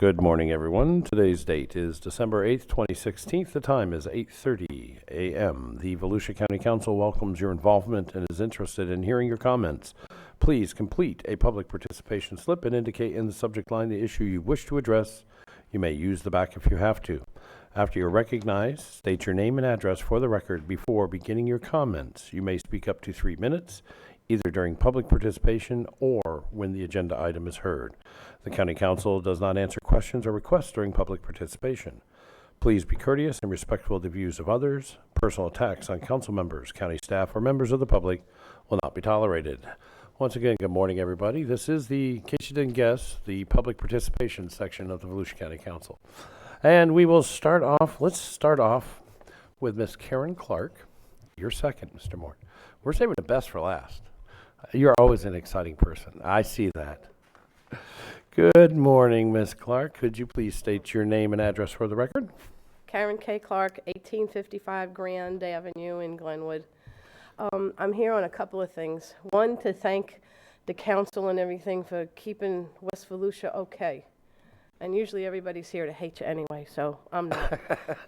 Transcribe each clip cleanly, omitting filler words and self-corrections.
Good morning, everyone. Today's date is December 8th, 2016. The time is 8:30 a.m. The Volusia County Council welcomes your involvement and is interested in hearing your comments. Please complete a public participation slip and indicate in the subject line the issue you wish to address. You may use the back if you have to. After you're recognized, state your name and address for the record before beginning your comments. You may speak up to 3 minutes, either during public participation or when the agenda item is heard. The County Council does not answer questions or requests during public participation. Please be courteous and respectful of the views of others. Personal attacks on council members, county staff, or members of the public will not be tolerated. Once again, good morning, everybody. This is the, in case you didn't guess, the public participation section of the Volusia County Council. And we will start off, let's start off with Miss Karen Clark. You're second, Mr. Moore. We're saving the best for last. You're always an exciting person. I see that. Good morning, Miss Clark. Could you please state your name and address for the record? Karen K. Clark, 1855 Grand Avenue in Glenwood. I'm here on a couple of things. One, to thank the council and everything for keeping West Volusia okay. And usually everybody's here to hate you anyway, so I'm not.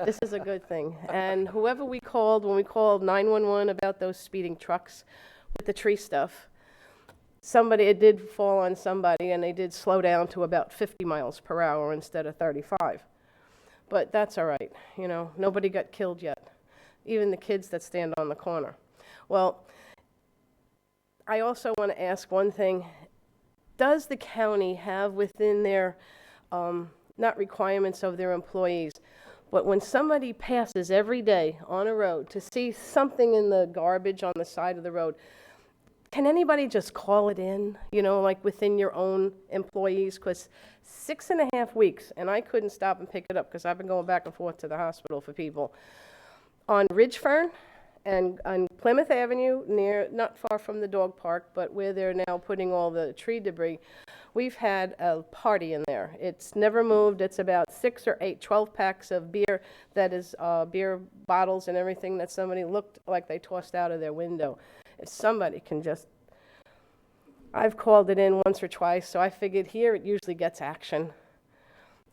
This is a good thing. And whoever we called, when we called 911 about those speeding trucks with the tree stuff, it did fall on somebody, and they did slow down to about 50 miles per hour instead of 35. But that's all right. You know, nobody got killed yet, even the kids that stand on the corner. Well, I also want to ask one thing. Does the county have within their, not requirements of their employees, but when somebody passes every day on a road to see something in the garbage on the side of the road, can anybody just call it in, you know, like within your own employees? Because 6.5 weeks, and I couldn't stop and pick it up because I've been going back and forth to the hospital for people. On Ridgefern and on Plymouth Avenue, not far from the dog park, but where they're now putting all the tree debris, we've had a party in there. It's never moved. It's about 6 or 8, 12 packs of beer, that is beer bottles and everything that somebody looked like they tossed out of their window. If somebody can just, I've called it in once or twice, so I figured here it usually gets action.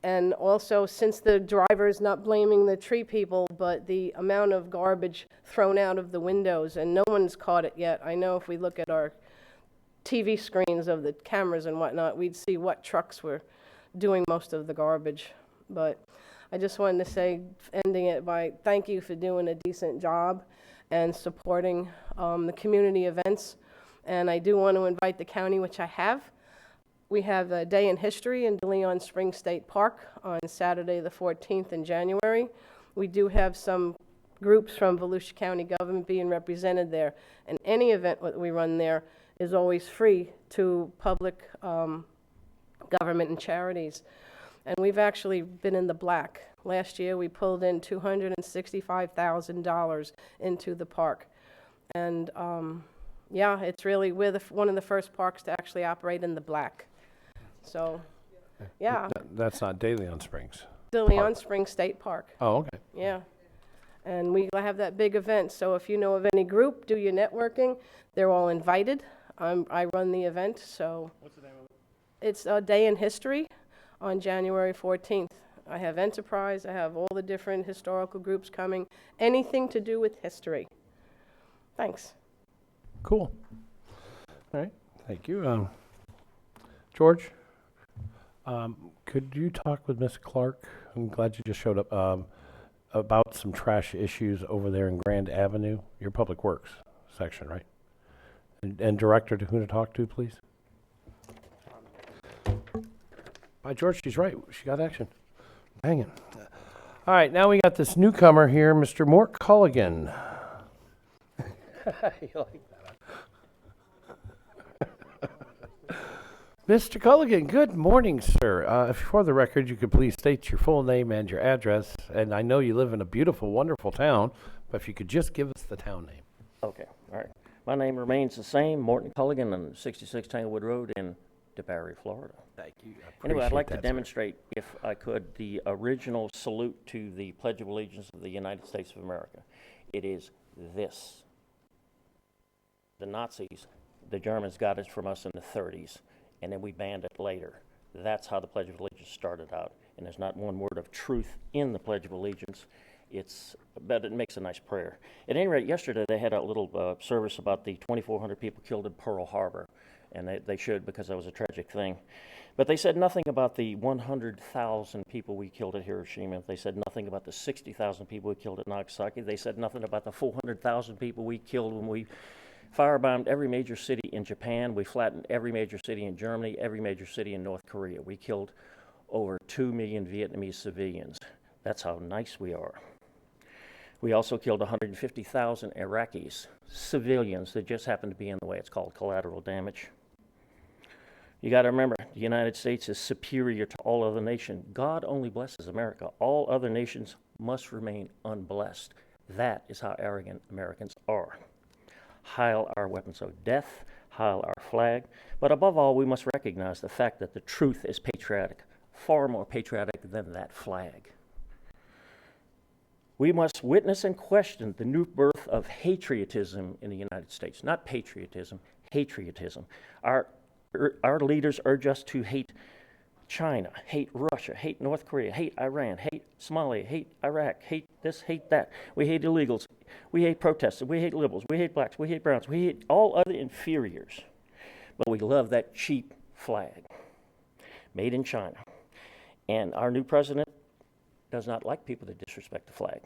And also, since the driver's not blaming the tree people, but the amount of garbage thrown out of the windows, and no one's caught it yet. I know if we look at our TV screens of the cameras and whatnot, we'd see what trucks were doing most of the garbage. But I just wanted to say, ending it by thank you for doing a decent job and supporting the community events. And I do want to invite the county, which I have. We have a day in history in DeLeon Springs State Park on Saturday the 14th in January. We do have some groups from Volusia County government being represented there. And any event that we run there is always free to public government and charities. And we've actually been in the black. Last year, we pulled in $265,000 into the park. And yeah, it's really, we're one of the first parks to actually operate in the black. So, yeah. That's not DeLeon Springs. DeLeon Springs State Park. Oh, okay. Yeah. And we have that big event. So if you know of any group, do your networking. They're all invited. I run the event. So what's the name of it? It's a day in history on January 14th. I have Enterprise, I have all the different historical groups coming, anything to do with history. Thanks. Cool. All right, thank you. George, could you talk with Miss Clark? I'm glad you just showed up, about some trash issues over there in Grand Avenue, your Public Works section, right? And director to who to talk to, please. By George, she's right, she got action. Hang it. All right, now we got this newcomer here, Mr. Mort Culligan. You like that? Mr. Culligan, good morning, sir. For the record, you could please state your full name and your address. And I know you live in a beautiful, wonderful town, but if you could just give us the town name. Okay, all right. My name remains the same, Morton Culligan, on 66 Tanglewood Road in DeBary, Florida. Thank you. Anyway, I'd like to demonstrate, if I could, the original salute to the Pledge of Allegiance of the United States of America. It is this. The Nazis, the Germans got it from us in the 30s, and then we banned it later. That's how the Pledge of Allegiance started out. And there's not one word of truth in the Pledge of Allegiance. But it makes a nice prayer. At any rate, yesterday they had a little service about the 2,400 people killed at Pearl Harbor. And they should, because that was a tragic thing. But they said nothing about the 100,000 people we killed at Hiroshima. They said nothing about the 60,000 people we killed at Nagasaki. They said nothing about the 400,000 people we killed when we firebombed every major city in Japan. We flattened every major city in Germany, every major city in North Korea. We killed over 2 million Vietnamese civilians. That's how nice we are. We also killed 150,000 Iraqis, civilians that just happened to be in the way. It's called collateral damage. You got to remember, the United States is superior to all other nations. God only blesses America. All other nations must remain unblessed. That is how arrogant Americans are. Heil our weapons of death, heil our flag. But above all, we must recognize the fact that the truth is patriotic, far more patriotic than that flag. We must witness and question the new birth of patriotism in the United States. Not patriotism, patriotism. Our leaders urge us to hate China, hate Russia, hate North Korea, hate Iran, hate Somalia, hate Iraq, hate this, hate that. We hate illegals. We hate protesters. We hate liberals. We hate blacks. We hate browns. We hate all other inferiors. But we love that cheap flag made in China. And our new president does not like people to disrespect the flag.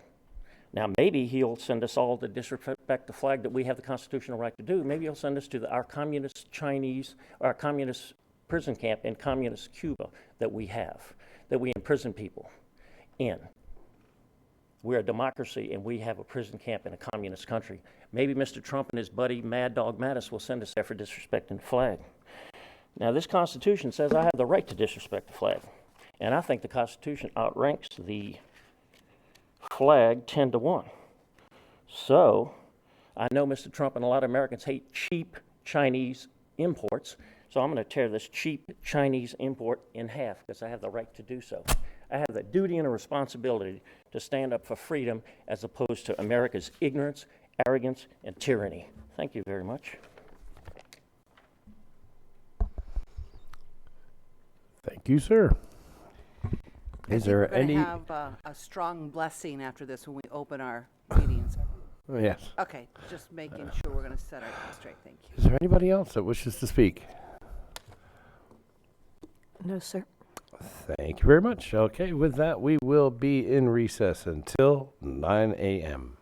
Now, maybe he'll send us all to disrespect the flag that we have the constitutional right to do. Maybe he'll send us to our communist Chinese, or our communist prison camp in communist Cuba that we imprison people in. We're a democracy, and we have a prison camp in a communist country. Maybe Mr. Trump and his buddy Mad Dog Mattis will send us there for disrespecting the flag. Now, this Constitution says I have the right to disrespect the flag. And I think the Constitution outranks the flag 10-1. So, I know Mr. Trump and a lot of Americans hate cheap Chinese imports, so I'm going to tear this cheap Chinese import in half because I have the right to do so. I have the duty and a responsibility to stand up for freedom as opposed to America's ignorance, arrogance, and tyranny. Thank you very much. Thank you, sir. Is there any? We're going to have a strong blessing after this when we open our meetings. Yes. Okay, just making sure we're going to set our things straight. Thank you. Is there anybody else that wishes to speak? No, sir. Thank you very much. Okay, with that, we will be in recess until 9 a.m.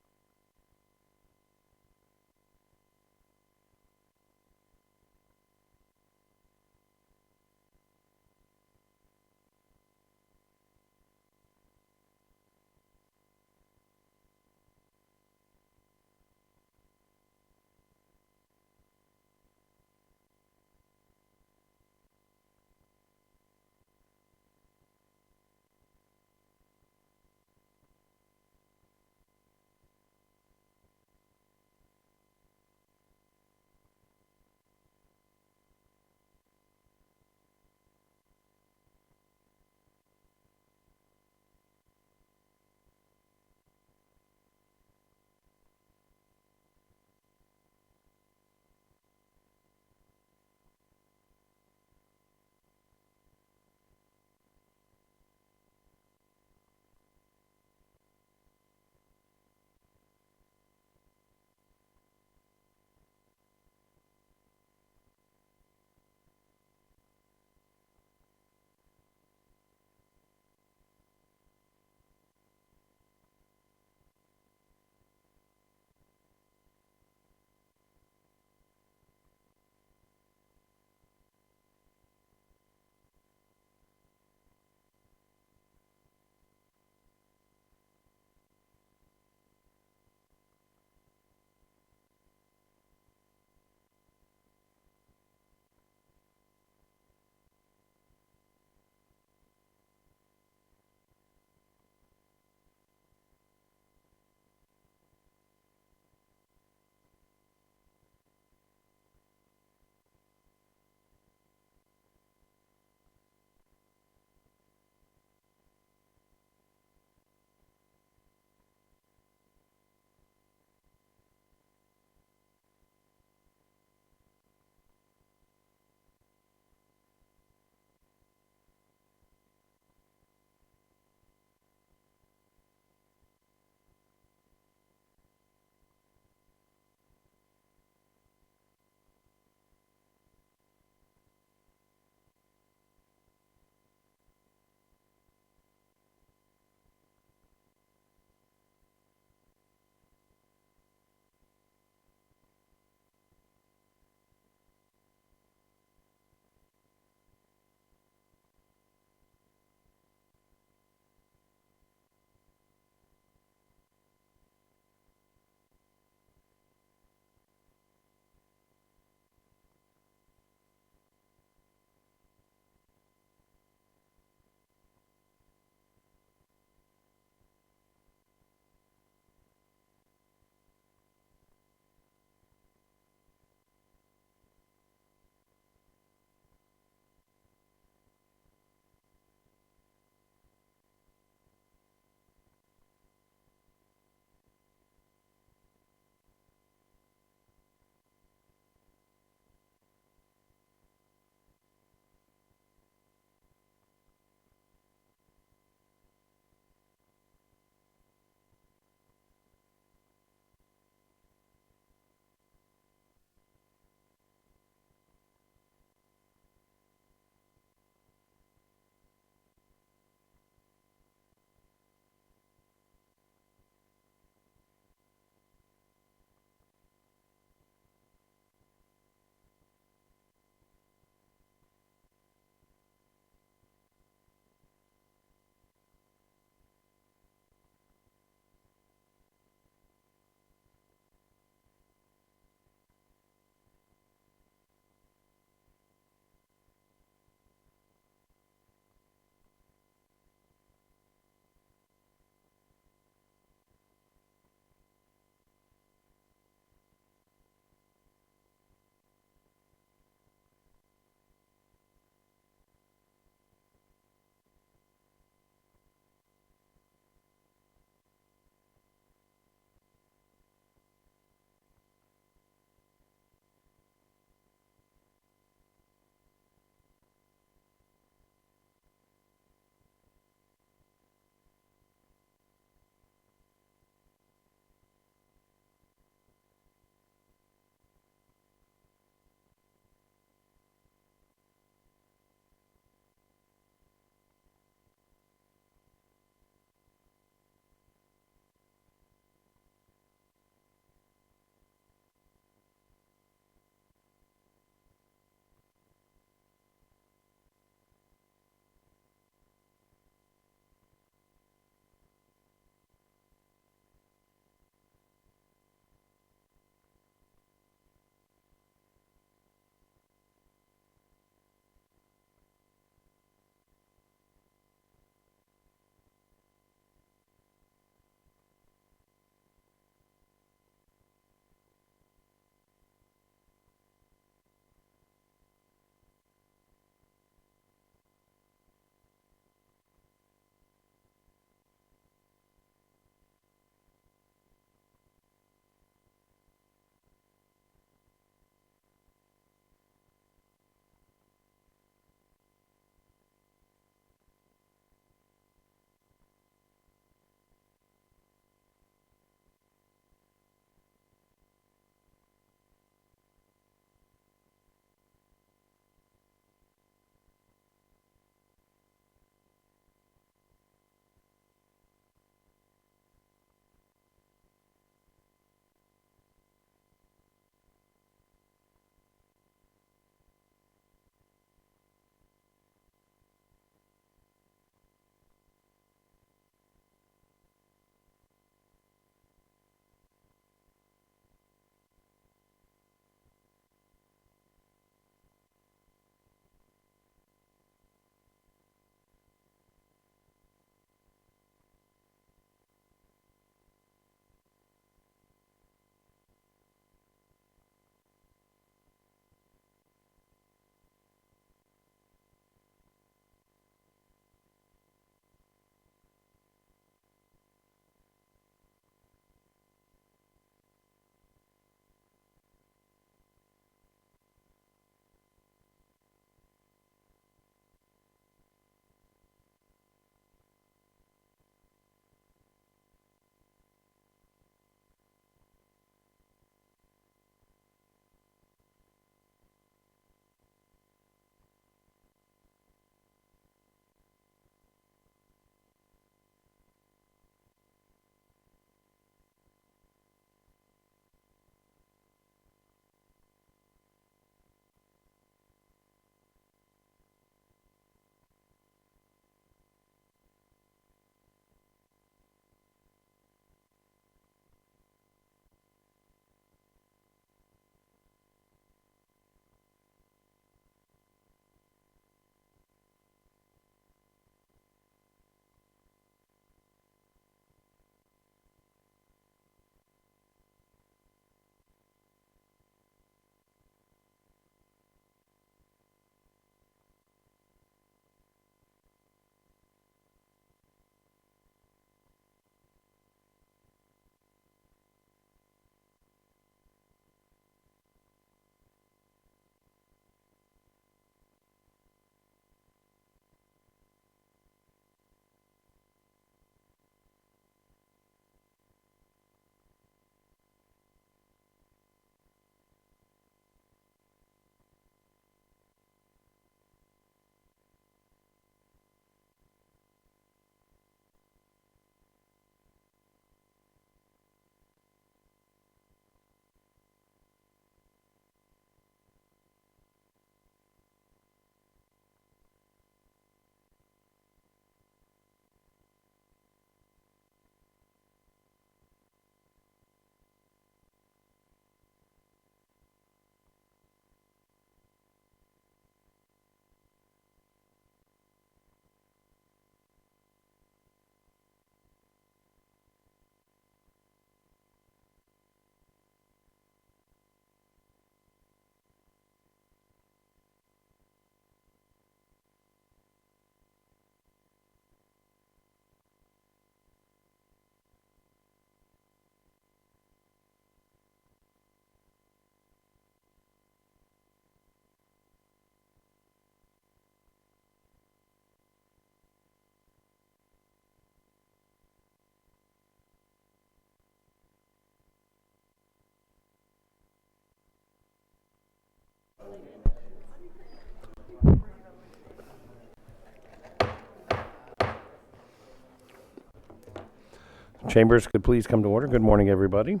Chambers could please come to order. Good morning, everybody.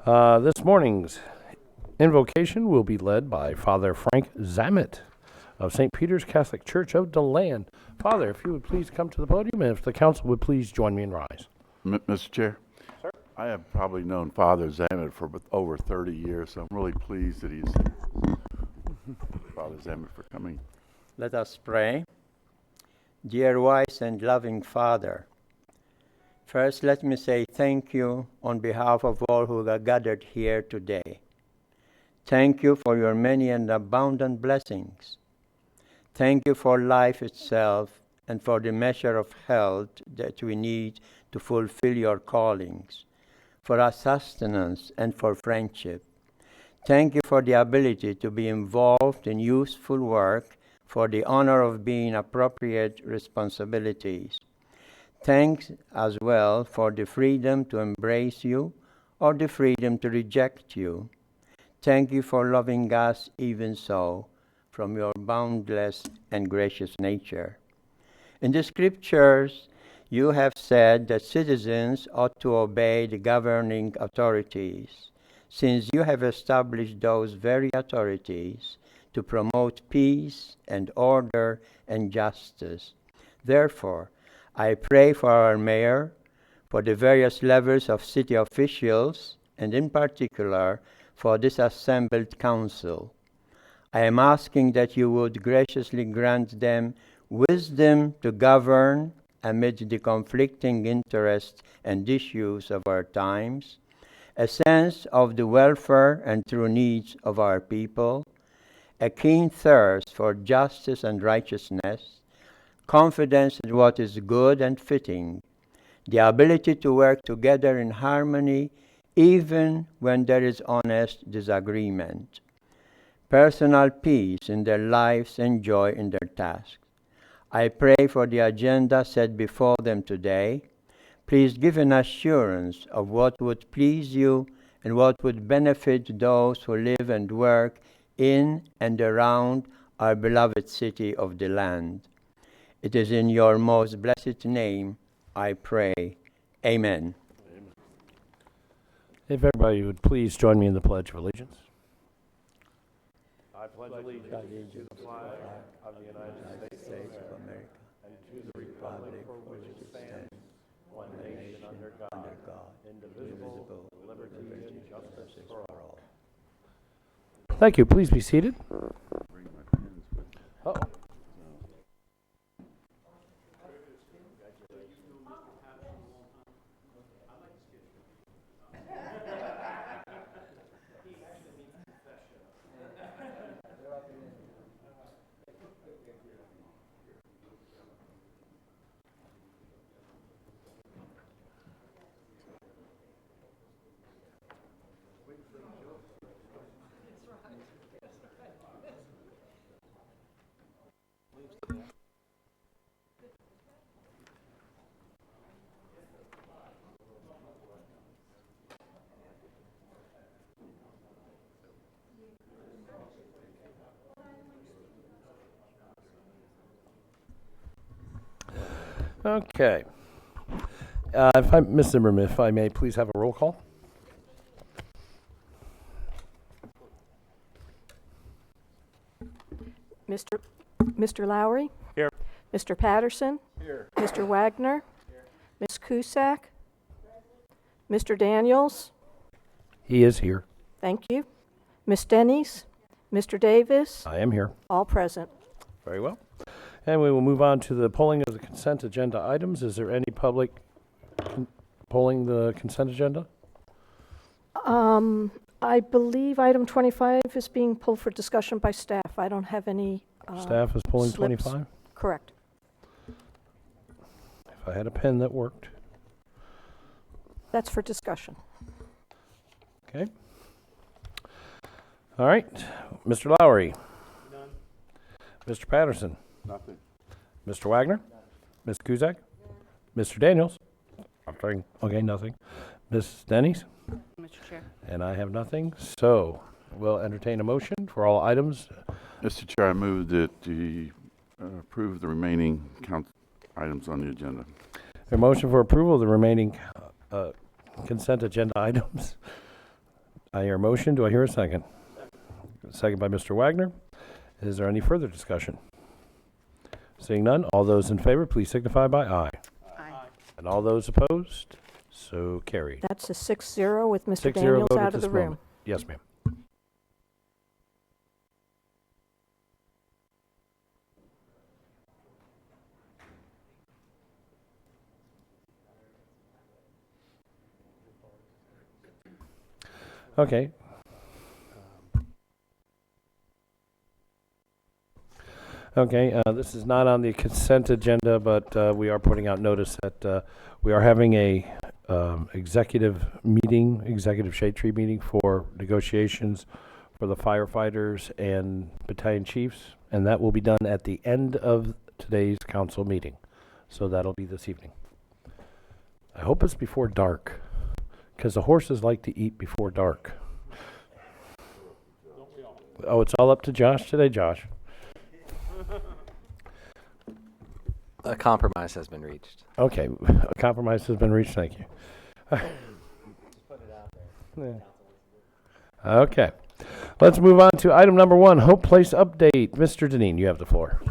This morning's invocation will be led by Father Frank Zamet of St. Peter's Catholic Church of DeLand. Father, if you would please come to the podium, and if the council would please join me and rise. Mr. Chair? Sir? I have probably known Father Zamet for over 30 years, so I'm really pleased that he's Father Zamet for coming. Let us pray. Dear wise and loving Father, first let me say thank you on behalf of all who are gathered here today. Thank you for your many and abundant blessings. Thank you for life itself and for the measure of health that we need to fulfill your callings, for our sustenance and for friendship. Thank you for the ability to be involved in useful work for the honor of being appropriate responsibilities. Thanks as well for the freedom to embrace you or the freedom to reject you. Thank you for loving us even so, from your boundless and gracious nature. In the scriptures, you have said that citizens ought to obey the governing authorities, since you have established those very authorities to promote peace and order and justice. Therefore, I pray for our mayor, for the various levels of city officials, and in particular for this assembled council. I am asking that you would graciously grant them wisdom to govern amid the conflicting interests and issues of our times, a sense of the welfare and true needs of our people, a keen thirst for justice and righteousness, confidence in what is good and fitting, the ability to work together in harmony even when there is honest disagreement, personal peace in their lives and joy in their tasks. I pray for the agenda set before them today. Please give an assurance of what would please you and what would benefit those who live and work in and around our beloved city of DeLand. It is in your most blessed name I pray. Amen. If everybody would please join me in the Pledge of Allegiance. I pledge allegiance to the flag of the United States of America, and to the republic for which it stands, one nation under God, indivisible, with liberty and justice for all. Thank you. Please be seated. Bring my pens with me. Uh-oh. Okay. Ms. Zimmerman, if I may please have a roll call. Mr. Lowry? Here. Mr. Patterson? Here. Mr. Wagner? Ms. Cusack? Mr. Daniels? He is here. Thank you. Ms. Denny's? Mr. Davis? I am here. All present. Very well. And we will move on to the polling of the consent agenda items. Is there any public polling the consent agenda? I believe item 25 is being pulled for discussion by staff. I don't have any. Staff is polling slips. 25? Correct. If I had a pen that worked. That's for discussion. Okay. All right. Mr. Lowry? None. Mr. Patterson? Nothing. Mr. Wagner? Ms. Cusack? Mr. Daniels? I'm sorry. Okay, nothing. Ms. Denny's? Mr. Chair. And I have nothing. So we'll entertain a motion for all items. Mr. Chair, I move that we approve the remaining items on the agenda. A motion for approval of the remaining consent agenda items. I hear a motion. Do I hear a second? Second by Mr. Wagner. Is there any further discussion? Seeing none, all those in favor, please signify by aye. Aye. And all those opposed, so carried. That's a 6-0 with Mr. 6-0 Daniels vote out at of this the room. moment. Yes, ma'am. Okay. Okay, this is not on the consent agenda, but we are putting out notice that we are having a executive shade tree meeting for negotiations for the firefighters and battalion chiefs, and that will be done at the end of today's council meeting. So that'll be this evening. I hope it's before dark, because the horses like to eat before dark. Oh, it's all up to Josh today, Josh. A compromise has been reached. Okay, a compromise has been reached, thank you. Yeah. Okay, let's move on to item number 1, Hope Place update. Mr. Deneen, you have the floor.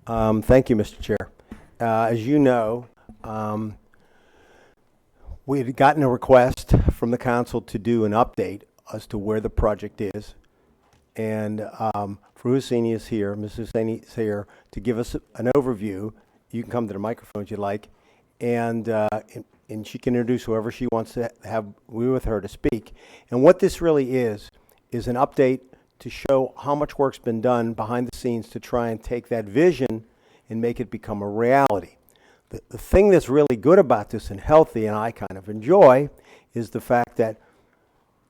Thank you, Mr. Chair. As you know, we had gotten a request from the council to do an update as to where the project is. And Hussaini is here, Mrs. Hussaini is here to give us an overview. You can come to the microphone if you like. And she can introduce whoever she wants to have with her to speak. And what this really is an update to show how much work's been done behind the scenes to try and take that vision and make it become a reality. The thing that's really good about this and healthy, and I kind of enjoy, is the fact that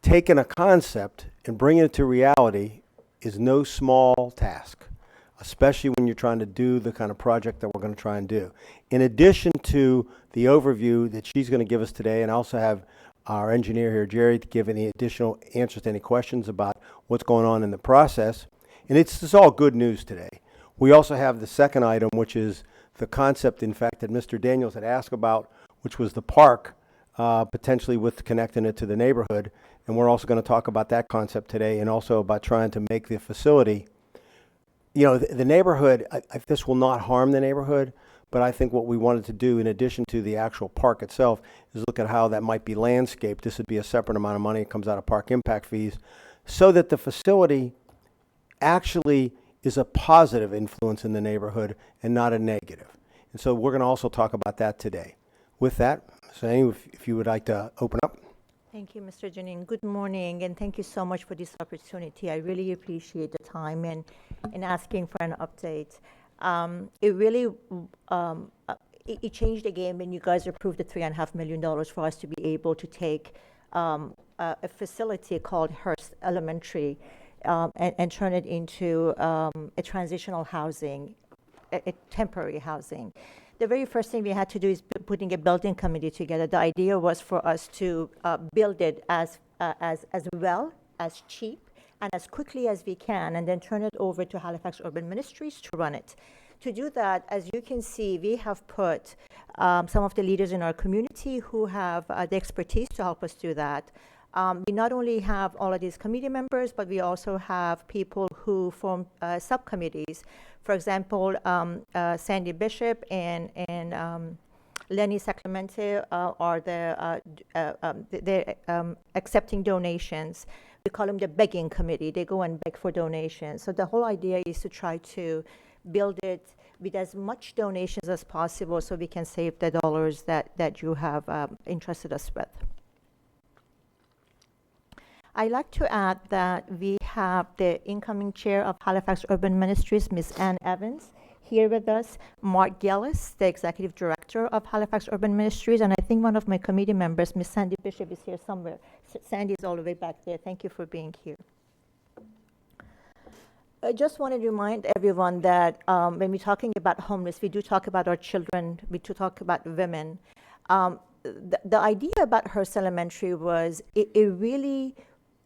taking a concept and bringing it to reality is no small task, especially when you're trying to do the kind of project that we're going to try and do. In addition to the overview that she's going to give us today, and I also have our engineer here, Jerry, to give any additional answers to any questions about what's going on in the process. And it's all good news today. We also have the second item, which is the concept, in fact, that Mr. Daniels had asked about, which was the park, potentially with connecting it to the neighborhood. And we're also going to talk about that concept today, and also about trying to make the facility, the neighborhood, this will not harm the neighborhood, but I think what we wanted to do, in addition to the actual park itself, is look at how that might be landscaped. This would be a separate amount of money. It comes out of park impact fees, so that the facility actually is a positive influence in the neighborhood and not a negative. And so we're going to also talk about that today. With that, Hussaini, if you would like to open up. Thank you, Mr. Janine. Good morning, and thank you so much for this opportunity. I really appreciate the time and asking for an update. It really it changed the game when you guys approved the $3.5 million for us to be able to take a facility called Hearst Elementary and turn it into a transitional housing, a temporary housing. The very first thing we had to do is putting a building committee together. The idea was for us to build it as well, as cheap, and as quickly as we can, and then turn it over to Halifax Urban Ministries to run it. To do that, as you can see, we have put some of the leaders in our community who have the expertise to help us do that. We not only have all of these committee members, but we also have people who form subcommittees. For example, Sandy Bishop and Lenny Sacramento are they're accepting donations. We call them the begging committee. They go and beg for donations. So the whole idea is to try to build it with as much donations as possible so we can save the dollars that you have entrusted us with. I'd like to add that we have the incoming chair of Halifax Urban Ministries, Ms. Ann Evans, here with us, Mark Gillis, the executive director of Halifax Urban Ministries, and I think one of my committee members, Ms. Sandy Bishop, is here somewhere. Sandy is all the way back there. Thank you for being here. I just want to remind everyone that when we're talking about homeless, we do talk about our children, we do talk about women. The idea about Hearst Elementary was it really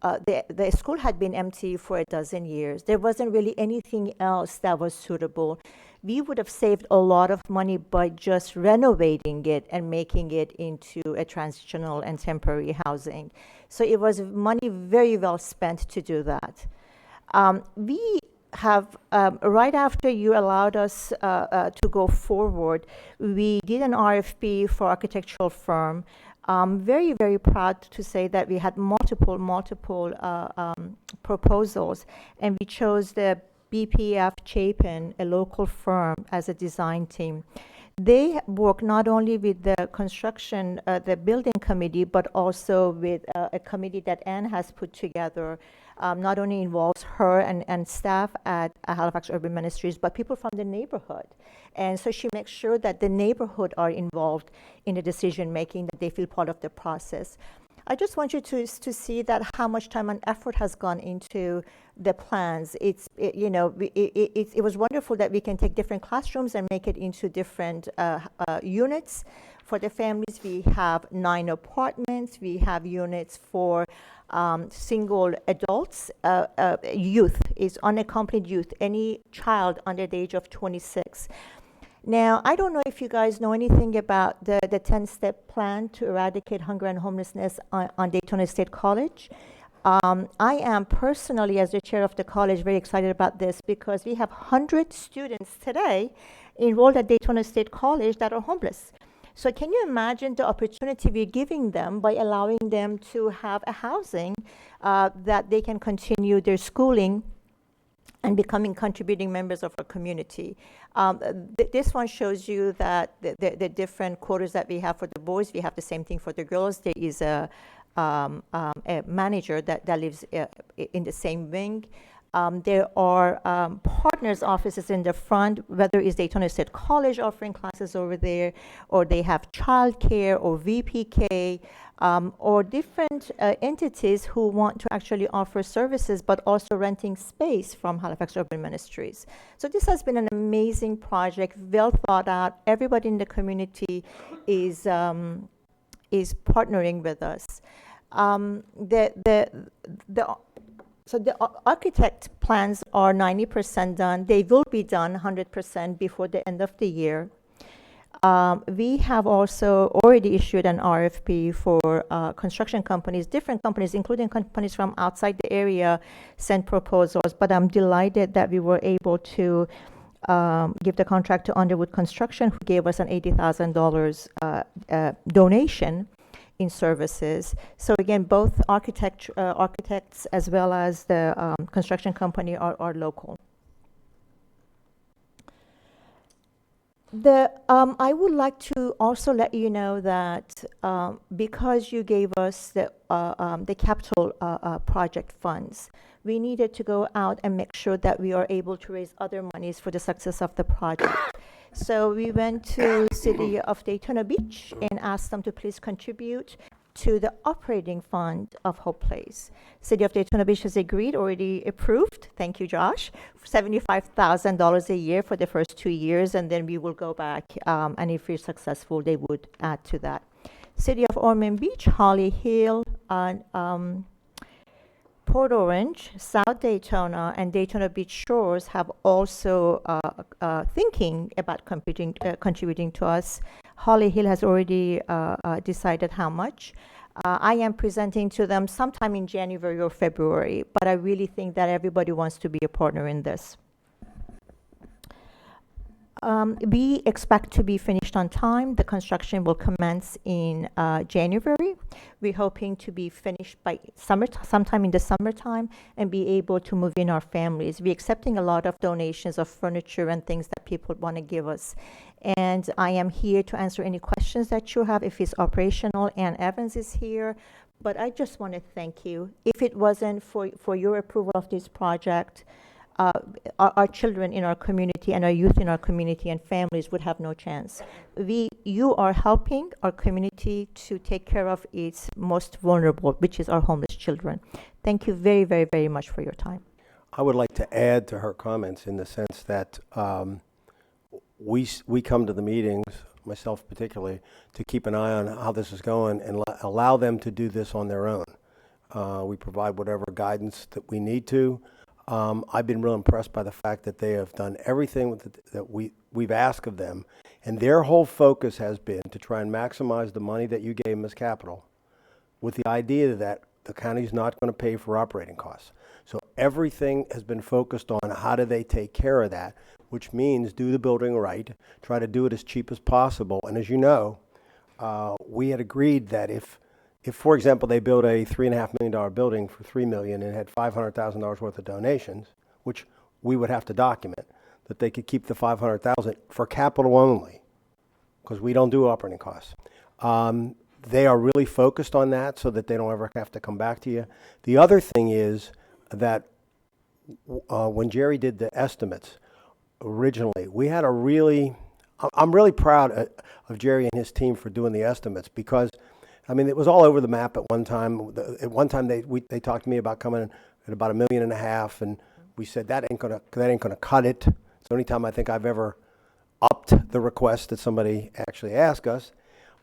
the school had been empty for a dozen years. There wasn't really anything else that was suitable. We would have saved a lot of money by just renovating it and making it into a transitional and temporary housing. So it was money very well spent to do that. We have, right after you allowed us to go forward, we did an RFP for architectural firm. Very, very proud to say that we had multiple proposals, and we chose the BPF Chapin, a local firm, as a design team. They work not only with the construction, the building committee, but also with a committee that Anne has put together. Not only involves her and staff at Halifax Urban Ministries, but people from the neighborhood. And so she makes sure that the neighborhood are involved in the decision making, that they feel part of the process. I just want you to see that how much time and effort has gone into the plans. It was wonderful that we can take different classrooms and make it into different units. For the families, we have 9 apartments. We have units for single adults. Youth is unaccompanied youth, any child under the age of 26. Now, I don't know if you guys know anything about the 10-step plan to eradicate hunger and homelessness on Daytona State College. I am personally, as the chair of the college, very excited about this because we have 100 students today enrolled at Daytona State College that are homeless. So can you imagine the opportunity we're giving them by allowing them to have a housing that they can continue their schooling and becoming contributing members of our community. This one shows you that the different quotas that we have for the boys, we have the same thing for the girls. There is a manager that lives in the same wing. There are partners' offices in the front, whether it's Daytona State College offering classes over there, or they have childcare or VPK, or different entities who want to actually offer services, but also renting space from Halifax Urban Ministries. So this has been an amazing project, well thought out. Everybody in the community is partnering with us. So the architect plans are 90% done. They will be done 100% before the end of the year. We have also already issued an RFP for construction companies, different companies, including companies from outside the area, sent proposals. But I'm delighted that we were able to give the contract to Underwood Construction, who gave us an $80,000 donation in services. So again, both architects as well as the construction company are local. I would like to also let you know that because you gave us the capital project funds, we needed to go out and make sure that we are able to raise other monies for the success of the project. So we went to City of Daytona Beach and asked them to please contribute to the operating fund of Hope Place. City of Daytona Beach has agreed, already approved, thank you, Josh, $75,000 a year for the first 2 years, and then we will go back, and if we're successful, they would add to that. City of Ormond Beach, Holly Hill, Port Orange, South Daytona, and Daytona Beach Shores have also thinking about contributing to us. Holly Hill has already decided how much. I am presenting to them sometime in January or February, but I really think that everybody wants to be a partner in this. We expect to be finished on time. The construction will commence in January. We're hoping to be finished by sometime in the summertime and be able to move in our families. We're accepting a lot of donations of furniture and things that people want to give us. And I am here to answer any questions that you have. If it's operational, Ann Evans is here. But I just want to thank you. If it wasn't for your approval of this project, our children in our community and our youth in our community and families would have no chance. You are helping our community to take care of its most vulnerable, which is our homeless children. Thank you very, very, very much for your time. I would like to add to her comments in the sense that we come to the meetings, myself particularly, to keep an eye on how this is going and allow them to do this on their own. We provide whatever guidance that we need to. I've been real impressed by the fact that they have done everything that we've asked of them, and their whole focus has been to try and maximize the money that you gave them as capital, with the idea that the county's not going to pay for operating costs. So everything has been focused on how do they take care of that, which means do the building right, try to do it as cheap as possible. And as you know, we had agreed that if, for example, they built a $3.5 million building for $3 million and had $500,000 worth of donations, which we would have to document, that they could keep the $500,000 for capital only, because we don't do operating costs. They are really focused on that so that they don't ever have to come back to you. The other thing is that when Jerry did the estimates originally, we had a really, I'm really proud of Jerry and his team for doing the estimates, because I mean, it was all over the map at one time. At one time, they talked to me about coming at about $1.5 million, and we said that ain't gonna cut it. It's the only time I think I've ever upped the request that somebody actually asked us.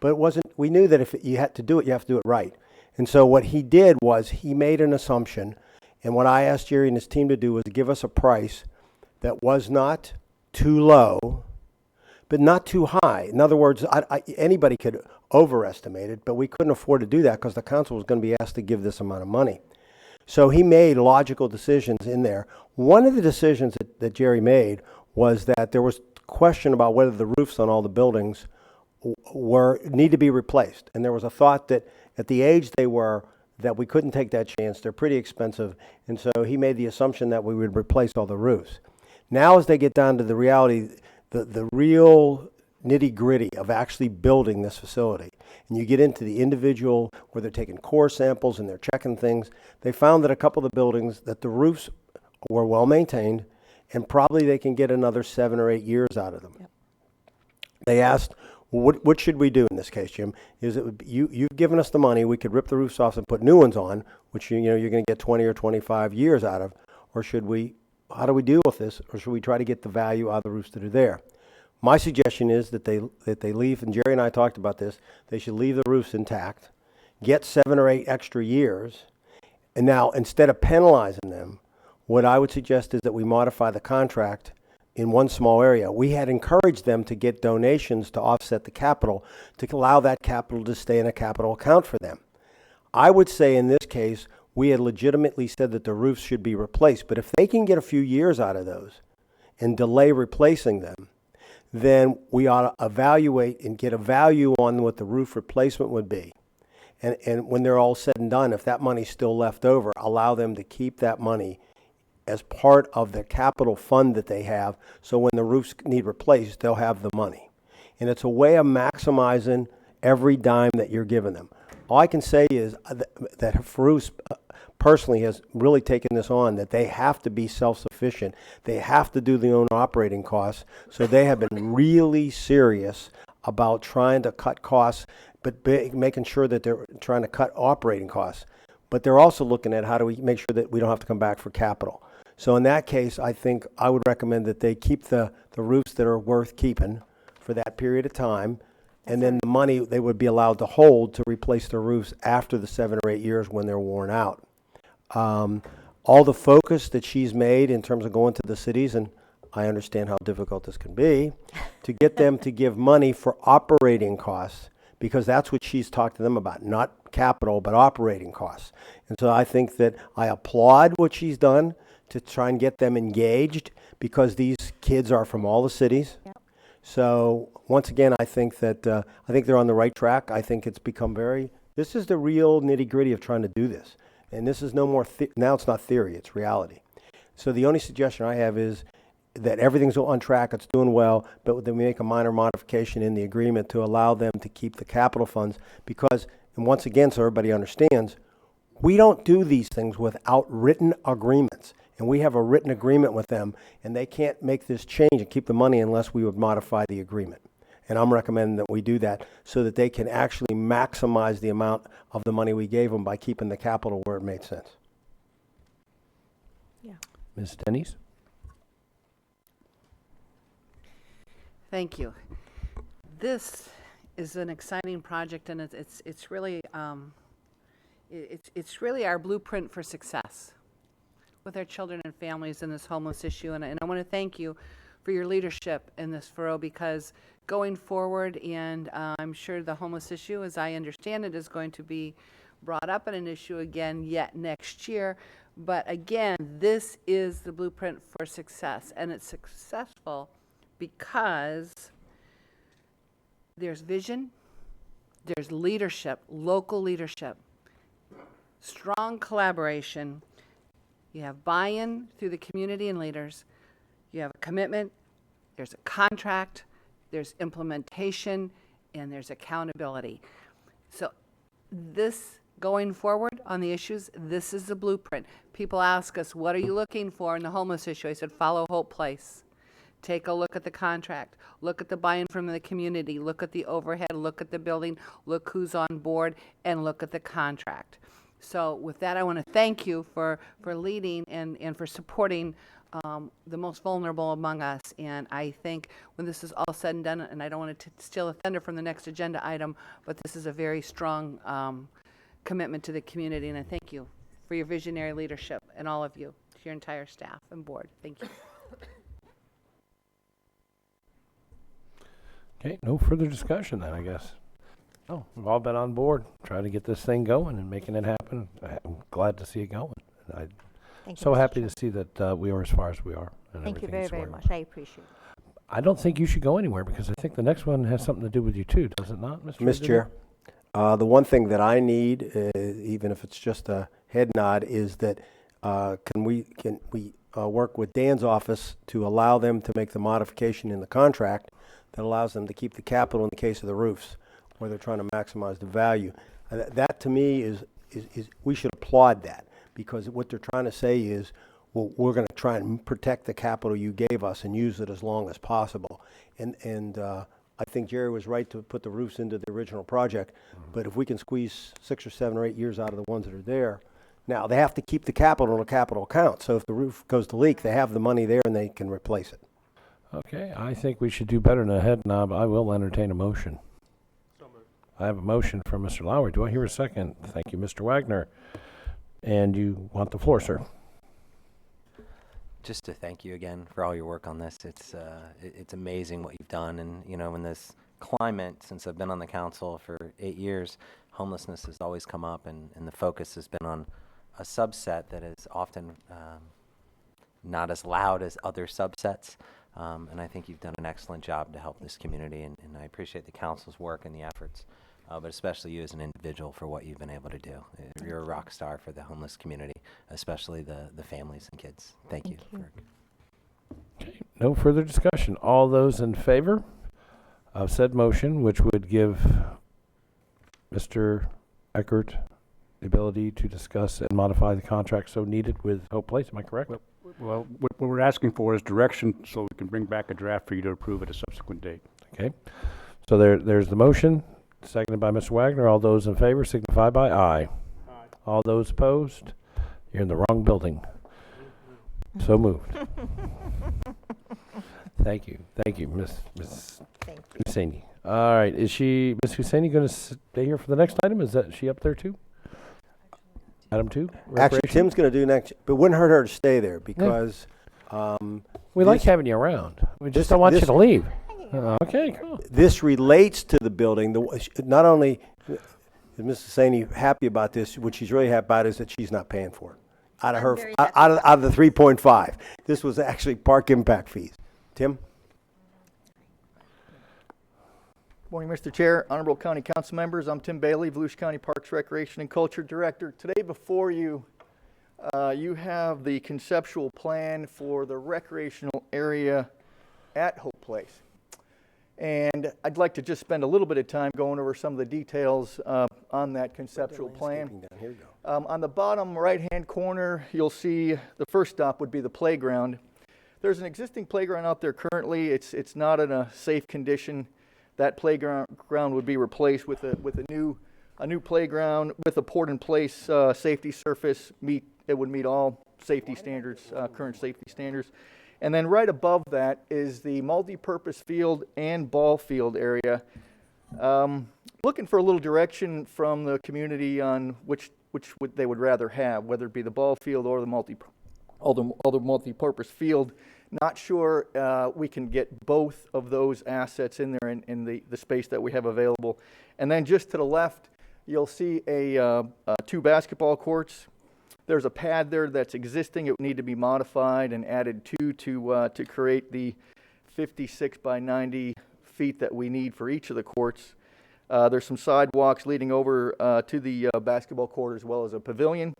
But it wasn't. We knew that if you had to do it, you have to do it right. And so what he did was he made an assumption, and what I asked Jerry and his team to do was give us a price that was not too low, but not too high. In other words, anybody could overestimate it, but we couldn't afford to do that because the council was going to be asked to give this amount of money. So he made logical decisions in there. One of the decisions that Jerry made was that there was question about whether the roofs on all the buildings need to be replaced. And there was a thought that at the age they were, that we couldn't take that chance. They're pretty expensive. And so he made the assumption that we would replace all the roofs. Now as they get down to the reality, the real nitty-gritty of actually building this facility, and you get into the individual where they're taking core samples and they're checking things, they found that a couple of the buildings, that the roofs were well maintained, and probably they can get another 7 or 8 years out of them. Yep. They asked, well, what should we do in this case, Jim? Is it you've given us the money, we could rip the roofs off and put new ones on, which you're going to get 20 or 25 years out of, or should we, how do we deal with this, or should we try to get the value out of the roofs that are there? My suggestion is that they leave, and Jerry and I talked about this, they should leave the roofs intact, get 7 or 8 extra years, and now instead of penalizing them, what I would suggest is that we modify the contract in one small area. We had encouraged them to get donations to offset the capital, to allow that capital to stay in a capital account for them. I would say in this case, we had legitimately said that the roofs should be replaced, but if they can get a few years out of those and delay replacing them, then we ought to evaluate and get a value on what the roof replacement would be. And when they're all said and done, if that money's still left over, allow them to keep that money as part of the capital fund that they have, so when the roofs need replaced, they'll have the money. And it's a way of maximizing every dime that you're giving them. All I can say is that Farouz personally has really taken this on, that they have to be self-sufficient. They have to do their own operating costs. So they have been really serious about trying to cut costs, but making sure that they're trying to cut operating costs. But they're also looking at how do we make sure that we don't have to come back for capital. So in that case, I think I would recommend that they keep the roofs that are worth keeping for that period of time, and then the money they would be allowed to hold to replace the roofs after the 7 or 8 years when they're worn out. All the focus that she's made in terms of going to the cities, and I understand how difficult this can be, to get them to give money for operating costs, because that's what she's talked to them about, not capital, but operating costs. And so I think that I applaud what she's done to try and get them engaged, because these kids are from all the cities. Yep. So once again, I think that I think they're on the right track. I think it's become this is the real nitty-gritty of trying to do this. And this is no more, now it's not theory, it's reality. So the only suggestion I have is that everything's on track, it's doing well, but then we make a minor modification in the agreement to allow them to keep the capital funds, because, and once again, so everybody understands, we don't do these things without written agreements. And we have a written agreement with them, and they can't make this change and keep the money unless we would modify the agreement. And I'm recommending that we do that so that they can actually maximize the amount of the money we gave them by keeping the capital where it made sense. Yeah. Ms. Denny's? Thank you. This is an exciting project, and it's really It's really our blueprint for success with our children and families in this homeless issue. And I want to thank you for your leadership in this, Furrow, because going forward, and I'm sure the homeless issue, as I understand it, is going to be brought up in an issue again yet next year. But again, this is the blueprint for success, and it's successful because there's vision, there's leadership, local leadership, strong collaboration. You have buy-in through the community and leaders. You have a commitment, there's a contract, there's implementation, and there's accountability. So this, going forward on the issues, this is the blueprint. People ask us, what are you looking for in the homeless issue? I said, follow Hope Place. Take a look at the contract. Look at the buy-in from the community. Look at the overhead. Look at the building. Look who's on board, and look at the contract. So with that, I want to thank you for leading and for supporting the most vulnerable among us. And I think when this is all said and done, and I don't want to steal a thunder from the next agenda item, but this is a very strong commitment to the community, and I thank you for your visionary leadership, and all of you, to your entire staff and board. Thank you. Okay, no further discussion then, I guess. Oh, we've all been on board, trying to get this thing going and making it happen. I'm glad to see it going. I'm Thank you, so Mr. happy Chair. to see that we are as far as we are. And Thank you everything very, is very going. much. I appreciate it. I don't think you should go anywhere because I think the next one has something to do with you too, does it not, Mr. Mr. Diddy? Chair, the one thing that I need, even if it's just a head nod, is that can we work with Dan's office to allow them to make the modification in the contract that allows them to keep the capital in the case of the roofs, where they're trying to maximize the value. That to me is we should applaud that, because what they're trying to say is, well, we're going to try and protect the capital you gave us and use it as long as possible. And I think Jerry was right to put the roofs into the original project, but if we can squeeze 6 or 7 or 8 years out of the ones that are there, now they have to keep the capital in a capital account. So if the roof goes to leak, they have the money there and they can replace it. Okay, I think we should do better than a head nod. I will entertain a motion. I have a motion from Mr. Lowry. Do I hear a second? Thank you, Mr. Wagner. And you want the floor, sir? Just to thank you again for all your work on this. It's amazing what you've done, and you know, in this climate, since I've been on the council for 8 years, homelessness has always come up, and the focus has been on a subset that is often not as loud as other subsets. And I think you've done an excellent job to help this community, and I appreciate the council's work and the efforts, but especially you as an individual for what you've been able to do. You're a rock star for the homeless community, especially the families and kids. Thank you. Okay, no further discussion. All those in favor of said motion, which would give Mr. Eckert the ability to discuss and modify the contract so needed with Hope Place, am I correct? Well, what we're asking for is direction so we can bring back a draft for you to approve at a subsequent date. Okay, so there's the motion, seconded by Mr. Wagner. All those in favor signify by aye. Aye. All those opposed, you're in the wrong building. So moved. Thank you, Miss Thank you. Husseini. All right, is Miss Husseini going to stay here for the next item? Is she up there too? Item 2? Actually, Recreation? Tim's going to do next, but it wouldn't hurt her to stay there because We like this- having you around. We just this- don't want you this- to leave. Okay, cool. this relates to the building. Not only is Mrs. Saini happy about this, what she's really happy about is that she's not paying for it. Out of I'm her, very out of the 3.5. This was actually park impact fees. Tim? Morning, Mr. Chair, Honorable County Council members. I'm Tim Bailey, Volusia County Parks, Recreation, and Culture Director. Today before you, you have the conceptual plan for the recreational area at Hope Place. And I'd like to just spend a little bit of time going over some of the details on that conceptual plan. Down here you go. On the bottom right-hand corner, you'll see the first stop would be the playground. There's an existing playground out there currently. It's not in a safe condition. That playground would be replaced with a new playground with a port-in-place safety surface. It would meet all safety standards, current safety standards. And then right above that is the multi-purpose field and ball field area. Looking for a little direction from the community on which they would rather have, whether it be the ball field or the multi-purpose field. Not sure we can get both of those assets in there in the space that we have available. And then just to the left, you'll see two basketball courts. There's a pad there that's existing. It would need to be modified and added to create the 56 by 90 feet that we need for each of the courts. There's some sidewalks leading over to the basketball court as well as a pavilion.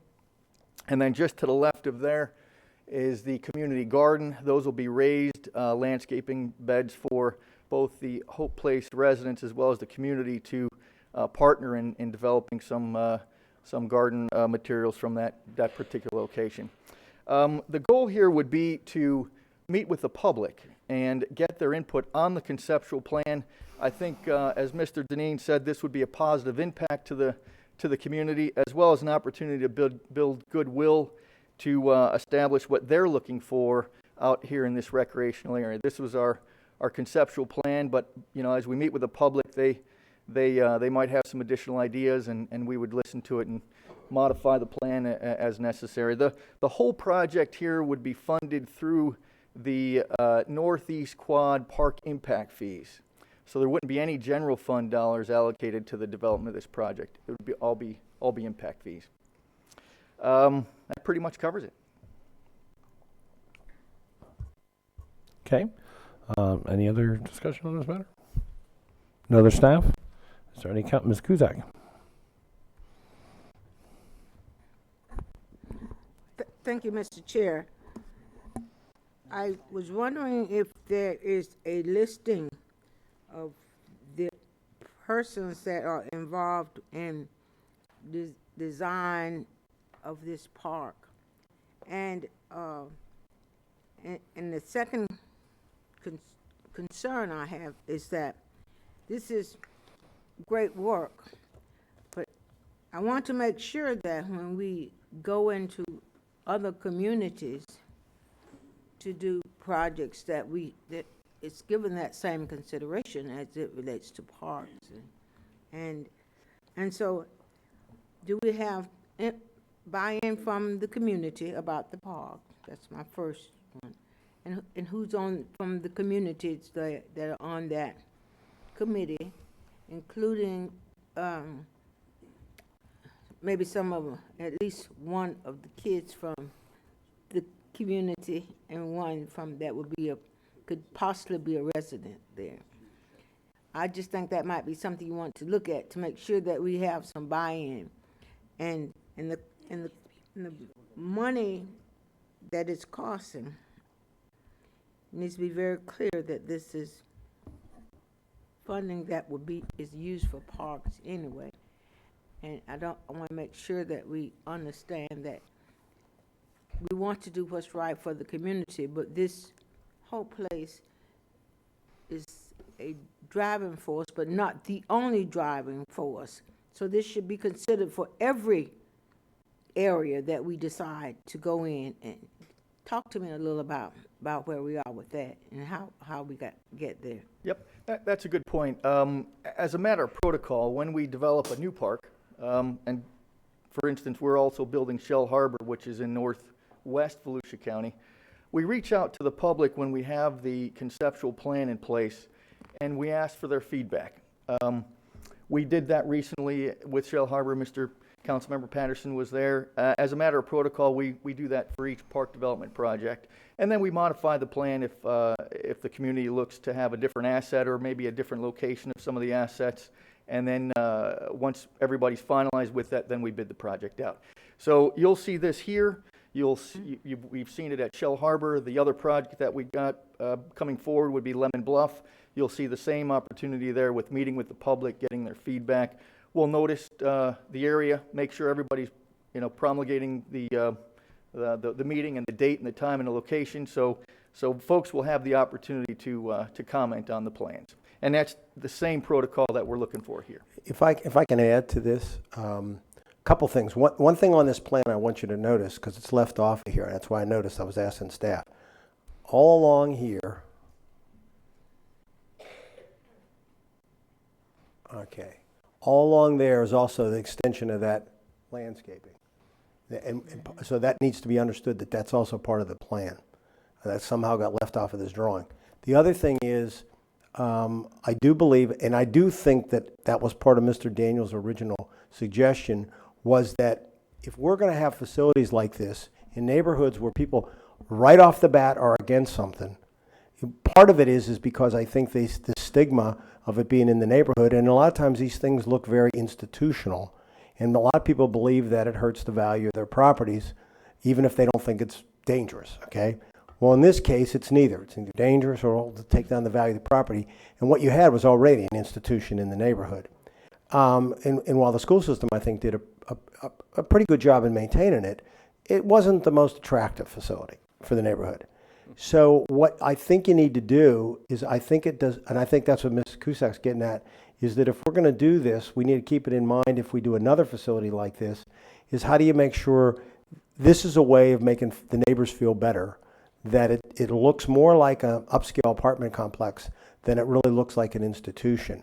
And then just to the left of there is the community garden. Those will be raised landscaping beds for both the Hope Place residents as well as the community to partner in developing some garden materials from that particular location. The goal here would be to meet with the public and get their input on the conceptual plan. I think, as Mr. Deneen said, this would be a positive impact to the community, as well as an opportunity to build goodwill to establish what they're looking for out here in this recreational area. This was our conceptual plan, but as we meet with the public, they might have some additional ideas, and we would listen to it and modify the plan as necessary. The whole project here would be funded through the Northeast Quad Park impact fees. So there wouldn't be any general fund dollars allocated to the development of this project. It would all be impact fees. That pretty much covers it. Okay. Any other discussion on this matter? No other staff? Is there any count? Ms. Kuzak? Thank you, Mr. Chair. I was wondering if there is a listing of the persons that are involved in the design of this park. And the second concern I have is that this is great work, but I want to make sure that when we go into other communities to do projects that it's given that same consideration as it relates to parks. And so do we have buy-in from the community about the park? That's my first one. And who's from the communities that are on that committee, including maybe some of them, at least one of the kids from the community and one from that could possibly be a resident there. I just think that might be something you want to look at to make sure that we have some buy-in, and the money that it's costing needs to be very clear that this is funding that is used for parks anyway. And I want to make sure that we understand that we want to do what's right for the community, but this whole place is a driving force, but not the only driving force. So this should be considered for every area that we decide to go in. And talk to me a little about where we are with that and how we get there. Yep, that's a good point. As a matter of protocol, when we develop a new park, and for instance, we're also building Shell Harbor, which is in northwest Volusia County, we reach out to the public when we have the conceptual plan in place, and we ask for their feedback. We did that recently with Shell Harbor. Mr. Councilmember Patterson was there. As a matter of protocol, we do that for each park development project. And then we modify the plan if the community looks to have a different asset or maybe a different location of some of the assets. And then once everybody's finalized with that, then we bid the project out. So you'll see this here. We've seen it at Shell Harbor. The other project that we got coming forward would be Lemon Bluff. You'll see the same opportunity there with meeting with the public, getting their feedback. We'll notice the area, make sure everybody's promulgating the meeting and the date and the time and the location, so folks will have the opportunity to comment on the plans. And that's the same protocol that we're looking for here. If I can add to this, couple things. One thing on this plan I want you to notice, because it's left off of here, and that's why I noticed I was asking staff. All along here, Okay. All along there is also the extension of that landscaping. So that needs to be understood that that's also part of the plan. That somehow got left off of this drawing. The other thing is, I do believe, and I do think that that was part of Mr. Daniels' original suggestion, was that if we're going to have facilities like this in neighborhoods where people right off the bat are against something, part of it is because I think the stigma of it being in the neighborhood, and a lot of times these things look very institutional, and a lot of people believe that it hurts the value of their properties, even if they don't think it's dangerous, okay? Well, in this case, it's neither. It's either dangerous or it'll take down the value of the property, and what you had was already an institution in the neighborhood. And while the school system, I think, did a pretty good job in maintaining it, it wasn't the most attractive facility for the neighborhood. So what I think you need to do is, I think it does, and I think that's what Ms. Cusac's getting at, is that if we're going to do this, we need to keep it in mind if we do another facility like this, is how do you make sure this is a way of making the neighbors feel better, that it looks more like an upscale apartment complex than it really looks like an institution.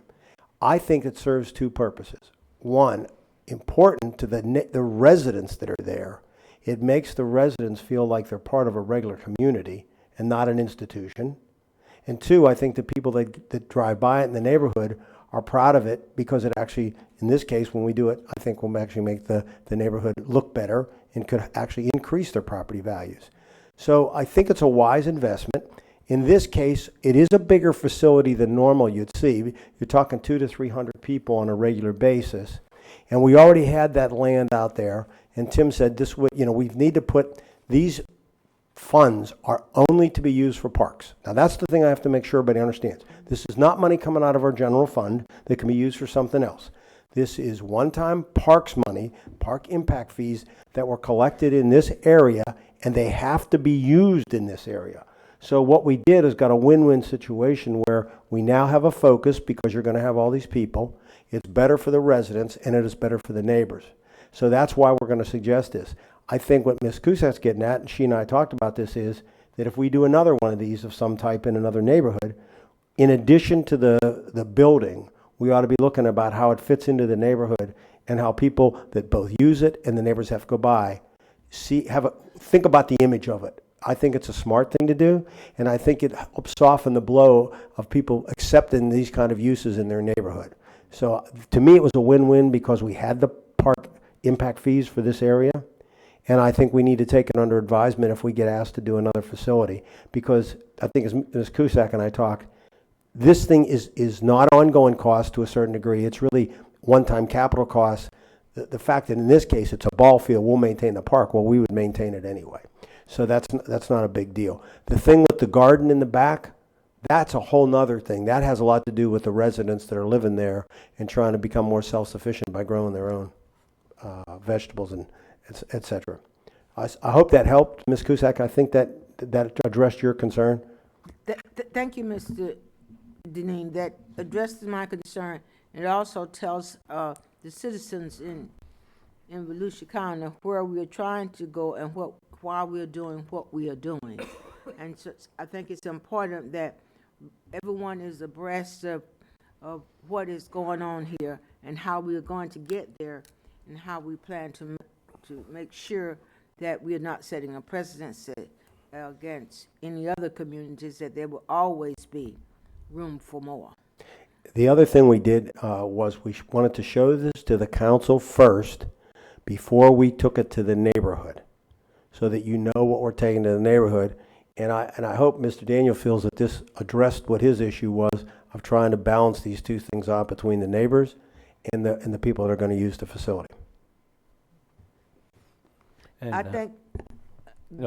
I think it serves two purposes. One, important to the residents that are there. It makes the residents feel like they're part of a regular community and not an institution. And two, I think the people that drive by it in the neighborhood are proud of it because it actually, in this case, when we do it, I think will actually make the neighborhood look better and could actually increase their property values. So I think it's a wise investment. In this case, it is a bigger facility than normal you'd see. You're talking 200 to 300 people on a regular basis. And we already had that land out there. And Tim said this would, we need to put these funds are only to be used for parks. Now that's the thing I have to make sure everybody understands. This is not money coming out of our general fund that can be used for something else. This is one-time parks money, park impact fees that were collected in this area, and they have to be used in this area. So what we did is got a win-win situation where we now have a focus because you're going to have all these people. It's better for the residents, and it is better for the neighbors. So that's why we're going to suggest this. I think what Ms. Cusac's getting at, and she and I talked about this, is that if we do another one of these of some type in another neighborhood, in addition to the building, we ought to be looking about how it fits into the neighborhood and how people that both use it and the neighbors have to go by think about the image of it. I think it's a smart thing to do, and I think it helps soften the blow of people accepting these kind of uses in their neighborhood. So to me, it was a win-win because we had the park impact fees for this area, and I think we need to take it under advisement if we get asked to do another facility, because I think as Ms. Cusack and I talked, this thing is not ongoing cost to a certain degree. It's really one-time capital costs. The fact that in this case it's a ball field, we'll maintain the park, well, we would maintain it anyway. So that's not a big deal. The thing with the garden in the back, that's a whole nother thing. That has a lot to do with the residents that are living there and trying to become more self-sufficient by growing their own vegetables and et cetera. I hope that helped, Ms. Cusack. I think that addressed your concern. Thank you, Mr. Deneen. That addresses my concern. It also tells the citizens in Volusia County where we are trying to go and why we are doing what we are doing. And so I think it's important that everyone is abreast of what is going on here and how we are going to get there and how we plan to make sure that we are not setting a precedent against any other communities, that there will always be room for more. The other thing we did was we wanted to show this to the council first before we took it to the neighborhood, so that you know what we're taking to the neighborhood. And I hope Mr. Daniel feels that this addressed what his issue was of trying to balance these two things out between the neighbors and the people that are going to use the facility. And, I think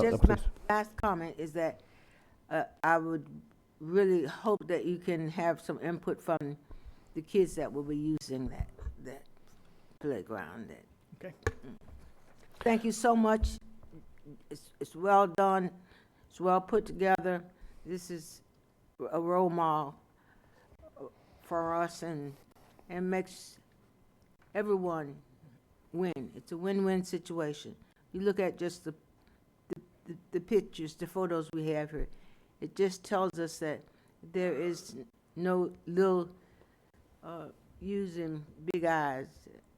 just my last comment is that I would really hope that you can have some input from the kids that will be using that playground. Okay. Thank you so much. It's well done. It's well put together. This is a role model for us and makes everyone win. It's a win-win situation. You look at just the pictures, the photos we have here. It just tells us that there is no little using big eyes.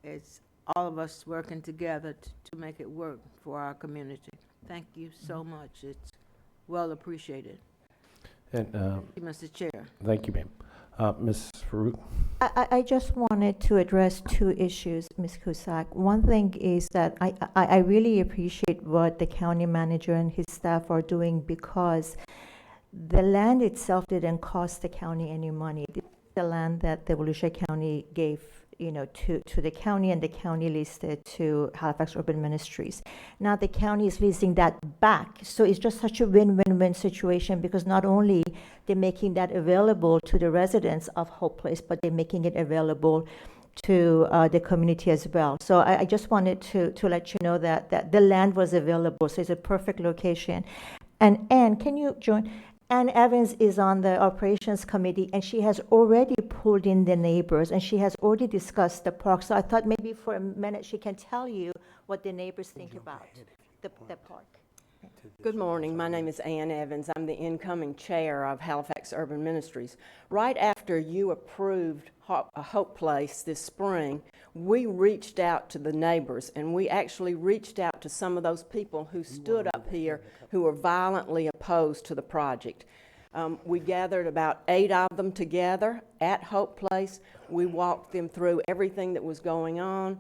It's all of us working together to make it work for our community. Thank you so much. It's well appreciated. And, Thank you, Mr. Chair. thank you, ma'am. Ms. Farouk? I just wanted to address two issues, Ms. Cusack. One thing is that I really appreciate what the county manager and his staff are doing, because the land itself didn't cost the county any money. This is the land that the Volusia County gave, to the county, and the county leased it to Halifax Urban Ministries. Now the county is leasing that back. So it's just such a win-win-win situation, because not only they're making that available to the residents of Hope Place, but they're making it available to the community as well. So I just wanted to let you know that the land was available. So it's a perfect location. And Ann, can you join? Ann Evans is on the operations committee, and she has already pulled in the neighbors, and she has already discussed the park. So I thought maybe for a minute she can tell you what the neighbors think about the park. Good morning. My name is Ann Evans. I'm the incoming chair of Halifax Urban Ministries. Right after you approved Hope Place this spring, we reached out to the neighbors, and we actually reached out to some of those people who stood up here who were violently opposed to the project. We gathered about 8 of them together at Hope Place. We walked them through everything that was going on.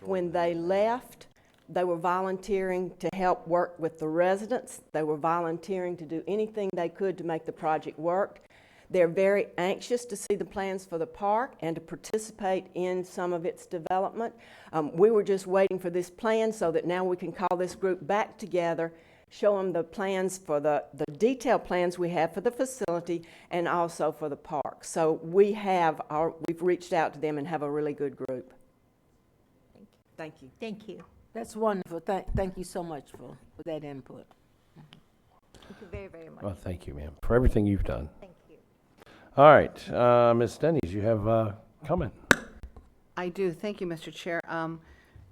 When they left, they were volunteering to help work with the residents. They were volunteering to do anything they could to make the project work. They're very anxious to see the plans for the park and to participate in some of its development. We were just waiting for this plan so that now we can call this group back together, show them the plans for the detailed plans we have for the facility and also for the park. So we've reached out to them and have a really good group. Thank you. Thank you. That's wonderful. Thank you so much for that input. Thank you very, very much. Well, thank you, ma'am, for everything you've done. Thank you. All right, Ms. Denny's, you have a comment. I do. Thank you, Mr. Chair.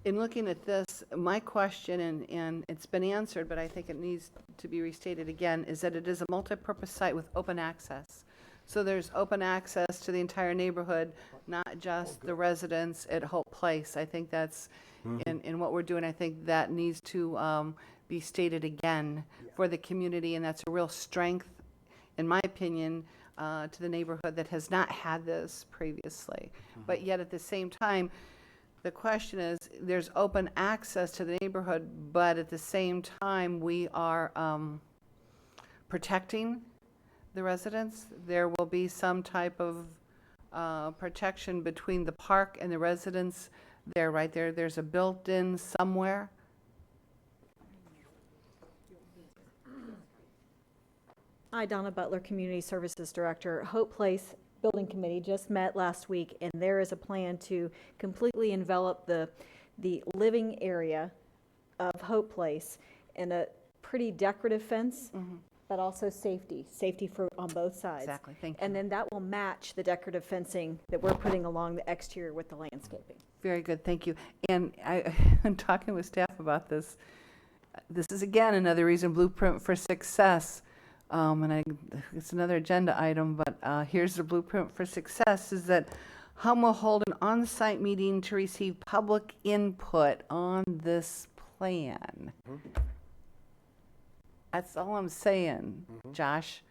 In looking at this, my question, and it's been answered, but I think it needs to be restated again, is that it is a multi-purpose site with open access. So there's open access to the entire neighborhood, not just the residents at Hope Place. I think that's, in what we're doing, I think that needs to be stated again for the community, and that's a real strength, in my opinion, to the neighborhood that has not had this previously. But yet at the same time, the question is, there's open access to the neighborhood, but at the same time, we are protecting the residents. There will be some type of protection between the park and the residents there, right there. There's a built-in somewhere. Hi, Donna Butler, Community Services Director. Hope Place Building Committee just met last week, and there is a plan to completely envelop the living area of Hope Place in a pretty decorative fence, but also safety for on both sides. Exactly, thank you. And then that will match the decorative fencing that we're putting along the exterior with the landscaping. Very good, thank you. And I'm talking with staff about this. This is again another reason Blueprint for Success. It's another agenda item, but here's the Blueprint for Success, is that HUM will hold an on-site meeting to receive public input on this plan. That's all I'm saying, Josh.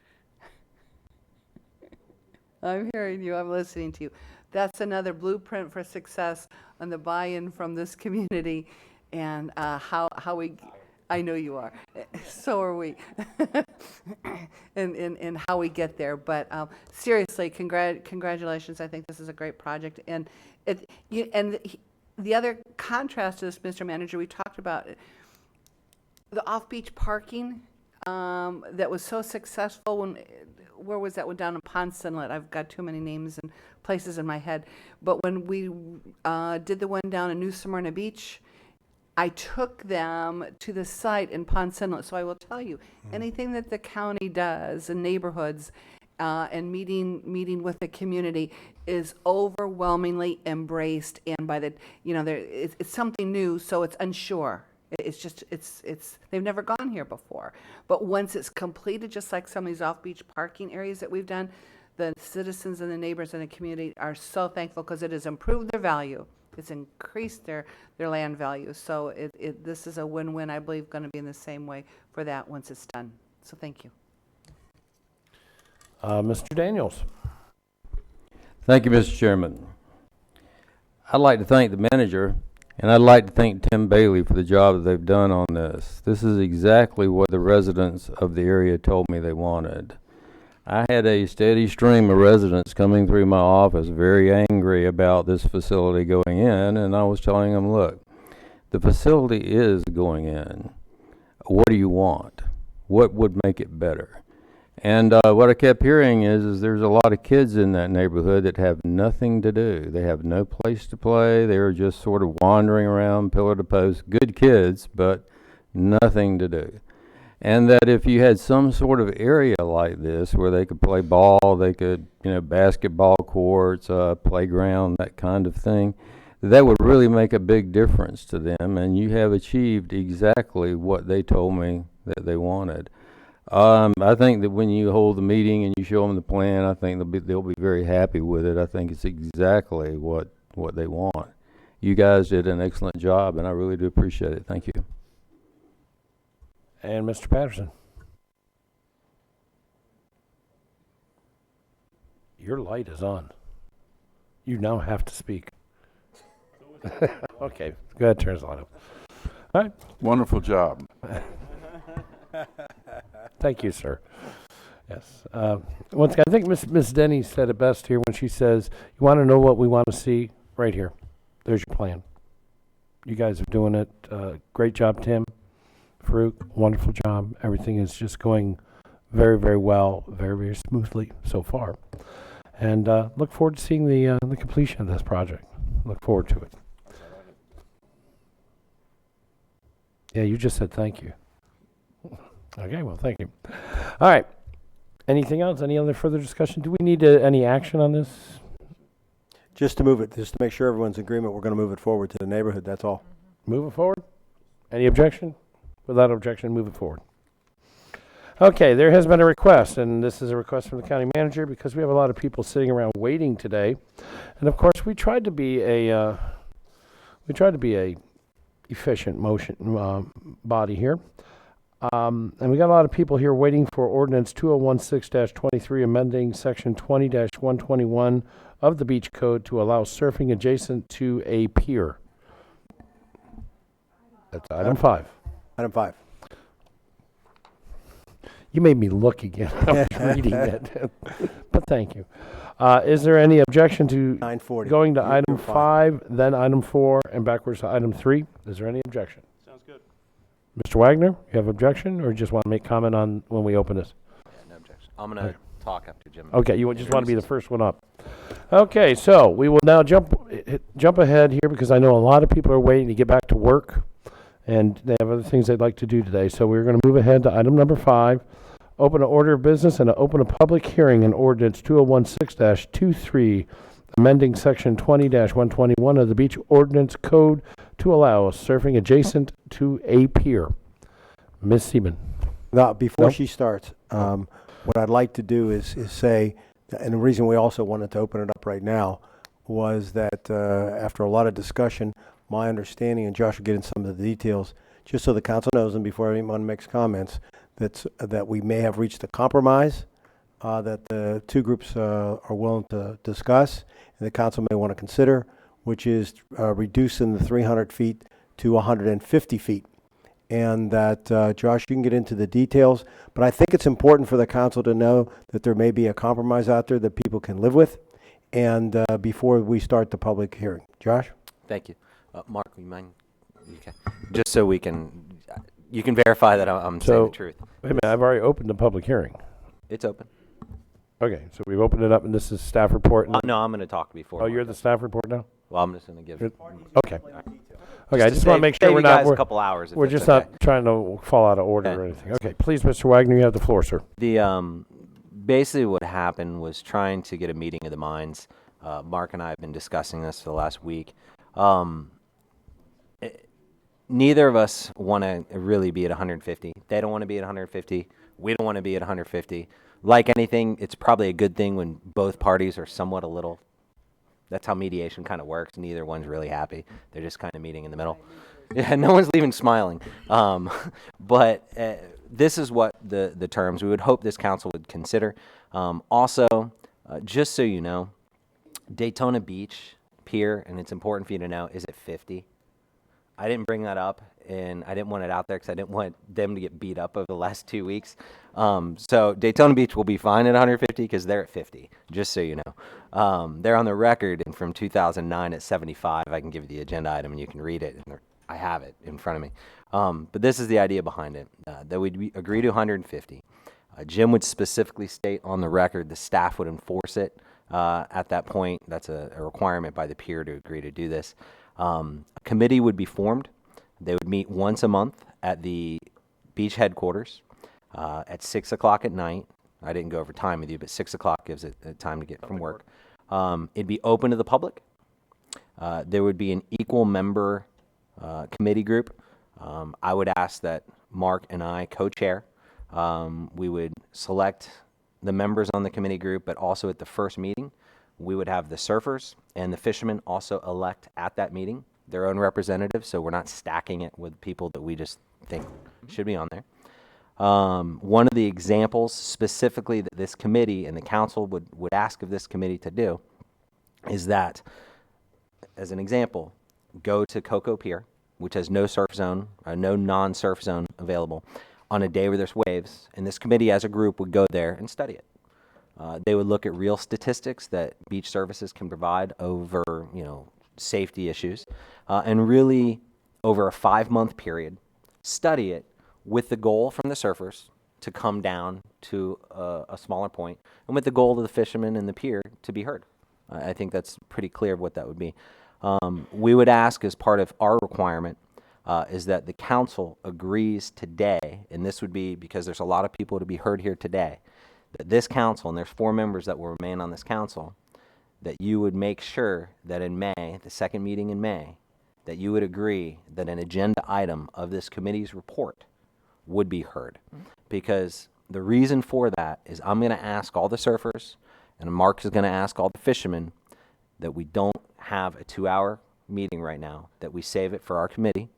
I'm hearing you, I'm listening to you. That's another Blueprint for Success on the buy-in from this community, and how we, I know you are, so are we, and how we get there. But seriously, congratulations. I think this is a great project. And the other contrast to this, Mr. Manager, we talked about the off-beach parking that was so successful when, where was that one? Down in Ponce Inlet. I've got too many names and places in my head. But when we did the one down in New Smyrna Beach, I took them to the site in Ponce Inlet. So I will tell you, anything that the county does in neighborhoods and meeting with the community is overwhelmingly embraced. And by the, it's something new, so it's unsure. It's just, they've never gone here before. But once it's completed, just like some of these off-beach parking areas that we've done, the citizens and the neighbors in the community are so thankful because it has improved their value. It's increased their land value. So this is a win-win, I believe, going to be in the same way for that once it's done. So thank you. Mr. Daniels. Thank you, Mr. Chairman. I'd like to thank the manager, and I'd like to thank Tim Bailey for the job that they've done on this. This is exactly what the residents of the area told me they wanted. I had a steady stream of residents coming through my office very angry about this facility going in, and I was telling them, look, the facility is going in. What do you want? What would make it better? And what I kept hearing is there's a lot of kids in that neighborhood that have nothing to do. They have no place to play. They're just sort of wandering around pillar to post. Good kids, but nothing to do. And that if you had some sort of area like this where they could play ball, they could, basketball courts, playground, that kind of thing, that would really make a big difference to them. And you have achieved exactly what they told me that they wanted. I think that when you hold the meeting and you show them the plan, I think they'll be very happy with it. I think it's exactly what they want. You guys did an excellent job, and I really do appreciate it. Thank you. And Mr. Patterson. Your light is on. You now have to speak. Okay, go ahead, turn his light up. All right. Wonderful job. Thank you, sir. Yes. Once again, I think Ms. Denny said it best here when she says, you want to know what we want to see? Right here. There's your plan. You guys are doing it. Great job, Tim. Farouk, wonderful job. Everything is just going very, very well, very, very smoothly so far. And look forward to seeing the completion of this project. Look forward to it. Yeah, you just said thank you. Okay, well, thank you. All right. Anything else? Any other further discussion? Do we need any action on this? Just to move it, just to make sure everyone's in agreement, we're going to move it forward to the neighborhood, that's all. Move it forward? Any objection? Without objection, move it forward. Okay, there has been a request, and this is a request from the county manager because we have a lot of people sitting around waiting today. And of course, we tried to be a efficient motion body here. And we got a lot of people here waiting for ordinance 2016-23, amending section 20-121 of the beach code to allow surfing adjacent to a pier. That's item 5. Item 5. You made me look again. I was reading it. But thank you. Is there any objection to 940. going to item 5, then item 4, and backwards to item 3? Is there any objection? Sounds good. Mr. Wagner, you have objection, or just want to make comment on when we open this? Yeah, no objection. I'm going to talk after Jim. Okay, you just want to be the first one up. Okay, so we will now jump ahead here because I know a lot of people are waiting to get back to work, and they have other things they'd like to do today. So we're going to move ahead to item number 5, open an order of business and open a public hearing in ordinance 2016-23, amending section 20-121 of the Beach Ordinance Code to allow surfing adjacent to a pier. Ms. Seaman. Now, before Nope. she starts, what I'd like to do is say, and the reason we also wanted to open it up right now was that after a lot of discussion, my understanding, and Josh will get into some of the details, just so the council knows and before anyone makes comments, that we may have reached a compromise that the two groups are willing to discuss and the council may want to consider, which is reducing the 300 feet to 150 feet. And that, Josh, you can get into the details, but I think it's important for the council to know that there may be a compromise out there that people can live with, and before we start the public hearing. Josh? Thank you. Mark, would you mind? Okay. Just so you can verify that I'm saying the truth. Wait a minute, I've already opened the public hearing. It's open. Okay, so we've opened it up, and this is staff report. No, I'm going to talk before. Oh, you're the staff report now? Well, I'm just going to give. Okay. Okay, I just want to make sure save we're you guys not. a couple hours. If We're it's just okay. not trying to fall out of order or anything. Okay, please, Mr. Wagner, you have the floor, sir. The basically what happened was trying to get a meeting of the minds. Mark and I have been discussing this for the last week. Neither of us want to really be at 150. They don't want to be at 150. We don't want to be at 150. like anything, it's probably a good thing when both parties are somewhat a little. That's how mediation kind of works. Neither one's really happy. They're just kind of meeting in the middle. Yeah, no one's leaving smiling. But this is what the terms we would hope this council would consider. Also, just so you know, Daytona Beach Pier, and it's important for you to know, is at 50. I didn't bring that up, and I didn't want it out there because I didn't want them to get beat up over the last 2 weeks. So Daytona Beach will be fine at 150 because they're at 50, just so you know. They're on the record and from 2009 at 75. I can give you the agenda item and you can read it. And I have it in front of me. But this is the idea behind it, that we'd agree to 150. Jim would specifically state on the record the staff would enforce it at that point. That's a requirement by the pier to agree to do this. A committee would be formed. They would meet once a month at the beach headquarters at 6 o'clock at night. I didn't go over time with you, but 6 o'clock gives it time to get from work. It'd be open to the public. There would be an equal member committee group. I would ask that Mark and I co-chair. We would select the members on the committee group, but also at the first meeting, we would have the surfers and the fishermen also elect at that meeting their own representatives, so we're not stacking it with people that we just think should be on there. One of the examples specifically that this committee and the council would ask of this committee to do is that, as an example, go to Cocoa Pier, which has no surf zone, no non-surf zone available, on a day where there's waves, and this committee as a group would go there and study it. They would look at real statistics that beach services can provide over, safety issues, and really, over a 5-month period, study it with the goal from the surfers to come down to a smaller point, and with the goal of the fishermen and the pier to be heard. I think that's pretty clear of what that would be. We would ask, as part of our requirement, is that the council agrees today, and this would be because there's a lot of people to be heard here today, that this council, and there's 4 members that will remain on this council, that you would make sure that in May, the second meeting in May, that you would agree that an agenda item of this committee's report would be heard. Because the reason for that is I'm going to ask all the surfers, and Mark is going to ask all the fishermen, that we don't have a 2-hour meeting right now, that we save it for our committee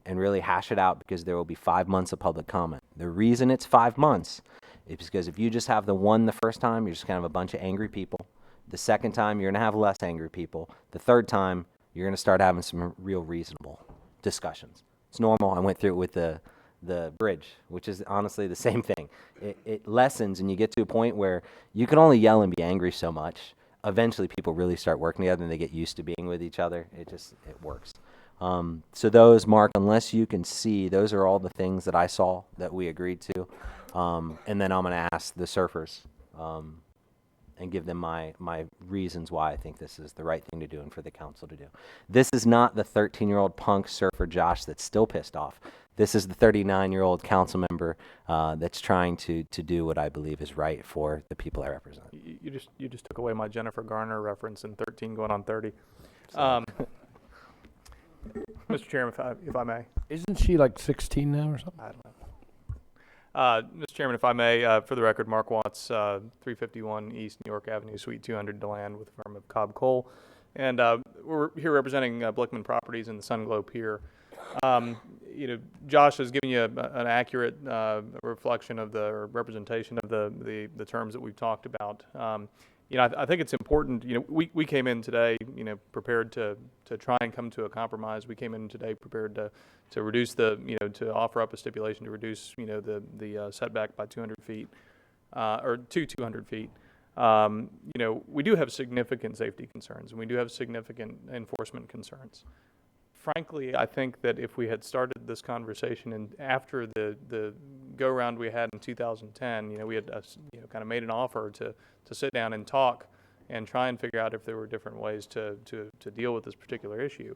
and really hash it out, because there will be 5 months of public comment. The reason it's 5 months is because if you just have the one the first time, you're just kind of a bunch of angry people. The second time, you're going to have less angry people. The third time, you're going to start having some real reasonable discussions. It's normal. I went through it with the bridge, which is honestly the same thing. It lessens, and you get to a point where you can only yell and be angry so much. Eventually, people really start working together, and they get used to being with each other. It works. So those, Mark, unless you can see, those are all the things that I saw that we agreed to. And then I'm going to ask the surfers and give them my reasons why I think this is the right thing to do and for the council to do. This is not the 13-year-old punk surfer Josh that's still pissed off. This is the 39-year-old council member that's trying to do what I believe is right for the people I represent. You just took away my Jennifer Garner reference in 13 going on 30. Mr. Chairman, if I may. Isn't she like 16 now or something? I don't know. Mr. Chairman, if I may, for the record, Mark Watts, 351 East New York Avenue, Suite 200, DeLand, with the firm of Cobb Cole. And we're here representing Blickman Properties and the Sunglow Pier. Josh has given you an accurate reflection of or representation of the terms that we've talked about. I think it's important. We came in today, prepared to try and come to a compromise. We came in today prepared to reduce to offer up a stipulation to reduce, the setback by 200 feet, or to 200 feet. We do have significant safety concerns, and we do have significant enforcement concerns. Frankly, I think that if we had started this conversation and after the go-round we had in 2010, we had kind of made an offer to sit down and talk and try and figure out if there were different ways to deal with this particular issue.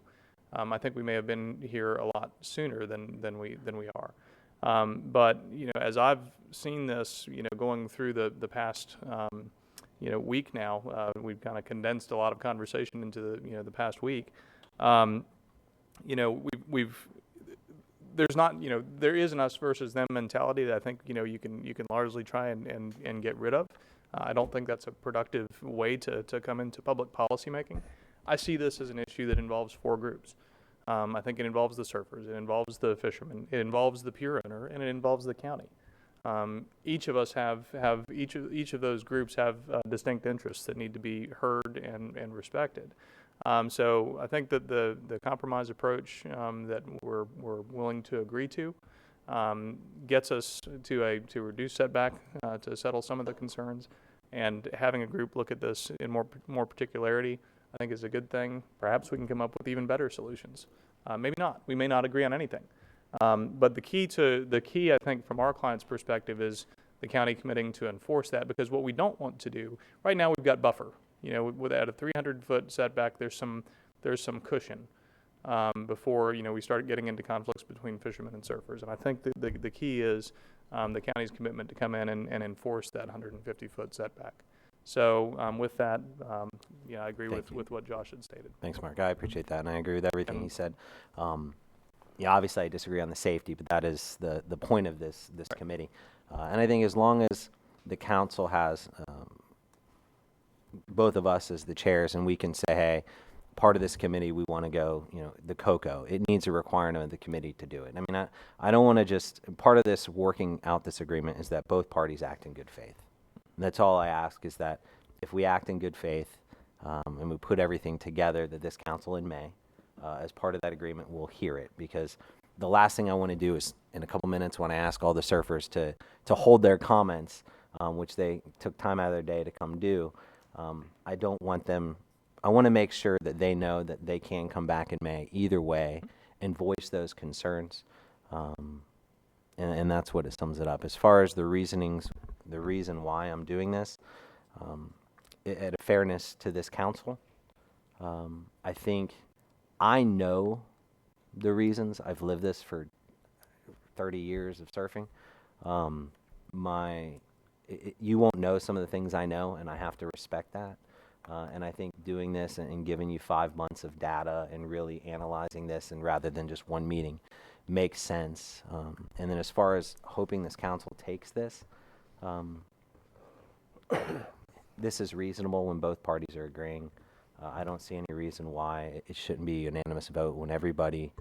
I think we may have been here a lot sooner than we are. But as I've seen this, going through the past week now, we've kind of condensed a lot of conversation into the past week. there's not, there is an us versus them mentality that I think, you can largely try and get rid of. I don't think that's a productive way to come into public policy making. I see this as an issue that involves four groups. I think it involves the surfers, it involves the fishermen, it involves the pier owner, and it involves the county. Each of us each of those groups have distinct interests that need to be heard and respected. So I think that the compromise approach that we're willing to agree to gets us to a reduced setback to settle some of the concerns, and having a group look at this in more particularity, I think is a good thing. Perhaps we can come up with even better solutions. Maybe not. We may not agree on anything. But the key, I think, from our client's perspective is the county committing to enforce that, because what we don't want to do, right now we've got buffer. At a 300-foot setback, there's some cushion before, we start getting into conflicts between fishermen and surfers. And I think the key is the county's commitment to come in and enforce that 150-foot setback. So with that, I agree with what Josh had stated. Thanks, Mark. I appreciate that, and I agree with everything he said. Obviously I disagree on the safety, but that is the point of this committee. And I think as long as the council has both of us as the chairs, and we can say, hey, part of this committee, we want to go, the COCO. It needs a requirement of the committee to do it. I mean, I don't want to just, part of this working out this agreement is that both parties act in good faith. And that's all I ask, is that if we act in good faith and we put everything together, that this council in May, as part of that agreement, will hear it. Because the last thing I want to do is, in a couple minutes, when I ask all the surfers to hold their comments, which they took time out of their day to come do, I don't want them, I want to make sure that they know that they can come back in May either way and voice those concerns. And that's what it sums it up. As far as the reason why I'm doing this, at a fairness to this council, I think I know the reasons. I've lived this for 30 years of surfing. You won't know some of the things I know, and I have to respect that. And I think doing this and giving you 5 months of data and really analyzing this, and rather than just one meeting, makes sense. And then as far as hoping this council takes this, this is reasonable when both parties are agreeing. I don't see any reason why it shouldn't be a unanimous vote when everybody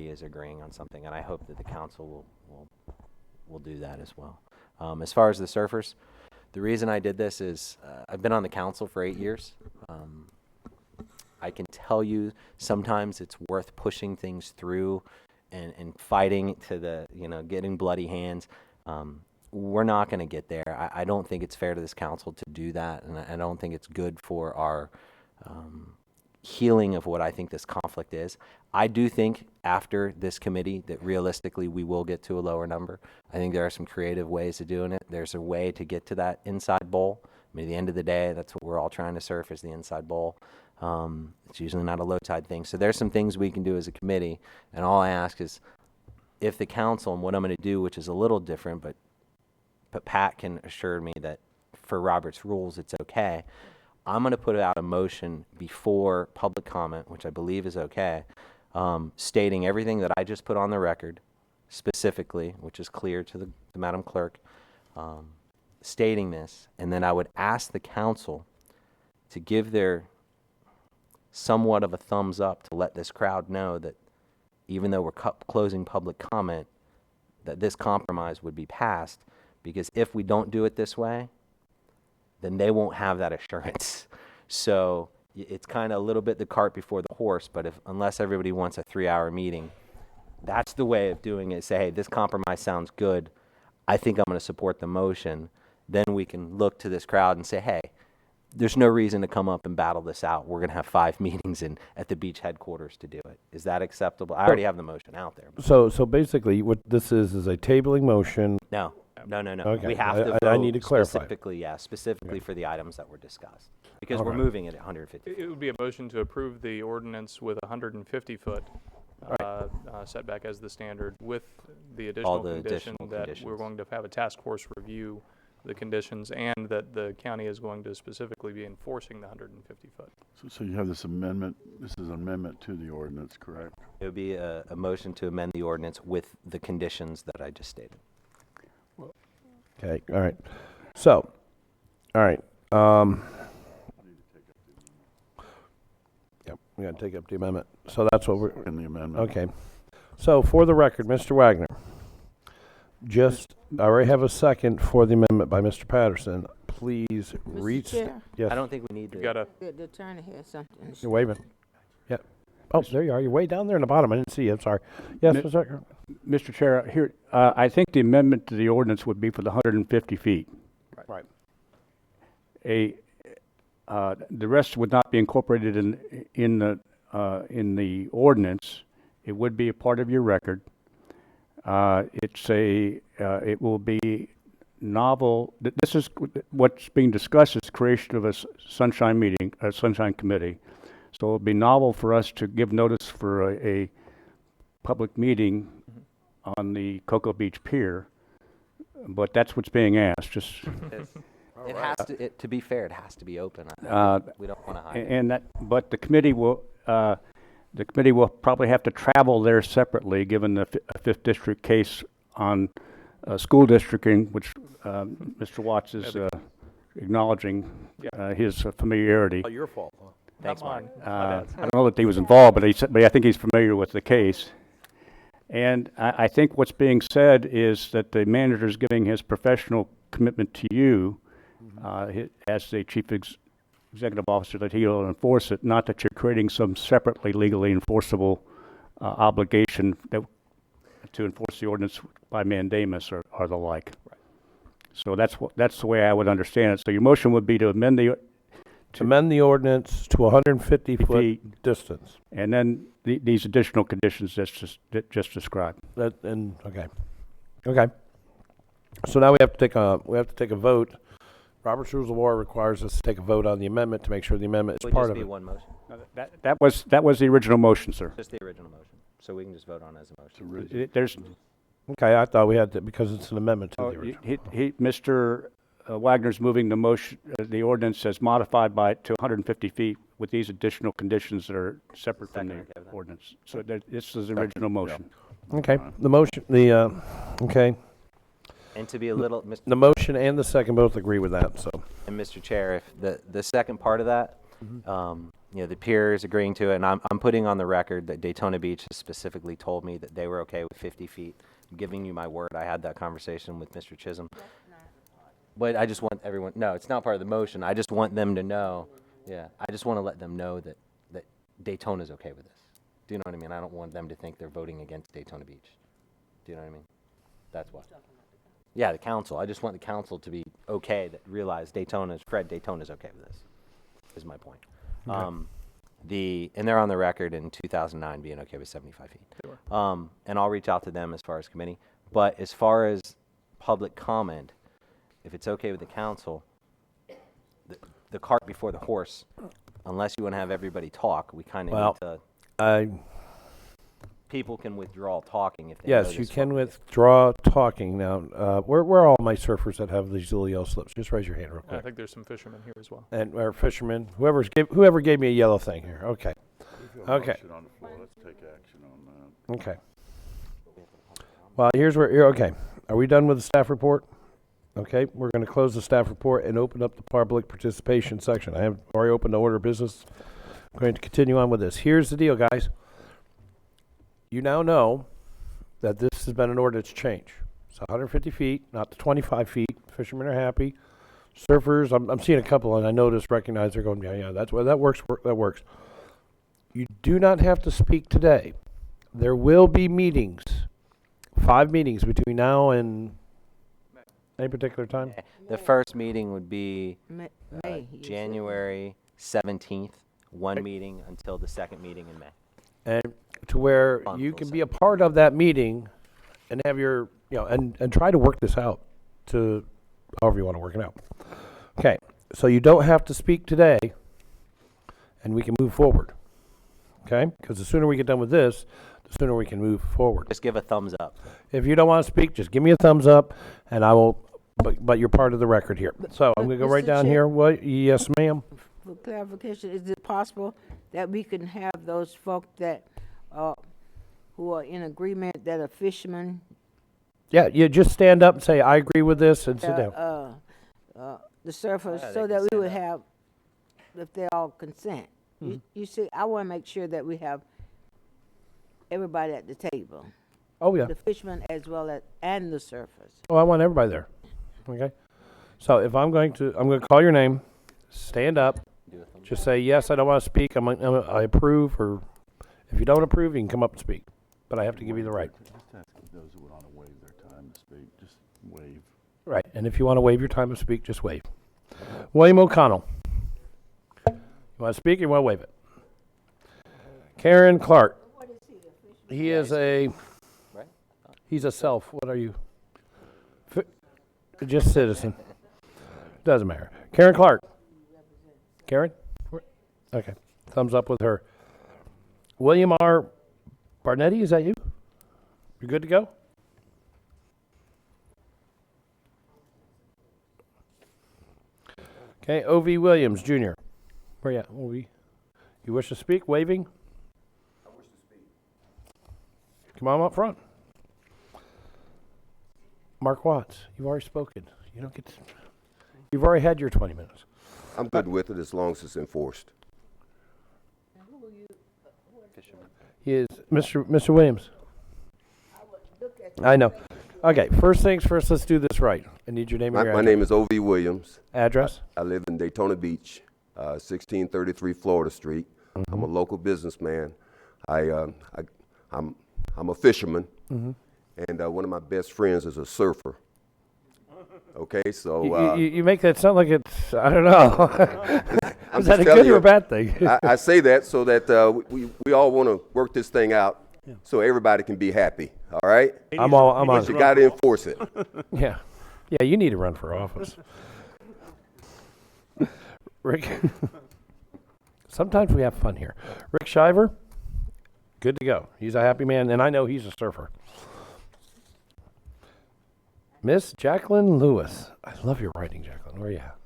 is agreeing on something, and I hope that the council will do that as well. As far as the surfers, the reason I did this is I've been on the council for 8 years. I can tell you sometimes it's worth pushing things through and fighting to the, getting bloody hands. We're not going to get there. I don't think it's fair to this council to do that, and I don't think it's good for our healing of what I think this conflict is. I do think after this committee that realistically we will get to a lower number. I think there are some creative ways of doing it. There's a way to get to that inside bowl. I mean, at the end of the day, that's what we're all trying to surf, is the inside bowl. It's usually not a low tide thing. So there's some things we can do as a committee, and all I ask is if the council, and what I'm going to do, which is a little different, but Pat can assure me that for Robert's rules it's okay, I'm going to put out a motion before public comment, which I believe is okay, stating everything that I just put on the record, specifically, which is clear to the Madam Clerk, stating this, and then I would ask the council to give their somewhat of a thumbs up to let this crowd know that even though we're closing public comment, that this compromise would be passed, because if we don't do it this way, then they won't have that assurance. So it's kind of a little bit the cart before the horse, but unless everybody wants a 3-hour meeting, that's the way of doing it. Say, hey, this compromise sounds good. I think I'm going to support the motion. Then we can look to this crowd and say, hey, there's no reason to come up and battle this out. We're going to have 5 meetings at the beach headquarters to do it. Is that acceptable? I already have the motion out there. So basically what this is a tabling motion. No. Okay. We have to vote I need to clarify. Specifically for the items that were discussed, because All we're right. moving it at 150. It would be a motion to approve the ordinance with 150-foot setback as the standard, with the additional condition that we're going to have a task force review the conditions, and that the county is going to specifically be enforcing the 150-foot. So you have this amendment, this is an amendment to the ordinance, correct? It would be a motion to amend the ordinance with the conditions that I just stated. Okay, all right. So, all right. Yep, we got to take up the amendment. So that's what we're, In the amendment. okay. So for the record, Mr. Wagner, I already have a second for the amendment by Mr. Patterson. Please reach. Chair? Yes. I don't think we need You to. gotta, The attorney has something. You're waving. Yeah. Oh, there you are. You're way down there in the bottom. I didn't see you. I'm sorry. Yes, Mi- Mr. Mr. Chair, here, I think the amendment to the ordinance would be for the 150 feet. Right. The rest would not be incorporated in the ordinance. It would be a part of your record. It will be novel. This is what's being discussed is creation of a sunshine committee. So it'll be novel for us to give notice for a public meeting on the Cocoa Beach Pier, but that's what's being asked. Just It has to. To be fair, it has to be open. We don't want to hide. it. but the committee will probably have to travel there separately, given the fifth district case on school districting, which Mr. Watts is acknowledging his familiarity. Oh, your fault. Huh? Thanks, Mark. I don't know that he was involved, but I think he's familiar with the case. And I think what's being said is that the manager is giving his professional commitment to you as the chief executive officer that he will enforce it, not that you're creating some separately legally enforceable obligation to enforce the ordinance by mandamus or the like. Right. So that's the way I would understand it. So your motion would be to amend the ordinance to 150 foot distance. And then these additional conditions that just described. Okay. So now we have to take a vote. Robert's Rules of Order requires us to take a vote on the amendment to make sure the amendment is Would part just of be it. one motion. That was the original motion, sir. Just the original motion. So we can just vote on it as a motion. There's Okay, I thought we had to, because it's an amendment to the original. Mr. Wagner's moving the motion, the ordinance as modified to 150 feet with these additional conditions that are separate from the ordinance. So this is the original motion. Okay, okay. And to be a little, The motion and the second both agree with that, so. and Mr. Chair, if the second part of that, the peer is agreeing to it, and I'm putting on the record that Daytona Beach has specifically told me that they were okay with 50 feet. I'm giving you my word. I had that conversation with Mr. Chisholm. But I just want everyone, no, it's not part of the motion. I just want them to know, I just want to let them know that Daytona's okay with this. Do you know what I mean? I don't want them to think they're voting against Daytona Beach. Do you know what I mean? That's why. Yeah, the council. I just want the council to be okay, that realize Daytona's okay with this, is my point. Okay. And they're on the record in 2009 being okay with 75 feet. Sure. And I'll reach out to them as far as committee. But as far as public comment, if it's okay with the council, the cart before the horse, unless you want to have everybody talk, we kind of need to... People can withdraw talking if they know Yes, you this can one. withdraw talking. Now, where are all my surfers that have these little yellow slips? Just raise your hand real I quick. think there's some fishermen here as well. And, or fishermen, whoever gave me a yellow thing here. Okay. Okay. Motion on the floor. Let's take action on that. Okay. Well, okay. Are we done with the staff report? Okay, we're going to close the staff report and open up the public participation section. I have already opened the order of business. I'm going to continue on with this. Here's the deal, guys. You now know that this has been an ordinance change. It's 150 feet, not the 25 feet. Fishermen are happy. Surfers, I'm seeing a couple, and I recognize they're going, yeah, that's where that works. That works. You do not have to speak today. There will be meetings, 5 meetings between now and any particular time. The first meeting would be May. January 17th, one meeting until the second meeting in May. And to where you can be a part of that meeting and have your, and try to work this out to however you want to work it out. Okay, so you don't have to speak today and we can move forward. Okay, because the sooner we get done with this, the sooner we can move forward. Just give a thumbs up. If you don't want to speak, just give me a thumbs up and I will, but you're part of the record here. So I'm going to go right Mr. down Chair. here. What? Yes, ma'am. for clarification, is it possible that we can have those folk that, who are in agreement that a fisherman, Yeah, you just stand up and say, I agree with this, and sit down. the surfers, Yeah, they so can that we stand would up. have, if they all consent? You see, I want to make sure that we have everybody at the table. Oh, yeah. The fishermen as well as, and the surfers. Oh, I want everybody there. Okay? So if I'm going to call your name, stand up, just say, yes, I don't want to speak, I approve, or if you don't approve, you can come up and speak. But I have to give you the right. Just ask those who want to waive their time to speak, just waive. Right, and if you want to waive your time to speak, just waive. William O'Connell. You want to speak or you want to waive it? Karen Clark. He is he's a self. What are you? Just citizen. Doesn't matter. Karen Clark. Karen? Okay. Thumbs up with her. William R. Barnetti, is that you? You good to go? Okay, O.V. Williams, Jr. Where you at, O.V.? You wish to speak? Waving? I wish to speak. Come on up front. Mark Watts, you've already spoken. You don't get to, you've already had your 20 minutes. I'm good with it as long as it's enforced. He is Mr. Williams. I know. Okay, first things first, let's do this right. I need your name and your My address. name is O.V. Williams. Address? I live in Daytona Beach, 1633 Florida Street. Mm-hmm. I'm a local businessman. I'm a fisherman, and one of my best friends is a surfer. Okay, so You make that sound like it's, I don't know. I'm Is that just a telling good or you, a bad thing? I say that so that we all want to work this thing out, so everybody can be happy. All right. I'm on But you got to enforce it. Yeah. Yeah, you need to run for office. Rick, sometimes we have fun here. Rick Shiver, good to go. He's a happy man, and I know he's a surfer. Miss Jacqueline Lewis. I love your writing, Jacqueline. Where are you at?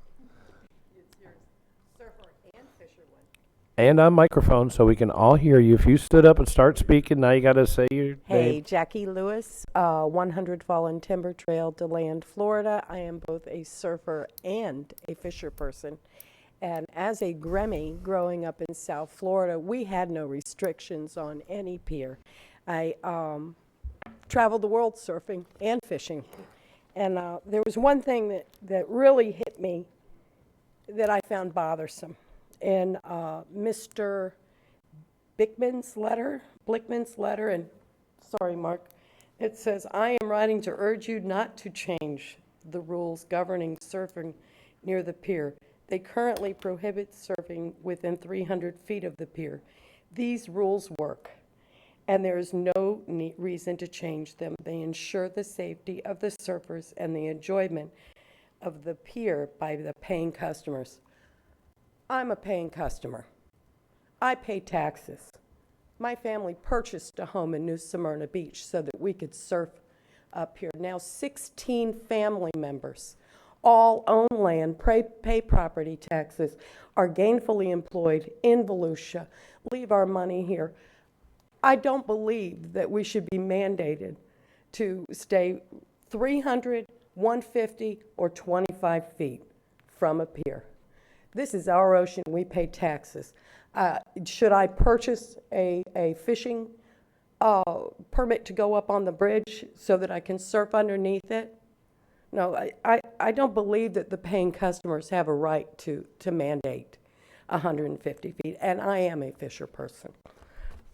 And on microphone so we can all hear you. If you stood up and start speaking, now you got to say your Hey, name. Jackie Lewis, 100 Fallen Timber Trail, DeLand, Florida. I am both a surfer and a fisher person. And as a Gremmy growing up in South Florida, we had no restrictions on any pier. I traveled the world surfing and fishing. And there was one thing that really hit me that I found bothersome. In Mr. Blickman's letter, and sorry, Mark, it says, I am writing to urge you not to change the rules governing surfing near the pier. They currently prohibit surfing within 300 feet of the pier. These rules work, and there is no reason to change them. They ensure the safety of the surfers and the enjoyment of the pier by the paying customers. I'm a paying customer. I pay taxes. My family purchased a home in New Smyrna Beach so that we could surf up here. Now 16 family members all own land, pay property taxes, are gainfully employed in Volusia, leave our money here. I don't believe that we should be mandated to stay 300, 150, or 25 feet from a pier. This is our ocean. We pay taxes. Should I purchase a fishing permit to go up on the bridge so that I can surf underneath it? No, I don't believe that the paying customers have a right to mandate 150 feet, and I am a fisher person.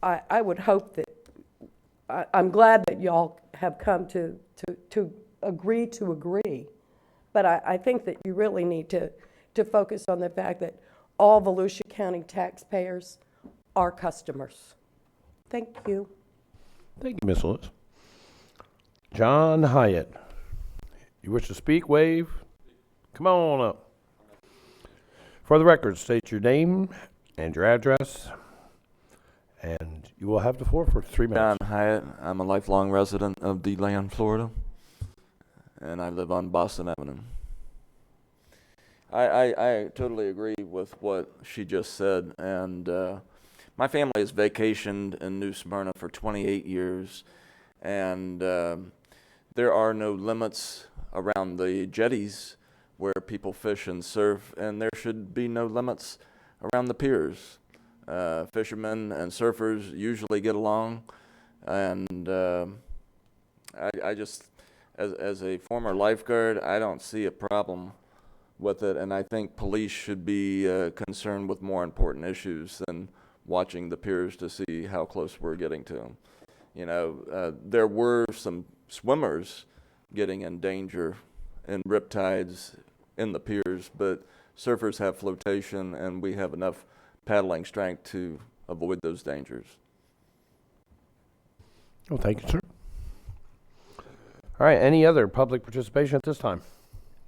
I would hope that, I'm glad that y'all have come to agree, but I think that you really need to focus on the fact that all Volusia County taxpayers are customers. Thank you. Thank you, Miss Lewis. John Hyatt. You wish to speak, wave? Come on up. For the record, state your name and your address, and you will have the floor for 3 minutes. John Hyatt. I'm a lifelong resident of DeLand, Florida, and I live on Boston Avenue. I totally agree with what she just said, and my family has vacationed in New Smyrna for 28 years, and there are no limits around the jetties where people fish and surf, and there should be no limits around the piers. Fishermen and surfers usually get along, and I just, as a former lifeguard, I don't see a problem with it, and I think police should be concerned with more important issues than watching the piers to see how close we're getting to them. You know, there were some swimmers getting in danger in riptides in the piers, but surfers have flotation, and we have enough paddling strength to avoid those dangers. Well, thank you, sir. All right, any other public participation at this time?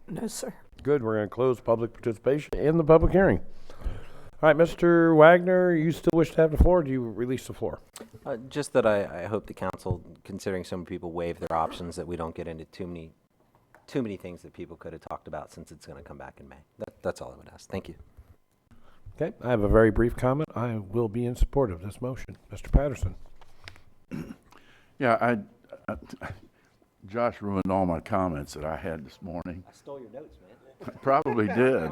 No, sir. Good, we're going to close public participation in the public hearing. All right, Mr. Wagner, you still wish to have the floor, or do you release the floor? Just that I hope the council, considering some people waive their options, that we don't get into too many things that people could have talked about, since it's going to come back in May. That's all I would ask. Thank you. Okay, I have a very brief comment. I will be in support of this motion. Mr. Patterson. Yeah, Josh ruined all my comments that I had this morning. I stole your notes, man. I probably did.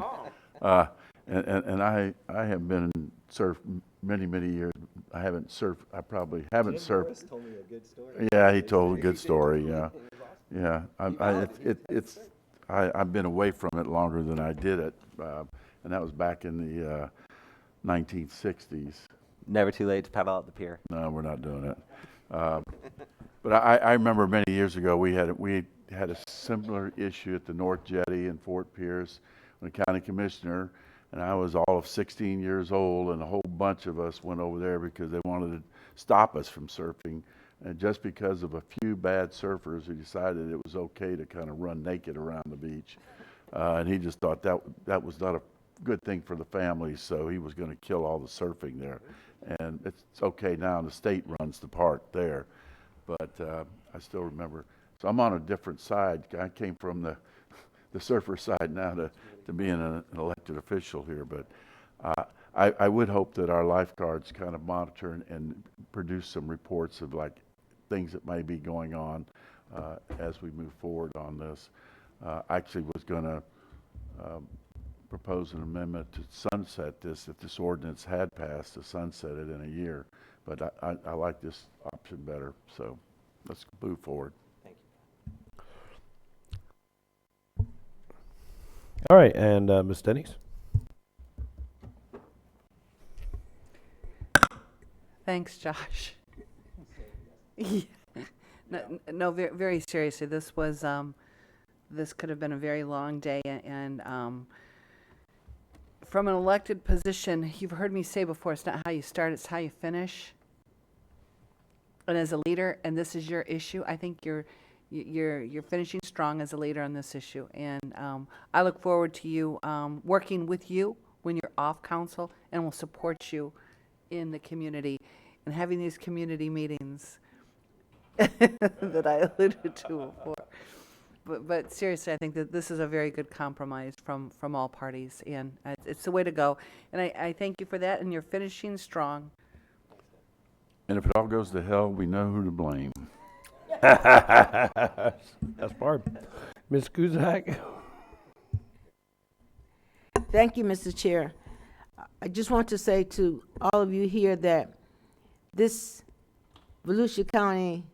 And I have been surfed many years. I haven't surfed. I probably haven't surfed. Morris told me a good story. Yeah, he told a good story. Yeah, yeah. I've been away from it longer than I did it, and that was back in the 1960s. Never too late to paddle out the pier. No, we're not doing it. But I remember many years ago we had a similar issue at the North Jetty in Fort Pierce when the county commissioner, and I was all of 16 years old, and a whole bunch of us went over there because they wanted to stop us from surfing. And just because of a few bad surfers who decided it was okay to kind of run naked around the beach. And he just thought that was not a good thing for the families, so he was going to kill all the surfing there. And it's okay now, the state runs the park there. But I still remember, so I'm on a different side. I came from the surfer side now to being an elected official here. But I would hope that our lifeguards kind of monitor and produce some reports of like things that may be going on as we move forward on this. I actually was going to propose an amendment to sunset this if this ordinance had passed, to sunset it in a year. But I like this option better, so let's move forward. Thank you. All right, and Ms. Denny's. Thanks, Josh. Yeah. No, very seriously, this was, this could have been a very long day, and from an elected position, you've heard me say before, it's not how you start, it's how you finish. And as a leader, and this is your issue, I think you're finishing strong as a leader on this issue. And I look forward to you working with you when you're off council, and will support you in the community and having these community meetings that I alluded to before. But seriously, I think that this is a very good compromise from all parties, and it's the way to go. And I thank you for that, and you're finishing strong. And if it all goes to hell, we know who to blame. That's Barb. Ms. Guzak. Thank you, Mr. Chair. I just want to say to all of you here that this Volusia County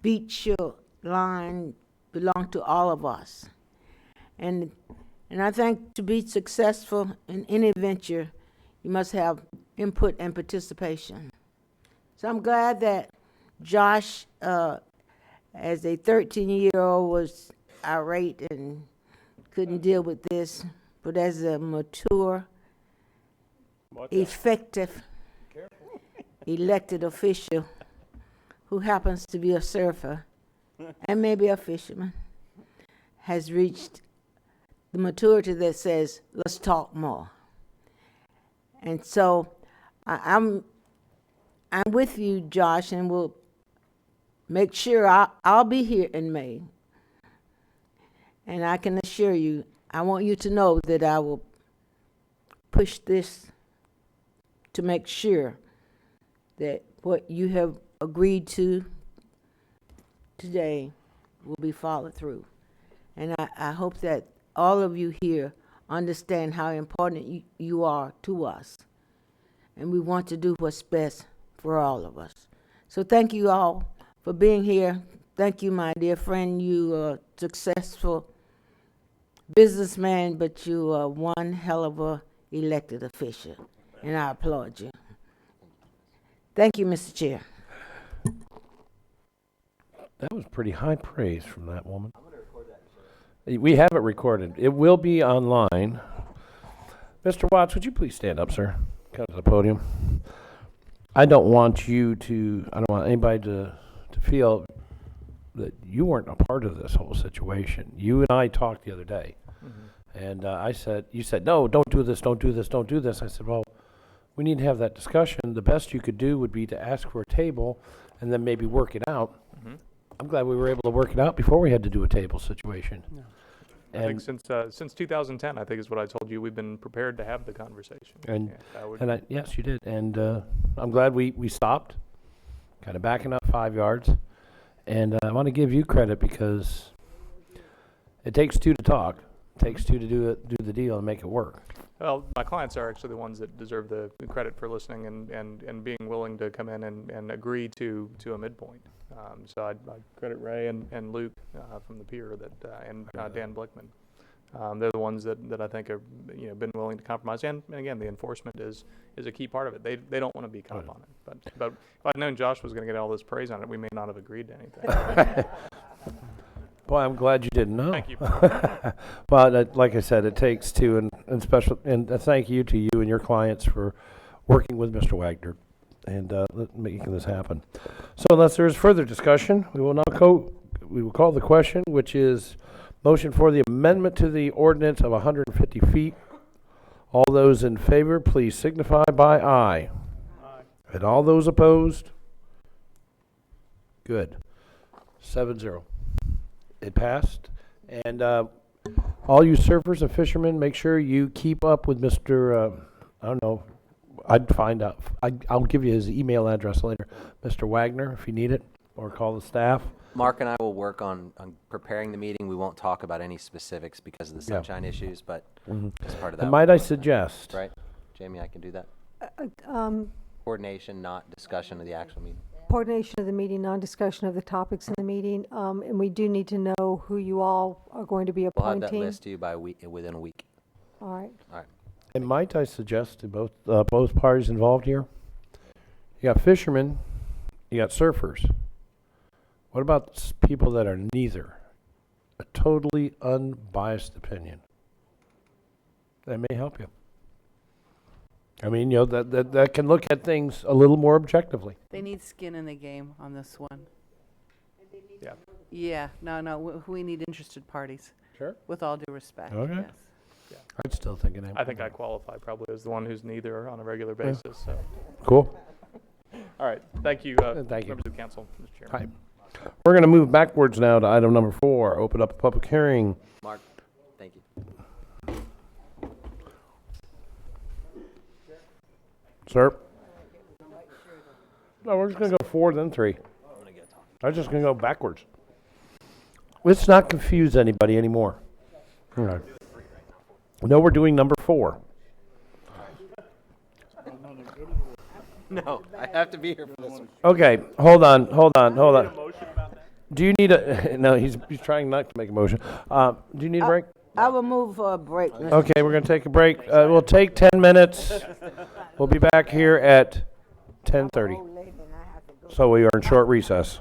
beach line belongs to all of us. And I think to be successful in any venture, you must have input and participation. So I'm glad that Josh, as a 13-year-old, was irate and couldn't deal with this, but as a mature, effective, elected official who happens to be a surfer and maybe a fisherman, has reached the maturity that says, let's talk more. And so I'm with you, Josh, and we'll make sure I'll be here in May. And I can assure you I want you to know that I will push this to make sure that what you have agreed to today will be followed through. And I hope that all of you here understand how important you are to us. And we want to do what's best for all of us. So thank you all for being here. Thank you, my dear friend. You are a successful businessman, but you are one hell of a elected official. And I applaud you. Thank you, Mr. Chair. That was pretty high praise from that woman. We have it recorded. It will be online. Mr. Watts, would you please stand up, sir? Come to the podium. I don't want anybody to feel that you weren't a part of this whole situation. You and I talked the other day. And you said, no, don't do this, don't do this, don't do this. I said, well, we need to have that discussion. The best you could do would be to ask for a table and then maybe work it out. I'm glad we were able to work it out before we had to do a table situation. Yeah. I think since 2010, I think is what I told you, we've been prepared to have the conversation. Yes, you did. And I'm glad we stopped, kind of backing up 5 yards. And I want to give you credit because it takes two to talk. It takes two to do the deal and make it work. Well, my clients are actually the ones that deserve the credit for listening and being willing to come in and agree to a midpoint. So I credit Ray and Luke from the pier and Dan Blickman. They're the ones that I think have been willing to compromise. And again, the enforcement is a key part of it. They don't want to be caught on it. But if I'd known Josh was going to get all this praise on it, we may not have agreed to anything. Boy, I'm glad you didn't know. Thank you. Well, like I said, it takes two, and thank you to you and your clients for working with Mr. Wagner and making this happen. So, unless there is further discussion, we will call the question, which is motion for the amendment to the ordinance of 150 feet. All those in favor, please signify by aye. Aye. And all those opposed? Good. 7-0. It passed. And all you surfers and fishermen, make sure you keep up with Mr. I don't know. I'd find out. I'll give you his email address later. Mr. Wagner, if you need it, or call the staff. Mark and I will work on preparing the meeting. We won't talk about any specifics because of the sunshine issues, but as part of that. And might I suggest? Right. Jamie, I can do that. Coordination, not discussion of the actual meeting. Coordination of the meeting, non-discussion of the topics in the meeting, and we do need to know who you all are going to be We'll appointing. have that list to you within a week. All right. All right. And might I suggest to both parties involved here? You got fishermen, you got surfers. What about people that are neither? A totally unbiased opinion. That may help you. I mean, that can look at things a little more objectively. They need skin in the game on this one. Yeah. Yeah, no, we need interested parties. Sure. With all due respect. Okay. Yes. Yeah. I'd still think it. I think I qualify probably as the one who's neither on a regular basis. So. Cool. All right. Thank you. Thank you. Members of the council, Mr. Chairman. Hi. We're going to move backwards now to item number 4. Open up a public hearing. Mark, thank you. Sir? No, we're just going to go 4, then 3. I'm just going to go backwards. Let's not confuse anybody anymore. Okay. No, we're doing number 4. No, I have to be here for this one. Okay, hold on. Do you need a... No, he's trying not to make a motion. Do you need a break? I will move for a break. Mr. Okay, we're going to take a break. We'll take 10 minutes. We'll be back here at 10:30. So we are in short recess.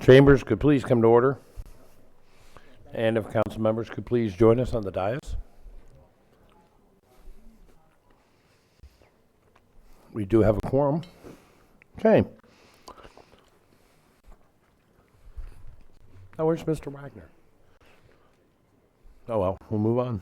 Chambers could please come to order. And if council members could please join us on the dais. We do have a quorum. Okay. Now, where's Mr. Wagner? Oh, well, we'll move on.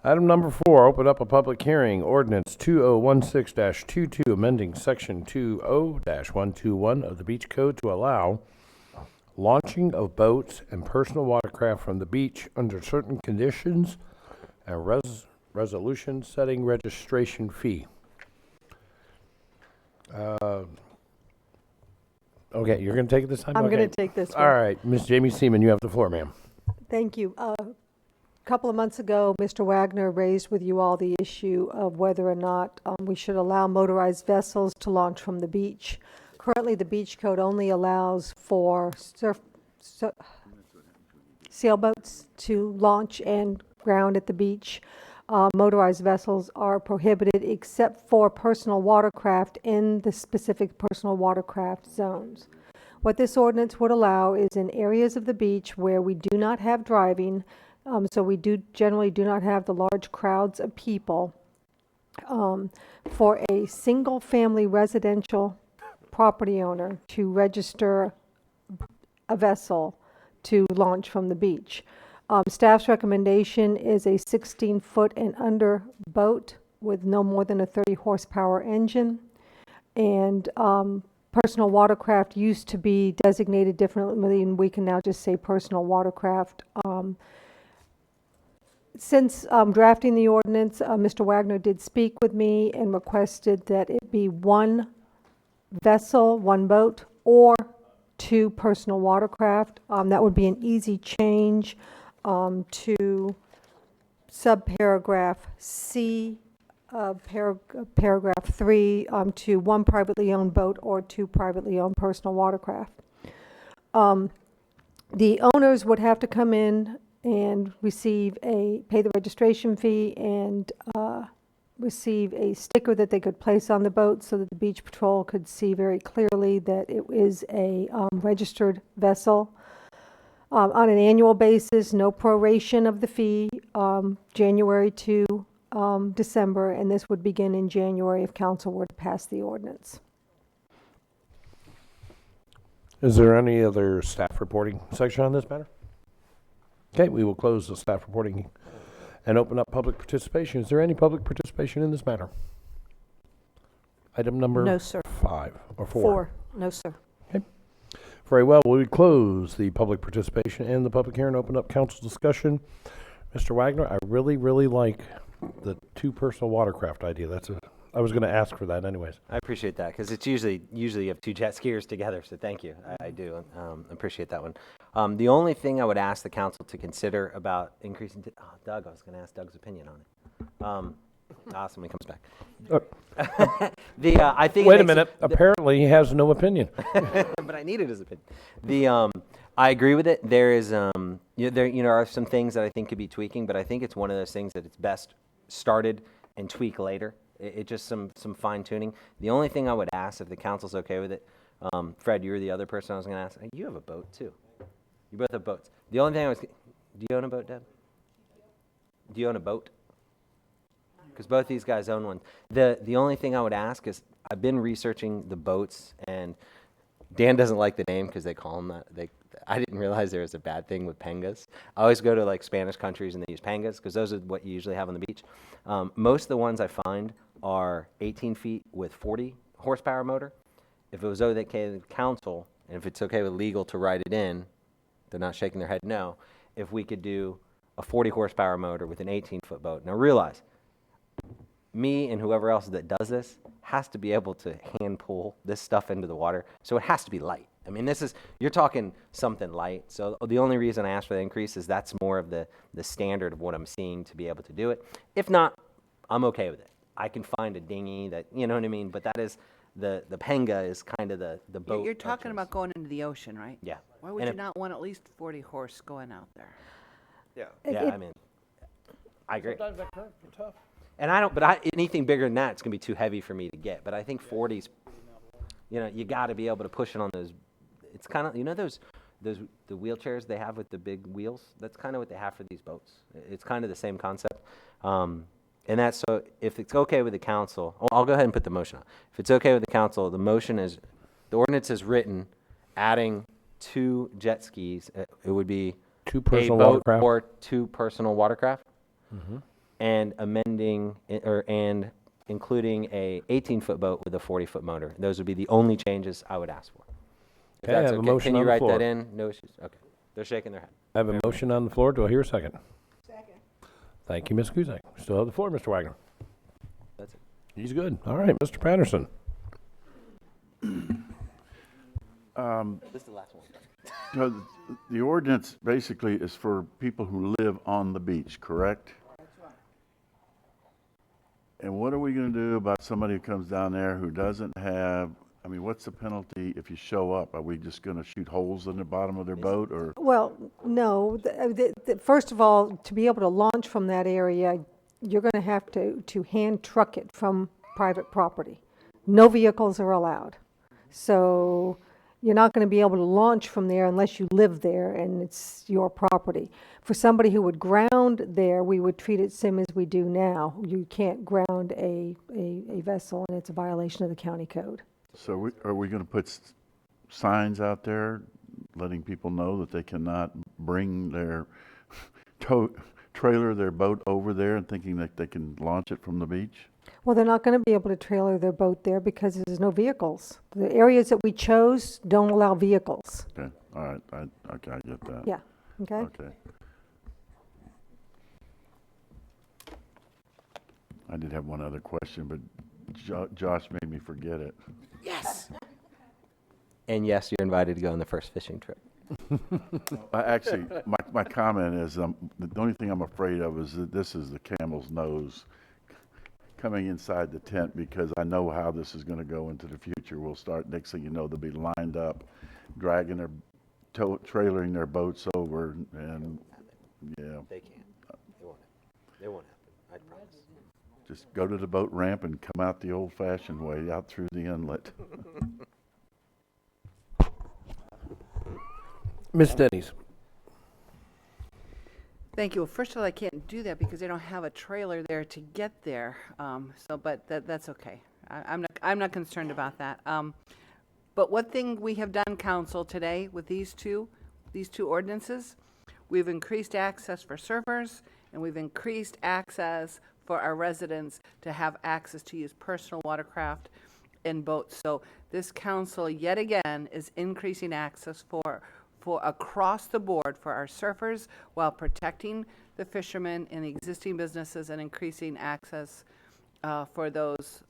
Item number 4, open up a public hearing, ordinance 2016-22, amending section 20-121 of the Beach Code to allow launching of boats and personal watercraft from the beach under certain conditions and resolution setting registration fee. Okay, you're going to take it this time? I'm Okay. going to take this one. All right, Ms. Jamie Seaman, you have the floor, ma'am. Thank you. A couple of months ago, Mr. Wagner raised with you all the issue of whether or not we should allow motorized vessels to launch from the beach. Currently, the beach code only allows for sailboats to launch and ground at the beach. Motorized vessels are prohibited except for personal watercraft in the specific personal watercraft zones. What this ordinance would allow is in areas of the beach where we do not have driving, so we generally do not have the large crowds of people, for a single-family residential property owner to register a vessel to launch from the beach. Staff's recommendation is a 16-foot and under boat with no more than a 30 horsepower engine. And personal watercraft used to be designated differently, and we can now just say personal watercraft. Since drafting the ordinance, Mr. Wagner did speak with me and requested that it be one vessel, one boat, or 2 personal watercraft. That would be an easy change to subparagraph C, paragraph 3, to 1 privately owned boat or 2 privately owned personal watercraft. The owners would have to come in and pay the registration fee and receive a sticker that they could place on the boat so that the beach patrol could see very clearly that it is a registered vessel. On an annual basis, no proration of the fee, January to December, and this would begin in January if council were to pass the ordinance. Is there any other staff reporting section on this matter? Okay, we will close the staff reporting and open up public participation. Is there any public participation in this matter? Item number No, sir. 5 or 4? 4. No, sir. Okay. Very well. We close the public participation and the public hearing, open up council discussion. Mr. Wagner, I really, really like the 2 personal watercraft idea. I was going to ask for that anyways. I appreciate that because it's usually you have 2 jet skiers together. So thank you. I do appreciate that one. The only thing I would ask the council to consider about increasing, Doug, I was going to ask Doug's opinion on it. Awesome, when he comes back. I think. Wait a minute. Apparently, he has no opinion. But I needed his opinion. I agree with it. There is, there are some things that I think could be tweaking, but I think it's one of those things that it's best started and tweak later. It just some fine tuning. The only thing I would ask, if the council's okay with it, Fred, you're the other person I was going to ask. You have a boat too. You both have boats. The only thing do you own a boat, Deb? Do you own a boat? Because both these guys own one. The only thing I would ask is, I've been researching the boats, and Dan doesn't like the name because they call them that. I didn't realize there was a bad thing with pangas. I always go to like Spanish countries and they use pangas because those are what you usually have on the beach. Most of the ones I find are 18 feet with 40 horsepower motor. If it was okay with council, and if it's okay with legal to write it in, they're not shaking their head no, if we could do a 40 horsepower motor with an 18-foot boat. Now realize, me and whoever else that does this has to be able to hand pull this stuff into the water, so it has to be light. I mean, you're talking something light. So the only reason I asked for the increase is that's more of the standard of what I'm seeing to be able to do it. If not, I'm okay with it. I can find a dinghy that, you know what I mean? But that is, the Penga is kind of the boat. You're talking about going into the ocean, right? Yeah. Why would you not want at least 40 horse going out there? Yeah. Yeah, I mean, I agree. Sometimes that current is tough. And anything bigger than that, it's going to be too heavy for me to get. But I think 40's, you know, you got to be able to push it on those. It's kind of, you know, the wheelchairs they have with the big wheels. That's kind of what they have for these boats. It's kind of the same concept. And that's so. If it's okay with the council, I'll go ahead and put the motion on. If it's okay with the council, the motion is, the ordinance is written, adding 2 jet skis. It would be 2 personal a boat watercraft or 2 personal watercraft, Mhm. and amending and including a 18-foot boat with a 40-foot motor. Those would be the only changes I would ask for. If Okay, I that's have a okay, motion can you on the write floor. that in? No issues. Okay, they're shaking their head. I have a motion on the floor. Do I hear a second? Second. Thank you, Ms. Kuzak. Still have the floor, Mr. Wagner. That's it. He's good. All right, Mr. Patterson. This is the last one. No, the ordinance basically is for people who live on the beach, correct? That's right. And what are we going to do about somebody who comes down there who doesn't have, I mean, what's the penalty if you show up? Are we just going to shoot holes in the bottom of their boat, or? Well, no. First of all, to be able to launch from that area, you're going to have to hand truck it from private property. No vehicles are allowed. So you're not going to be able to launch from there unless you live there and it's your property. For somebody who would ground there, we would treat it same as we do now. You can't ground a vessel, and it's a violation of the county code. So are we going to put signs out there letting people know that they cannot bring their trailer, their boat over there and thinking that they can launch it from the beach? Well, they're not going to be able to trailer their boat there because there's no vehicles. The areas that we chose don't allow vehicles. Okay, all right, okay, I get that. Yeah, okay? Okay. I did have one other question, but Josh made me forget it. Yes. And yes, you're invited to go on the first fishing trip. Actually, my comment is the only thing I'm afraid of is that this is the camel's nose coming inside the tent, because I know how this is going to go into the future. We'll start, next thing you know, they'll be lined up, dragging their, trailering their boats over, and yeah. They can't. It won't happen. I promise. Just go to the boat ramp and come out the old-fashioned way, out through the inlet. Ms. Denny's. Thank you. Well, first of all, I can't do that because they don't have a trailer there to get there. But that's okay. I'm not concerned about that. But one thing we have done, council, today with these two ordinances, we've increased access for surfers, and we've increased access for our residents to have access to use personal watercraft and boats. So this council, yet again, is increasing access for across the board for our surfers, while protecting the fishermen and the existing businesses, and increasing access for those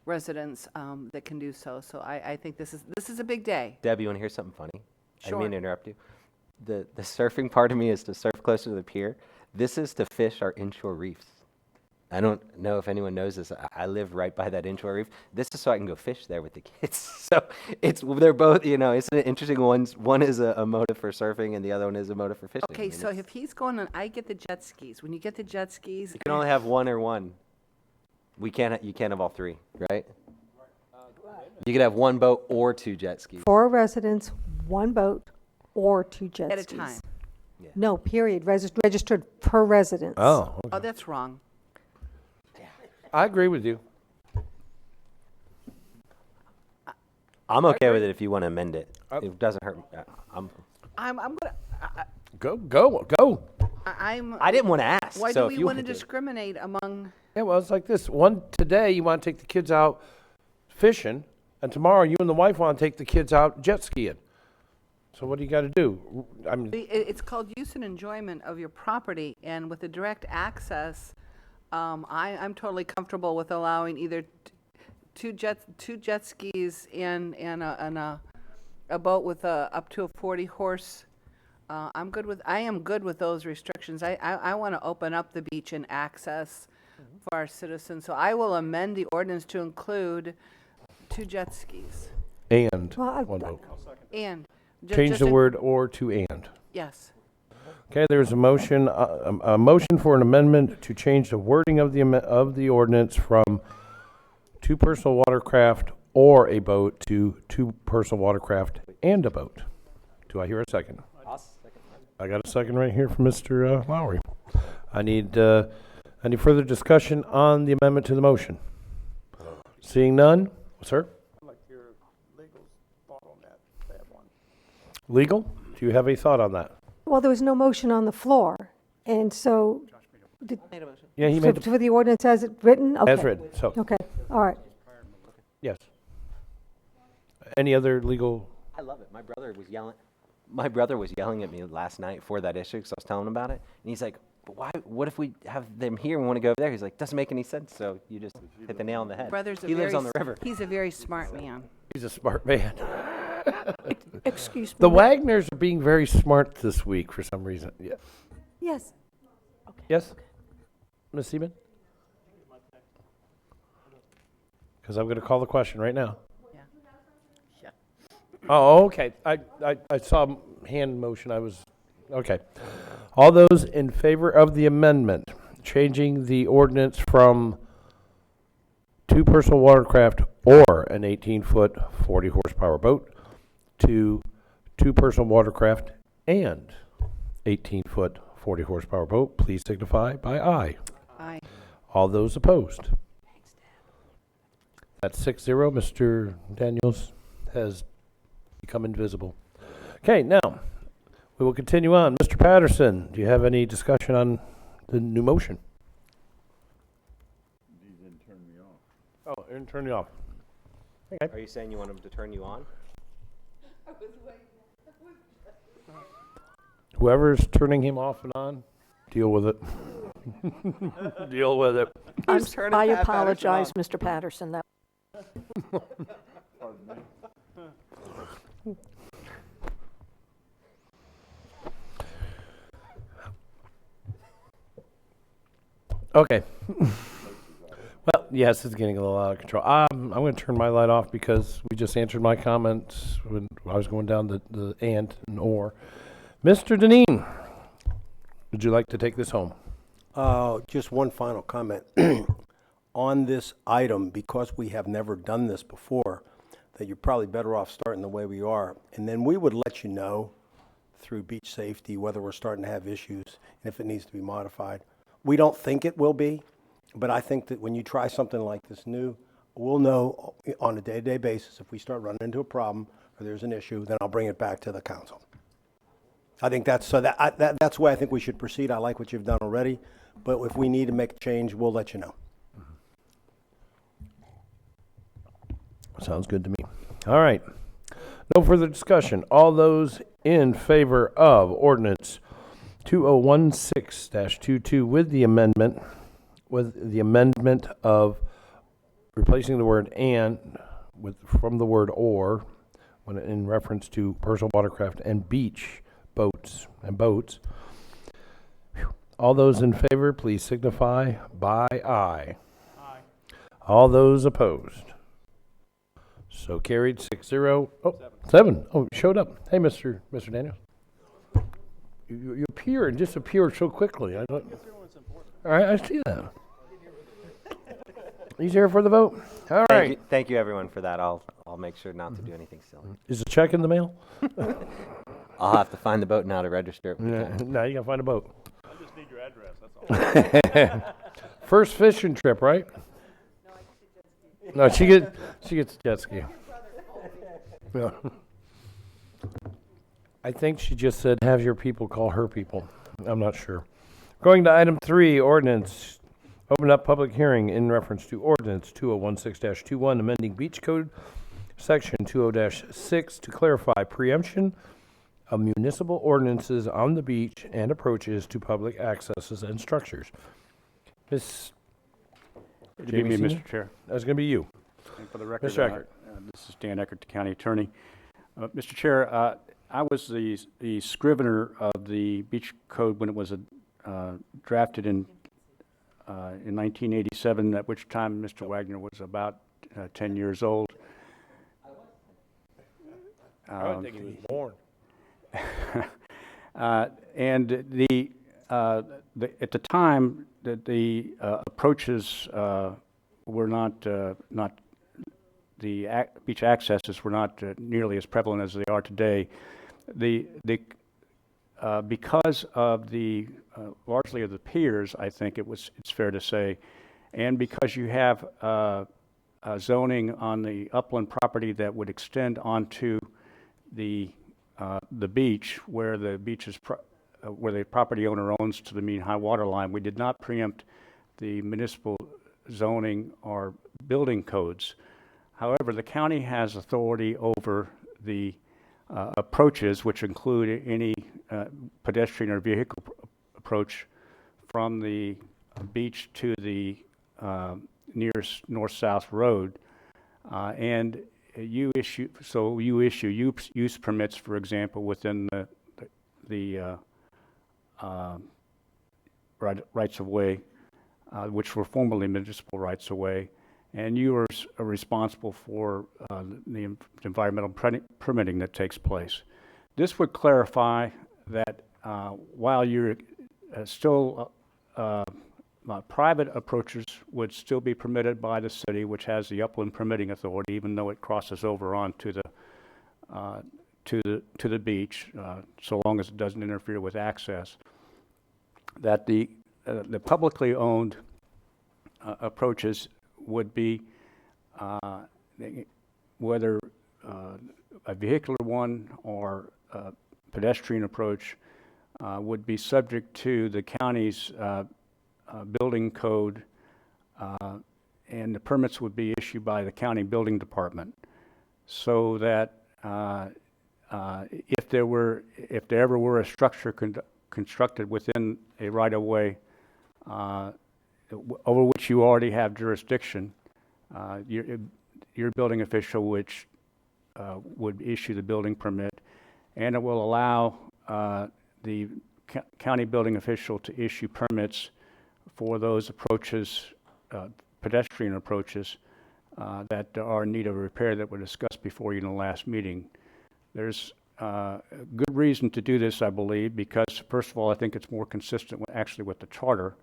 residents that can do so. So I think this is a big day. Deb, you want to hear something funny? I Sure. didn't mean to interrupt you. The surfing part of me is to surf closer to the pier. This is to fish our inshore reefs. I don't know if anyone knows this. I live right by that inshore reef. This is so I can go fish there with the kids. So they're both, it's an interesting ones. One is a motive for surfing, and the other one is a motive for fishing. I Okay, mean, so if he's going on, I get the jet skis. When you get the jet skis, you can only have one or one. You can't have all three, right? You could have one boat or 2 jet skis. 4 residents, 1 boat, or 2 jet at a skis. time. No, period. Registered per residence. Oh, okay. Oh, that's wrong. I agree with you. I'm okay with it if you want to amend it. It doesn't hurt. I'm gonna. Go. I didn't want to ask. Why so do if we you want to want to. discriminate among? Yeah, well, it's like this. Today you want to take the kids out fishing, and tomorrow you and the wife want to take the kids out jet skiing. So what do you got to do? I mean, It's called use and enjoyment of your property, and with the direct access, I'm totally comfortable with allowing either two jet skis and a boat with up to a 40 horse. I am good with those restrictions. I want to open up the beach and access for our citizens. So I will amend the ordinance to include 2 jet skis and one boat. and Change the word "or" to "and." Yes. Okay, there's a motion for an amendment to change the wording of the ordinance from 2 personal watercraft or a boat to two personal watercraft and a boat. Do I hear a second? I got a second right here from Mr. Lowry. I need any further discussion on the amendment to the motion? Seeing none, sir? I'd like your legal thought on that. They have one. Legal? Do you have a thought on that? Well, there was no motion on the floor, and so. Yeah, he so made the, for the ordinance as it written? Okay. as written, so, Okay, all right. yes. Any other legal? I love it. My brother was yelling at me last night for that issue because I was telling him about it, and he's like, "But why? What if we have them here and want to go over there?" He's like, "Doesn't make any sense." So you just hit the nail on the head. He lives on the river. He's a very smart man. He's a smart man. Excuse me. The Wagners are being very smart this week for some reason. Yeah. Yes. Yes? Ms. Seaman? Because I'm going to call the question right now. Yeah. Oh, okay. I saw hand motion. Okay. All those in favor of the amendment, changing the ordinance from two personal watercraft or an 18-foot, 40-horsepower boat to two personal watercraft and 18-foot, 40-horsepower boat, please signify by aye. Aye. All those opposed? That's 6-0. Mr. Daniels has become invisible. Okay, now we will continue on. Mr. Patterson, do you have any discussion on the new motion? He didn't turn me off. Oh, didn't turn you off. Are you saying you want him to turn you on? Whoever's turning him off and on, deal with it. Deal with it. I apologize, Mr. Patterson. That Okay. Well, yes, it's getting a little out of control. I'm going to turn my light off because we just answered my comments when I was going down the and or. Mr. Deneen, would you like to take this home? Just one final comment. On this item, because we have never done this before, that you're probably better off starting the way we are. And then we would let you know through beach safety whether we're starting to have issues and if it needs to be modified. We don't think it will be, but I think that when you try something like this new, we'll know on a day-to-day basis if we start running into a problem or there's an issue, then I'll bring it back to the council. I think that's the way I think we should proceed. I like what you've done already, but if we need to make a change, we'll let you know. Sounds good to me. All right. No further discussion. All those in favor of ordinance 2016-22 with the amendment of replacing the word and from the word or when in reference to personal watercraft and beach boats. All those in favor, please signify by aye. Aye. All those opposed. So carried 6-0. Oh, 7. Oh, you showed up. Hey, Mr. Daniels. You appear and disappear so quickly. All right, I see that. He's here for the vote. All right. Thank you, everyone, for that. I'll make sure not to do anything silly. Is the check in the mail? I'll have to find the boat now to register it. No, you gotta find a boat. I just need your address, that's all. First fishing trip, right? No, she gets a jet ski. Yeah. I think she just said, have your people call her people. I'm not sure. Going to item 3, ordinance. Open up public hearing in reference to ordinance 2016-21, amending beach code section 20-6 to clarify preemption of municipal ordinances on the beach and approaches to public accesses and structures. Ms. It'd be me, Jamie Mr. Chair. That's going to be you. And for the record, Mr. Eckert. This is Dan Eckert, the county attorney. Mr. Chair, I was the scrivener of the beach code when it was drafted in 1987, at which time Mr. Wagner was about 10 years old. I don't think he was born. And at the time, the approaches were not beach accesses were not nearly as prevalent as they are today. Because of the largely of the piers, I think it's fair to say, and because you have zoning on the upland property that would extend onto the beach, where the beach is where the property owner owns to the mean high water line, we did not preempt the municipal zoning or building codes. However, the county has authority over the approaches, which include any pedestrian or vehicle approach from the beach to the nearest north-south road, and you issue use permits, for example, within the rights of way, which were formerly municipal rights of way, and you are responsible for the environmental permitting that takes place. This would clarify that while you're still private approaches would still be permitted by the city, which has the upland permitting authority, even though it crosses over onto to the beach, so long as it doesn't interfere with access. That the publicly owned approaches would be whether a vehicular one or a pedestrian approach would be subject to the county's building code, and the permits would be issued by the county building department, so that if there ever were a structure constructed within a right-of-way over which you already have jurisdiction, your building official would issue the building permit, and it will allow the county building official to issue permits for those approaches, pedestrian approaches, that are in need of repair that were discussed before you in the last meeting. There's good reason to do this, I believe, because first of all, I think it's more consistent with the charter,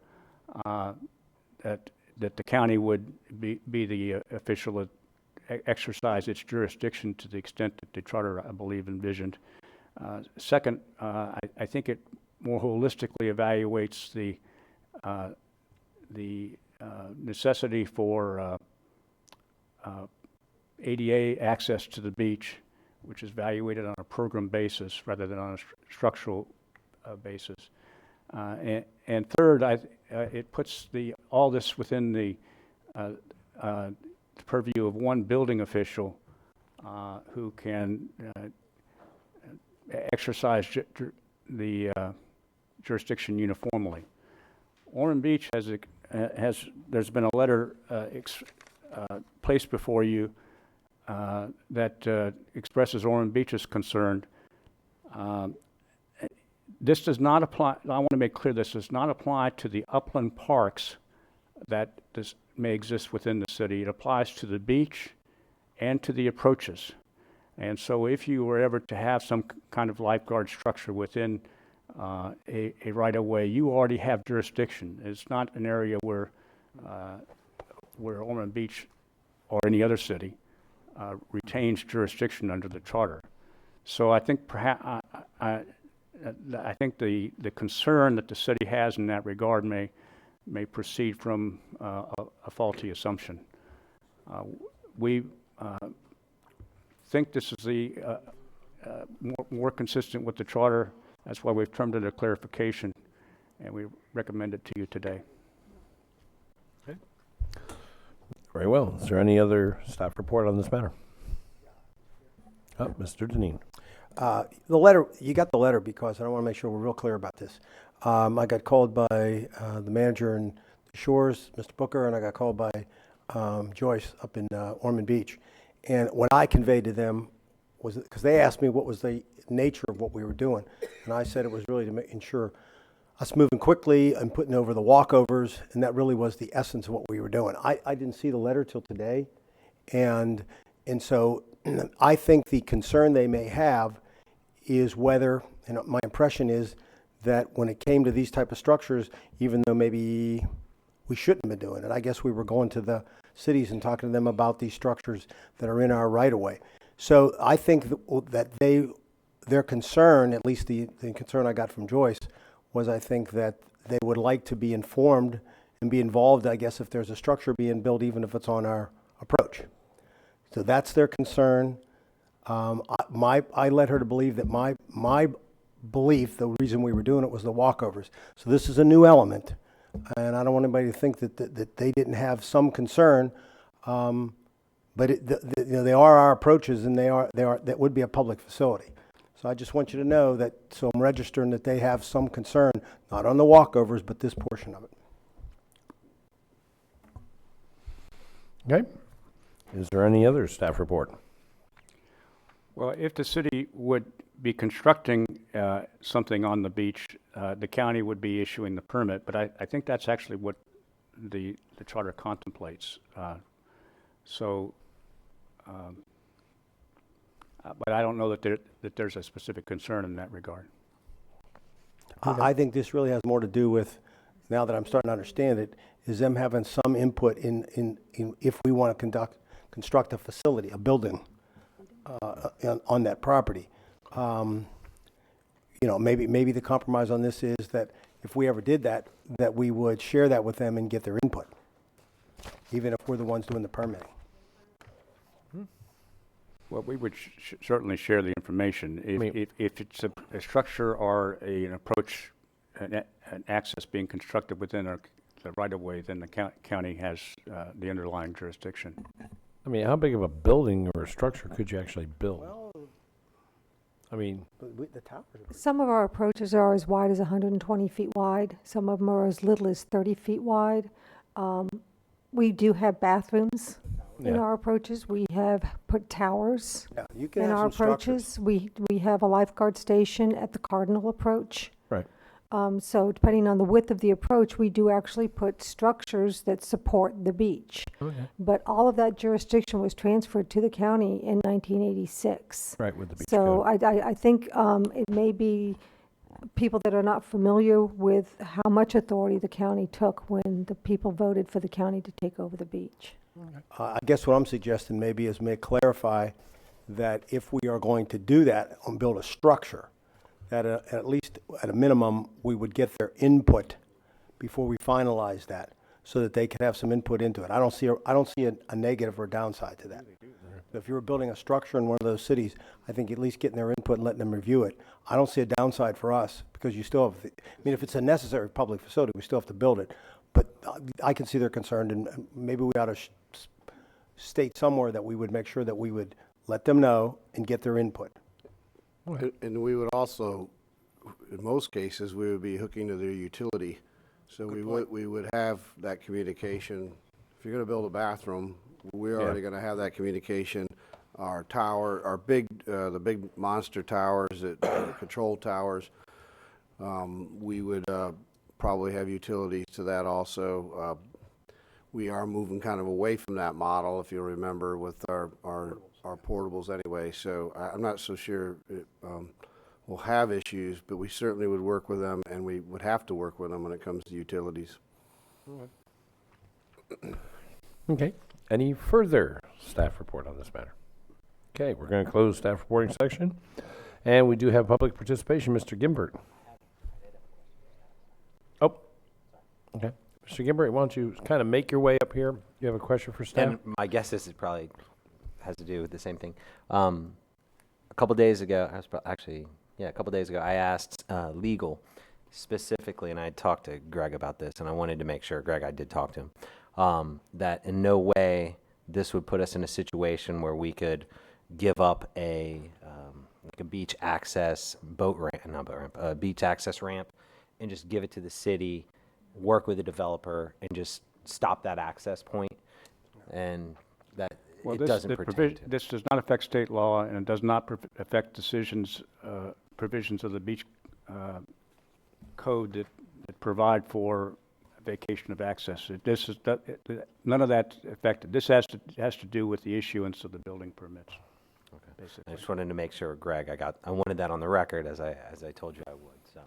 that the county would be the official that exercise its jurisdiction to the extent that the charter, I believe, envisioned. Second, I think it more holistically evaluates the necessity for ADA access to the beach, which is evaluated on a program basis rather than on a structural basis. And third, it puts all this within the purview of one building official who can exercise the jurisdiction uniformly. Ormond Beach there's been a letter placed before you that expresses Ormond Beach's concern. This does not apply, I want to make clear, this does not apply to the upland parks that may exist within the city. It applies to the beach and to the approaches. And so if you were ever to have some kind of lifeguard structure within a right-of-way, you already have jurisdiction. It's not an area where Ormond Beach or any other city retains jurisdiction under the charter. So I think I think the concern that the city has in that regard may proceed from a faulty assumption. We think this is more consistent with the charter. That's why we've termed it a clarification, and we recommend it to you today. Okay. Very well. Is there any other staff report on this matter? Mr. Deneen. The letter, you got the letter because I want to make sure we're real clear about this. I got called by the manager in the Shores, Mr. Booker, and I got called by Joyce up in Ormond Beach. And what I conveyed to them was, because they asked me what was the nature of what we were doing, and I said it was really to ensure us moving quickly and putting over the walkovers, and that really was the essence of what we were doing. I didn't see the letter till today, and so I think the concern they may have is whether, and my impression is that when it came to these type of structures, even though maybe we shouldn't have been doing it, I guess we were going to cities and talking to them about these structures that are in our right-of-way. So I think that their concern, at least the concern I got from Joyce, was I think that they would like to be informed and be involved, I guess, if there's a structure being built, even if it's on our approach. So that's their concern. I led her to believe that my belief, the reason we were doing it, was the walkovers. So this is a new element, and I don't want anybody to think that they didn't have some concern. But they are our approaches, and that would be a public facility. So I just want you to know that, so I'm registering that they have some concern, not on the walkovers, but this portion of it. Okay. Is there any other staff report? Well, if the city would be constructing something on the beach, the county would be issuing the permit, but I think that's actually what the charter contemplates. But I don't know that there's a specific concern in that regard. I think this really has more to do with, now that I'm starting to understand it, is them having some input in if we want to construct a facility, a building on that property. Maybe the compromise on this is that if we ever did that we would share that with them and get their input, even if we're the ones doing the permitting. Well, we would certainly share the information. If it's a structure or an approach, an access being constructed within the right-of-way, then the county has the underlying jurisdiction. I mean, how big of a building or a structure could you actually build? I mean, the towers. Some of our approaches are as wide as 120 feet wide. Some of them are as little as 30 feet wide. We do have bathrooms in our approaches. We have put towers You can in have our some approaches. We have a lifeguard station at the Cardinal approach. Right. So depending on the width of the approach, we do actually put structures that support the beach. Okay. But all of that jurisdiction was transferred to the county in 1986. Right, with the beach So code. I think it may be people that are not familiar with how much authority the county took when the people voted for the county to take over the beach. I guess what I'm suggesting maybe is may clarify that if we are going to do that and build a structure, that at least at a minimum, we would get their input before we finalize that, so that they could have some input into it. I don't see a negative or downside to that. But if you were building a structure in one of those cities, I think at least getting their input and letting them review it, I don't see a downside for us, because you still have, if it's a necessary public facility, we still have to build it. But I can see they're concerned, and maybe we ought to state somewhere that we would make sure that we would let them know and get their input. And we would also, in most cases, we would be hooking to their utility. So we would have that communication. If you're going to build a bathroom, we're already going to have that communication. Our tower, the big monster towers, control towers, we would probably have utilities to that also. We are moving kind of away from that model, if you'll remember, with our portables anyway. So I'm not so sure we'll have issues, but we certainly would work with them, and we would have to work with them when it comes to utilities. Okay. Any further staff report on this matter? Okay, we're going to close staff reporting section. And we do have public participation. Mr. Gimbert. Oh, okay. Mr. Gimbert, why don't you kind of make your way up here? You have a question for staff? And my guess is it probably has to do with the same thing. A couple days ago, I asked legal specifically, and I talked to Greg about this, and I wanted to make sure, Greg, I did talk to him, that in no way this would put us in a situation where we could give up like a beach access beach access ramp, and just give it to the city, work with the developer, and just stop that access point, and that it doesn't pertain to. This does not affect state law, and it does not affect provisions of the beach code that provide for vacation of access. None of that's affected. This has to do with the issuance of the building permits. Okay. Basically. I just wanted to make sure, Greg, I wanted that on the record, as I told you I would. So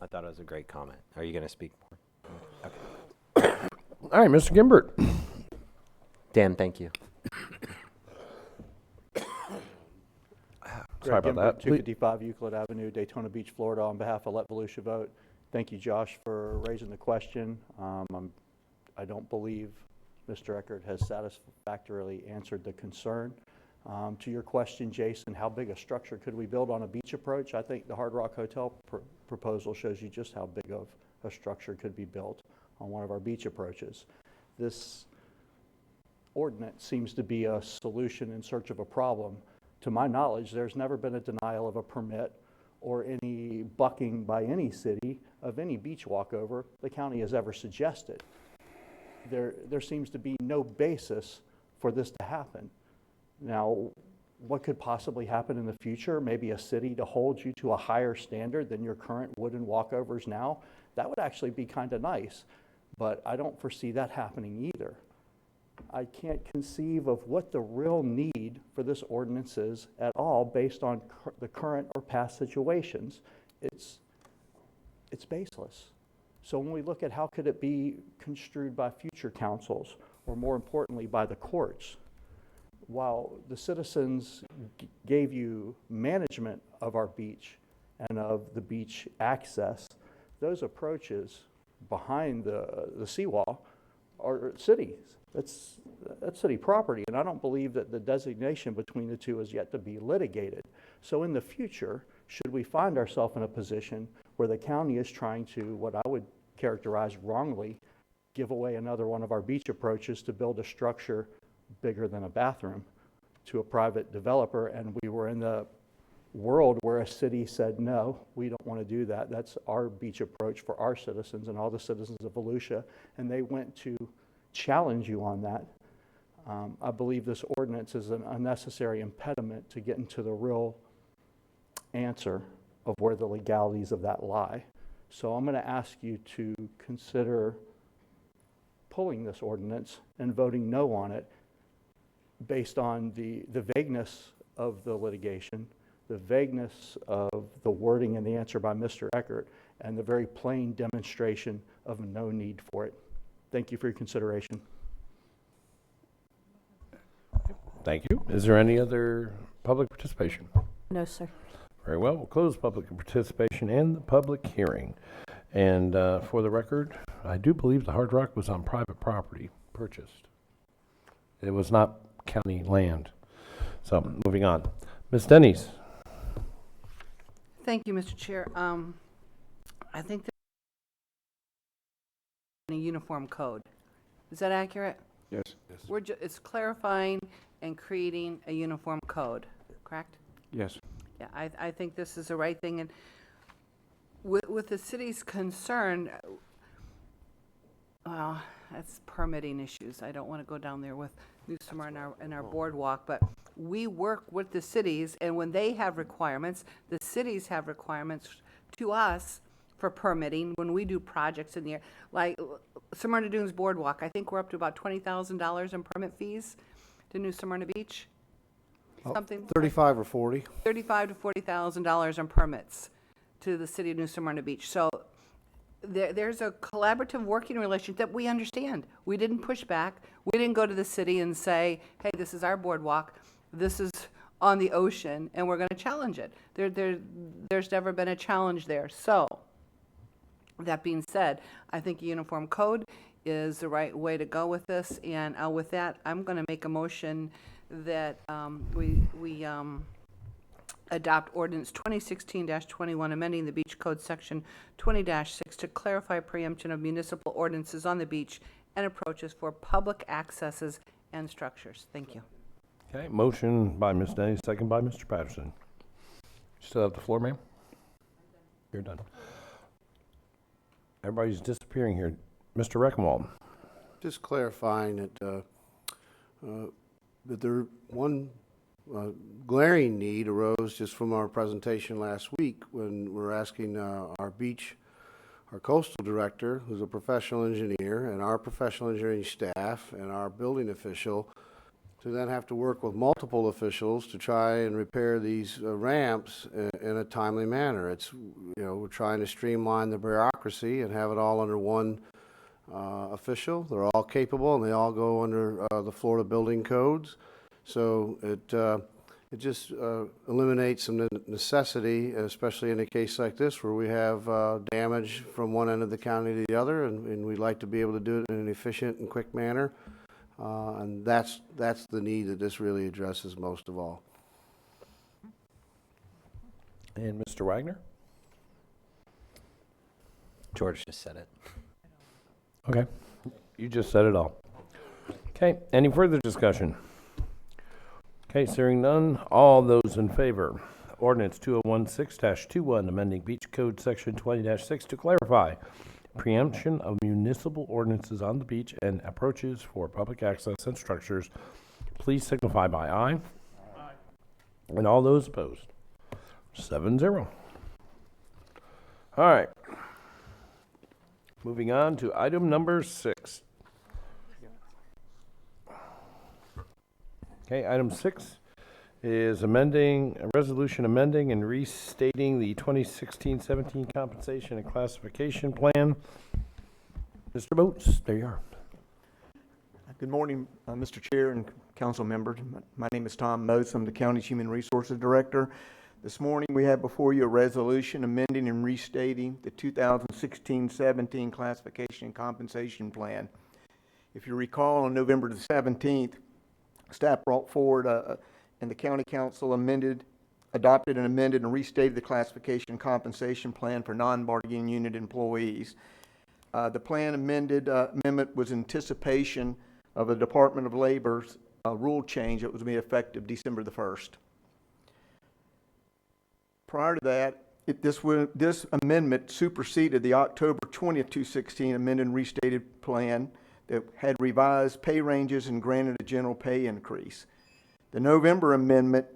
I thought it was a great comment. Are you going to speak more? Okay. All right, Mr. Gimbert. Dan, thank you. Sorry about that. 255 Euclid Avenue, Daytona Beach, Florida. On behalf of Let Volusia Vote, thank you, Josh, for raising the question. I don't believe Mr. Eckert has satisfactorily answered the concern. To your question, Jason, how big a structure could we build on a beach approach? I think the Hard Rock Hotel proposal shows you just how big of a structure could be built on one of our beach approaches. This ordinance seems to be a solution in search of a problem. To my knowledge, there's never been a denial of a permit or any bucking by any city of any beach walkover the county has ever suggested. There seems to be no basis for this to happen. Now, what could possibly happen in the future? Maybe a city to hold you to a higher standard than your current wooden walkovers now? That would actually be kind of nice, but I don't foresee that happening either. I can't conceive of what the real need for this ordinance is at all based on the current or past situations. It's baseless. So when we look at how could it be construed by future councils, or more importantly, by the courts, while the citizens gave you management of our beach and of the beach access, those approaches behind the seawall are cities. That's city property, and I don't believe that the designation between the two is yet to be litigated. So in the future, should we find ourselves in a position where the county is trying to, what I would characterize wrongly, give away another one of our beach approaches to build a structure bigger than a bathroom to a private developer, and we were in the world where a city said, no, we don't want to do that. That's our beach approach for our citizens and all the citizens of Volusia, and they went to challenge you on that. I believe this ordinance is an unnecessary impediment to getting to the real answer of where the legalities of that lie. So I'm going to ask you to consider pulling this ordinance and voting no on it based on the vagueness of the litigation, the vagueness of the wording and the answer by Mr. Eckert, and the very plain demonstration of no need for it. Thank you for your consideration. Thank you. Is there any other public participation? No, sir. Very well. We'll close public participation and the public hearing. And for the record, I do believe the Hard Rock was on private property purchased. It was not county land. So moving on. Ms. Denny's. Thank you, Mr. Chair. I think a uniform code. Is that accurate? Yes. It's clarifying and creating a uniform code, correct? Yes. Yeah, I think this is the right thing. And with the city's concern, well, that's permitting issues. I don't want to go down there with New Smyrna and our boardwalk, but we work with the cities, and when they have requirements, the cities have requirements to us for permitting when we do projects in the air. Like Smyrna Dunes Boardwalk, I think we're up to about $20,000 in permit fees to New Smyrna Beach. Something 35 or 40. $35,000 to $40,000 in permits to the city of New Smyrna Beach. So there's a collaborative working relationship that we understand. We didn't push back. We didn't go to the city and say, hey, this is our boardwalk. This is on the ocean, and we're going to challenge it. There's never been a challenge there. So that being said, I think a uniform code is the right way to go with this. And with that, I'm going to make a motion that we adopt ordinance 2016-21, amending the beach code section 20-6 to clarify preemption of municipal ordinances on the beach and approaches for public accesses and structures. Thank you. Okay, motion by Ms. Denny, second by Mr. Patterson. Still have the floor, ma'am? You're done. Everybody's disappearing here. Mr. Reckenwald. Just clarifying that there one glaring need arose just from our presentation last week when we're asking our coastal director, who's a professional engineer, and our professional engineering staff and our building official to then have to work with multiple officials to try and repair these ramps in a timely manner. It's, we're trying to streamline the bureaucracy and have it all under one official. They're all capable, and they all go under the Florida building codes. So it just eliminates some necessity, especially in a case like this where we have damage from one end of the county to the other, and we'd like to be able to do it in an efficient and quick manner. And that's the need that this really addresses most of all. And Mr. Wagner? George just said it. Okay. You just said it all. Okay. Any further discussion? Okay. Hearing none. All those in favor. Ordinance 2016-21, amending Beach Code Section 20-6 to clarify preemption of municipal ordinances on the beach and approaches for public access and structures. Please signify by aye. Aye. And all those opposed. 7-0. All right. Moving on to item number 6. Okay, item 6 is a resolution amending and restating the 2016-17 compensation and classification plan. Mr. Boats, there you are. Good morning, Mr. Chair and council members. My name is Tom Moats. I'm the county's Human Resources Director. This morning we have before you a resolution amending and restating the 2016-17 classification and compensation plan. If you recall, on November the 17th, staff brought forward and the county council adopted and amended and restated the classification and compensation plan for non-bargaining unit employees. The plan amendment was in anticipation of the Department of Labor's rule change that was to be effective December the 1st. Prior to that, this amendment superseded the October 20th, 2016 amended and restated plan that had revised pay ranges and granted a general pay increase. The November amendment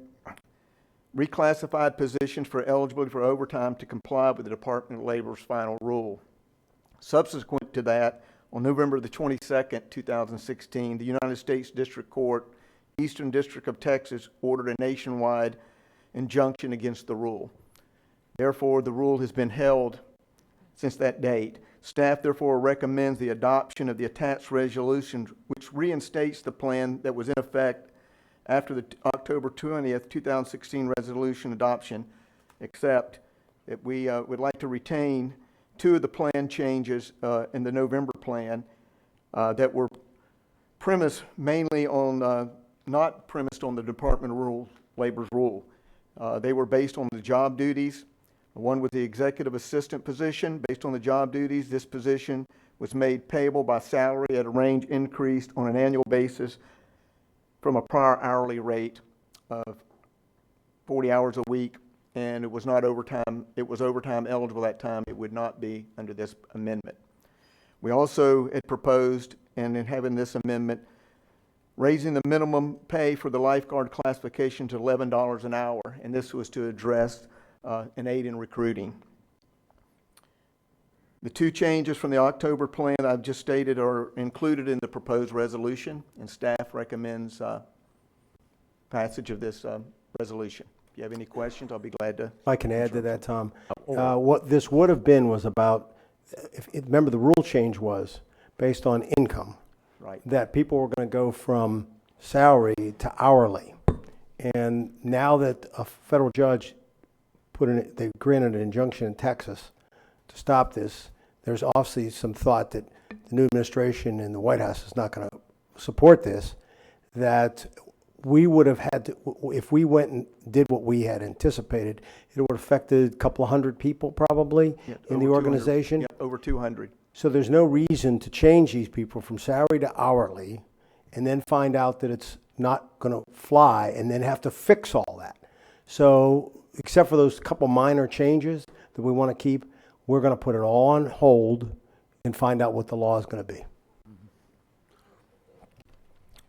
reclassified positions for eligibility for overtime to comply with the Department of Labor's final rule. Subsequent to that, on November the 22nd, 2016, the United States District Court, Eastern District of Texas, ordered a nationwide injunction against the rule. Therefore, the rule has been held since that date. Staff therefore recommends the adoption of the attached resolution, which reinstates the plan that was in effect after the October 20th, 2016 resolution adoption, except that we would like to retain two of the plan changes in the November plan that were premised mainly on, not premised on the Department of Labor's rule. They were based on the job duties. One was the executive assistant position. Based on the job duties, this position was made payable by salary at a range increased on an annual basis from a prior hourly rate of 40 hours a week, and it was not overtime. It was overtime eligible that time. It would not be under this amendment. We also had proposed, and in having this amendment, raising the minimum pay for the lifeguard classification to $11 an hour, and this was to address and aid in recruiting. The two changes from the October plan I've just stated are included in the proposed resolution, and staff recommends passage of this resolution. If you have any questions, I'll be glad to. I can add to that, Tom. What this would have been was about, remember the rule change was based on income. Right. That people were going to go from salary to hourly. And now that a federal judge they granted an injunction in Texas to stop this, there's obviously some thought that the new administration in the White House is not going to support this, that we would have had to, if we went and did what we had anticipated, it would have affected a couple of hundred people probably in the organization. Over 200. So there's no reason to change these people from salary to hourly and then find out that it's not going to fly and then have to fix all that. So except for those couple minor changes that we want to keep, we're going to put it all on hold and find out what the law is going to be.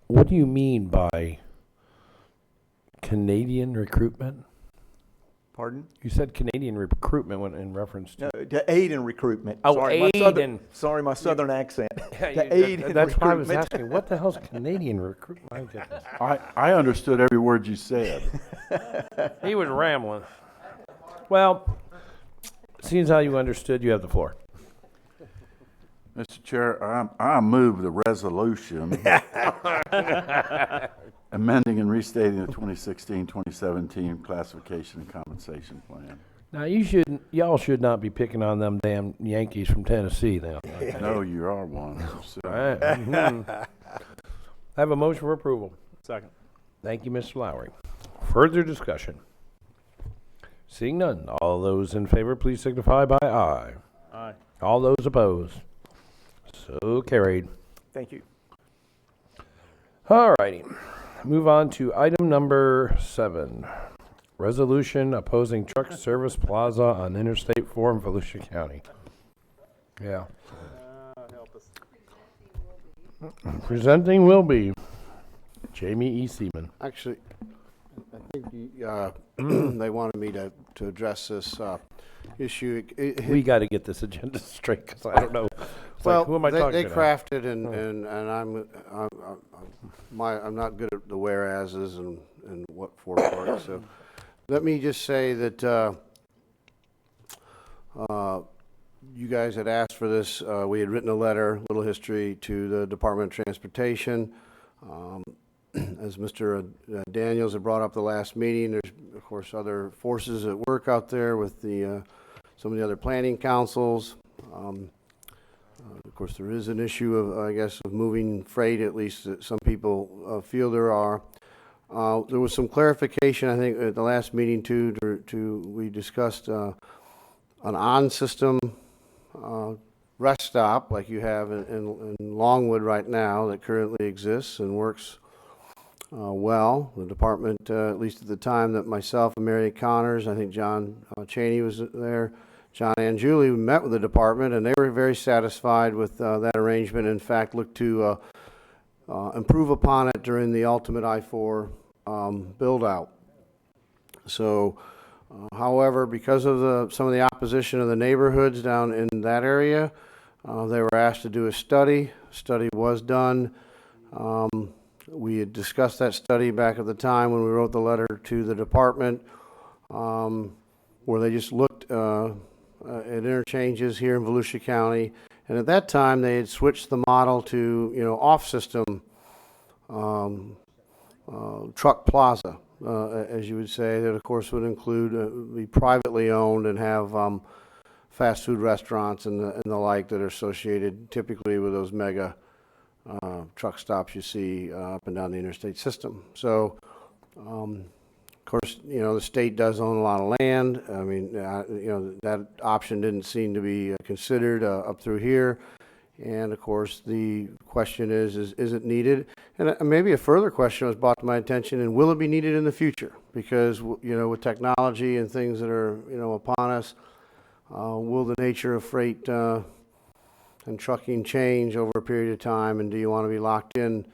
What do you mean by Canadian recruitment? Pardon? You said Canadian recruitment when in reference to... No, to aid in recruitment. Oh, sorry, sorry, my southern accent. To aid in that's recruitment. Why I was asking, what the hell's Canadian recruitment? My goodness. I understood every word you said. He was rambling. Well, seeing as how you understood, you have the floor. Mr. Chair, I move the resolution amending and restating the 2016-2017 classification and compensation plan. Now, y'all should not be picking on them damn Yankees from Tennessee now. No, you are one. So. All right. I have a motion for approval. Second. Thank you, Mr. Lowry. Further discussion? Seeing none, all those in favor, please signify by aye. Aye. All those opposed? So carried. Thank you. All righty. Move on to item number 7. Resolution opposing truck service plaza on Interstate 4 in Volusia County. Yeah. Help us. Presenting will be Jamie E. Seaman. Actually, I think they wanted me to address this issue. We got to get this agenda straight because I don't know. It's Well, like, who am I they talking to now? crafted and I'm not good at the whereases and what for parts. So let me just say that you guys had asked for this. We had written a letter, little history, to the Department of Transportation. As Mr. Daniels had brought up the last meeting, there's of course other forces at work out there with the some of the other planning councils. Of course, there is an issue of, I guess, of moving freight, at least that some people feel there are. There was some clarification, I think, at the last meeting too. We discussed an on-system rest stop like you have in Longwood right now that currently exists and works well. The department, at least at the time that myself and Mary Connors, I think John Cheney was there, John and Julie met with the department, and they were very satisfied with that arrangement. In fact, looked to improve upon it during the ultimate I-4 build-out. So, however, because of some of the opposition of the neighborhoods down in that area, they were asked to do a study. Study was done. We had discussed that study back at the time when we wrote the letter to the department, where they just looked at interchanges here in Volusia County, and at that time they had switched the model to off-system truck plaza, as you would say. That of course would include be privately owned and have fast food restaurants and the like that are associated typically with those mega truck stops you see up and down the interstate system. So. Of course, the state does own a lot of land. I mean, that option didn't seem to be considered up through here. And of course, the question is it needed? And maybe a further question was brought to my attention, and will it be needed in the future? Because, with technology and things that are, upon us, will the nature of freight and trucking change over a period of time? And do you want to be locked in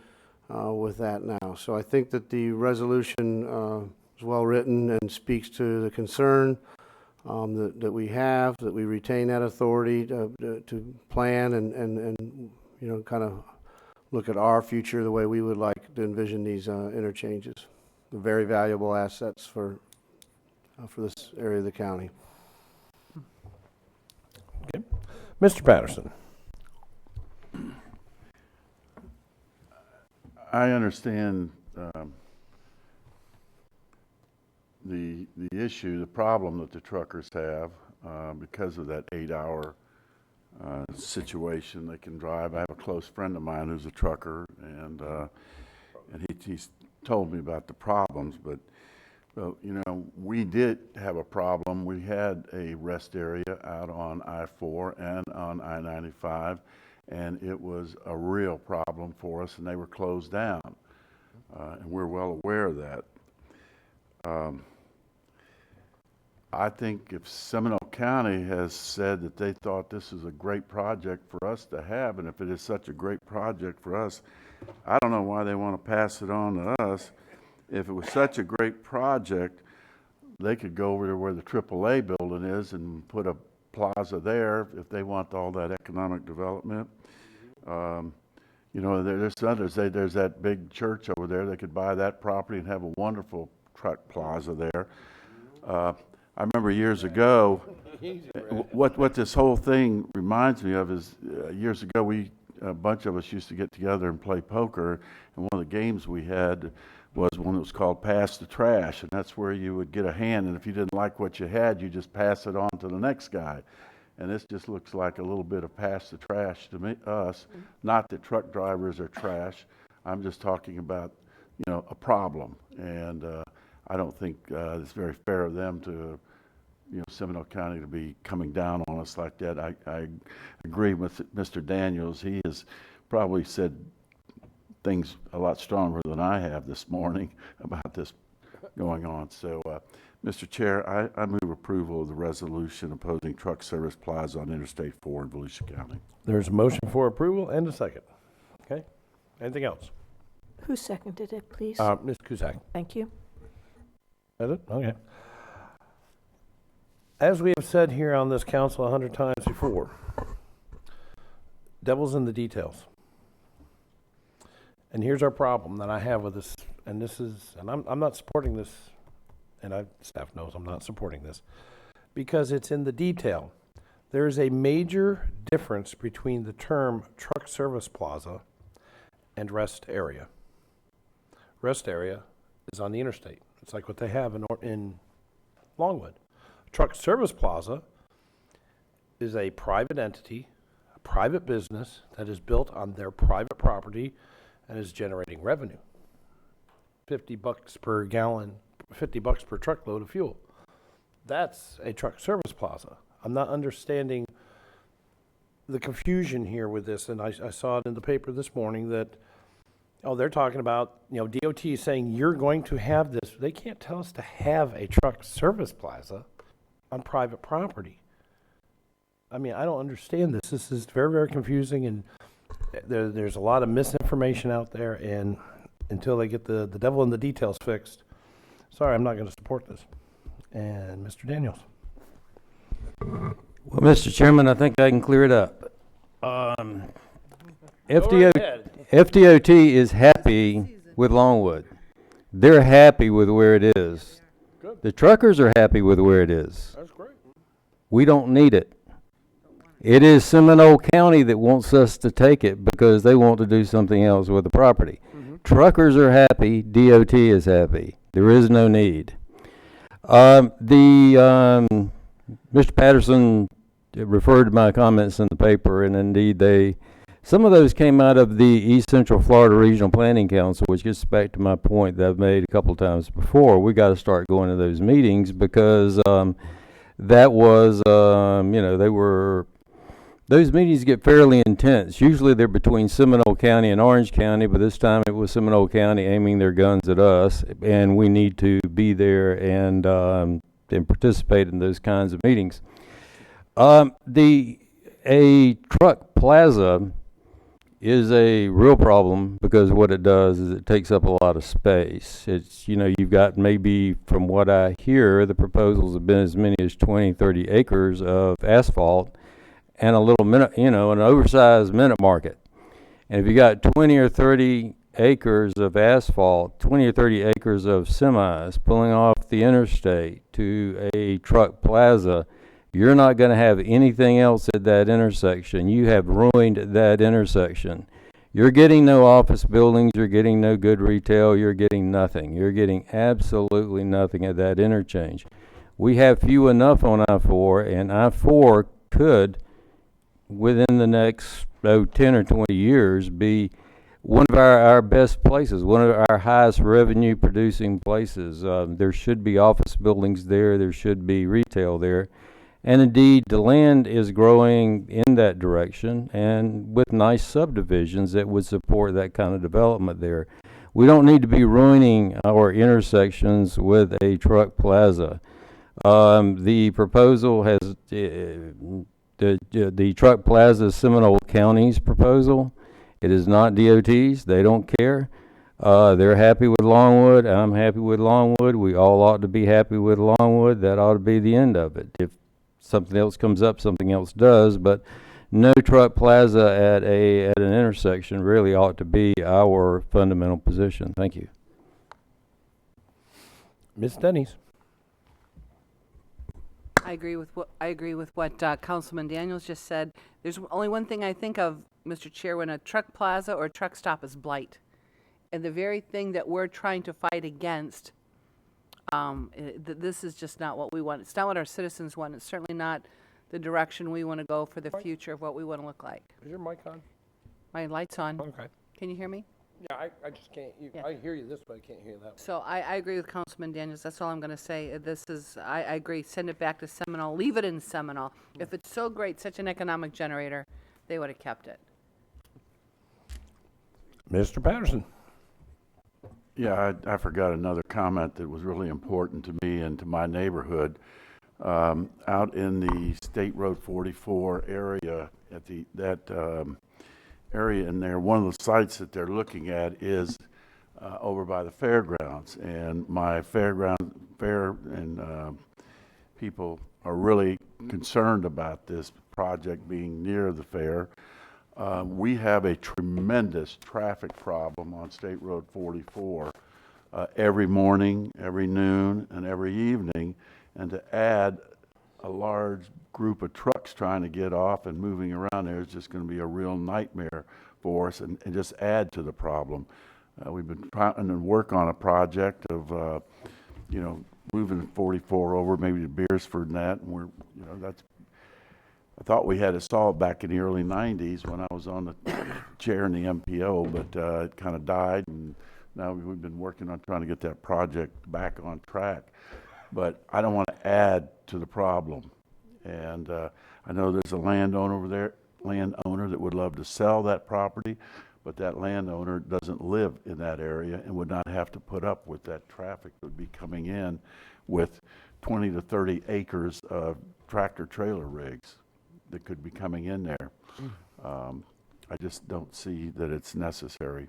with that now? So I think that the resolution is well written and speaks to the concern that we have, that we retain that authority to plan and kind of look at our future the way we would like to envision these interchanges. They're very valuable assets for this area of the county. Okay. Mr. Patterson. I understand the issue, the problem that the truckers have because of that 8-hour situation they can drive. I have a close friend of mine who's a trucker, and he's told me about the problems. But we did have a problem. We had a rest area out on I-4 and on I-95, and it was a real problem for us, and they were closed down, and we're well aware of that. I think if Seminole County has said that they thought this is a great project for us to have, and if it is such a great project for us, I don't know why they want to pass it on to us. If it was such a great project, they could go over to where the AAA building is and put a plaza there if they want all that economic development. There's others. There's that big church over there. They could buy that property and have a wonderful truck plaza there. I remember years ago, What this whole thing reminds me of is years ago, a bunch of us used to get together and play poker, and one of the games we had was one that was called Pass the Trash, and that's where you would get a hand, and if you didn't like what you had, you just pass it on to the next guy. And this just looks like a little bit of pass the trash to me, us. Not that truck drivers are trash. I'm just talking about, a problem. And I don't think it's very fair of them to, Seminole County to be coming down on us like that. I agree with Mr. Daniels. He has probably said things a lot stronger than I have this morning about this going on. So, Mr. Chair, I move approval of the resolution opposing Truck Service Plaza on Interstate 4 in Volusia County. There's a motion for approval and a second. Okay. Anything else? Who seconded it, please? Ms. Cusack. Thank you. Is it? Okay. As we have said here on this council 100 times before, devil's in the details. And here's our problem that I have with this, and I'm not supporting this, and staff knows I'm not supporting this, because it's in the detail. There's a major difference between the term truck service plaza and rest area. Rest area is on the interstate. It's like what they have in Longwood. Truck service plaza is a private entity, a private business that is built on their private property and is generating revenue. $50 per gallon, $50 per truckload of fuel. That's a truck service plaza. I'm not understanding the confusion here with this, and I saw it in the paper this morning that, they're talking about, DOT is saying you're going to have this. They can't tell us to have a truck service plaza on private property. I mean, I don't understand this. This is very, very confusing, and there's a lot of misinformation out there, and until they get the devil in the details fixed, sorry, I'm not going to support this. And Mr. Daniels. Well, Mr. Chairman, I think I can clear it up. FDOT is happy with Longwood. They're happy with where it is. Good. The truckers are happy with where it is. That's great. We don't need it. It is Seminole County that wants us to take it because they want to do something else with the property. Mm-hmm. Truckers are happy. DOT is happy. There is no need. Mr. Patterson referred to my comments in the paper, and indeed some of those came out of the East Central Florida Regional Planning Council, which gets back to my point that I've made a couple of times before. We got to start going to those meetings because that was, those meetings get fairly intense. Usually they're between Seminole County and Orange County, but this time it was Seminole County aiming their guns at us, and we need to be there and participate in those kinds of meetings. A truck plaza is a real problem because what it does is it takes up a lot of space. It's, you've got maybe, from what I hear, the proposals have been as many as 20, 30 acres of asphalt and a little an oversized minute market. And if you got 20 or 30 acres of asphalt, 20 or 30 acres of semis pulling off the interstate to a truck plaza, you're not going to have anything else at that intersection. You have ruined that intersection. You're getting no office buildings. You're getting no good retail. You're getting nothing. You're getting absolutely nothing at that interchange. We have few enough on I-4, and I-4 could, within the next 10 or 20 years, be one of our best places, one of our highest revenue producing places. There should be office buildings there. There should be retail there. And indeed, the land is growing in that direction and with nice subdivisions that would support that kind of development there. We don't need to be ruining our intersections with a truck plaza. The proposal has, the truck plaza is Seminole County's proposal. It is not DOT's. They don't care. They're happy with Longwood. I'm happy with Longwood. We all ought to be happy with Longwood. That ought to be the end of it. If something else comes up, something else does, but no truck plaza at an intersection really ought to be our fundamental position. Thank you. Ms. Denny's. I agree with what Councilman Daniels just said. There's only one thing I think of, Mr. Chair, when a truck plaza or a truck stop is blight. And the very thing that we're trying to fight against, this is just not what we want. It's not what our citizens want. It's certainly not the direction we want to go for the future of what we want to look like. Is your mic on? My light's on. Okay. Can you hear me? Yeah, I just can't, Yeah. I hear you this way, I can't hear that. So I agree with Councilman Daniels. That's all I'm going to say. I agree. Send it back to Seminole. Leave it in Seminole. If it's so great, such an economic generator, they would have kept it. Mr. Patterson. Yeah, I forgot another comment that was really important to me and to my neighborhood. Out in the State Road 44 area, at that area in there, one of the sites that they're looking at is over by the fairgrounds. And my fair and people are really concerned about this project being near the fair. We have a tremendous traffic problem on State Road 44 every morning, every noon, and every evening. And to add a large group of trucks trying to get off and moving around there is just going to be a real nightmare for us and just add to the problem. We've been trying to work on a project of, moving 44 over maybe to Beersford and that, and I thought we had it solved back in the early 90s when I was on the chair in the MPO, but it kind of died, and now we've been working on trying to get that project back on track. But I don't want to add to the problem. And I know there's a landowner over there, that would love to sell that property, but that landowner doesn't live in that area and would not have to put up with that traffic that would be coming in with 20 to 30 acres of tractor trailer rigs that could be coming in there. I just don't see that it's necessary.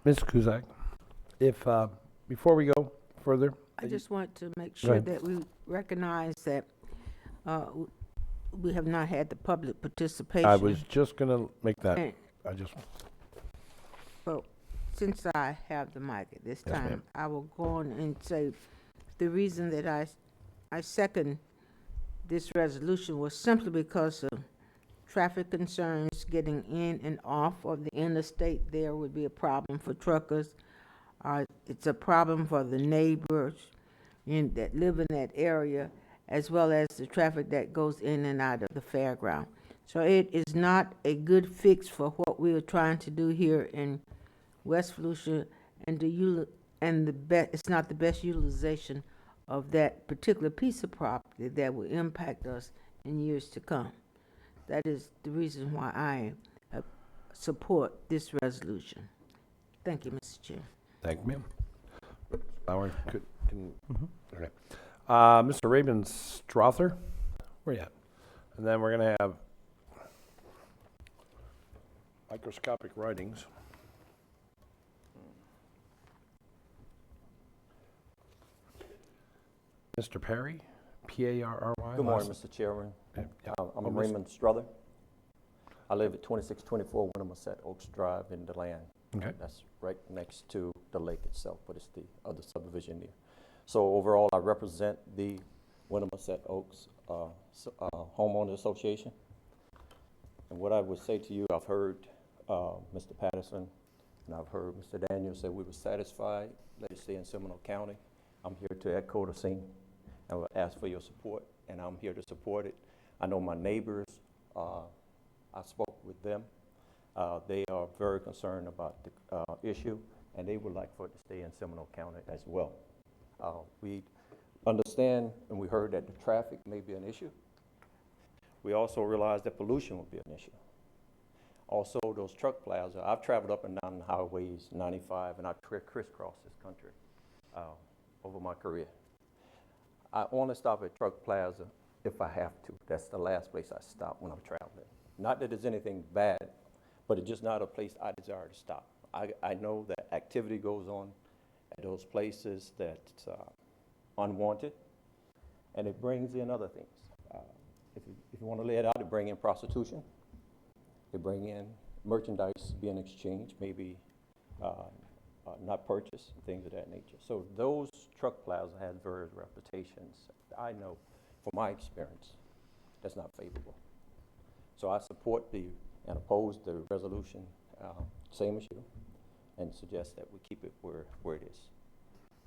Ms. Kuzak, if, before we go further. I just want to make Go sure ahead. that we recognize that we have not had the public participation. I was just going to make that. And- Well, since I have the mic at this Yes, time, ma'am. I will go on and say the reason that I second this resolution was simply because of traffic concerns getting in and off of the interstate. There would be a problem for truckers. It's a problem for the neighbors that live in that area, as well as the traffic that goes in and out of the fairground. So it is not a good fix for what we are trying to do here in West Volusia, it's not the best utilization of that particular piece of property that will impact us in years to come. That is the reason why I support this resolution. Thank you, Mr. Chair. Thank you, ma'am. Okay. Mr. Ravenstrother, where you at? And then we're going to have microscopic writings. Mr. Perry, P-A-R-R-Y. Good morning, Mr. Chairman. I'm Raymond Strother. I live at 2624 Winterset Oaks Drive in DeLand. Okay. That's right next to the lake itself, but it's the other subdivision there. So overall, I represent the Winterset Oaks Homeowner Association. And what I would say to you, I've heard Mr. Patterson and I've heard Mr. Daniels say we were satisfied, let it stay in Seminole County. I'm here to echo the same. I will ask for your support, and I'm here to support it. I know my neighbors, I spoke with them. They are very concerned about the issue, and they would like for it to stay in Seminole County as well. We understand, and we heard that the traffic may be an issue. We also realize that pollution will be an issue. Also, those truck plazas, I've traveled up and down the highways 95, and I've crisscrossed this country over my career. I only stop at Truck Plaza if I have to. That's the last place I stop when I'm traveling. Not that there's anything bad, but it's just not a place I desire to stop. I know that activity goes on at those places that's unwanted, and it brings in other things. If you want to lay it out, it bring in prostitution. It bring in merchandise being exchanged, maybe not purchased, things of that nature. So those truck plazas had various reputations. I know from my experience, that's not favorable. So I support and oppose the resolution, same as you, and suggest that we keep it where it is.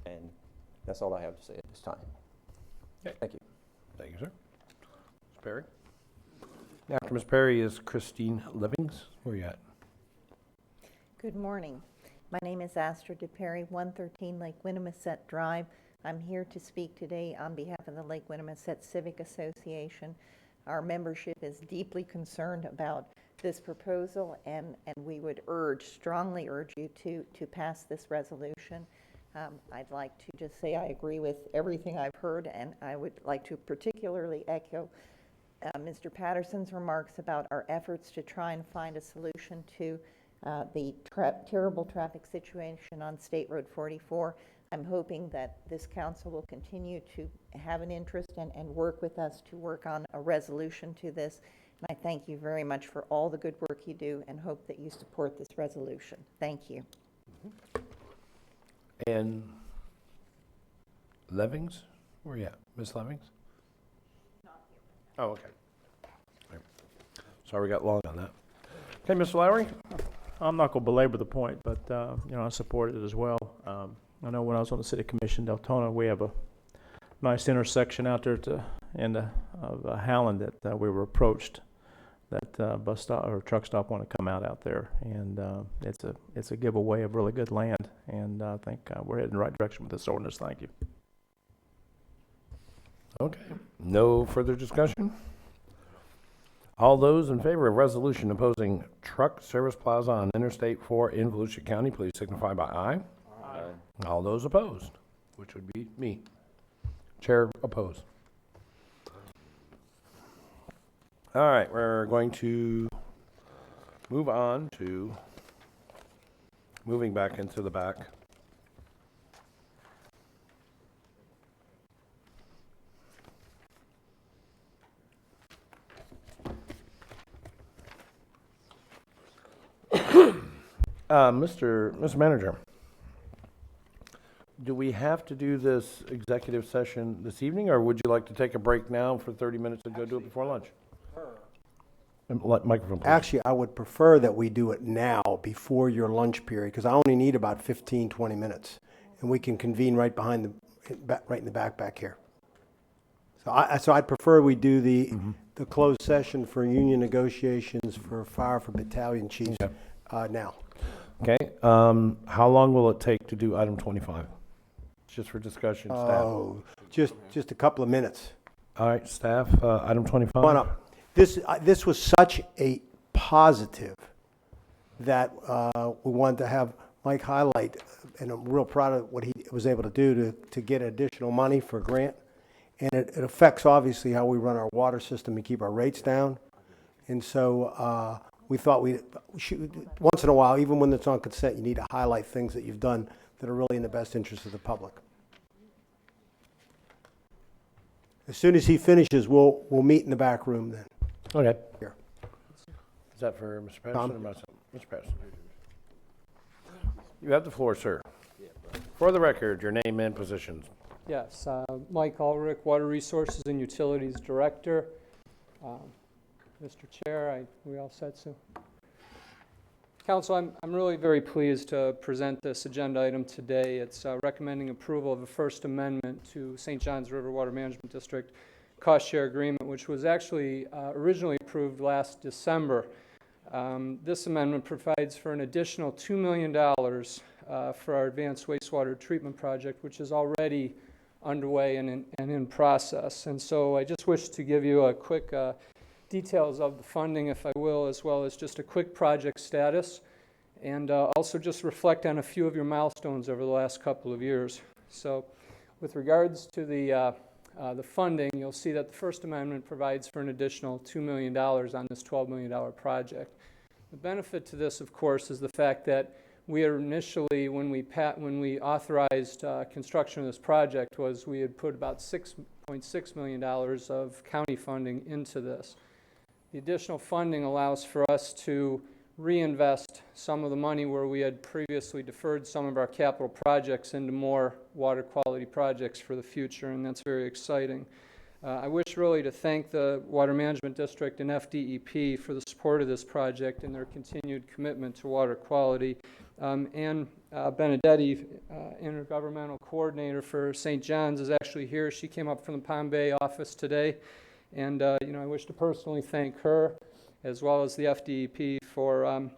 And that's all I have to say at this time. Okay. Thank you. Thank you, sir. Ms. Perry? After Ms. Perry is Christine Livings. Where are you at? Good morning. My name is Astrid DePerry, 113 Lake Winnimisset Drive. I'm here to speak today on behalf of the Lake Winnimisset Civic Association. Our membership is deeply concerned about this proposal, and we would strongly urge you to pass this resolution. I'd like to just say I agree with everything I've heard, and I would like to particularly echo Mr. Patterson's remarks about our efforts to try and find a solution to the terrible traffic situation on State Road 44. I'm hoping that this council will continue to have an interest and work with us to work on a resolution to this. And I thank you very much for all the good work you do and hope that you support this resolution. Thank you. And Levings? Where are you at? Ms. Levings? Oh, okay. Right. Sorry we got long on that. Okay, Mr. Lowry? I'm not going to belabor the point, but I support it as well. I know when I was on the City Commission, Deltona, we have a nice intersection out there of Howland that we were approached that bus stop or truck stop want to come out there, and it's a giveaway of really good land, and I think we're heading in the right direction with this ordinance. Thank you. Okay. No further discussion? All those in favor of resolution opposing truck service plaza on Interstate 4 in Volusia County, please signify by aye. Aye. All those opposed, which would be me. Chair opposed. All right, we're going to move on to moving back into the back. Mr. Manager, do we have to do this executive session this evening, or would you like to take a break now for 30 minutes and go do it before lunch? Microphone, please. Actually, I would prefer that we do it now before your lunch period, because I only need about 15, 20 minutes, and we can convene right in the back here. So I'd prefer we do the closed session for union negotiations for battalion chiefs now. Okay. How long will it take to do item 25? Just for discussion, staff. Oh, just a couple of minutes. All right, staff, item 25. Come on up. This was such a positive that we wanted to have Mike highlight, and I'm real proud of what he was able to do to get additional money for a grant. And it affects, obviously, how we run our water system and keep our rates down. And so we thought we should, once in a while, even when it's on consent, you need to highlight things that you've done that are really in the best interest of the public. As soon as he finishes, we'll meet in the back room then. Okay. Here. Is that for Mr. Patterson Tom? or myself? Mr. Patterson. You have the floor, sir. For the record, your name and positions. Yes, Mike Ulrich, Water Resources and Utilities Director. Mr. Chair, we all set, so. Council, I'm really very pleased to present this agenda item today. It's recommending approval of a First Amendment to St. Johns River Water Management District cost share agreement, which was actually originally approved last December. This amendment provides for an additional $2 million for our advanced wastewater treatment project, which is already underway and in process. And so I just wish to give you a quick details of the funding, if I will, as well as just a quick project status, and also just reflect on a few of your milestones over the last couple of years. So with regards to the funding, you'll see that the First Amendment provides for an additional $2 million on this $12 million project. The benefit to this, of course, is the fact that we are initially, when we authorized construction of this project, we had put about $6.6 million of county funding into this. The additional funding allows for us to reinvest some of the money where we had previously deferred some of our capital projects into more water quality projects for the future, and that's very exciting. I wish really to thank the Water Management District and FDEP for the support of this project and their continued commitment to water quality. Ann Benedetti, Intergovernmental Coordinator for St. John's, is actually here. She came up from the Palm Bay office today, and I wish to personally thank her as well as the FDEP for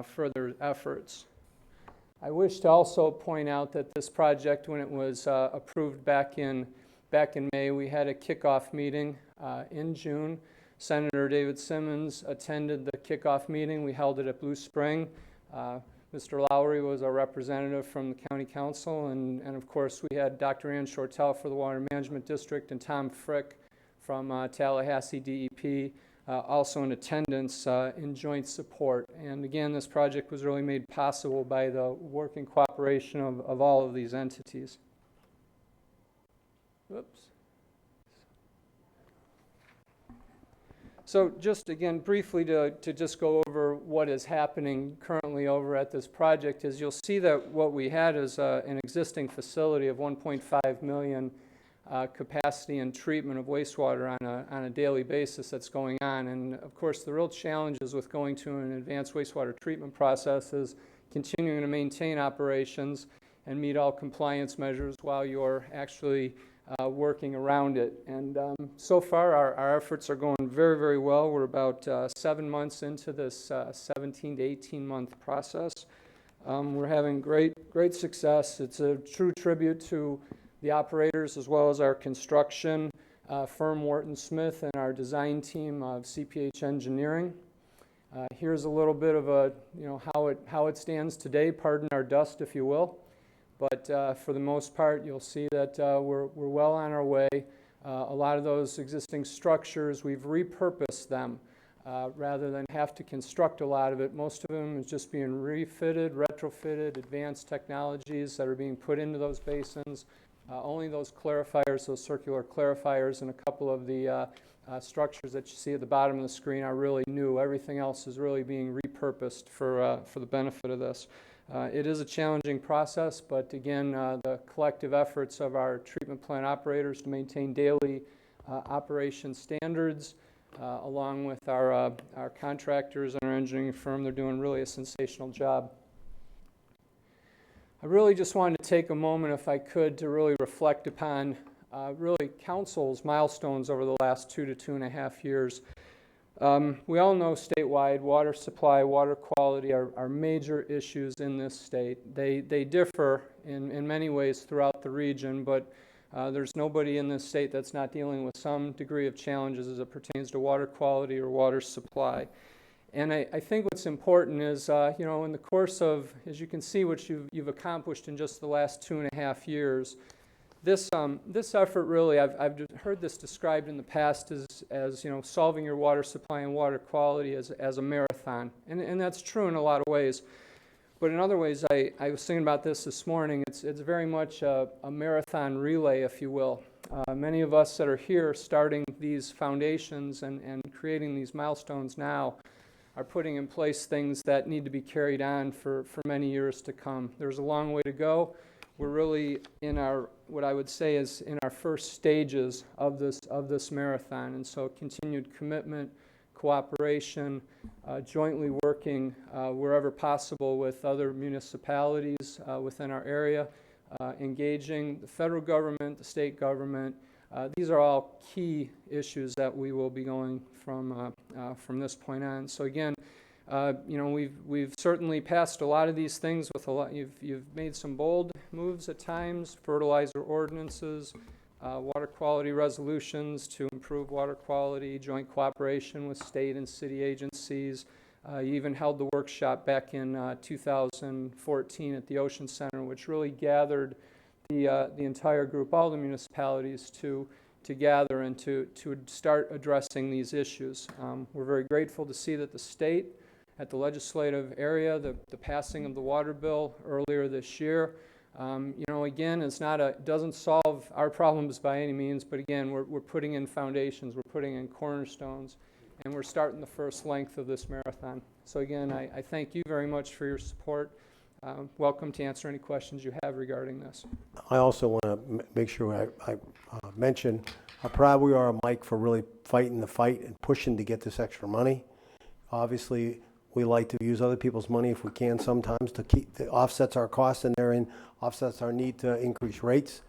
further efforts. I wish to also point out that this project, when it was approved back in May, we had a kickoff meeting in June. Senator David Simmons attended the kickoff meeting. We held it at Blue Spring. Mr. Lowry was our representative from the County Council, and of course we had Dr. Ann Shortell for the Water Management District and Tom Frick from Tallahassee DEP, also in attendance in joint support. And again, this project was really made possible by the working cooperation of all of these entities. Whoops. So just again briefly to just go over what is happening currently over at this project is you'll see that what we had is an existing facility of 1.5 million capacity and treatment of wastewater on a daily basis that's going on. And of course the real challenges with going to an advanced wastewater treatment process is continuing to maintain operations and meet all compliance measures while you're actually working around it. And so far our efforts are going very, very well. We're about 7 months into this 17 to 18 month process. We're having great success. It's a true tribute to the operators as well as our construction firm Wharton Smith and our design team of CPH Engineering. Here's a little bit of how it stands today. Pardon our dust, if you will. But for the most part, you'll see that we're well on our way. A lot of those existing structures, we've repurposed them rather than have to construct a lot of it. Most of them is just being refitted, retrofitted, advanced technologies that are being put into those basins. Only those clarifiers, those circular clarifiers, and a couple of the structures that you see at the bottom of the screen are really new. Everything else is really being repurposed for the benefit of this. It is a challenging process, but again, the collective efforts of our treatment plant operators to maintain daily operation standards, along with our contractors and our engineering firm, they're doing really a sensational job. I really just wanted to take a moment, if I could, to really reflect upon really Council's milestones over the last 2 to 2.5 years. We all know statewide water supply, water quality are major issues in this state. They differ in many ways throughout the region, but there's nobody in this state that's not dealing with some degree of challenges as it pertains to water quality or water supply. And I think what's important is, in the course of, as you can see, what you've accomplished in just the last 2.5 years, this effort really, I've heard this described in the past as solving your water supply and water quality as a marathon, and that's true in a lot of ways. But in other ways, I was thinking about this morning. It's very much a marathon relay, if you will. Many of us that are here starting these foundations and creating these milestones now are putting in place things that need to be carried on for many years to come. There's a long way to go. We're really in what I would say is in our first stages of this marathon, and so continued commitment, cooperation, jointly working wherever possible with other municipalities within our area, engaging the federal government, the state government. These are all key issues that we will be going from this point on. So again, we've certainly passed a lot of these things with a lot. You've made some bold moves at times, fertilizer ordinances, water quality resolutions to improve water quality, joint cooperation with state and city agencies. You even held the workshop back in 2014 at the Ocean Center, which really gathered the entire group, all the municipalities, to gather and to start addressing these issues. We're very grateful to see that the state, at the legislative area, the passing of the water bill earlier this year, again, doesn't solve our problems by any means, but again, we're putting in foundations, we're putting in cornerstones, and we're starting the first length of this marathon. So again, I thank you very much for your support. Welcome to answer any questions you have regarding this. I also want to make sure I mention how proud we are of Mike for really fighting the fight and pushing to get this extra money. Obviously, we like to use other people's money if we can sometimes to keep, that offsets our costs and therein offsets our need to increase rates.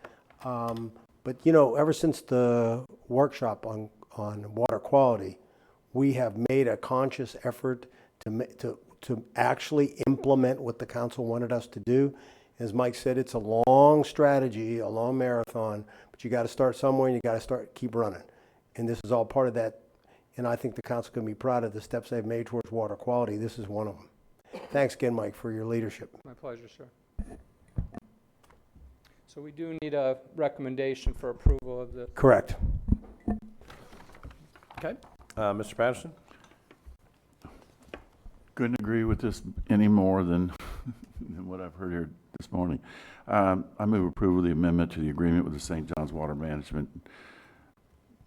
But you know, ever since the workshop on water quality, we have made a conscious effort to actually implement what the council wanted us to do. As Mike said, it's a long strategy, a long marathon, but you got to start somewhere and you got to keep running. And this is all part of that. And I think the council can be proud of the steps they've made towards water quality. This is one of them. Thanks again, Mike, for your leadership. My pleasure, sir. So we do need a recommendation for approval of the. Correct. Okay. Mr. Patterson? Couldn't agree with this any more than what I've heard here this morning. I move approval of the amendment to the agreement with the St. John's Water Management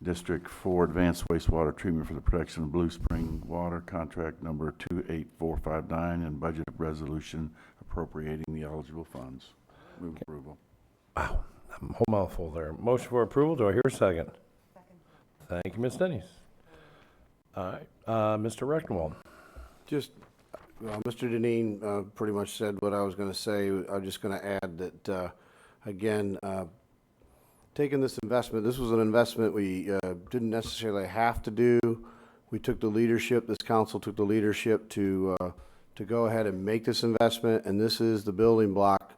District for advanced wastewater treatment for the protection of Blue Spring Water, contract number 28459, and budget resolution appropriating the eligible funds. Move approval. Wow, a whole mouthful there. Motion for approval. Do I hear a second? Second. Thank you, Ms. Denny's. All right, Mr. Rectenwald. Just, Mr. Deneen pretty much said what I was going to say. I'm just going to add that, again, taking this investment, this was an investment we didn't necessarily have to do. We took the leadership, this council took the leadership to go ahead and make this investment, and this is the building block.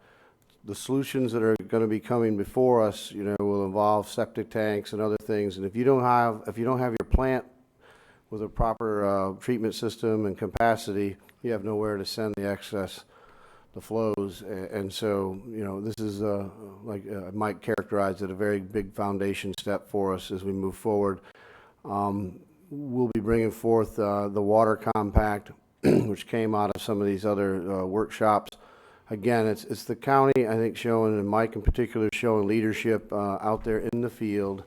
The solutions that are going to be coming before us, you know, will involve septic tanks and other things. And if you don't have your plant with a proper treatment system and capacity, you have nowhere to send the excess, the flows. And so, you know, this is, like Mike characterized it, a very big foundation step for us as we move forward. We'll be bringing forth the water compact, which came out of some of these other workshops. Again, it's the county, I think, showing, and Mike in particular, showing leadership out there in the field.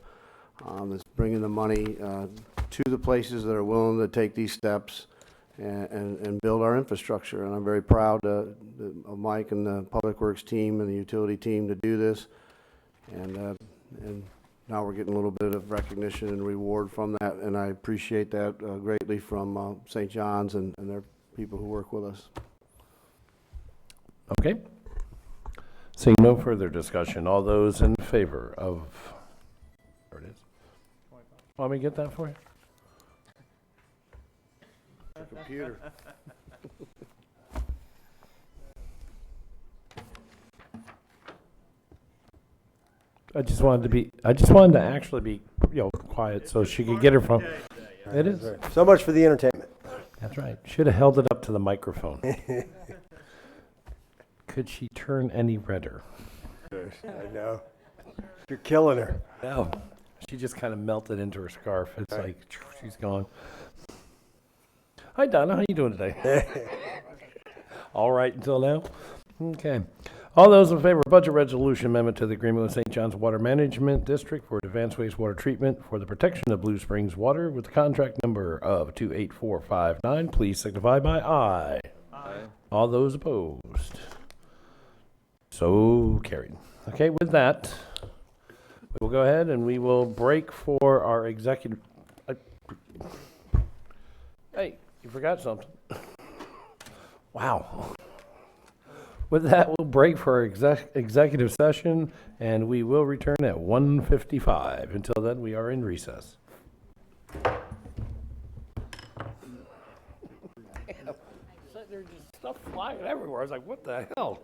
That's bringing the money to the places that are willing to take these steps and build our infrastructure. And I'm very proud of Mike and the Public Works team and the utility team to do this. And now we're getting a little bit of recognition and reward from that, and I appreciate that greatly from St. John's and their people who work with us. Okay. Seeing no further discussion, all those in favor of, there it is. Want me to get that for you? The computer. I just wanted to actually be, you know, quiet so she could get her phone. It is. So much for the entertainment. That's right. Should have held it up to the microphone. Could she turn any redder? I know. You're killing her. No. She just kind of melted into her scarf. It's like, she's gone. Hi, Donna. How you doing today? All right until now? Okay. All those in favor of budget resolution amendment to the agreement with St. John's Water Management District for advanced wastewater treatment for the protection of Blue Springs water with the contract number of 28459, please signify by aye. Aye. All those opposed? So carried. Okay, with that, we'll go ahead and we will break for our executive. Hey, you forgot something. Wow. With that, we'll break for our executive session, and we will return at 1:55. Until then, we are in recess. There's just stuff flying everywhere. I was like, what the hell?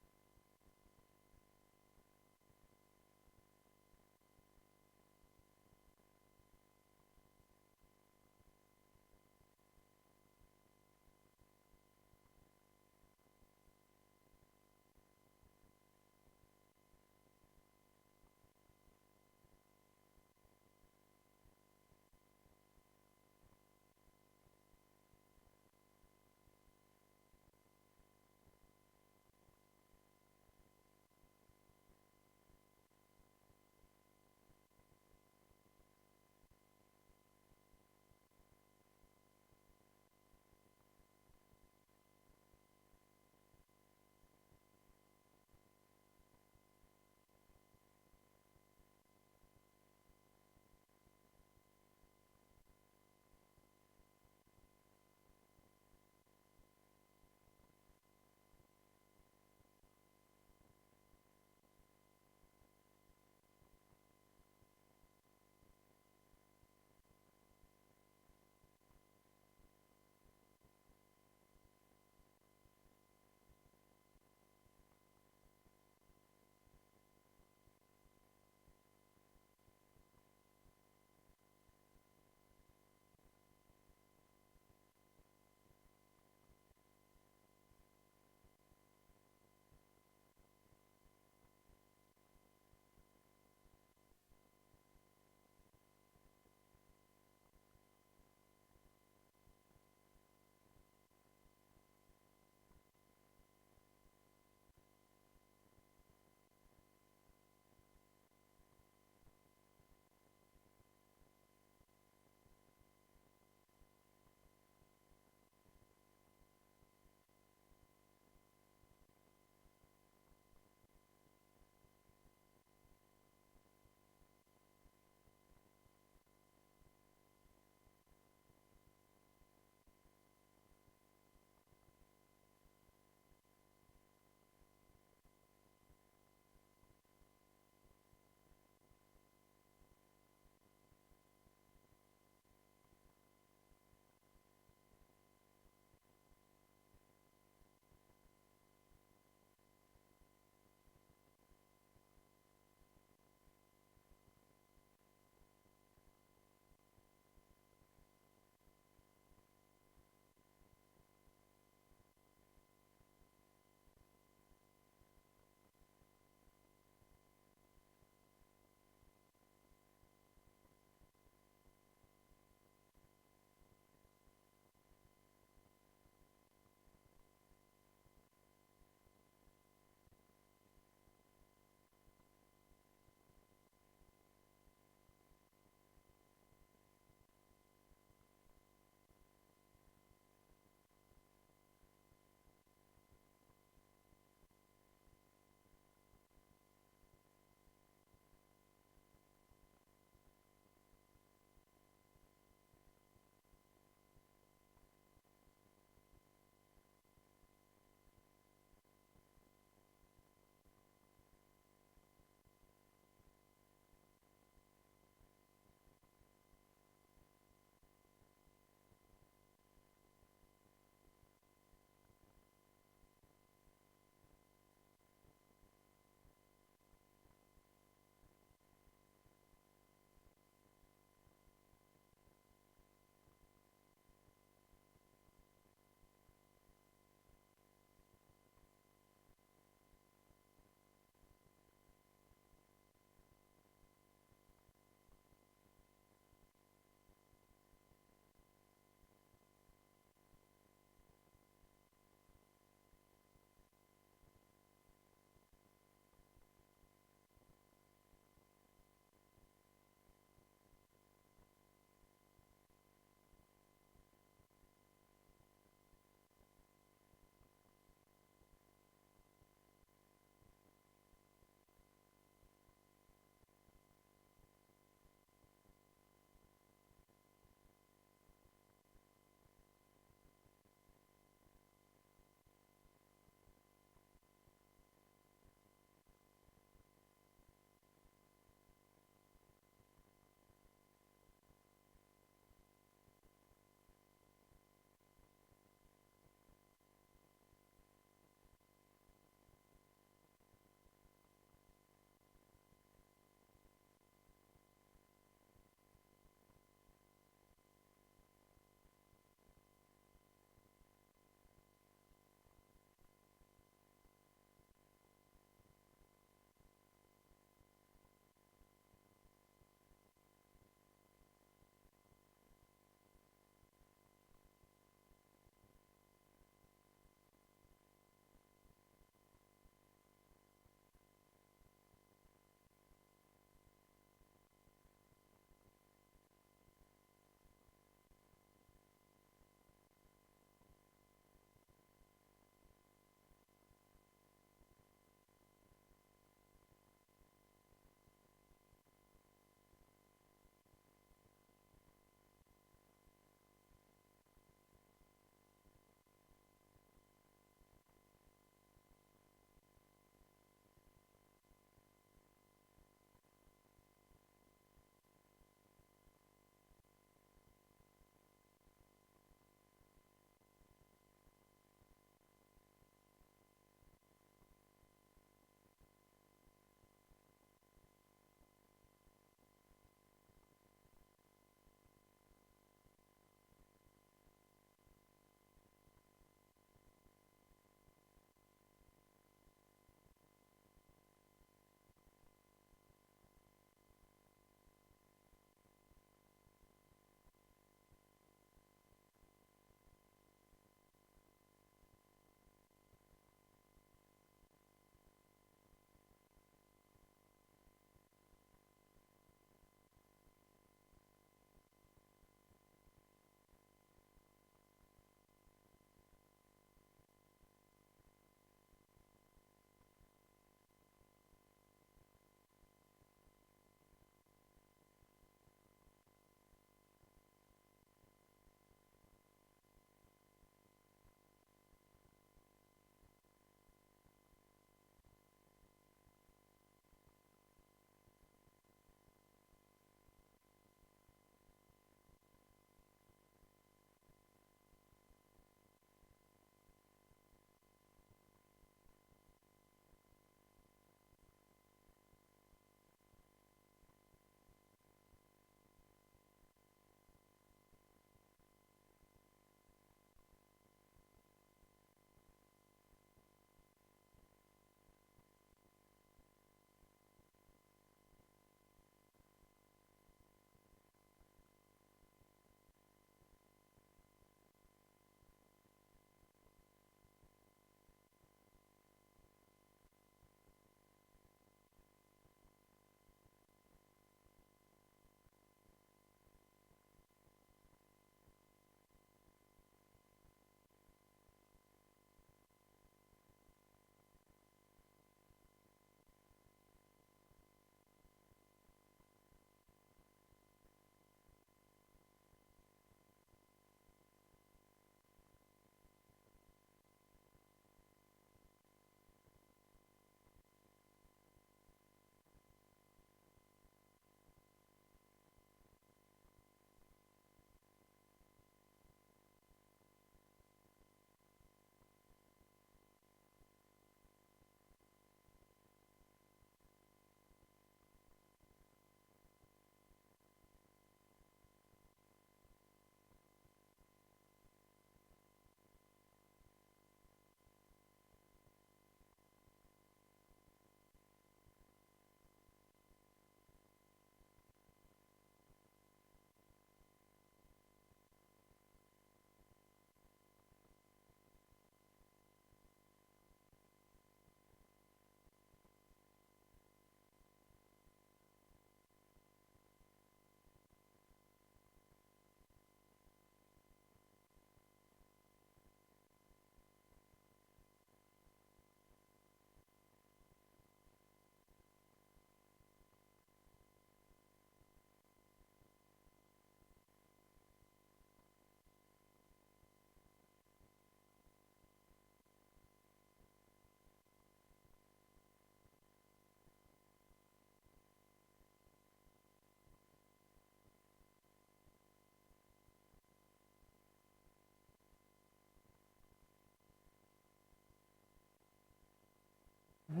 Is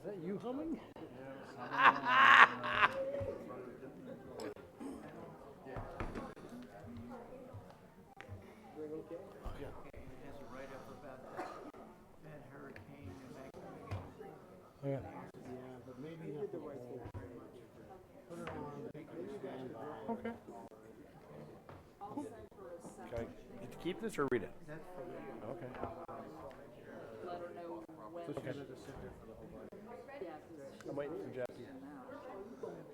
that you humming? Yeah. Okay. Can I get to keep this or read it? Okay. Okay. I'm waiting for Jeff.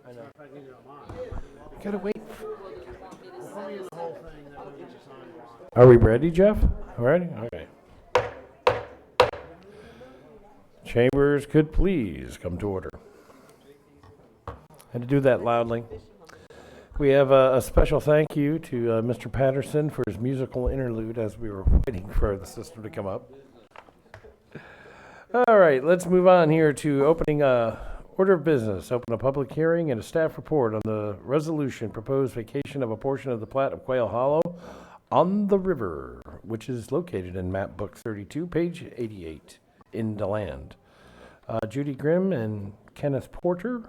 I know. Gotta wait. Are we ready, Jeff? Ready? Okay. Chambers could please come to order. Had to do that loudly. We have a special thank you to Mr. Patterson for his musical interlude as we were waiting for the system to come up. All right, let's move on here to opening order of business. Open a public hearing and a staff report on the resolution proposed vacation of a portion of the plat of Quail Hollow on the river, which is located in map book 32, page 88 in DeLand. Judy Grimm and Kenneth Porter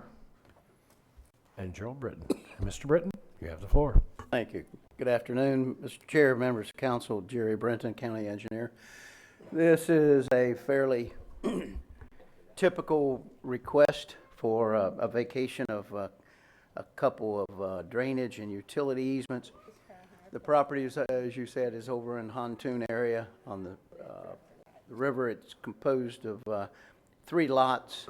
and Gerald Britton. Mr. Britton, you have the floor. Thank you. Good afternoon, Mr. Chair, members of council, Jerry Brenton, County Engineer. This is a fairly typical request for a vacation of a couple of drainage and utility easements. The property, as you said, is over in Hontoon area on the river. It's composed of 3 lots.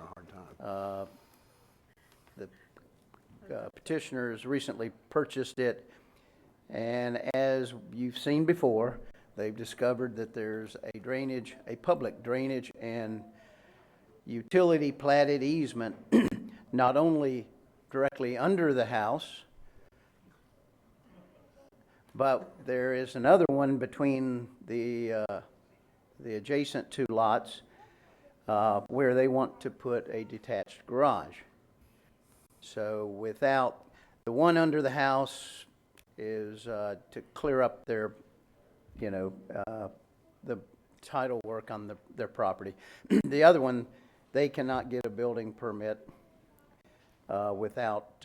The petitioners recently purchased it, and as you've seen before, they've discovered that there's a public drainage and utility platted easement not only directly under the house, but there is another one between the adjacent 2 lots where they want to put a detached garage. So without the one under the house is to clear up their, the title work on their property. The other one, they cannot get a building permit without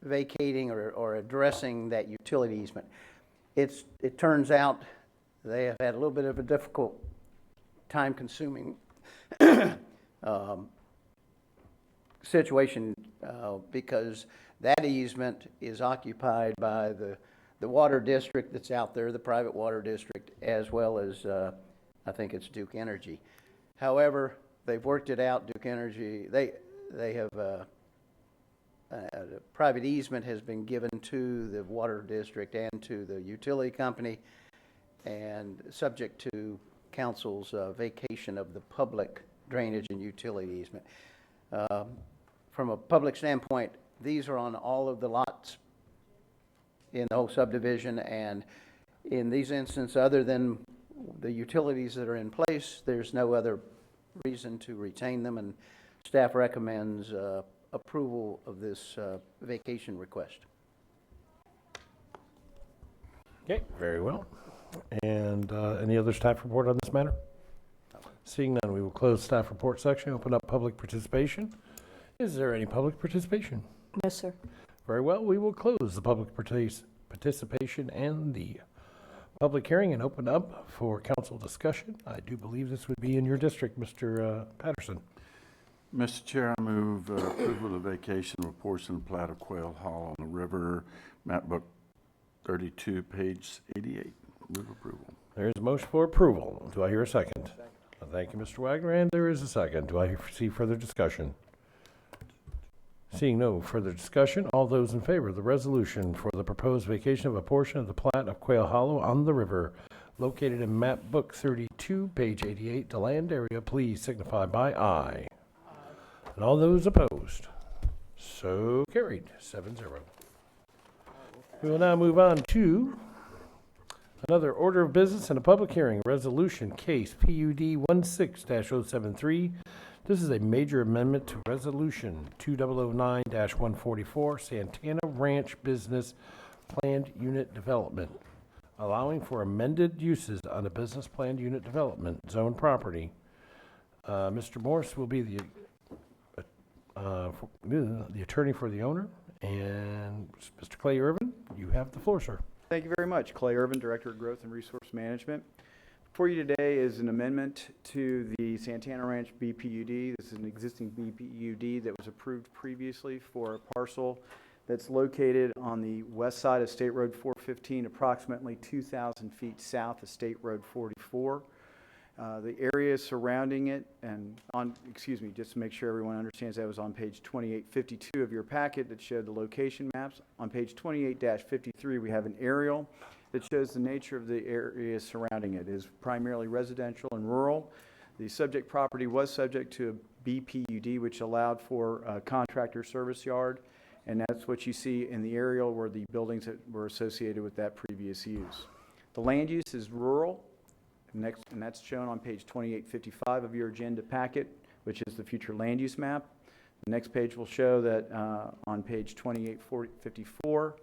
vacating or addressing that utility easement. It turns out they have had a little bit of a difficult, time-consuming situation because that easement is occupied by the water district that's out there, the private water district, as well as I think it's Duke Energy. However, they've worked it out. Duke Energy, they have a private easement has been given to the water district and to the utility company, and subject to council's vacation of the public drainage and utility easement. From a public standpoint, these are on all of the lots in the whole subdivision, and in these instances, other than the utilities that are in place, there's no other reason to retain them, and staff recommends approval of this vacation request. Okay, very well. And any other staff report on this matter? Seeing none, we will close staff report section, open up public participation. Is there any public participation? No, sir. Very well, we will close the public participation and the public hearing and open up for council discussion. I do believe this would be in your district, Mr. Patterson. Mr. Chair, I move approval of vacation of a portion of the plat of Quail Hollow on the river, map book 32, page 88. Move approval. There is a motion for approval. Do I hear a second? Thank you, Mr. Wagner, and there is a second. Do I see further discussion? Seeing no further discussion, all those in favor of the resolution for the proposed vacation of a portion of the plat of Quail Hollow on the river, located in map book 32, page 88, DeLand area, please signify by aye. And all those opposed, so carried, 7-0. We will now move on to another order of business and a public hearing, resolution case PUD 16-073, This is a major amendment to Resolution 2009-144, Santana Ranch Business Planned Unit Development, allowing for amended uses on a business planned unit development zone property. Mr. Morris will be the attorney for the owner, and Mr. Clay Irvin, you have the floor, sir. Thank you very much. Clay Irvin, Director of Growth and Resource Management. For you today is an amendment to the Santana Ranch BPUD. This is an existing BPUD that was approved previously for a parcel that's located on the west side of State Road 415, approximately 2,000 feet south of State Road 44. The area surrounding it, and just to make sure everyone understands, that was on page 2852 of your packet that showed the location maps. On page 28-53, we have an aerial that shows the nature of the area surrounding it. It is primarily residential and rural. The subject property was subject to a BPUD, which allowed for a contractor service yard, and that's what you see in the aerial where the buildings that were associated with that previous use. The land use is rural, and that's shown on page 2855 of your agenda packet, which is the future land use map. The next page will show that on page 2854,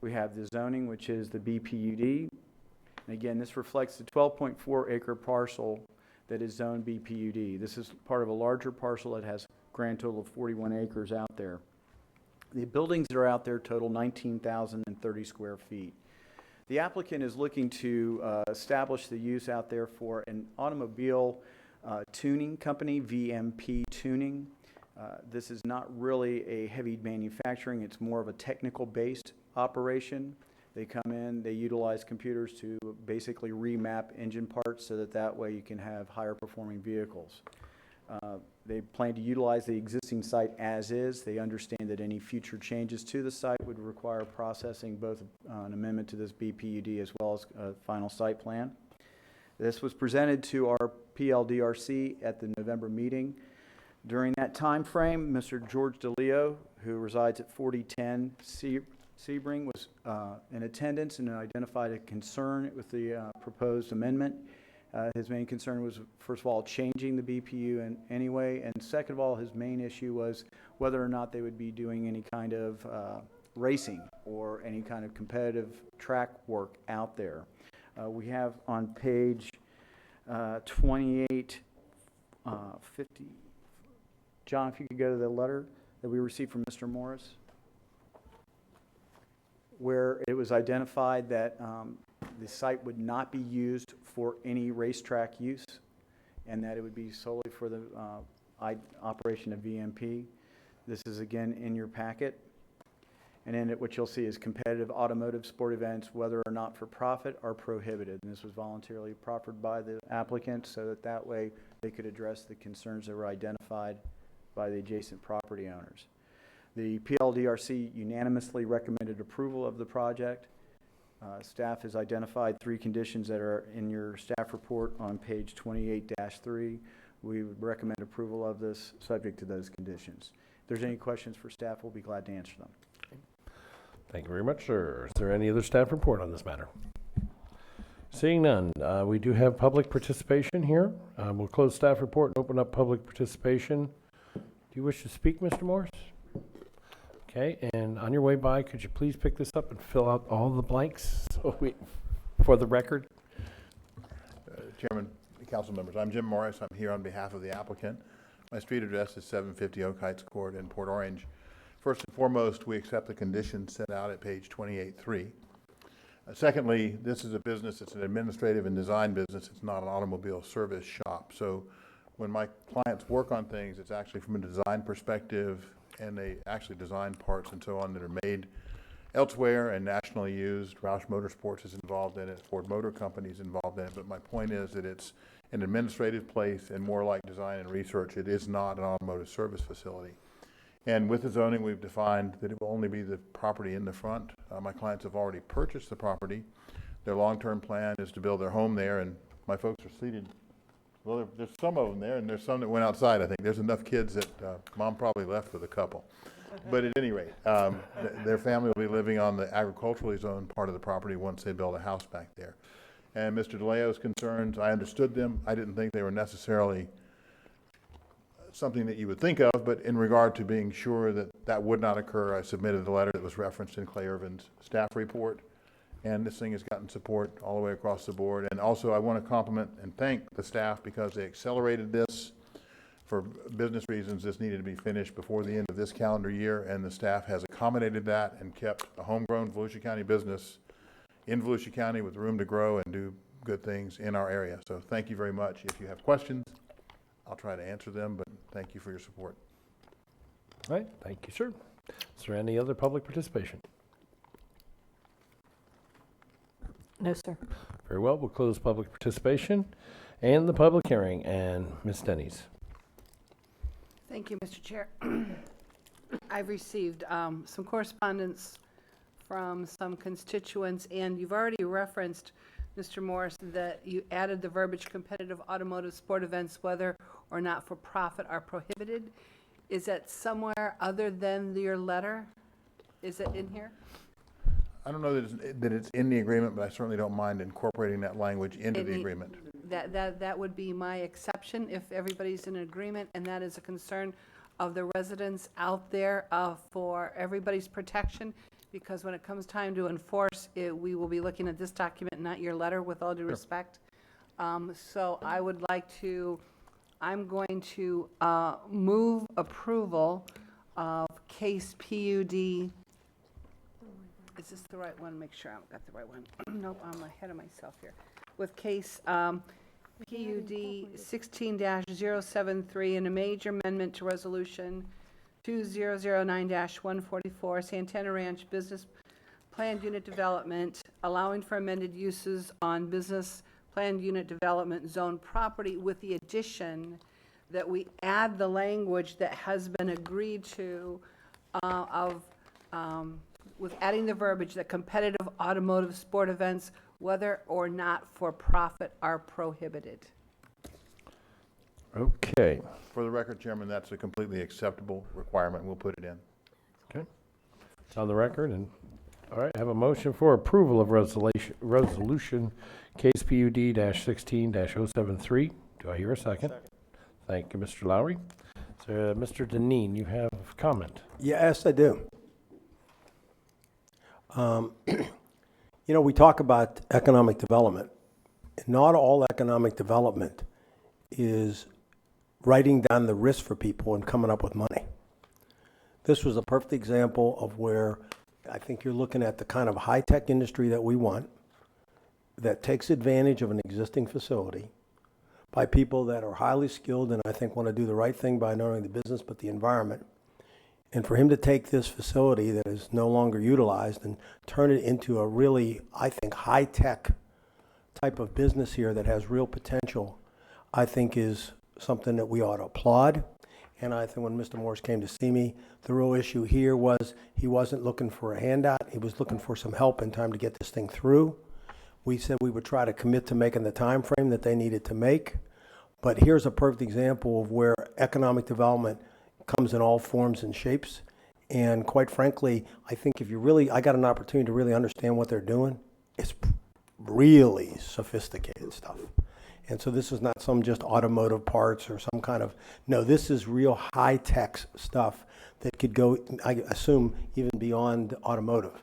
we have the zoning, which is the BPUD. And again, this reflects the 12.4 acre parcel that is zoned BPUD. This is part of a larger parcel that has a grand total of 41 acres out there. The buildings that are out there total 19,030 square feet. The applicant is looking to establish the use out there for an automobile tuning company, VMP Tuning. This is not really a heavy manufacturing, it's more of a technical based operation. They come in, they utilize computers to basically remap engine parts so that way you can have higher performing vehicles. They plan to utilize the existing site as is. They understand that any future changes to the site would require processing both an amendment to this BPUD as well as a final site plan. This was presented to our PLDRC at the November meeting. During that time frame, Mr. George DeLeo, who resides at 4010 Sebring, was in attendance and identified a concern with the proposed amendment. His main concern was, first of all, changing the BPU in any way, and second of all, his main issue was whether or not they would be doing any kind of racing or any kind of competitive track work out there. We have on page 2850, John, if you could go to the letter that we received from Mr. Morris, where it was identified that the site would not be used for any racetrack use and that it would be solely for the operation of VMP. This is again in your packet. And in it, what you'll see is competitive automotive sport events, whether or not for profit, are prohibited. And this was voluntarily proffered by the applicant so that way they could address the concerns that were identified by the adjacent property owners. The PLDRC unanimously recommended approval of the project. Staff has identified 3 conditions that are in your staff report on page 28-3. We would recommend approval of this subject to those conditions. If there's any questions for staff, we'll be glad to answer them. Thank you very much, sir. Is there any other staff report on this matter? Seeing none, we do have public participation here. We'll close staff report and open up public participation. Do you wish to speak, Mr. Morris? Okay, and on your way by, could you please pick this up and fill out all the blanks for the record? Chairman, council members, I'm Jim Morris. I'm here on behalf of the applicant. My street address is 750 Oak Heights Court in Port Orange. First and foremost, we accept the conditions set out at page 28.3. Secondly, this is a business, it's an administrative and design business. It's not an automobile service shop. So when my clients work on things, it's actually from a design perspective, and they actually design parts and so on that are made elsewhere and nationally used. Roush Motorsports is involved in it, Ford Motor Company is involved in it, but my point is that it's an administrative place and more like design and research. It is not an automotive service facility. And with the zoning, we've defined that it will only be the property in the front. My clients have already purchased the property. Their long-term plan is to build their home there, and my folks are seated. Well, there's some of them there, and there's some that went outside, I think. There's enough kids that mom probably left with a couple. But at any rate, their family will be living on the agriculturally zoned part of the property once they build a house back there. And Mr. DeLeo's concerns, I understood them. I didn't think they were necessarily something that you would think of, but in regard to being sure that that would not occur, I submitted the letter that was referenced in Clay Irvin's staff report. And this thing has gotten support all the way across the board. And also, I want to compliment and thank the staff because they accelerated this. For business reasons, this needed to be finished before the end of this calendar year, and the staff has accommodated that and kept a homegrown Volusia County business in Volusia County with room to grow and do good things in our area. So thank you very much. If you have questions, I'll try to answer them, but thank you for your support. All right, thank you, sir. Is there any other public participation? No, sir. Very well, we'll close public participation and the public hearing. And Ms. Denny's. Thank you, Mr. Chair. I've received some correspondence from some constituents, and you've already referenced, Mr. Morris, that you added the verbiage competitive automotive sport events, whether or not for profit, are prohibited. Is that somewhere other than your letter? Is it in here? I don't know that it's in the agreement, but I certainly don't mind incorporating that language into the agreement. That would be my exception if everybody's in agreement, and that is a concern of the residents out there for everybody's protection, because when it comes time to enforce it, we will be looking at this document, not your letter, with all due respect. So I would like to, I'm going to move approval of case PUD. Is this the right one? Make sure I've got the right one. Nope, I'm ahead of myself here. With case PUD 16-073 and a major amendment to resolution 2009-144 Santana Ranch Business Planned Unit Development, allowing for amended uses on business planned unit development zone property, with the addition that we add the language that has been agreed to with adding the verbiage that competitive automotive sport events, whether or not for profit, are prohibited. Okay. For the record, Chairman, that's a completely acceptable requirement. We'll put it in. Okay. It's on the record. And all right, I have a motion for approval of resolution case PUD-16-073. Do I hear a second? Second. Thank you, Mr. Lowry. So, Mr. Deneen, you have a comment. Yes, I do. You know, we talk about economic development. Not all economic development is writing down the risk for people and coming up with money. This was a perfect example of where I think you're looking at the kind of high-tech industry that we want, that takes advantage of an existing facility by people that are highly skilled and I think want to do the right thing by not only the business but the environment. And for him to take this facility that is no longer utilized and turn it into a really, I think, high-tech type of business here that has real potential, I think is something that we ought to applaud. And I think when Mr. Morris came to see me, the real issue here was he wasn't looking for a handout. He was looking for some help in time to get this thing through. We said we would try to commit to making the time frame that they needed to make. But here's a perfect example of where economic development comes in all forms and shapes. And quite frankly, I think if you really, I got an opportunity to really understand what they're doing. It's really sophisticated stuff. And so this is not some just automotive parts or some kind of, no, this is real high-tech stuff that could go, I assume, even beyond automotive.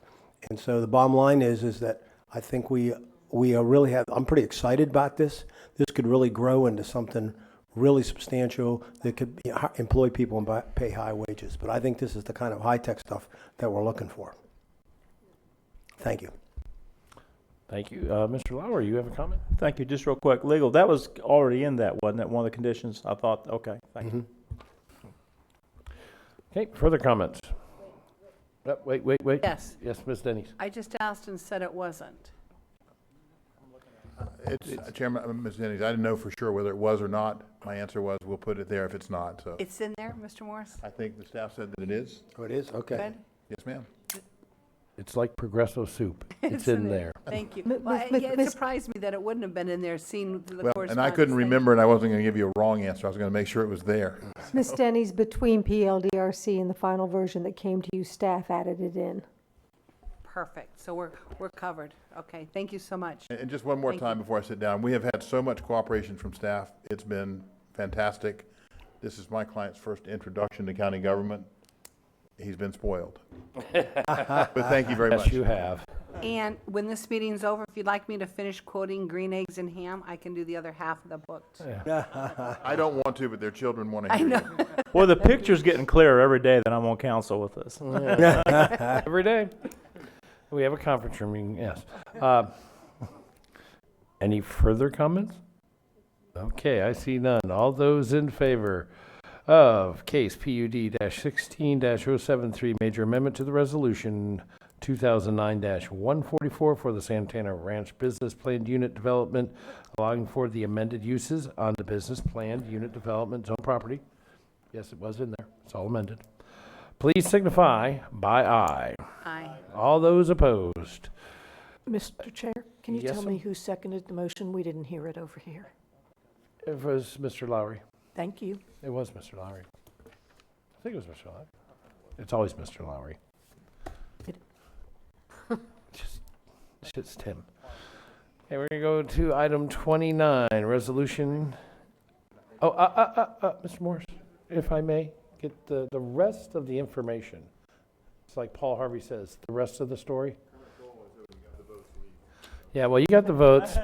And so the bottom line is that I think we really have, I'm pretty excited about this. This could really grow into something really substantial that could employ people and pay high wages. But I think this is the kind of high-tech stuff that we're looking for. Thank you. Thank you. Mr. Lauer, you have a comment? Thank you. Just real quick, legal, that was already in that, wasn't it? One of the conditions? I thought, okay, thank you. Okay, further comments? Wait. Yes. Yes, Ms. Denny's. I just asked and said it wasn't. Chairman, Ms. Denny's, I didn't know for sure whether it was or not. My answer was we'll put it there if it's not. So It's in there, Mr. Morris? I think the staff said that it is. Oh, it is? Okay. Good. Yes, ma'am. It's like Progresso soup. It's in there. Thank you. Well, it surprised me that it wouldn't have been in there, seeing the correspondence. And I couldn't remember, and I wasn't going to give you a wrong answer. I was going to make sure it was there. Ms. Denny's, between PLDRC and the final version that came to you, staff added it in. Perfect. So we're covered. Okay. Thank you so much. And just one more time before I sit down. We have had so much cooperation from staff. It's been fantastic. This is my client's first introduction to county government. He's been spoiled. But thank you very much. Yes, you have. And when this meeting's over, if you'd like me to finish quoting Green Eggs and Ham, I can do the other half of the book. I don't want to, but their children want to I hear know. you. Well, the picture's getting clearer every day that I'm on council with us. Every day. We have a conference room meeting, yes. Any further comments? Okay, I see none. All those in favor of case PUD-16-073, major amendment to the resolution 2009-144 for the Santana Ranch Business Planned Unit Development, allowing for the amended uses on the business planned unit development zone property. Yes, it was in there. It's all amended. Please signify by aye. Aye. All those opposed. Mr. Chair, can you Yes, tell sir. me who seconded the motion? We didn't hear it over here. It was Mr. Lowry. Thank you. It was Mr. Lowry. I think it was Mr. Lowry. It's always Mr. Lowry. It's Tim. Okay, we're gonna go to item 29, resolution. Oh, Mr. Morris, if I may, get the rest of the information. It's like Paul Harvey says, the rest of the story. Yeah, well, you got the votes,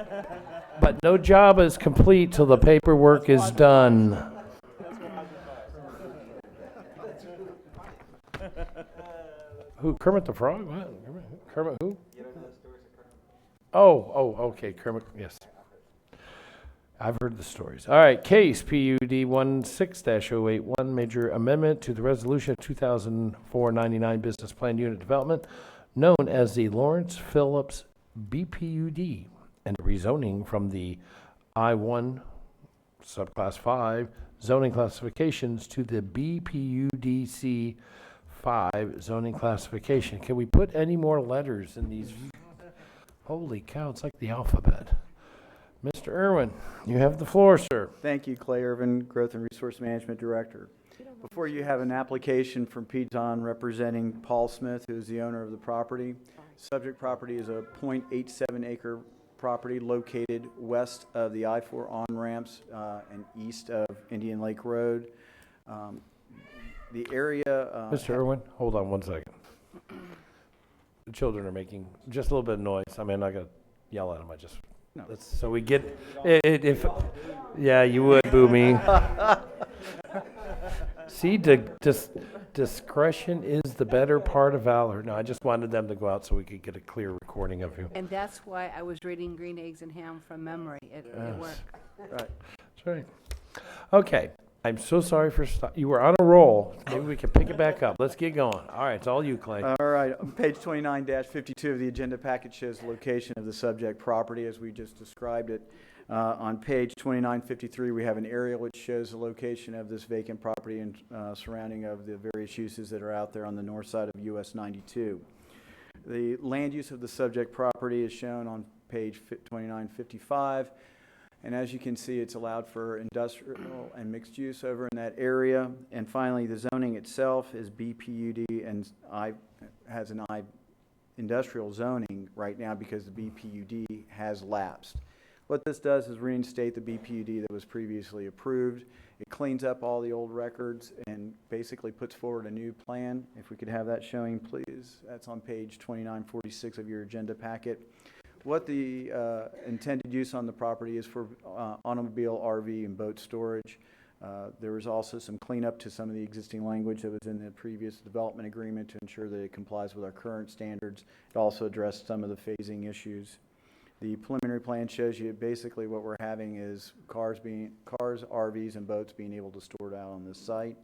but no job is complete till the paperwork is done. Who, Kermit the Frog? What? Kermit who? Oh, okay, Kermit, yes. I've heard the stories. All right, case PUD 16-081, major amendment to the resolution of 2004-99 Business Plan Unit Development, known as the Lawrence Phillips BPUD, and rezoning from the I-1 subclass 5 zoning classifications to the BPUDC 5 zoning classification. Can we put any more letters in these? Holy cow, it's like the alphabet. Mr. Irwin, you have the floor, sir. Thank you, Clay Irvin, Growth and Resource Management Director. Before you have an application from Piton representing Paul Smith, who is the owner of the property. Subject property is a .87 acre property located west of the I-4 on-ramps and east of Indian Lake Road. The area... Mr. Irwin, hold on one second. The children are making just a little bit of noise. I mean, I'm not going to yell at them. I just... No. So we get it, if yeah, you would boo me. See, discretion is the better part of valor. No, I just wanted them to go out so we could get a clear recording of you. And that's why I was reading Green Eggs and Ham from memory. It worked. Right. That's right. Okay. I'm so sorry for you were on a roll. Maybe we can pick it back up. Let's get going. All right, it's all you, Clay. All right, page 29-52 of the agenda packet shows the location of the subject property as we just described it. On page 2953, we have an aerial which shows the location of this vacant property and surrounding of the various uses that are out there on the north side of US 92. The land use of the subject property is shown on page 2955. And as you can see, it's allowed for industrial and mixed use over in that area. And finally, the zoning itself is BPUD and has an industrial zoning right now because the BPUD has lapsed. What this does is reinstate the BPUD that was previously approved. It cleans up all the old records and basically puts forward a new plan. If we could have that showing, please. That's on page 2946 of your agenda packet. What the intended use on the property is for automobile, RV, and boat storage. There was also some cleanup to some of the existing language that was in the previous development agreement to ensure that it complies with our current standards. It also addressed some of the phasing issues. The preliminary plan shows you basically what we're having is cars, RVs, and boats being able to store it out on this site.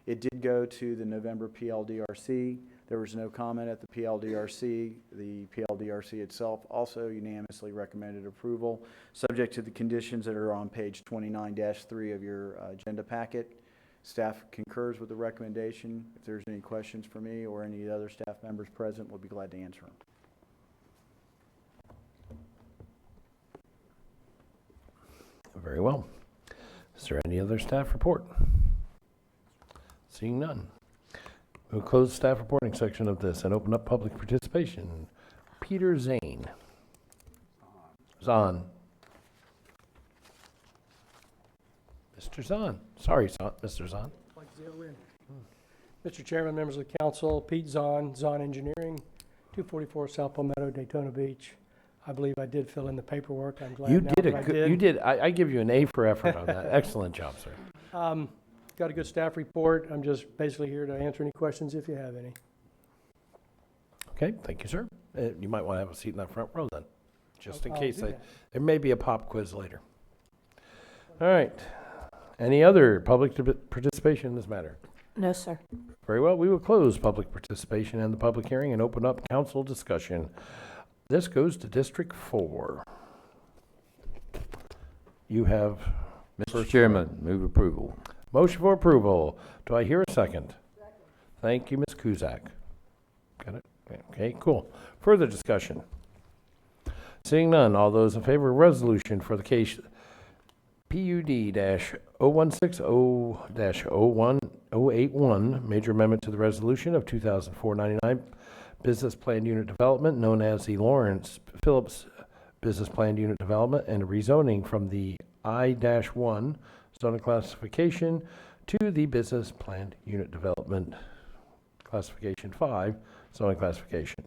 It did go to the November PLDRC. There was no comment at the PLDRC. The PLDRC itself also unanimously recommended approval, subject to the conditions that are on page 29-3 of your agenda packet. Staff concurs with the recommendation. If there's any questions for me or any other staff members present, we'll be glad to answer them. Very well. Is there any other staff report? Seeing none. We'll close the staff reporting section of this and open up public participation. Peter Zane is on. Mr. Mr. Zahn. Sorry, Mr. Zahn. Mr. Chairman, members of the council, Pete Zahn, Zahn Engineering, 244 South Palmetto, Daytona Beach. I believe I did fill in the paperwork. I'm glad You now did that a I good, did. you did, I give you an A for effort on that. Excellent job, sir. Got a good staff report. I'm just basically here to answer any questions if you have any. Okay, thank you, sir. You might want to have a seat in that front row then, just in I'll case do they, that. there may be a pop quiz later. All right. Any other public participation in this matter? No, sir. Very well, we will close public participation and the public hearing and open up council discussion. This goes to District 4. You have... Mr. Chairman, move approval. Motion for approval. Do I hear a second? Thank you, Ms. Kuzak. Got it? Okay, cool. Further discussion? Seeing none, all those in favor of resolution for the case PUD-0160-01081, major amendment to the resolution of 2004-99 Business Plan Unit Development known as the Lawrence Phillips Business Plan Unit Development and rezoning from the I-1 zoning classification to the Business Plan Unit Development Classification 5 zoning classification.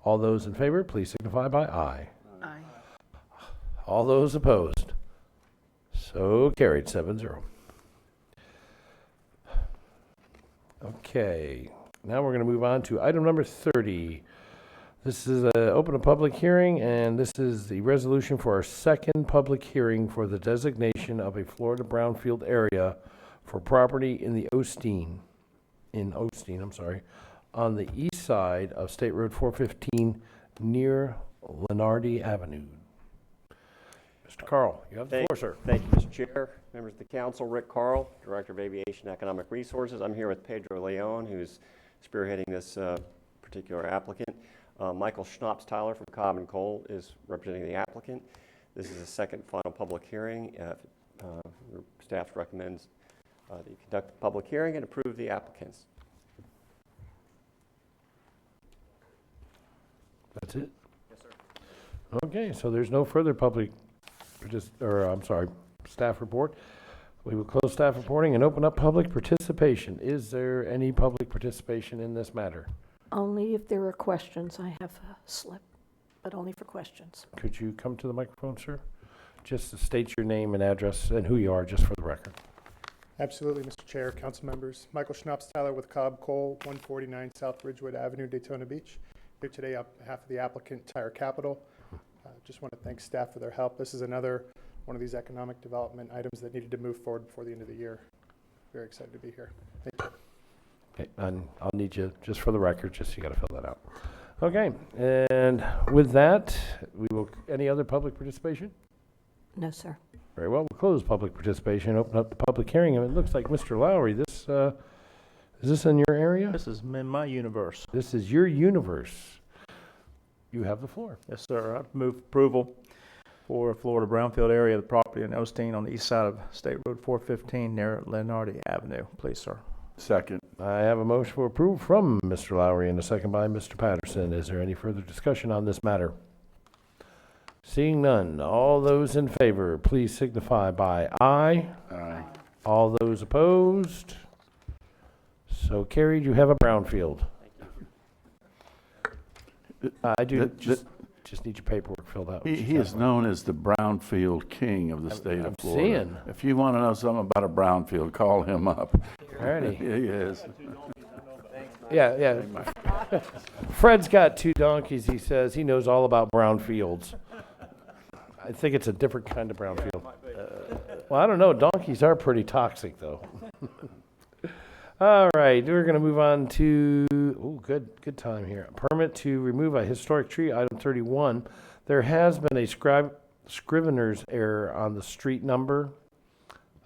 All those in favor, please signify by aye. Aye. All those opposed? So carried, 7-0. Okay, now we're going to move on to item number 30. This is open a public hearing, and this is the resolution for our second public hearing for the designation of a Florida brownfield area for property in the Osteen, on the east side of State Road 415 near Lenardi Avenue. Mr. Carl, you have the floor, sir. Thank you, Mr. Chair, members of the council. Rick Carl, Director of Aviation Economic Resources. I'm here with Pedro Leon, who's spearheading this particular applicant. Michael Schnapps-Tyler from Cobb and Cole is representing the applicant. This is a second final public hearing. Staff recommends that you conduct the public hearing and approve the applicants. That's it? Yes, sir. Okay, so there's no further staff report. We will close staff reporting and open up public participation. Is there any public participation in this matter? Only if there are questions. I have a slip, but only for questions. Could you come to the microphone, sir? Just to state your name and address and who you are, just for the record. Absolutely, Mr. Chair, council members. Michael Schnapps-Tyler with Cobb Cole, 149 South Ridgewood Avenue, Daytona Beach. Here today on behalf of the applicant, Tire Capital. Just want to thank staff for their help. This is another one of these economic development items that needed to move forward before the end of the year. Very excited to be here. Thank you. Okay, and I'll need you, just for the record, just you got to fill that out. Okay, and with that, we will, any other public participation? No, sir. Very well, we'll close public participation, open up the public hearing, and it looks like Mr. Lowry, this, is this in your area? This is in my universe. This is your universe. You have the floor. Yes, sir. I move approval for Florida brownfield area of the property in Osteen on the east side of State Road 415 near Lenardi Avenue. Please, sir. Second. I have a motion for approval from Mr. Lowry and a second by Mr. Patterson. Is there any further discussion on this matter? Seeing none, all those in favor, please signify by aye. Aye. All those opposed? So carried. You have a brownfield. I do just need your paperwork filled out. He is known as the brownfield king of the state of Florida. Seeing. If you want to know something about a brownfield, call him up. Alrighty. He is. Yeah. Fred's got 2 donkeys. He says he knows all about brownfields. I think it's a different kind of brownfield. Well, I don't know. Donkeys are pretty toxic, though. All right, we're going to move on to, good time here. A permit to remove a historic tree, item 31. There has been a scrivener's error on the street number.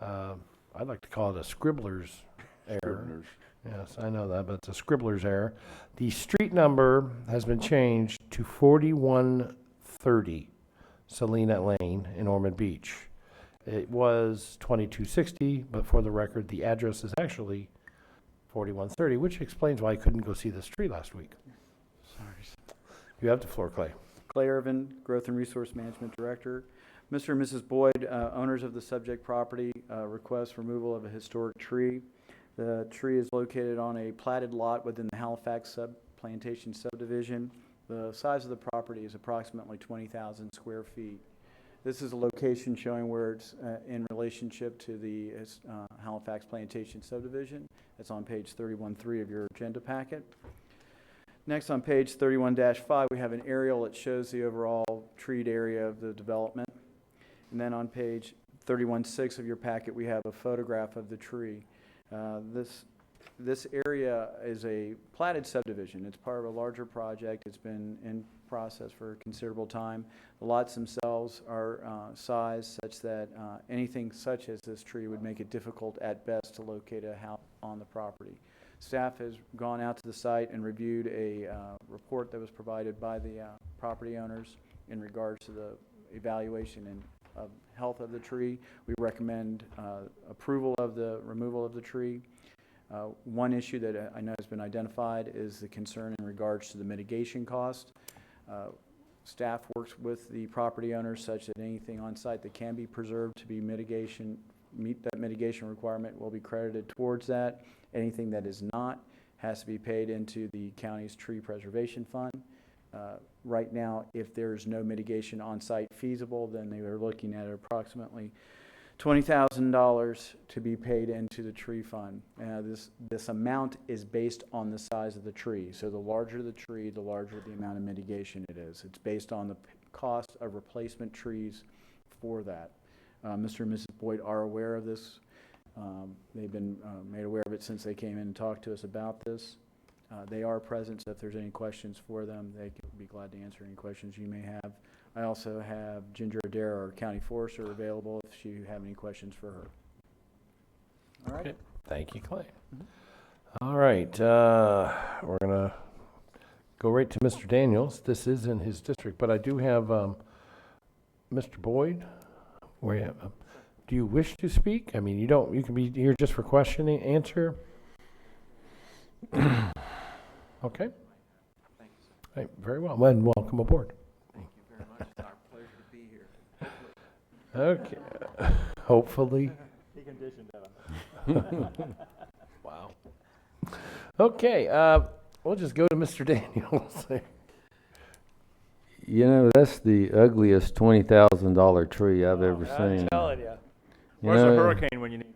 I'd like to call it a scribbler's error. Yes, I know that, but it's a scribbler's error. The street number has been changed to 4130 Salina Lane in Ormond Beach. It was 2260, but for the record, the address is actually 4130, which explains why I couldn't go see this tree last week. Sorry. You have the floor, Clay. Clay Irvin, Growth and Resource Management Director. Mr. and Mrs. Boyd, owners of the subject property, request removal of a historic tree. The tree is located on a platted lot within the Halifax Plantation subdivision. The size of the property is approximately 20,000 square feet. This is a location showing where it's in relationship to the Halifax Plantation subdivision. It's on page 31.3 of your agenda packet. Next, on page 31-5, we have an aerial that shows the overall treed area of the development. And then on page 31.6 of your packet, we have a photograph of the tree. This area is a platted subdivision. It's part of a larger project. It's been in process for a considerable time. The lots themselves are sized such that anything such as this tree would make it difficult at best to locate a house on the property. Staff has gone out to the site and reviewed a report that was provided by the property owners in regards to the evaluation and of health of the tree. We recommend approval of the removal of the tree. One issue that I know has been identified is the concern in regards to the mitigation cost. Staff works with the property owners such that anything on site that can be preserved to be meet that mitigation requirement will be credited towards that. Anything that is not has to be paid into the county's tree preservation fund. Right now, if there's no mitigation on site feasible, then they are looking at approximately $20,000 to be paid into the tree fund. This amount is based on the size of the tree. So the larger the tree, the larger the amount of mitigation it is. It's based on the cost of replacement trees for that. Mr. and Mrs. Boyd are aware of this. They've been made aware of it since they came in and talked to us about this. They are present, so if there's any questions for them, they could be glad to answer any questions you may have. I also have Ginger Adair, our county forester, available if you have any questions for her. All right. Okay. Thank you, Clay. All right. We're going to go right to Mr. Daniels. This is in his district, but I do have Mr. Boyd. Do you wish to speak? I mean, you can be here just for questioning, answer. Okay. Thank you, sir. Right, very well. Well, and welcome aboard. Thank you very much. It's our pleasure to be here. Okay. Hopefully. He conditioned that. Wow. Okay. We'll just go to Mr. Daniels. You know, that's the ugliest $20,000 tree I've ever seen. I'm telling you. You Where's know, a hurricane when you need one?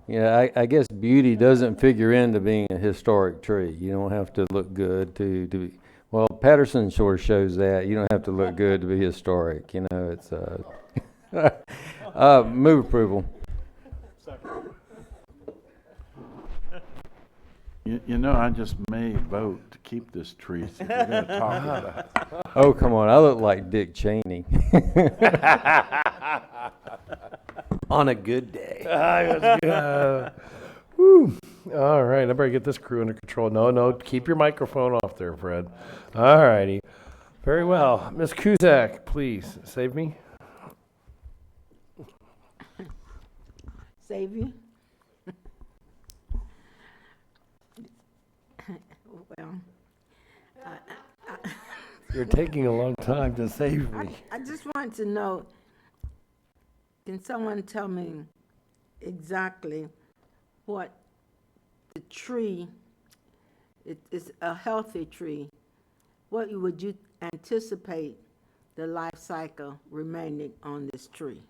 Yeah, I guess beauty doesn't figure into being a historic tree. You don't have to look good to be. Well, Patterson sort of shows that. You don't have to look good to be historic. You know, it's move approval. You know, I just may vote to keep this tree if you're going to talk about it. Oh, come on. I look like Dick Cheney. On a good day. Woo. All right, I better get this crew under control. No, keep your microphone off there, Fred. All righty. Very well. Ms. Kuzak, please, save me. Save you? Well, You're taking a long time to save me. I just wanted to know, can someone tell me exactly what the tree, it is a healthy tree, what would you anticipate the life cycle remaining on this tree?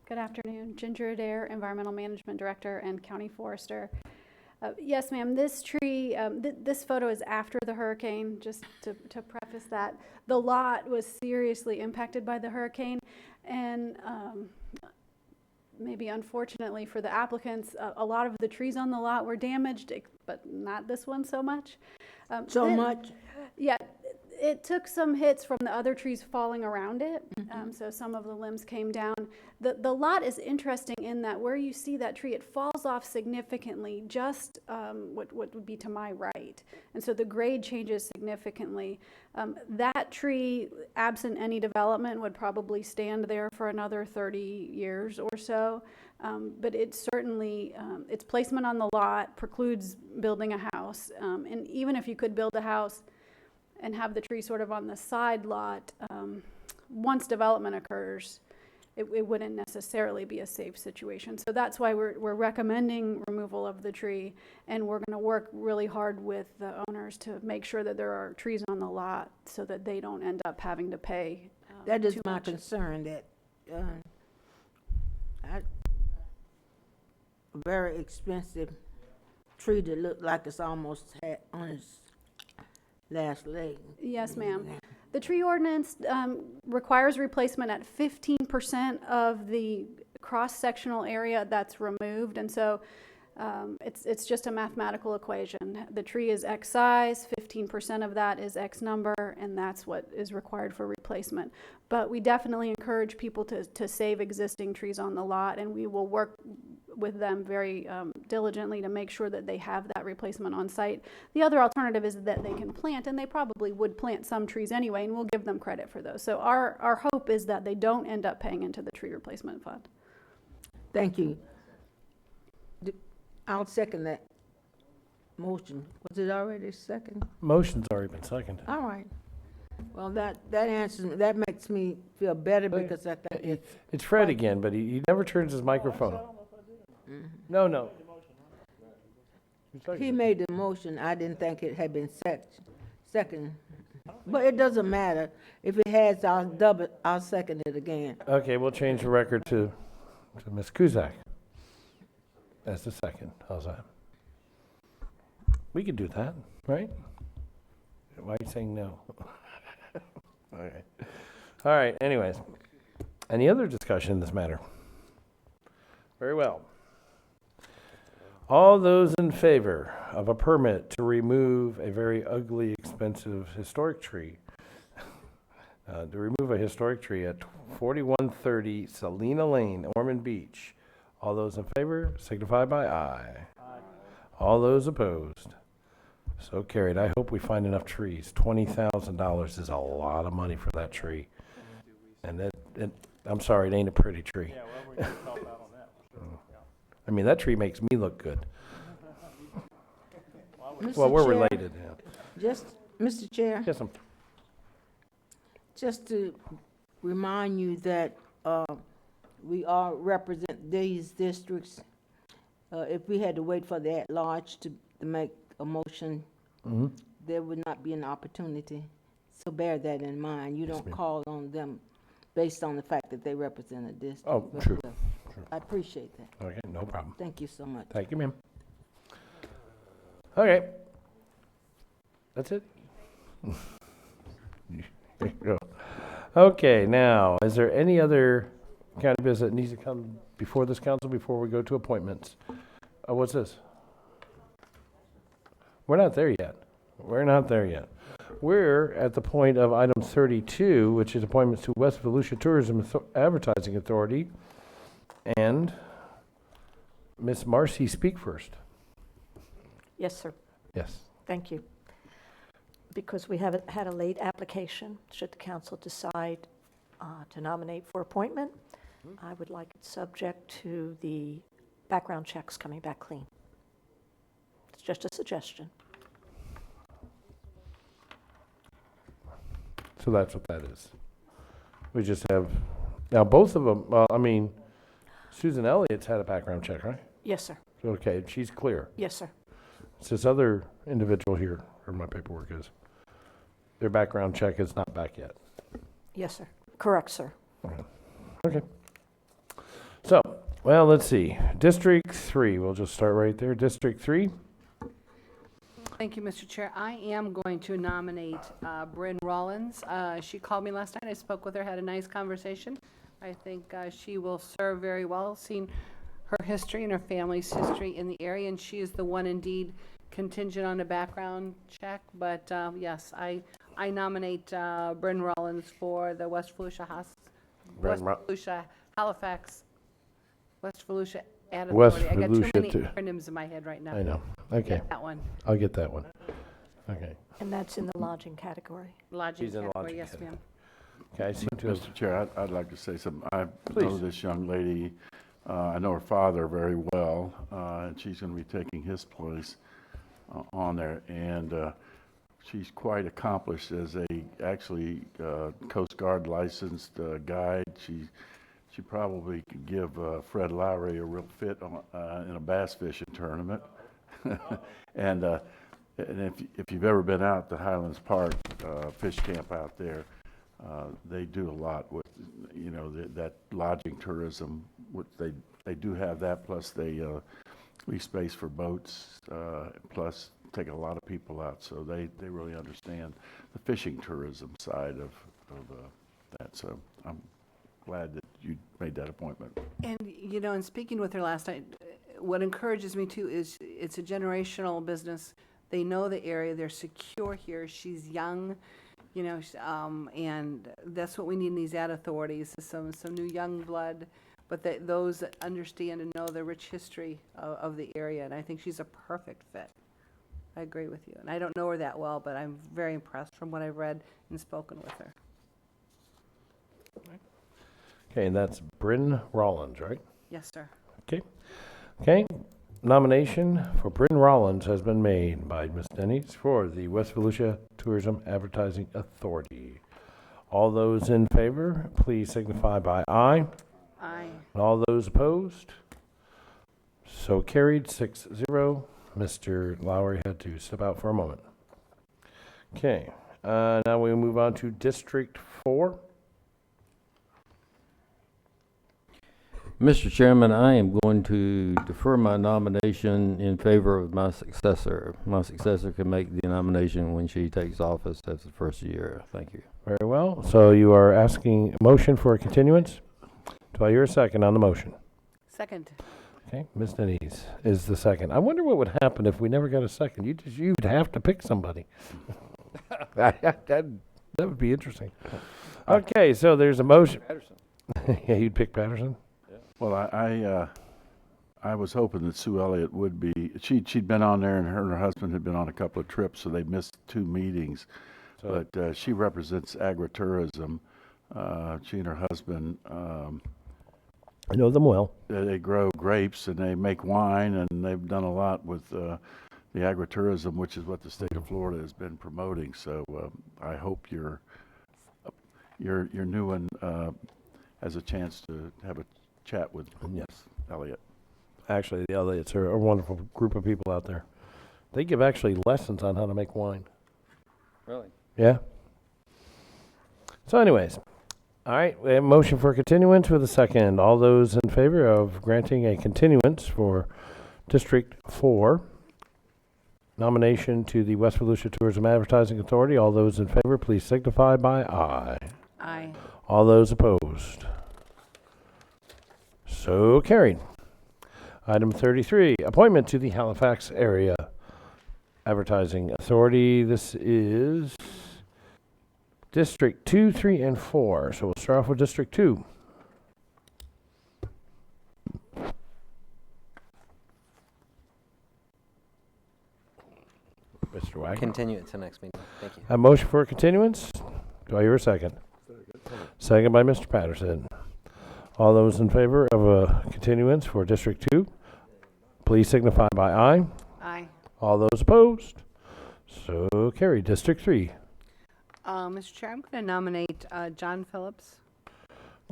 Good afternoon. Ginger Adair, Environmental Management Director and County Forester. Yes, ma'am, this tree, this photo is after the hurricane, just to preface that. The lot was seriously impacted by the hurricane, and maybe unfortunately for the applicants, a lot of the trees on the lot were damaged, but not this one so much. So much? Yeah, it took some hits from the other trees falling around it, so some of the limbs came down. The lot is interesting in that where you see that tree, it falls off significantly, just what would be to my right. And so the grade changes significantly. That tree, absent any development, would probably stand there for another 30 years or so. But it certainly, its placement on the lot precludes building a house. And even if you could build a house and have the tree sort of on the side lot, once development occurs, it wouldn't necessarily be a safe situation. So that's why we're recommending removal of the tree, and we're going to work really hard with the owners to make sure that there are trees on the lot so that they don't end up having to pay That is too my much. concern, that, a very expensive tree that looked like it's almost had on its last leg. Yes, ma'am. The tree ordinance requires replacement at 15% of the cross-sectional area that's removed, and so it's just a mathematical equation. The tree is X size, 15% of that is X number, and that's what is required for replacement. But we definitely encourage people to save existing trees on the lot, and we will work with them very diligently to make sure that they have that replacement on site. The other alternative is that they can plant, and they probably would plant some trees anyway, and we'll give them credit for those. So our hope is that they don't end up paying into the tree replacement fund. Thank you. I'll second that motion. Was it already second? Motion's already been seconded. All right. Well, that answers, that makes me feel better because I think It's Fred again, but he never turns his microphone on. No. he made the motion. I didn't think it had been second. But it doesn't matter. If it has, I'll second it again. Okay, we'll change the record to Ms. Kuzak as the second. How's that? We could do that, right? Why are you saying no? Okay. All right, anyways. Any other discussion in this matter? Very well. All those in favor of a permit to remove a very ugly, expensive historic tree, at 4130 Salina Lane, Ormond Beach. All those in favor signify by aye. All those opposed. So carried. I hope we find enough trees. $20,000 is a lot of money for that tree. And I'm sorry, it ain't a pretty tree. Yeah, well, we can help out on that. for sure. Yeah. I mean, that tree makes me look good. Mr. Well, we're Chair, related. Yeah. Mr. Chair, Yes, ma'am. just to remind you that we all represent these districts. If we had to wait for the at-large to make a motion, there would not be an opportunity. So bear that in mind. You don't call on them based on the fact that they represent a district. Oh, true. I appreciate that. Okay, no problem. Thank you so much. Thank you, ma'am. Okay. That's it? There you go. Okay, now, is there any other county business that needs to come before this council before we go to appointments? What's this? We're not there yet. We're at the point of item 32, which is appointments to West Volusia Tourism Advertising Authority. And Miss Marcy, speak first. Yes, sir. Yes. Thank you. Because we haven't had a late application, should the council decide to nominate for appointment, I would like it subject to the background checks coming back clean. It's just a suggestion. So that's what that is. We just have, now both of them, I mean, Susan Elliott's had a background check, right? Yes, sir. Okay, she's clear. Yes, sir. It's this other individual here, or my paperwork is, their background check is not back yet. Yes, sir. Correct, sir. Okay. So, well, let's see. District 3, we'll just start right there. District 3. Thank you, Mr. Chair. I am going to nominate Bryn Rollins. She called me last night. I spoke with her, had a nice conversation. I think she will serve very well, seeing her history and her family's history in the area, and she is the one indeed contingent on a background check. But yes, I I nominate Bryn Rollins for the West Volusia Bryn Ro- Halifax, West Volusia Ad West Authority. I got Volusia too many to- acronyms in my head right now. I know. Okay. That one. I'll get that one. Okay. And that's in the lodging category. Lodging She's in category, lodging yes, category. ma'am. Okay, I seem to have, Mr. Chair, I'd like to say something. I know Please. this young lady, I know her father very well, and she's going to be taking his place on there. And she's quite accomplished as a, actually, Coast Guard licensed guide. She probably could give Fred Lowry a real fit in a bass fishing tournament. And if you've ever been out to Highlands Park fish camp out there, they do a lot with, you know, that lodging tourism. They do have that, plus they lease space for boats, plus take a lot of people out. So they really understand the fishing tourism side of that. So I'm glad that you made that appointment. And, you know, in speaking with her last night, what encourages me too is it's a generational business. They know the area, they're secure here, she's young, you know, and that's what we need in these ad authorities, is some new young blood, but those that understand and know the rich history of the area, and I think she's a perfect fit. I agree with you, and I don't know her that well, but I'm very impressed from what I've read and spoken with her. okay, and that's Bryn Rollins, right? Yes, sir. Okay. Okay. Nomination for Bryn Rollins has been made by Ms. Denny's for the West Volusia Tourism Advertising Authority. All those in favor, please signify by aye. Aye. And all those opposed? So carried, 6-0. Mr. Lowry had to step out for a moment. Okay. Now we move on to District 4. Mr. Chairman, I am going to defer my nomination in favor of my successor. My successor can make the nomination when she takes office after the first year. Thank you. Very well. So you are asking a motion for a continuance? Do I hear a second on the motion? Second. Okay, Ms. Denise is the second. I wonder what would happen if we never got a second. You'd have to pick somebody. That would be interesting. Okay, so there's a motion. Yeah, you'd pick Patterson? Well, I was hoping that Sue Elliott would be. She'd been on there, and her husband had been on a couple of trips, so they missed 2 meetings. So- But she represents agritourism. She and her husband. I know them well. They grow grapes and they make wine, and they've done a lot with the agritourism, which is what the state of Florida has been promoting. So I hope your new one has a chance to have a chat with Elliot. Actually, the Elliots are a wonderful group of people out there. They give actually lessons on how to make wine. Really? Yeah. So anyways, all right, we have a motion for continuance with a second. All those in favor of granting a continuance for District 4 nomination to the West Volusia Tourism Advertising Authority, all those in favor, please signify by aye. Aye. All those opposed? So carried. Item 33, appointment to the Halifax Area Advertising Authority. This is District 2, 3, and 4. So we'll start off with District 2. Mr. Wagner. Continue it to next meeting. Thank you. A motion for continuance? Do I hear a second? Second by Mr. Patterson. All those in favor of a continuance for District 2, please signify by aye. Aye. All those opposed? So carried. District 3. Mr. Chair, I'm going to nominate John Phillips.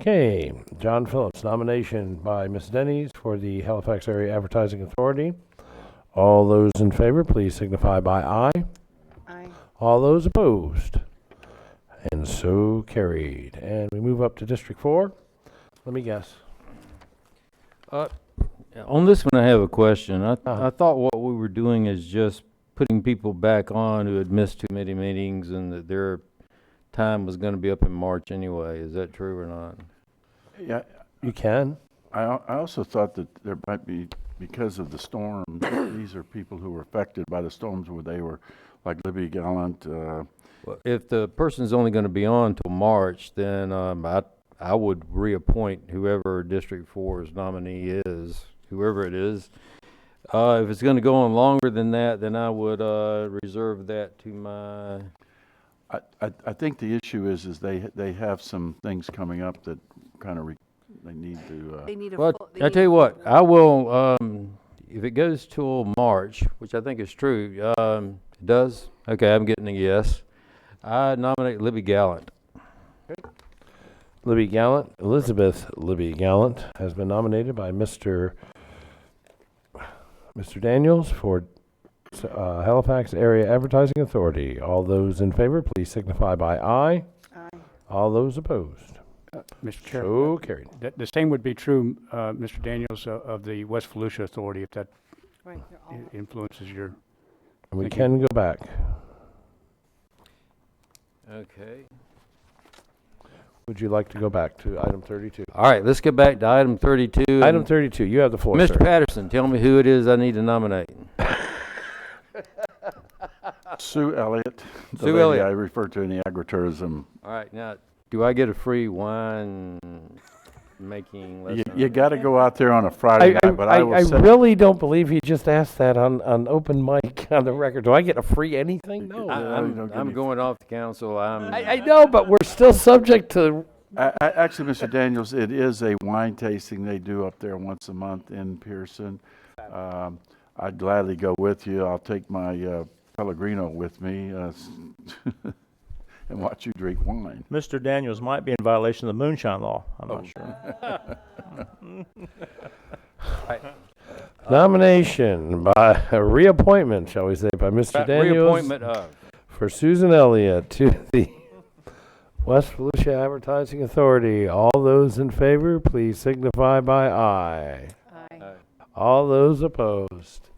Okay, John Phillips, nomination by Ms. Denny's for the Halifax Area Advertising Authority. All those in favor, please signify by aye. Aye. All those opposed? And so carried. And we move up to District 4. Let me guess. On this one, I have a question. I thought what we were doing is just putting people back on who had missed too many meetings and that their time was going to be up in March anyway. Is that true or not? Yeah, you can. I also thought that there might be, because of the storm, these are people who were affected by the storms where they were, like Libby Gallant, Well, if the person's only going to be on till March, then I would reappoint whoever District 4's nominee is, whoever it is. If it's going to go on longer than that, then I would reserve that to my... I think the issue is they have some things coming up that kind of they need to. They need a Well, full. I tell you what, I will, if it goes till March, which I think is true, it does? Okay, I'm getting a yes. I nominate Libby Gallant. Libby Gallant, Elizabeth Libby Gallant has been nominated by Mr. Daniels for Halifax Area Advertising Authority. All those in favor, please signify by aye. Aye. All those opposed. Mr. Chair. So carried. The same would be true, Mr. Daniels, of the West Volusia Authority, if that Right, they're all. influences your... And we Thank you. can go back. Okay. Would you like to go back to item 32? All right, let's get back to item 32. Item 32, you have the floor, Mr. sir. Patterson, tell me who it is I need to nominate. Sue Elliott, the Sue lady Elliott. I referred to in the agritourism. All right, now, do I get a free wine making lesson? You got to go out there on a Friday night, but I will I say, really don't believe he just asked that on open mic on the record. Do I get a free anything? No. I'm going off the council. I know, but we're still subject to. Actually, Mr. Daniels, it is a wine tasting they do up there once a month in Pearson. I'd gladly go with you. I'll take my Pellegrino with me and watch you drink wine. Mr. Daniels might be in violation of the moonshine law. I'm not sure. Nomination by a reappointment, shall we say, by Mr. Daniels Reappointment of. for Susan Elliott to the West Volusia Advertising Authority. All those in favor, please signify by aye. Aye. All those opposed.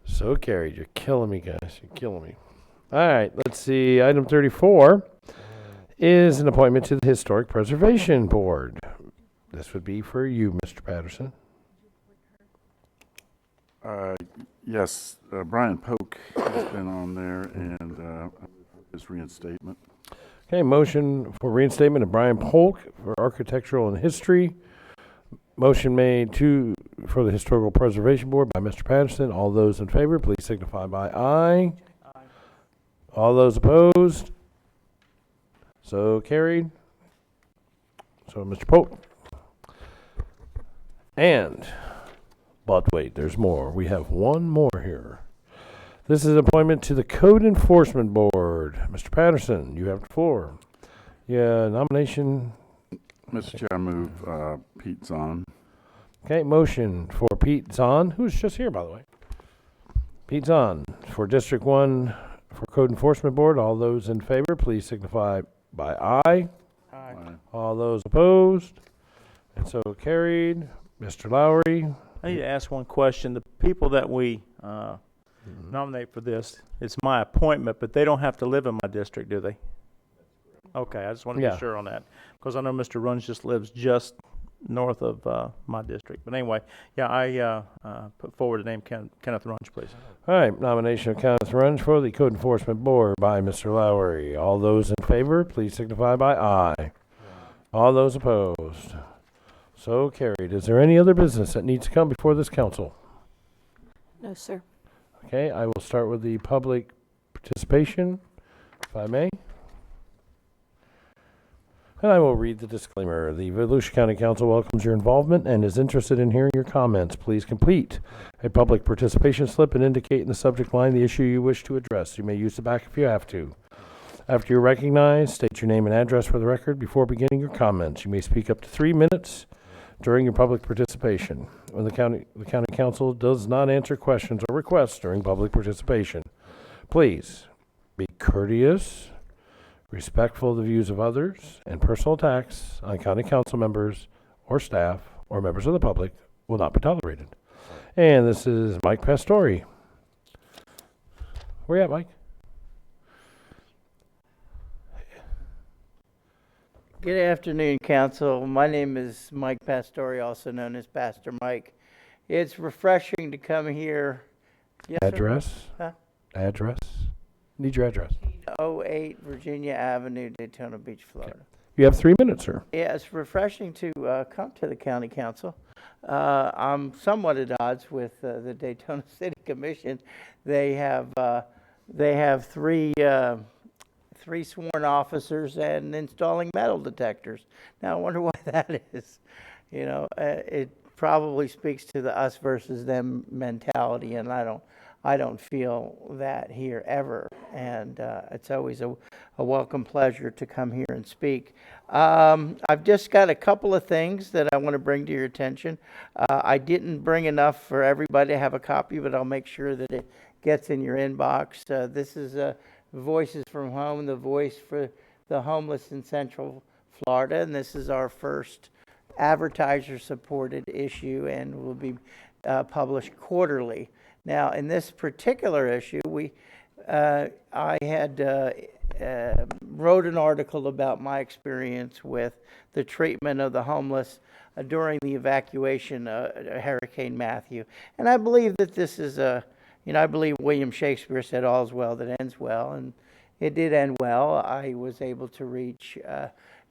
So carried. You're killing me, guys. You're killing me. All right, let's see. Item 34 is an appointment to the Historic Preservation Board. This would be for you, Mr. Patterson. Yes, Brian Polk has been on there, and his reinstatement. Okay, motion for reinstatement of Brian Polk for Architectural and History. Motion made for the Historical Preservation Board by Mr. Patterson. All those in favor, please signify by aye. Aye. All those opposed? So carried. So Mr. Polk. But wait, there's more. We have one more here. This is an appointment to the Code Enforcement Board. Mr. Patterson, you have the floor. Yeah, nomination. Mr. Chair, I move Pete Zahn. Okay, motion for Pete Zahn, who's just here, by the way. Pete Zahn for District 1 for Code Enforcement Board. All those in favor, please signify by aye. Aye. All those opposed? And so carried. Mr. Lowry. I need to ask one question. The people that we nominate for this, it's my appointment, but they don't have to live in my district, do they? Okay, I just want to be sure on that, because I know Mr. Runs just lives just north of my district. But anyway, yeah, I put forward the name Kenneth Runge, please. All right, nomination of Kenneth Runge for the Code Enforcement Board by Mr. Lowry. All those in favor, please signify by aye. All those opposed? So carried. Is there any other business that needs to come before this council? No, sir. Okay, I will start with the public participation, if I may. And I will read the disclaimer. The Volusia County Council welcomes your involvement and is interested in hearing your comments. Please complete a public participation slip and indicate in the subject line the issue you wish to address. You may use the back if you have to. After you're recognized, state your name and address for the record before beginning your comments. You may speak up to 3 minutes during your public participation. When the county council does not answer questions or requests during public participation, please be courteous, respectful of the views of others, and personal attacks on county council members or staff or members of the public will not be tolerated. And this is Mike Pastore. Where you at, Mike? Good afternoon, Council. My name is Mike Pastore, also known as Pastor Mike. It's refreshing to come here. Yes, Address? Sir? Huh? Address? Need your address. 1108 Virginia Avenue, Daytona Beach, Florida. You have 3 minutes, sir. Yeah, it's refreshing to come to the county council. I'm somewhat at odds with the Daytona City Commission. They have three sworn officers and installing metal detectors. Now I wonder why that is. You know, it probably speaks to the us versus them mentality, and I don't feel that here ever. And it's always a welcome pleasure to come here and speak. I've just got a couple of things that I want to bring to your attention. I didn't bring enough for everybody to have a copy, but I'll make sure that it gets in your inbox. This is Voices from Home, the voice for the homeless in Central Florida, and this is our first advertiser-supported issue and will be published quarterly. Now, in this particular issue, I had wrote an article about my experience with the treatment of the homeless during the evacuation of Hurricane Matthew. And I believe that this is I believe William Shakespeare said, "All's well that ends well," and it did end well. I was able to reach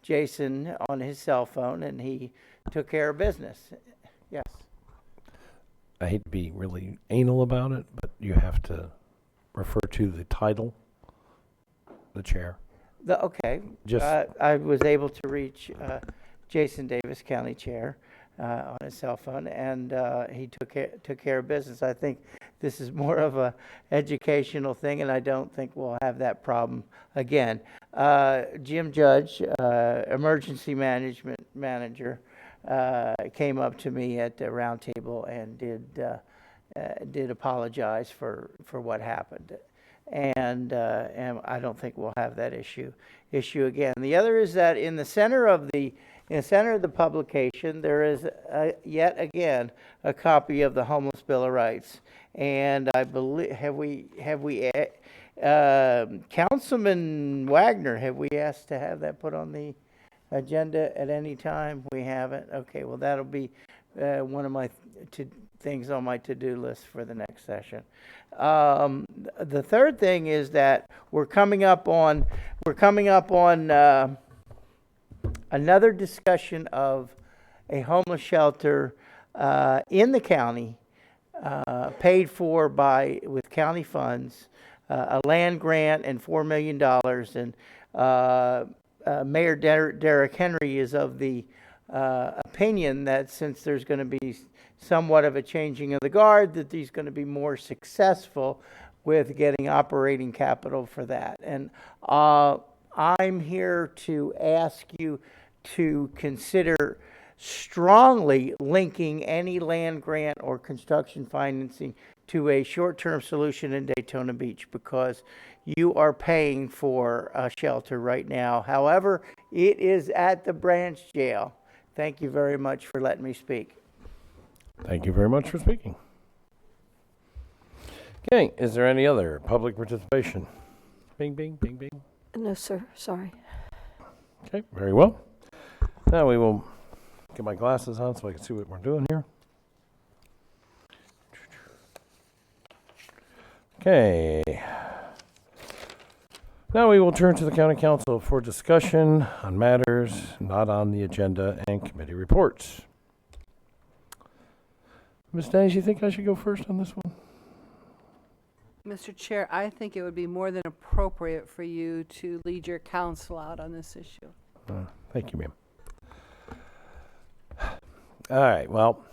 Jason on his cell phone, and he took care of business. Yes. I hate to be really anal about it, but you have to refer to the title, the chair. Okay. I was able to reach Jason Davis, County Chair, on his cell phone, and he took care of business. I think this is more of a educational thing, and I don't think we'll have that problem again. Jim Judge, Emergency Management Manager, came up to me at the round table and did apologize for what happened, and I don't think we'll have that issue again. The other is that in the center of the publication there is yet again a copy of the Homeless Bill of Rights, and I believe Councilman Wagner, have we asked to have that put on the agenda at any time? We haven't. Okay, well that'll be one of my things on my to-do list for the next session. The third thing is that we're coming up on another discussion of a homeless shelter in the county, paid for with county funds, a land grant and $4 million, and Mayor Derrick Henry is of the opinion that since there's going to be somewhat of a changing of the guard, that he's going to be more successful with getting operating capital for that. And I'm here to ask you to consider strongly linking any land grant or construction financing to a short-term solution in Daytona Beach, because you are paying for a shelter right now. However, it is at the branch jail. Thank you very much for letting me speak. Thank you very much for speaking. Okay, is there any other public participation? Bing, bing, bing, bing. No, sir. Sorry. Okay, very well. Now we will get my glasses on so I can see what we're doing here. Okay. Now we will turn to the County Council for discussion on matters not on the agenda and committee reports. Ms. Danes, you think I should go first on this one? Mr. Chair, I think it would be more than appropriate for you to lead your council out on this issue. Thank you, ma'am. All right, well,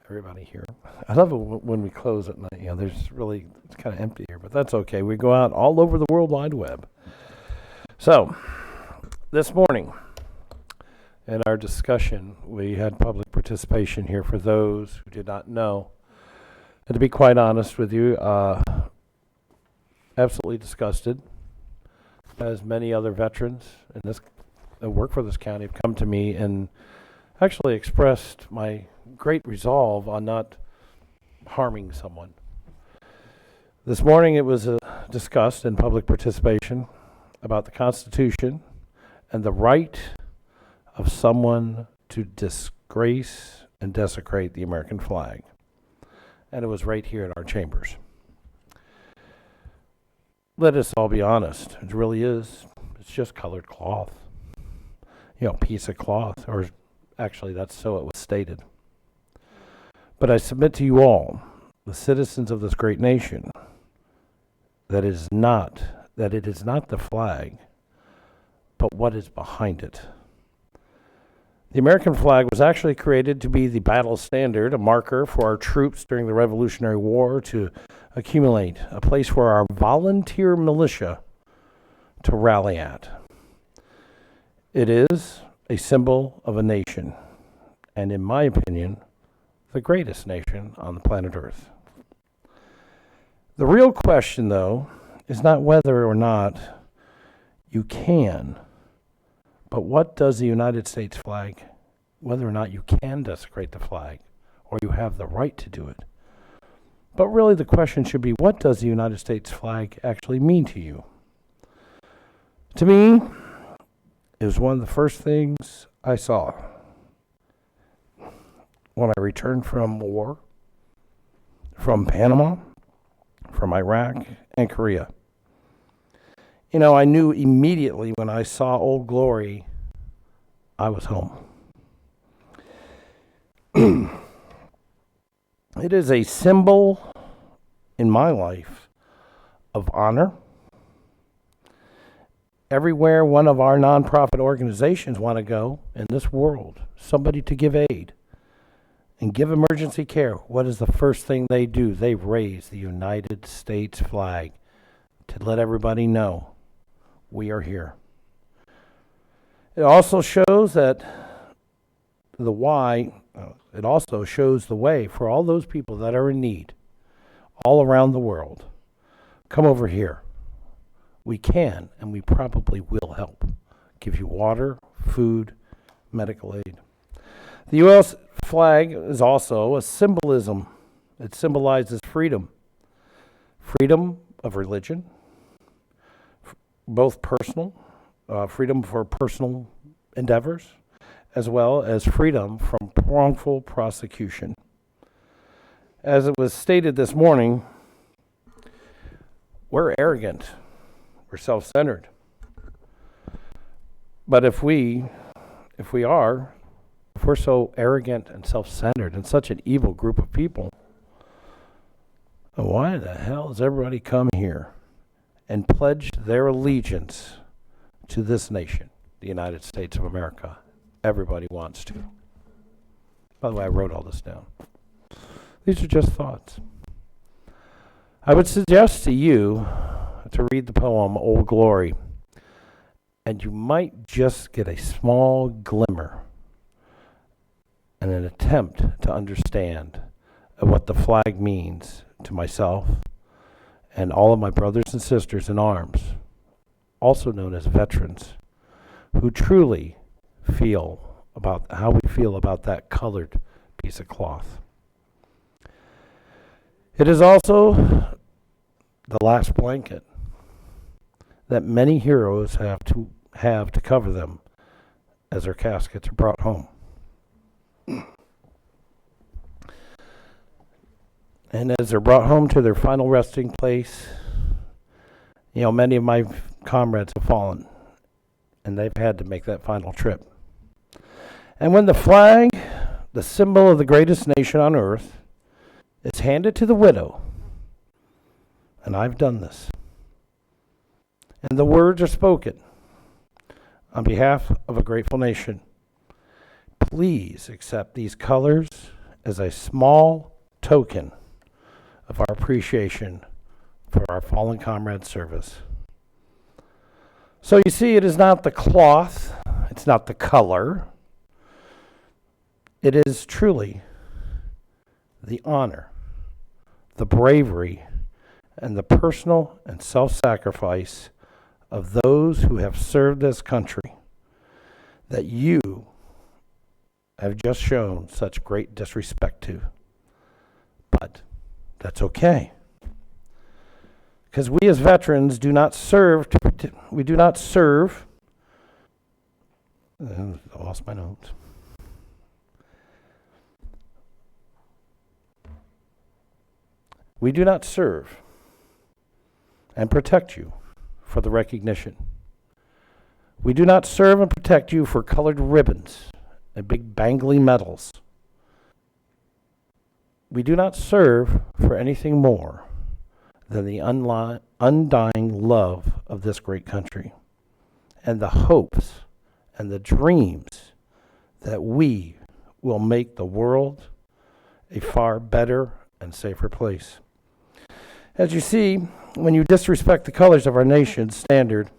everybody here. I love it when we close at night. You know, it's kind of empty here, but that's okay. We go out all over the World Wide Web. So, this morning, in our discussion, we had public participation here for those who did not know. And to be quite honest with you, absolutely disgusted, as many other veterans in this that work for this county have come to me and actually expressed my great resolve on not harming someone. This morning it was discussed in public participation about the Constitution and the right of someone to disgrace and desecrate the American flag. And it was right here in our chambers. let us all be honest. It really is. It's just colored cloth. You know, piece of cloth, or actually that's so it was stated. But I submit to you all, the citizens of this great nation, that it is not the flag, but what is behind it. The American flag was actually created to be the battle standard, a marker for our troops during the Revolutionary War to accumulate, a place for our volunteer militia to rally at. It is a symbol of a nation, and in my opinion, the greatest nation on the planet Earth. The real question, though, is not whether or not you can, but what does the United States flag, whether or not you can desecrate the flag, or you have the right to do it. But really the question should be, what does the United States flag actually mean to you? To me, it was one of the first things I saw when I returned from war, from Panama, from Iraq, and Korea. You know, I knew immediately when I saw Old Glory, I was home. It is a symbol in my life of honor. Everywhere one of our nonprofit organizations want to go in this world, somebody to give aid and give emergency care, what is the first thing they do? They raise the United States flag to let everybody know we are here. It also shows that it also shows the way for all those people that are in need all around the world. Come over here. We can, and we probably will help. Give you water, food, medical aid. The U.S. flag is also a symbolism. It symbolizes freedom. Freedom of religion, both personal, freedom for personal endeavors, as well as freedom from wrongful prosecution. As it was stated this morning, we're arrogant. We're self-centered. But if we're so arrogant and self-centered and such an evil group of people, why the hell has everybody come here and pledged their allegiance to this nation, the United States of America? Everybody wants to. By the way, I wrote all this down. These are just thoughts. I would suggest to you to read the poem Old Glory, and you might just get a small glimmer and an attempt to understand what the flag means to myself and all of my brothers and sisters in arms, also known as veterans, who truly feel about how we feel about that colored piece of cloth. It is also the last blanket that many heroes have to cover them as their caskets are brought home. And as they're brought home to their final resting place, you know, many of my comrades have fallen, and they've had to make that final trip. And when the flag, the symbol of the greatest nation on earth, is handed to the widow, and I've done this, and the words are spoken on behalf of a grateful nation, please accept these colors as a small token of our appreciation for our fallen comrades' service. So you see, it is not the cloth, it's not the color, it is truly the honor, the bravery, and the personal and self-sacrifice of those who have served this country that you have just shown such great disrespect to. But that's okay. Because we as veterans do not serve I lost my notes. We do not serve and protect you for the recognition. We do not serve and protect you for colored ribbons and big bangly medals. We do not serve for anything more than the undying love of this great country and the hopes and the dreams that we will make the world a far better and safer place. As you see, when you disrespect the colors of our nation's standard,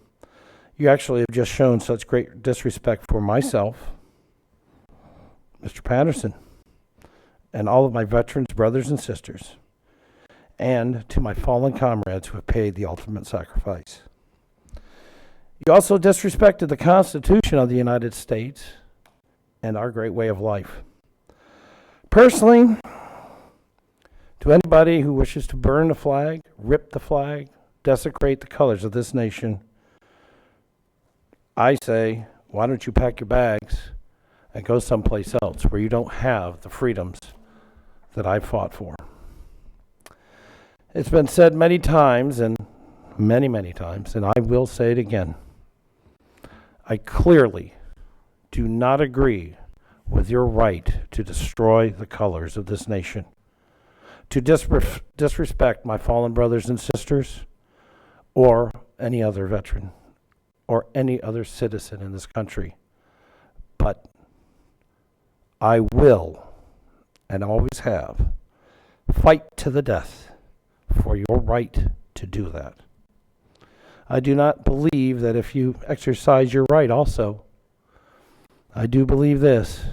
you actually have just shown such great disrespect for myself, Mr. Patterson, and all of my veterans, brothers and sisters, and to my fallen comrades who have paid the ultimate sacrifice. You also disrespected the Constitution of the United States and our great way of life. Personally, to anybody who wishes to burn the flag, rip the flag, desecrate the colors of this nation, I say, why don't you pack your bags and go someplace else where you don't have the freedoms that I fought for. It's been said many times, and many times, and I will say it again. I clearly do not agree with your right to destroy the colors of this nation, to disrespect my fallen brothers and sisters, or any other veteran, or any other citizen in this country. But I will, and always have, fight to the death for your right to do that. I do not believe that if you exercise your right also, I do believe this.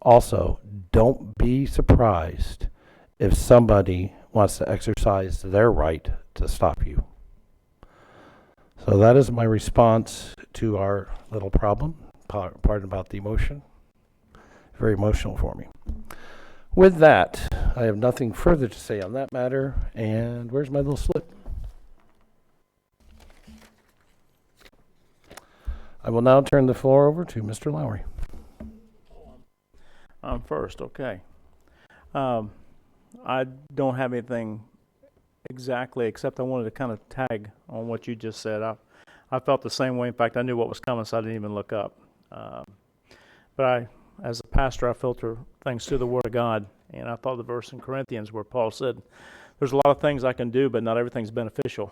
Also, don't be surprised if somebody wants to exercise their right to stop you. So that is my response to our little problem. Pardon about the emotion. Very emotional for me. With that, I have nothing further to say on that matter. And where's my little slip? I will now turn the floor over to Mr. Lowry. I'm first, okay. I don't have anything exactly, except I wanted to kind of tag on what you just said. I felt the same way. In fact, I knew what was coming, so I didn't even look up. But as a pastor, I filter things through the Word of God, and I thought the verse in Corinthians where Paul said, there's a lot of things I can do, but not everything's beneficial.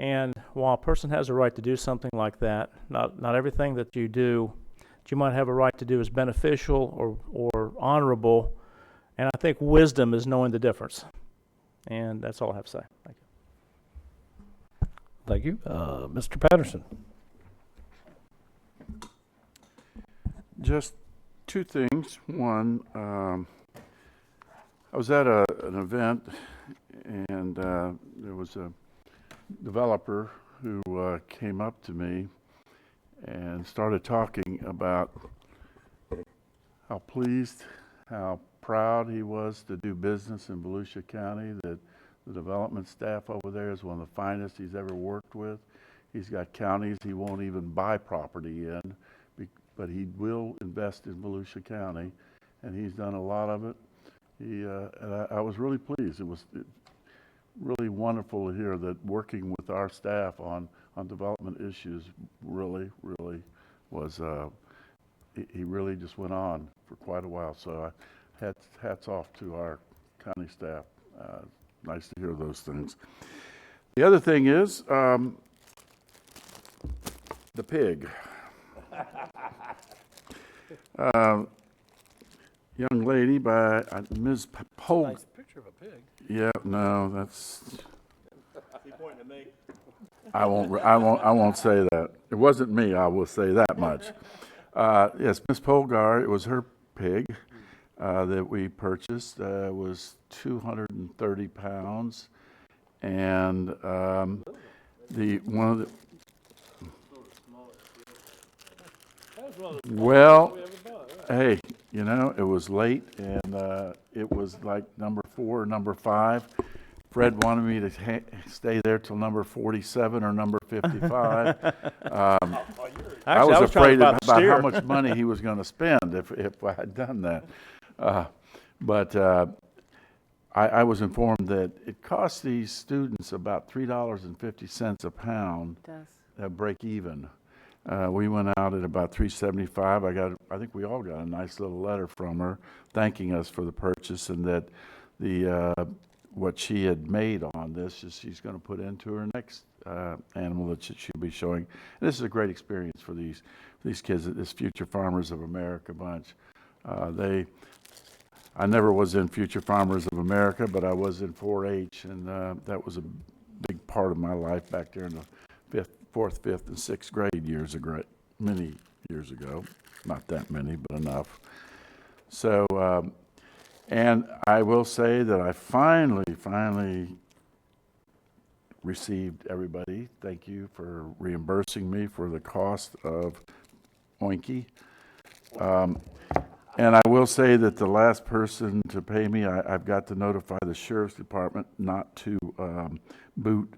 And while a person has a right to do something like that, not everything that you do, that you might have a right to do is beneficial or honorable. And I think wisdom is knowing the difference. And that's all I have to say. Thank you. Thank you. Mr. Patterson. Just two things. One, I was at an event, and there was a developer who came up to me and started talking about how pleased, how proud he was to do business in Volusia County, that the development staff over there is one of the finest he's ever worked with. He's got counties he won't even buy property in, but he will invest in Volusia County, and he's done a lot of it. And I was really pleased. It was really wonderful to hear that working with our staff on development issues really was, he really just went on for quite a while. So hats off to our county staff. Nice to hear those things. The other thing is the pig. Young lady by Ms. Polk. Nice picture of a pig. Yeah, no, that's. He pointing at me. I won't say that. It wasn't me. I will say that much. Yes, Ms. Polgar. It was her pig that we purchased. It was 230 pounds, and Well, hey, you know, it was late, and it was like number 4 or number 5. Fred wanted me to stay there till number 47 or number 55. I was afraid about how much money he was going to spend if I had done that. But I was informed that it costs these students about $3.50 a pound It does. to break even. We went out at about $3.75. I think we all got a nice little letter from her thanking us for the purchase, and that what she had made on this is she's going to put into her next animal that she'll be showing. And this is a great experience for these kids, this Future Farmers of America bunch. I never was in Future Farmers of America, but I was in 4-H, and that was a big part of my life back there in the fourth, fifth, and sixth grade many years ago. Not that many, but enough. So, and I will say that I finally received everybody. Thank you for reimbursing me for the cost of Oinky. And I will say that the last person to pay me, I've got to notify the sheriff's department not to boot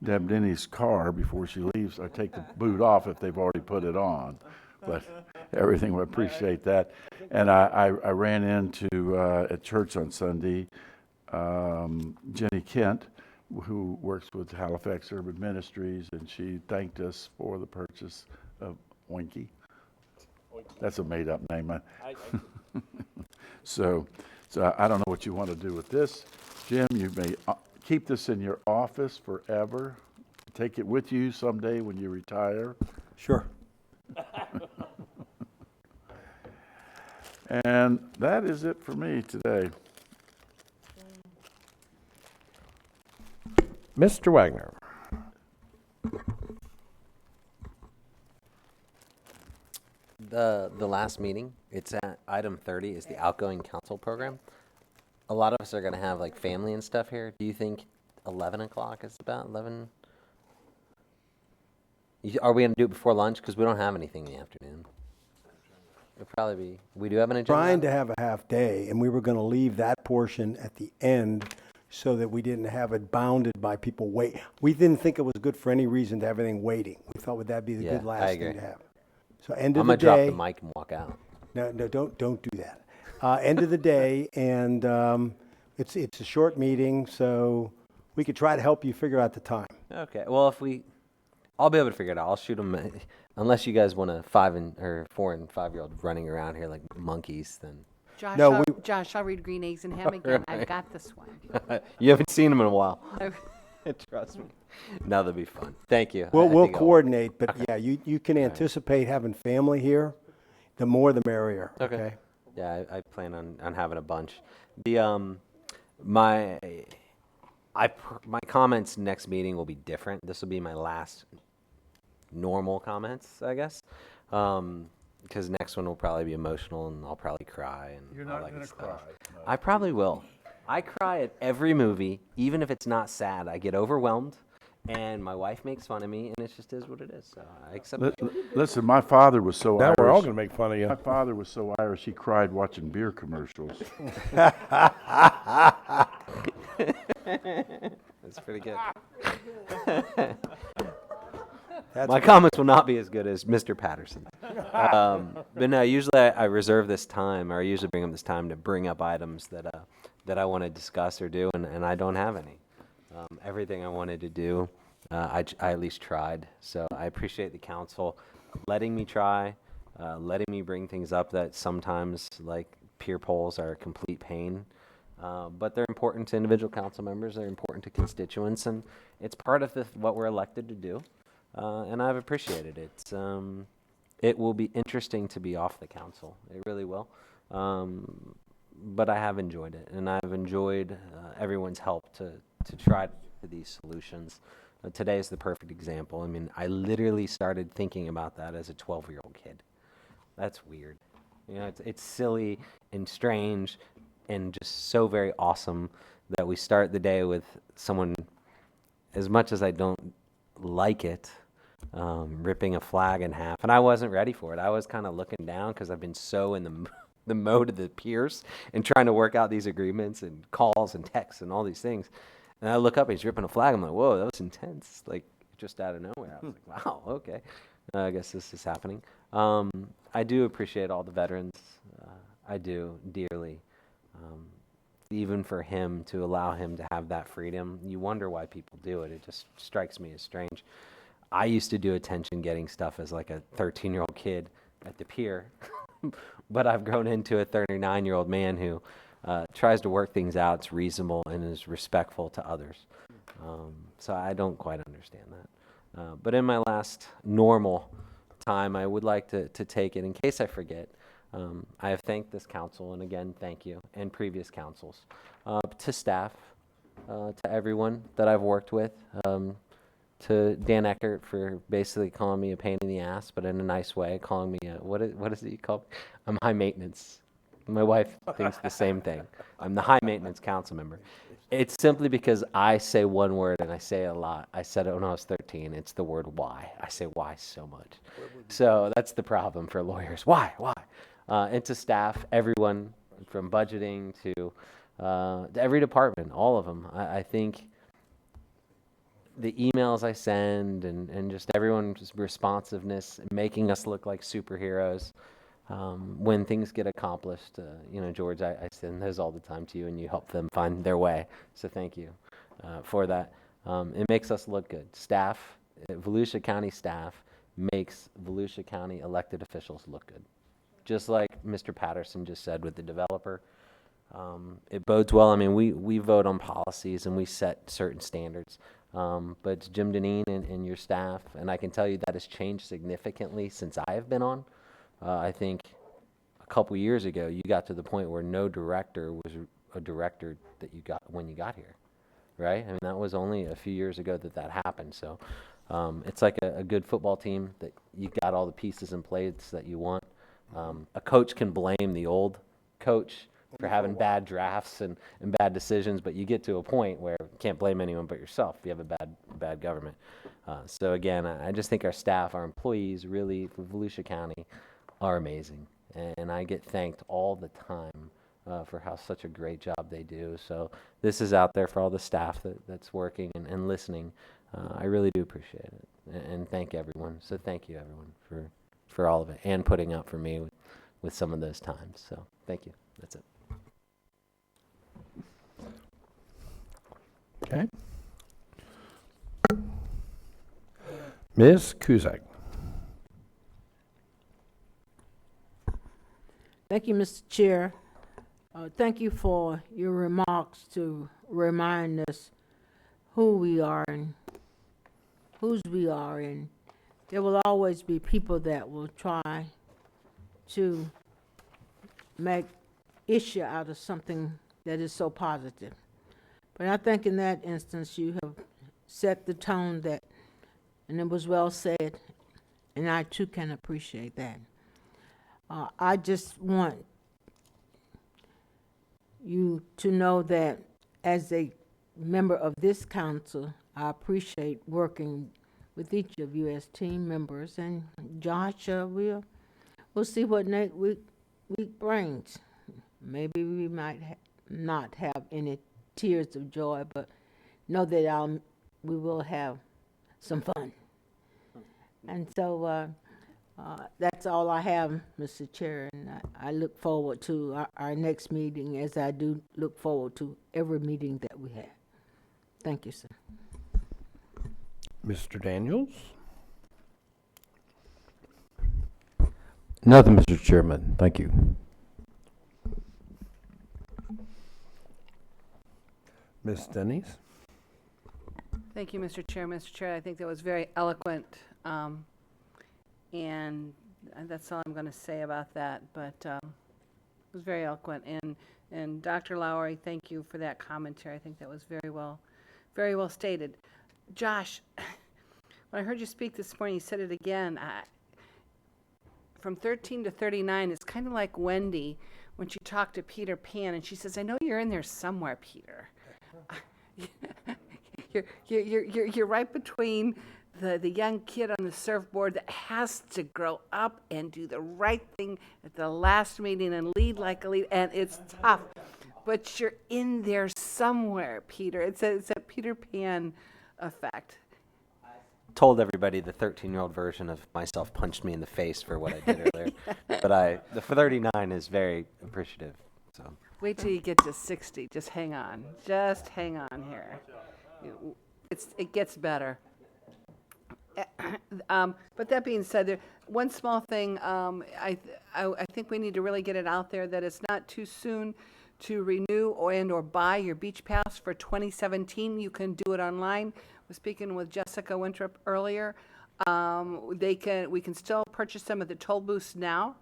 Deb Denny's car before she leaves. I take the boot off if they've already put it on. But everything, we appreciate that. And I ran into, at church on Sunday, Jenny Kent, who works with Halifax Urban Ministries, and she thanked us for the purchase of Oinky. That's a made-up name. So I don't know what you want to do with this. Jim, you may keep this in your office forever. Take it with you someday when you retire. Sure. And that is it for me today. Mr. Wagner. The last meeting, it's at item 30, is the outgoing council program. A lot of us are going to have like family and stuff here. Do you think 11 o'clock is about 11? Are we going to do it before lunch? Because we don't have anything in the afternoon. It'll probably be, we do have an agenda. Trying to have a half day, and we were going to leave that portion at the end so that we didn't have it bounded by people wait. We didn't think it was good for any reason to have everything waiting. We thought that'd be the good last thing to have. So end of the day. I'm going to drop the mic and walk out. No, don't do that. End of the day, and it's a short meeting, so we could try to help you figure out the time. Okay. Well, I'll be able to figure it out. I'll shoot them. Unless you guys want a 4 and 5-year-old running around here like monkeys, then. Josh, I'll read Green Eggs and Ham again. I've got this one. You haven't seen them in a while. Trust me. Now they'll be fun. Thank you. We'll coordinate, but yeah, you can anticipate having family here. The more, the merrier. Okay. Yeah, I plan on having a bunch. My comments next meeting will be different. This will be my last normal comments, I guess. Because next one will probably be emotional and I'll probably cry and You're all not that going good to stuff. cry. I probably will. I cry at every movie, even if it's not sad. I get overwhelmed, and my wife makes fun of me, and it just is what it is. So I accept it. Listen, my father was so Irish. Now we're all going to make fun of you. My father was so Irish, he cried watching beer commercials. That's pretty good. My comments will not be as good as Mr. Patterson. But no, usually I reserve this time, or I usually bring up this time to bring up items that I want to discuss or do, and I don't have any. Everything I wanted to do, I at least tried. So I appreciate the council letting me try, letting me bring things up that sometimes, like peer polls, are a complete pain. But they're important to individual council members. They're important to constituents, and it's part of what we're elected to do. And I've appreciated it. It will be interesting to be off the council. It really will. But I have enjoyed it, and I've enjoyed everyone's help to try these solutions. Today is the perfect example. I mean, I literally started thinking about that as a 12-year-old kid. That's weird. You know, it's silly and strange and just so very awesome that we start the day with someone, as much as I don't like it, ripping a flag in half. And I wasn't ready for it. I was kind of looking down because I've been so in the mode of the peers and trying to work out these agreements and calls and texts and all these things. And I look up and he's ripping a flag. I'm like, whoa, that was intense. Like, just out of nowhere. I was like, wow, okay. I guess this is happening. I do appreciate all the veterans. I do dearly. even for him to allow him to have that freedom. You wonder why people do it. It just strikes me as strange. I used to do attention getting stuff as like a 13-year-old kid at the pier, but I've grown into a 39-year-old man who tries to work things out, it's reasonable, and is respectful to others. So I don't quite understand that. But in my last normal time, I would like to take it, in case I forget, I have thanked this council, and again, thank you, and previous councils, to staff, to everyone that I've worked with, to Dan Eckert for basically calling me a pain in the ass, but in a nice way, calling me what is it you call me? I'm high maintenance. My wife thinks the same thing. I'm the high maintenance council member. It's simply because I say one word and I say it a lot. I said it when I was 13. It's the word why. I say why so much. So that's the problem for lawyers. Why? And to staff, everyone from budgeting to every department, all of them. I think the emails I send and just everyone's responsiveness, making us look like superheroes. When things get accomplished, George, I send those all the time to you, and you help them find their way. So thank you for that. It makes us look good. Staff, Volusia County staff makes Volusia County elected officials look good. Just like Mr. Patterson just said with the developer, it bodes well. I mean, we vote on policies and we set certain standards. But it's Jim Deneen and your staff, and I can tell you that has changed significantly since I have been on. I think a couple years ago, you got to the point where no director was a director that you got when you got here, right? I mean, that was only a few years ago that happened. So it's like a good football team that you got all the pieces in place that you want. A coach can blame the old coach for having bad drafts and bad decisions, but you get to a point where you can't blame anyone but yourself if you have a bad government. So again, I just think our staff, our employees, really, for Volusia County, are amazing, and I get thanked all the time for how such a great job they do. So this is out there for all the staff that's working and listening. I really do appreciate it, and thank everyone. So thank you, everyone, for all of it, and putting up for me with some of those times. So thank you. That's it. Okay. Ms. Kuzak. Thank you, Mr. Chair. Thank you for your remarks to remind us who we are and whose we are. And there will always be people that will try to make issue out of something that is so positive. But I think in that instance, you have set the tone and it was well said, and I too can appreciate that. I just want you to know that as a member of this council, I appreciate working with each of you as team members. And Josh, we'll see what next week brings. Maybe we might not have any tears of joy, but know that we will have some fun. And so that's all I have, Mr. Chair, and I look forward to our next meeting, as I do look forward to every meeting that we have. Thank you, sir. Mr. Daniels? Nothing, Mr. Chairman. Thank you. Ms. Denise? Thank you, Mr. Chair. Mr. Chair, I think that was very eloquent, and that's all I'm going to say about that. But it was very eloquent, and Dr. Lowry, thank you for that commentary. I think that was very well stated. Josh, when I heard you speak this morning, you said it again. From 13 to 39, it's kind of like Wendy when she talked to Peter Pan, and she says, "I know you're in there somewhere, Peter." You're right between the young kid on the surfboard that has to grow up and do the right thing at the last meeting and lead like a lead, and it's tough, but you're in there somewhere, Peter. It's a Peter Pan effect. Told everybody the 13-year-old version of myself punched me in the face for what I did earlier, but the 39 is very appreciative. So Wait till you get to 60. Just hang on. Just hang on here. It gets better. But that being said, one small thing, I think we need to really get it out there that it's not too soon to renew or buy your beach pass for 2017. You can do it online. I was speaking with Jessica Winthrop earlier. We can still purchase them at the toll booths now.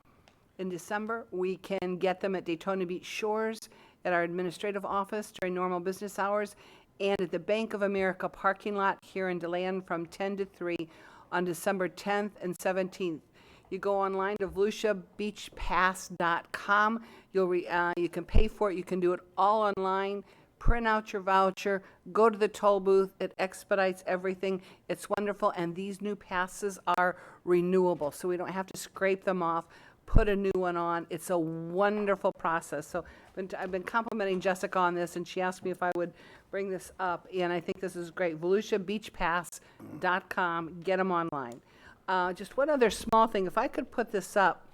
In December, we can get them at Daytona Beach Shores, at our administrative office during normal business hours, and at the Bank of America parking lot here in DeLand from 10 to 3 on December 10th and 17th. You go online to VolusiaBeachPass.com. You can pay for it. You can do it all online. Print out your voucher. Go to the toll booth. It expedites everything. It's wonderful. And these new passes are renewable, so we don't have to scrape them off, put a new one on. It's a wonderful process. So I've been complimenting Jessica on this, and she asked me if I would bring this up, and I think this is great. VolusiaBeachPass.com. Get them online. Just one other small thing. If I could put this up,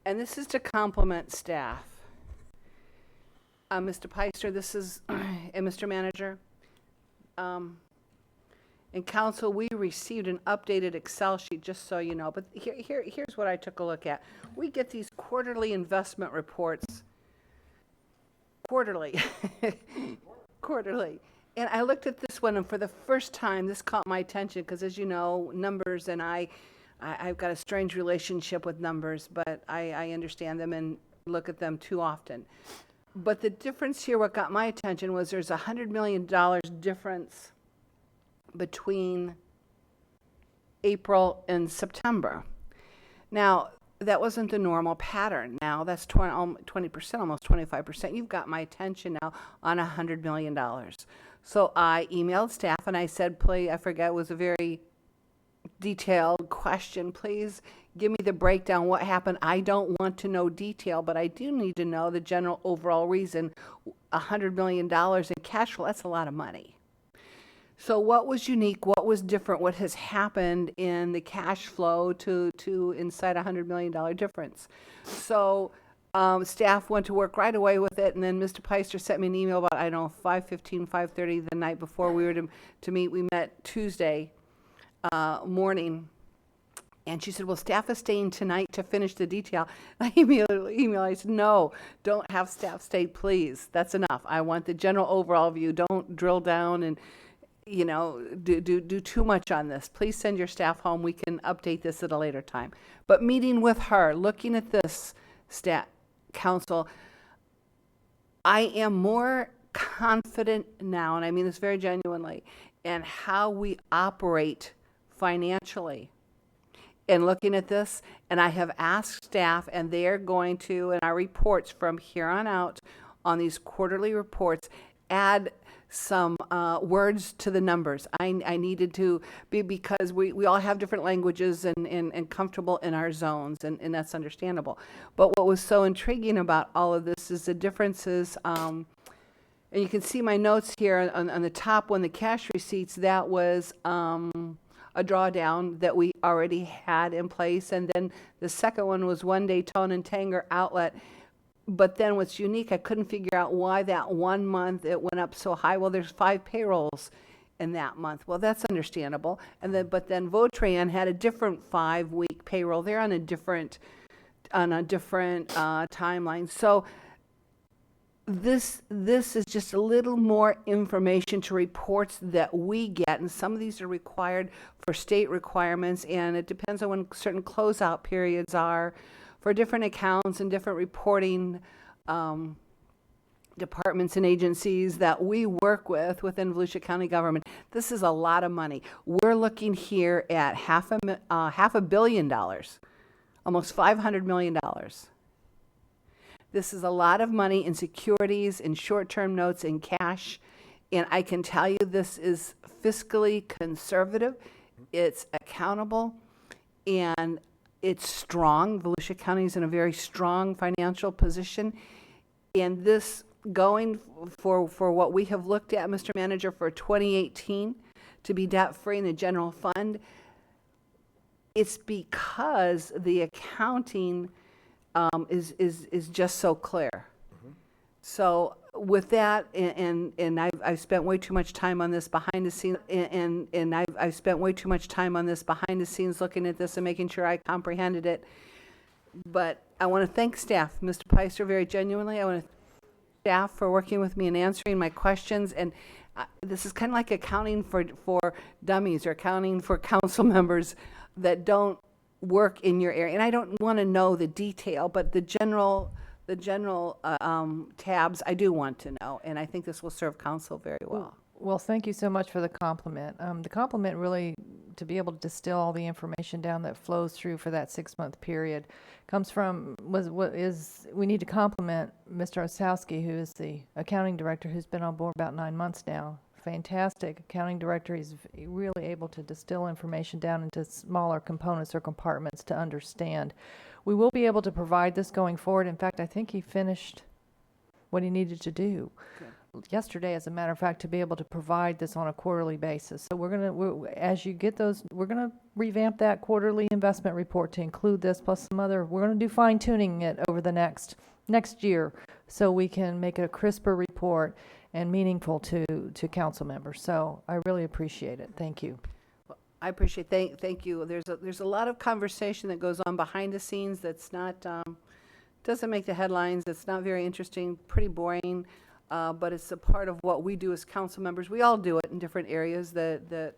and this is to compliment staff. Mr. Peister, this is, and Mr. Manager, in council, we received an updated Excel sheet, just so you know. But here's what I took a look at. We get these quarterly investment reports, quarterly. And I looked at this one, and for the first time, this caught my attention, because as you know, numbers, and I've got a strange relationship with numbers, but I understand them and look at them too often. But the difference here, what got my attention, was there's $100 million difference between April and September. Now, that wasn't the normal pattern. Now, that's 20%, almost 25%. You've got my attention now on $100 million. So I emailed staff and I said, please, I forget, it was a very detailed question. Please give me the breakdown, what happened. I don't want to know detail, but I do need to know the general overall reason. $100 million in cash flow, that's a lot of money. So what was unique, what was different, what has happened in the cash flow to inside $100 million difference? So staff went to work right away with it, and then Mr. Peister sent me an email about, 5:15, 5:30 the night before we were to meet. We met Tuesday morning, and she said, well, staff is staying tonight to finish the detail. And I I said, no, don't have staff stay, please. That's enough. I want the general overall view. Don't drill down and do too much on this. Please send your staff home. We can update this at a later time. But meeting with her, looking at this council, I am more confident now, and I mean this very genuinely, in how we operate financially. And looking at this, and I have asked staff, and they're going to, in our reports from here on out, on these quarterly reports, add some words to the numbers. I needed to be, because we all have different languages and comfortable in our zones, and that's understandable. But what was so intriguing about all of this is the differences, and you can see my notes here on the top one, the cash receipts, that was a drawdown that we already had in place, and then the second one was one Daytona and Tanger outlet. But then what's unique, I couldn't figure out why that 1 month it went up so high. Well, there's 5 payrolls in that month. Well, that's understandable. But then Votran had a different 5-week payroll. They're on a different timeline. So this is just a little more information to reports that we get, and some of these are required for state requirements, and it depends on when certain closeout periods are for different accounts and different reporting departments and agencies that we work with within Volusia County government. This is a lot of money. We're looking here at half a billion dollars, almost $500 million. This is a lot of money in securities, in short-term notes, in cash, and I can tell you this is fiscally conservative, it's accountable, and it's strong. Volusia County is in a very strong financial position, and this going for what we have looked at, Mr. Manager, for 2018 to be debt-free in the general fund, it's because the accounting is just so clear. So with that, and I've spent way too much time on this behind the scenes, and I've spent way too much time on this behind the scenes looking at this and making sure I comprehended it. But I want to thank staff, Mr. Peister, very genuinely. I want to thank staff for working with me and answering my questions. And this is kind of like accounting for dummies or accounting for council members that don't work in your area. And I don't want to know the detail, but the general tabs I do want to know. And I think this will serve council very well. Well, thank you so much for the compliment. The compliment really, to be able to distill all the information down that flows through for that 6-month period, comes from, we need to compliment Mr. Osowski, who is the accounting director, who's been on board about 9 months now. Fantastic accounting director. He's really able to distill information down into smaller components or compartments to understand. We will be able to provide this going forward. In fact, I think he finished what he needed to do yesterday, as a matter of fact, to be able to provide this on a quarterly basis. So as you get those, we're going to revamp that quarterly investment report to include this plus some other. We're going to do fine tuning it over the next year, so we can make it a crisper report and meaningful to council members. So I really appreciate it. Thank you. I appreciate. Thank you. There's a lot of conversation that goes on behind the scenes that's not doesn't make the headlines. It's not very interesting. Pretty boring. But it's a part of what we do as council members. We all do it in different areas that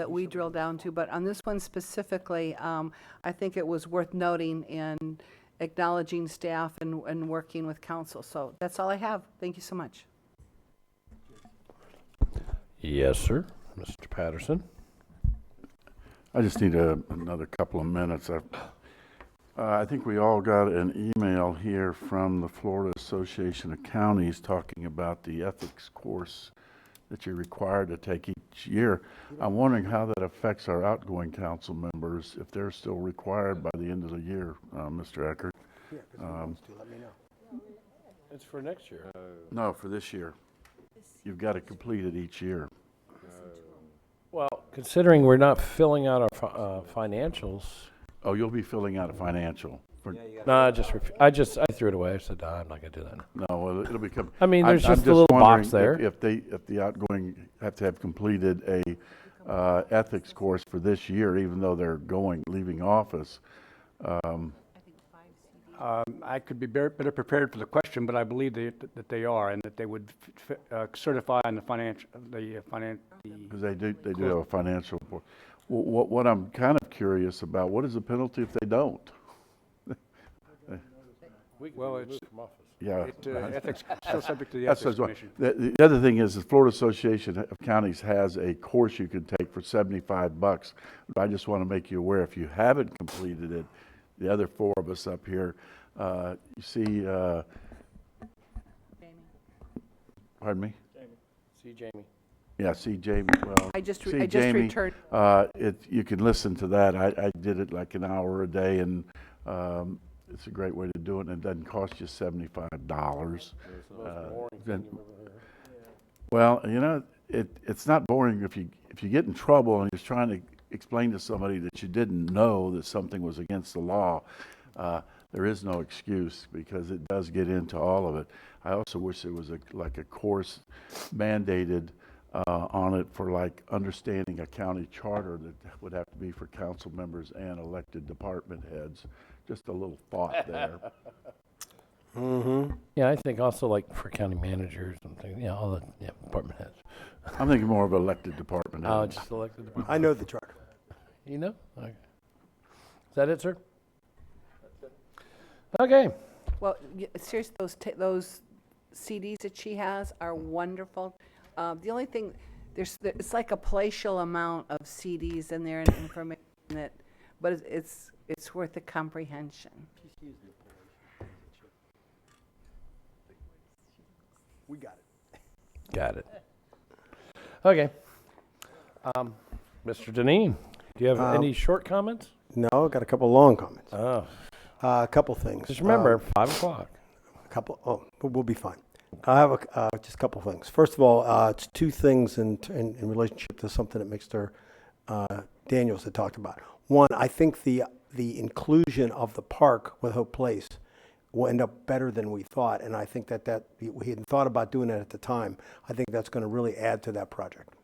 we drill down to. But on this one specifically, I think it was worth noting and acknowledging staff and working with council. So that's all I have. Thank you so much. Yes, sir. Mr. Patterson. I just need another couple of minutes. I think we all got an email here from the Florida Association of Counties talking about the ethics course that you're required to take each year. I'm wondering how that affects our outgoing council members, if they're still required by the end of the year, Mr. Eckert. Yeah, if he wants to, let me know. It's for next year. No, for this year. You've got to complete it each year. Well, considering we're not filling out our financials. Oh, you'll be filling out a financial. No, I threw it away. I said, I'm not going to do that. No, well, it'll become. I mean, there's I'm just a little box wondering there. If the outgoing have to have completed a ethics course for this year, even though they're leaving office. I could be better prepared for the question, but I believe that they are, and that they would certify on the financial. Because they do have a financial report. What I'm kind of curious about, what is the penalty if they don't? Well, it's yeah. Ethics still subject to the That's ethics well. commission. The other thing is the Florida Association of Counties has a course you can take for $75. I just want to make you aware, if you haven't completed it, the other four of us up here, you see, Jamie. pardon me? See Jamie. Yeah, see Jamie. Well, I just see Jamie, returned. you can listen to that. I did it like an hour a day, and it's a great way to do it, and it doesn't cost you $75. Well, you know, it's not boring if you get in trouble and you're trying to explain to somebody that you didn't know that something was against the law. There is no excuse, because it does get into all of it. I also wish there was like a course mandated on it for like understanding a county charter that would have to be for council members and elected department heads. Just a little thought there. Mm-hmm. Yeah, I think also like for county managers and things, all the department heads. I'm thinking more of elected department heads. Oh, just elected department. I know the charter. You know? Okay. Is that it, sir? Okay. Well, seriously, those CDs that she has are wonderful. The only thing, it's like a palatial amount of CDs in there and information but it's worth the comprehension. We got it. Got it. Okay. Mr. Deneen, do you have any short comments? No, I got a couple long comments. Oh. A couple things. Just remember, 5 o'clock. We'll be fine. I have just a couple things. First of all, it's two things in relationship to something that Mr. Daniels had talked about. One, I think the the inclusion of the park with Hope Place will end up better than we thought, and I think that we hadn't thought about doing that at the time. I think that's going to really add to that project,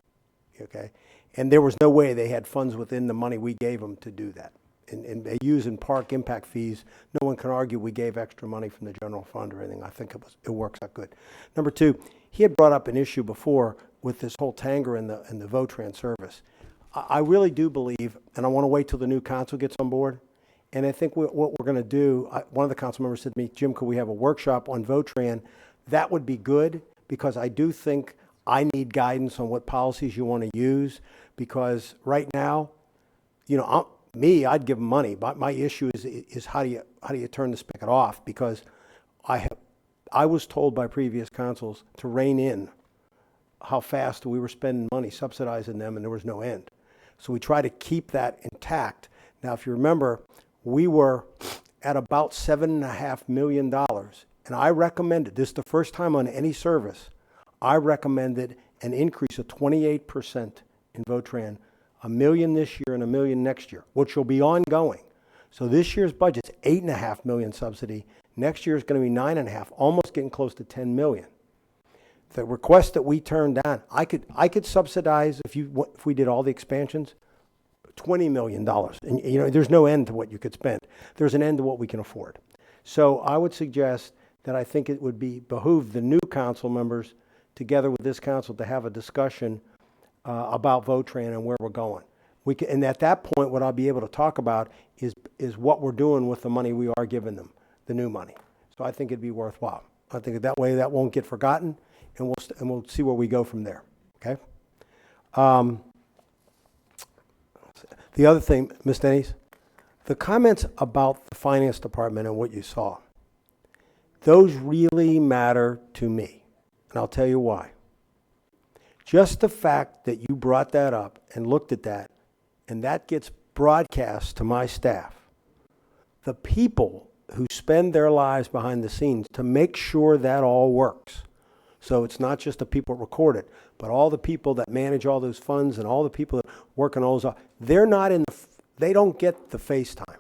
okay? And there was no way they had funds within the money we gave them to do that. And they use in park impact fees. No one can argue we gave extra money from the general fund or anything. I think it works out good. Number two, he had brought up an issue before with this whole Tanger and the Votran service. I really do believe, and I want to wait till the new council gets on board, and I think what we're going to do, one of the council members said to me, Jim, could we have a workshop on Votran? That would be good, because I do think I need guidance on what policies you want to use, because right now, you know, I'd give them money, but my issue is how do you turn the spigot off? Because I was told by previous councils to rein in how fast we were spending money subsidizing them, and there was no end. So we try to keep that intact. Now, if you remember, we were at about $7.5 million, and I recommended, this is the first time on any service, I recommended an increase of 28% in Votran, $1 million this year and $1 million next year, which will be ongoing. So this year's budget's $8.5 million subsidy. Next year is going to be $9.5, almost getting close to $10 million. The request that we turned down, I could subsidize, if we did all the expansions, $20 million. And you know, there's no end to what you could spend. There's an end to what we can afford. So I would suggest that I think it would behoove the new council members, together with this council, to have a discussion about Votran and where we're going. And at that point, what I'll be able to talk about is what we're doing with the money we are giving them, the new money. So I think it'd be worthwhile. I think that way that won't get forgotten, and we'll see where we go from there. Okay. The other thing, Ms. Denny's, the comments about the finance department and what you saw, those really matter to me, and I'll tell you why. Just the fact that you brought that up and looked at that, and that gets broadcast to my staff, the people who spend their lives behind the scenes to make sure that all works. So it's not just the people that record it, but all the people that manage all those funds and all the people that work on all those, they don't get the FaceTime.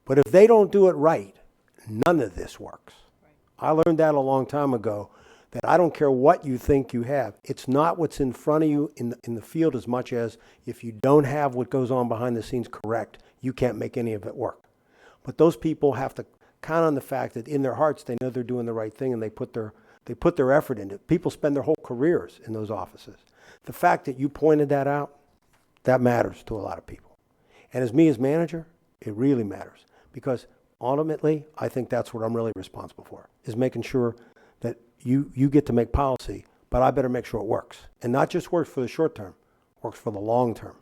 But if they don't do it right, none of this works. I learned that a long time ago, that I don't care what you think you have. It's not what's in front of you in the field as much as if you don't have what goes on behind the scenes correct, you can't make any of it work. But those people have to count on the fact that in their hearts they know they're doing the right thing, and they put their effort into it. People spend their whole careers in those offices. The fact that you pointed that out, that matters to a lot of people. And as me as manager, it really matters, because ultimately I think that's what I'm really responsible for, is making sure that you get to make policy, but I better make sure it works. And not just works for the short term, works for the long term.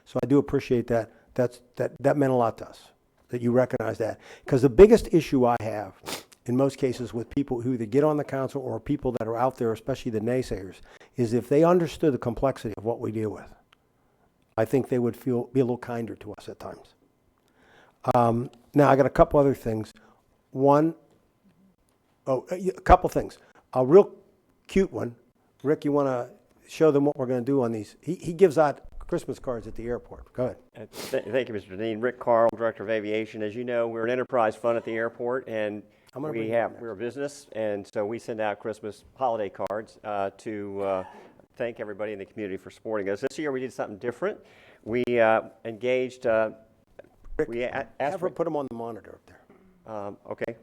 So I do appreciate that. That meant a lot to us, that you recognize that. Because the biggest issue I have in most cases with people who either get on the council or people that are out there, especially the naysayers, is if they understood the complexity of what we deal with, I think they would be a little kinder to us at times. Now, I got a couple other things. A couple things. A real cute one. Rick, you want to show them what we're going to do on these? He gives out Christmas cards at the airport. Go ahead. Thank you, Mr. Dean. Rick Carl, Director of Aviation. As you know, we're an enterprise fund at the airport, and we're a business, and so we send out Christmas holiday cards to thank everybody in the community for supporting us. This year we did something different. We engaged. Rick, have her put them on the monitor up there. Okay.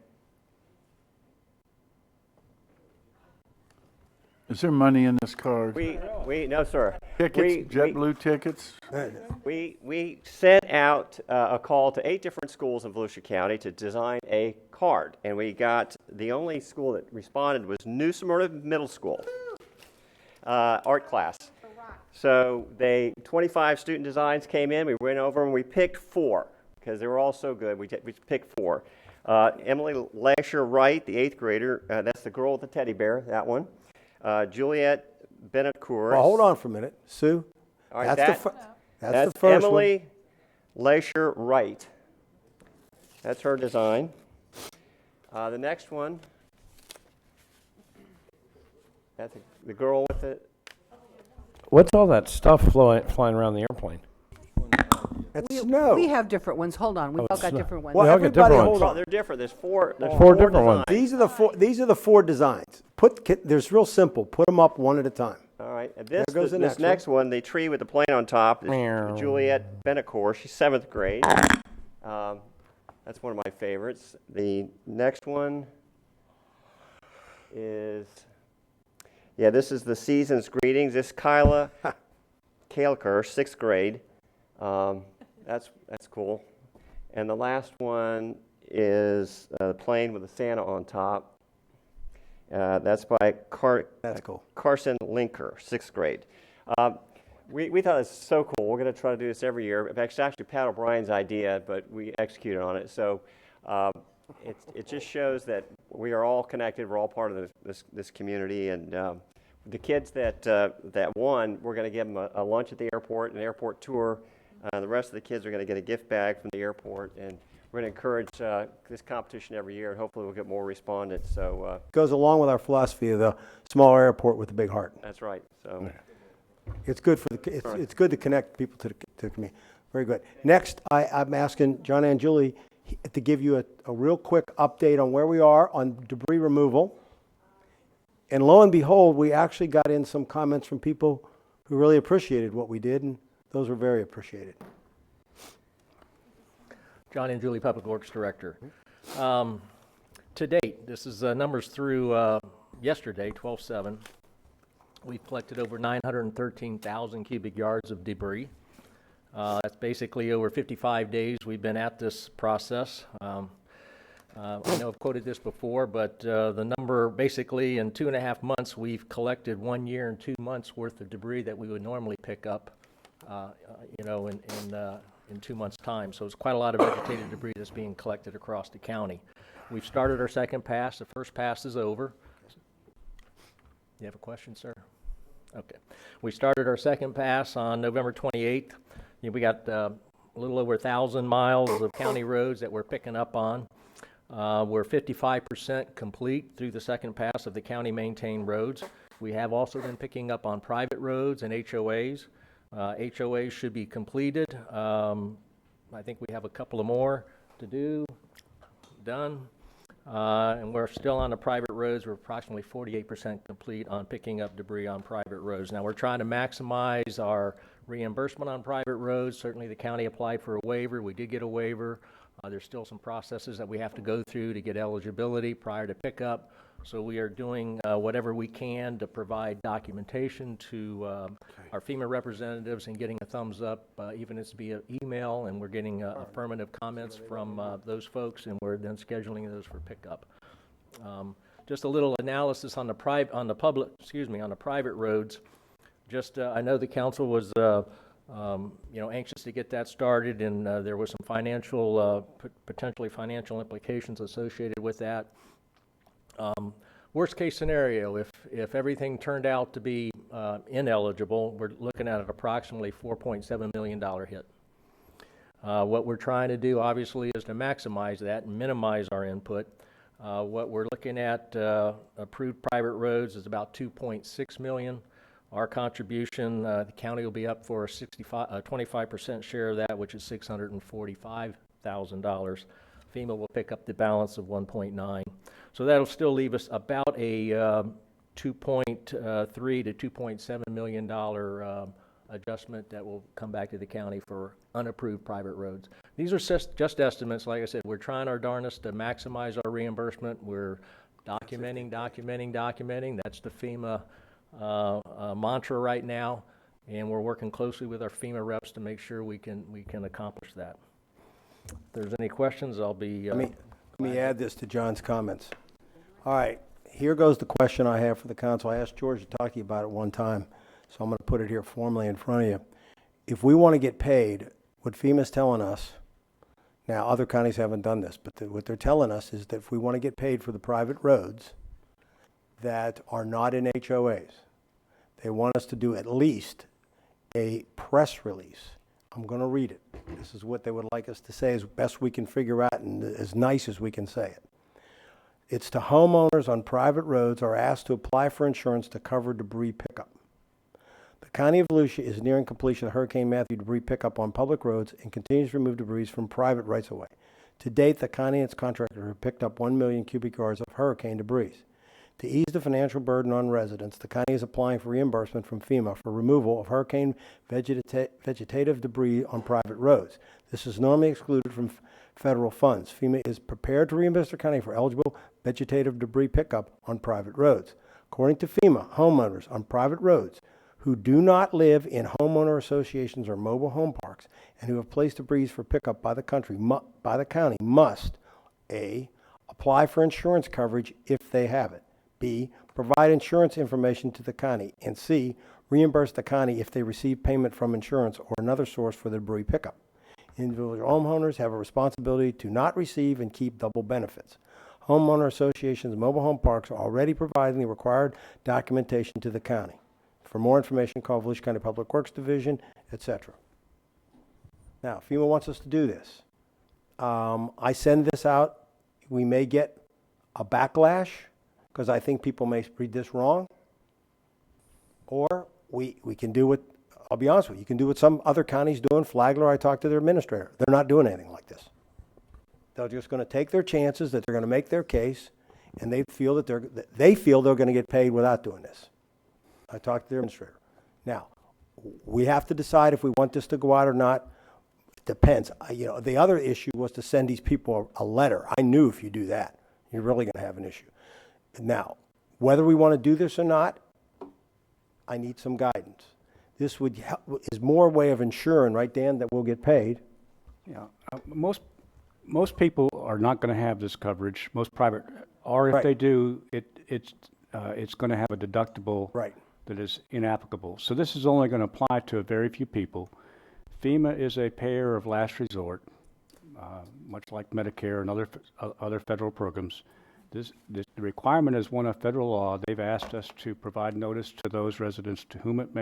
Is there money in this card? No, sir. Tickets, JetBlue tickets? We sent out a call to 8 different schools in Volusia County to design a card, and we got, the only school that responded was New Smyrna Middle School, art class. So 25 student designs came in, we went over and we picked 4, because they were all so good, we picked 4. Emily Lasher Wright, the 8th grader, that's the girl with the teddy bear, that one. Juliet Benacour. Well, hold on for a minute, Sue. All right, that's the first Emily Lasher Wright. That's her design. The next one, that's the girl with it. What's all that stuff flying around the airplane? That's snow. We have different ones. Hold on, we've Oh, all it's got not- different ones. Well, We all get everybody, different hold Well, on. they're different. There's four four different ones. designs. These are the four designs. There's real simple. Put them up one at a time. All right, and There goes the this next next one, the tree with the plane on top, is Juliet Benacore. She's 7th grade. That's one of my favorites. The next one is, this is the season's greetings. This is Kyla Kaelker, 6th grade. That's cool. And the last one is the plane with the Santa on top. That's by That's cool. Carson Linker, 6th grade. We thought it was so cool. We're going to try to do this every year. It's actually Pat O'Brien's idea, but we executed on it. So it just shows that we are all connected. We're all part of this community. And the kids that won, we're going to give them a lunch at the airport, an airport tour. The rest of the kids are going to get a gift bag from the airport. And we're going to encourage this competition every year, and hopefully we'll get more respondents. So Goes along with our philosophy of the small airport with the big heart. that's right. So. It's good for it's good to connect people to the community. Very good. Next, I'm asking John Angeli to give you a real quick update on where we are on debris removal. And lo and behold, we actually got in some comments from people who really appreciated what we did, and those were very appreciated. John Angeli, Public Works Director. To date, this is numbers through yesterday, 12/7. We've collected over 913,000 cubic yards of debris. That's basically over 55 days we've been at this process. I know I've quoted this before, but the number basically in 2.5 months, we've collected 1 year and 2 months worth of debris that we would normally pick up, in 2 months' time. So it's quite a lot of vegetative debris that's being collected across the county. We've started our second pass. The first pass is over. You have a question, sir? Okay. We started our second pass on November 28th. We got a little over 1,000 miles of county roads that we're picking up on. We're 55% complete through the second pass of the county-maintained roads. We have also been picking up on private roads and HOAs. HOAs should be completed. I think we have a couple of more to do. Done. And we're still on the private roads. We're approximately 48% complete on picking up debris on private roads. Now, we're trying to maximize our reimbursement on private roads. Certainly, the county applied for a waiver. We did get a waiver. There's still some processes that we have to go through to get eligibility prior to pickup. So we are doing whatever we can to provide documentation to our FEMA representatives and getting a thumbs up, even if it's via email, and we're getting affirmative comments from those folks, and we're then scheduling those for pickup. Just a little analysis on the private roads. Just I know the council was anxious to get that started, and there was some potentially financial implications associated with that. Worst case scenario, if everything turned out to be ineligible, we're looking at an approximately $4.7 million hit. What we're trying to do, obviously, is to maximize that and minimize our input. What we're looking at, approved private roads, is about $2.6 million. Our contribution, the county will be up for a 25% share of that, which is $645,000. FEMA will pick up the balance of 1.9. So that'll still leave us about a $2.3 to $2.7 million adjustment that will come back to the county for unapproved private roads. These are just estimates. Like I said, we're trying our darnest to maximize our reimbursement. We're documenting. That's the FEMA mantra right now, and we're working closely with our FEMA reps to make sure we can accomplish that. If there's any questions, I'll be... Let me add this to John's comments. All right, here goes the question I have for the council. I asked George to talk to you about it one time, so I'm going to put it here formally in front of you. If we want to get paid, what FEMA's telling us, now other counties haven't done this, but what they're telling us is that if we want to get paid for the private roads that are not in HOAs, they want us to do at least a press release. I'm going to read it. This is what they would like us to say as best we can figure out and as nice as we can say it. It's to homeowners on private roads are asked to apply for insurance to cover debris pickup. The County of Volusia is nearing completion of Hurricane Matthew debris pickup on public roads and continues to remove debris from private rights-of-way. To date, the county and its contractor have picked up 1 million cubic yards of hurricane debris. To ease the financial burden on residents, the county is applying for reimbursement from FEMA for removal of hurricane vegetative debris on private roads. This is normally excluded from federal funds. FEMA is prepared to reimburse the county for eligible vegetative debris pickup on private roads. According to FEMA, homeowners on private roads who do not live in homeowner associations or mobile home parks and who have placed debris for pickup by the county must A, apply for insurance coverage if they have it, B, provide insurance information to the county, and C, reimburse the county if they receive payment from insurance or another source for the debris pickup. Individual homeowners have a responsibility to not receive and keep double benefits. Homeowner associations and mobile home parks are already providing the required documentation to the county. For more information, call Volusia County Public Works Division, etc. Now, FEMA wants us to do this. I send this out. We may get a backlash because I think people may read this wrong. Or we can do what, I'll be honest with you, you can do what some other counties do in Flagler. I talked to their administrator. They're not doing anything like this. They're just going to take their chances that they're going to make their case, and they feel that they're going to get paid without doing this. I talked to their administrator. Now, we have to decide if we want this to go out or not. It depends. The other issue was to send these people a letter. I knew if you do that, you're really going to have an issue. Now, whether we want to do this or not, I need some guidance. This is more a way of ensuring, right, Dan, that we'll get paid. Yeah, most people are not going to have this coverage. Most private, or if they do, it's going to have a deductible that is inapplicable. So this is only going to apply to a very few people. FEMA is a payer of last resort, much like Medicare and other federal programs. The requirement is one of federal law. They've asked us to provide notice to those residents to whom it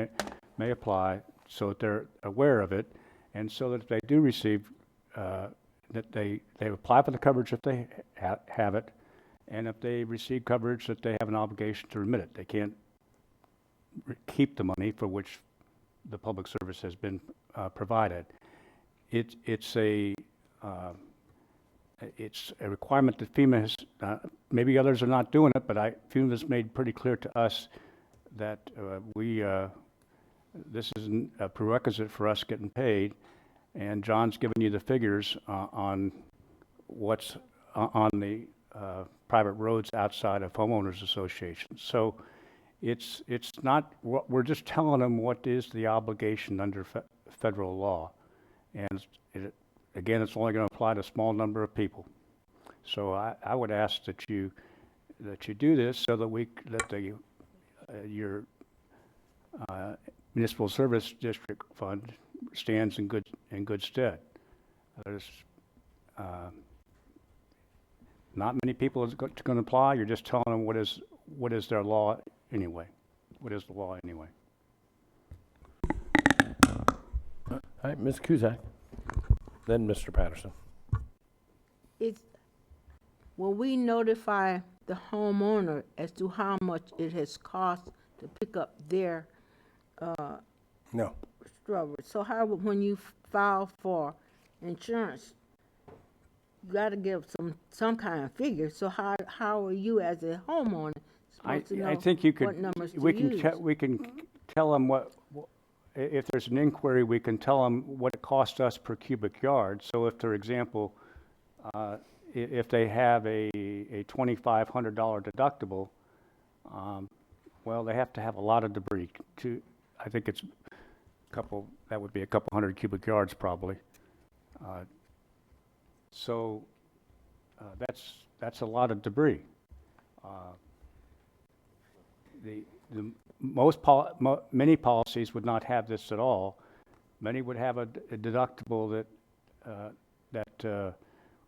may apply, so that they're aware of it, and so that if they do receive, that they apply for the coverage if they have it, and if they receive coverage, that they have an obligation to remit it. They can't keep the money for which the public service has been provided. It's a requirement that FEMA has, maybe others are not doing it, but FEMA has made pretty clear to us that this is a prerequisite for us getting paid, and John's given you the figures on what's on the private roads outside of homeowners associations. So it's not, we're just telling them what is the obligation under federal law, and again, it's only going to apply to a small number of people. So I would ask that you do this so that your municipal service district fund stands in good stead. There's not many people is going to apply. You're just telling them what is their law anyway. What is the law anyway? All right, Ms. Cusack. Then Mr. Patterson. Will we notify the homeowner as to how much it has cost to pick up their No. strawberries? So how, when you file for insurance, you got to give some kind of figure. So how are you as a homeowner supposed to know I think you could, what numbers to we use? can tell them if there's an inquiry, we can tell them what it costs us per cubic yard. So if, for example, if they have a $2,500 deductible, well, they have to have a lot of debris. I think it's that would be a couple hundred cubic yards probably. So that's a lot of debris. Many policies would not have this at all. Many would have a deductible that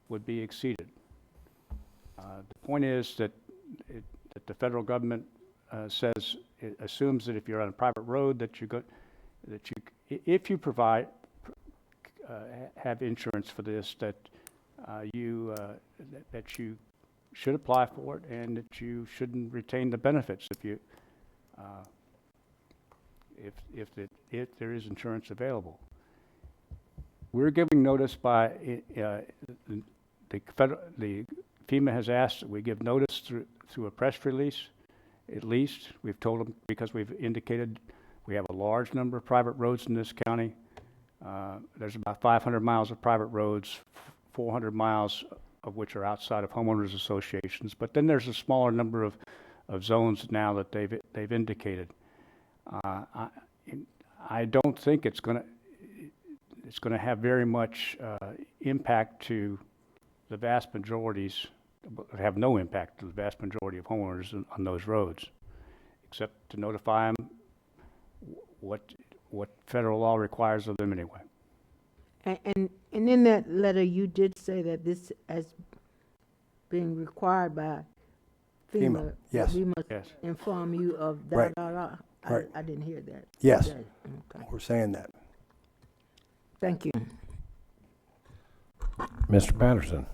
would be exceeded. The point is that the federal government says it assumes that if you're on a private road if you provide have insurance for this, that you should apply for it, and that you shouldn't retain the benefits if you if there is insurance available. We're giving notice by, the FEMA has asked that we give notice through a press release, at least. We've told them, because we've indicated we have a large number of private roads in this county. There's about 500 miles of private roads, 400 miles of which are outside of homeowners associations. But then there's a smaller number of zones now that they've indicated. I don't think it's going to have very much impact to the vast majorities, have no impact to the vast majority of homeowners on those roads, except to notify them what federal law requires of them anyway. And in that letter, you did say that this as being required by FEMA. that yes. We must Yes. inform you of Right. that. Right. I didn't hear that. Yes. Okay. We're saying that. Thank you. Mr. Patterson.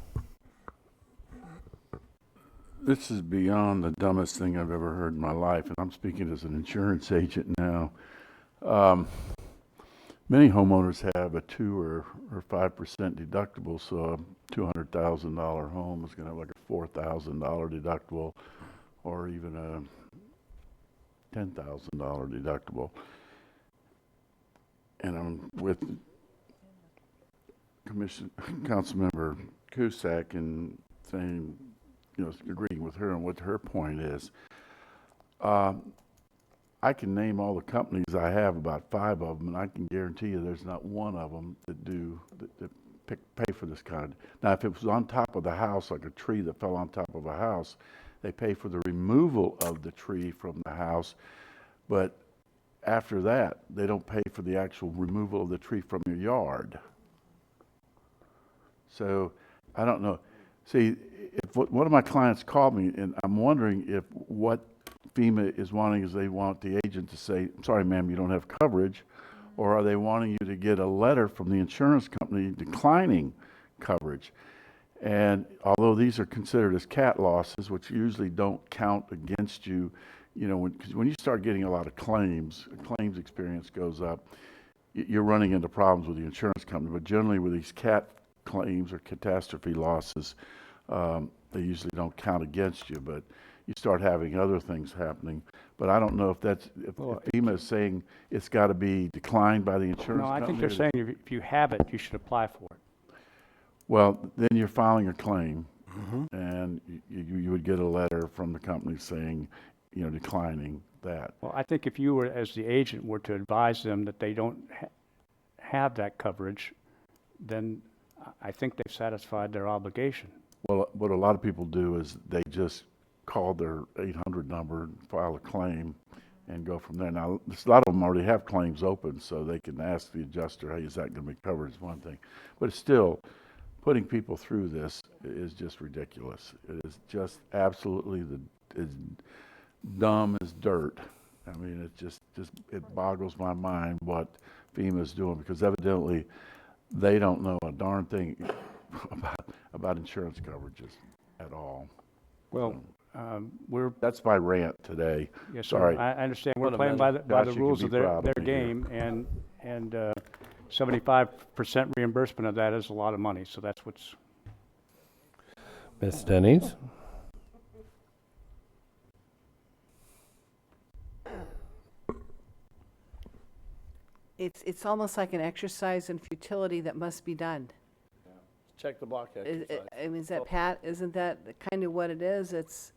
This is beyond the dumbest thing I've ever heard in my life, and I'm speaking as an insurance agent now. Many homeowners have a 2 or 5% deductible, so a $200,000 home is going to have like a $4,000 deductible, or even a $10,000 deductible. And I'm with Councilmember Cusack and saying, agreeing with her on what her point is. I can name all the companies I have, about 5 of them, and I can guarantee you there's not one of them that pay for this kind. Now, if it was on top of the house, like a tree that fell on top of a house, they pay for the removal of the tree from the house, but after that, they don't pay for the actual removal of the tree from your yard. So, I don't know. See, if one of my clients called me, and I'm wondering if what FEMA is wanting is they want the agent to say, "I'm sorry, ma'am, you don't have coverage," or are they wanting you to get a letter from the insurance company declining coverage? And although these are considered as cat losses, which usually don't count against you, because when you start getting a lot of claims experience goes up, you're running into problems with the insurance company. But generally with these cat claims or catastrophe losses, they usually don't count against you, but you start having other things happening. But I don't know if FEMA is saying it's got to be declined by the insurance company. No, I think they're saying if you have it, you should apply for it. Well, then you're filing a claim, and you would get a letter from the company saying, declining that. Well, I think if you were, as the agent, were to advise them that they don't have that coverage, then I think they've satisfied their obligation. Well, what a lot of people do is they just call their 800 number and file a claim and go from there. Now, a lot of them already have claims open, so they can ask the adjuster, "Hey, is that going to be covered?" is one thing. But still, putting people through this is just ridiculous. It is just absolutely as dumb as dirt. I mean, it boggles my mind what FEMA is doing, because evidently they don't know a darn thing about insurance coverages at all. Well, that's my rant today. Yes, Sorry. I understand. We're playing by the rules of their game, and 75% reimbursement of that is a lot of money. So that's what's. Ms. Dennings? It's almost like an exercise in futility that must be done. Check the block exercise. I mean, is that Pat? Isn't that kind of what it is? It's,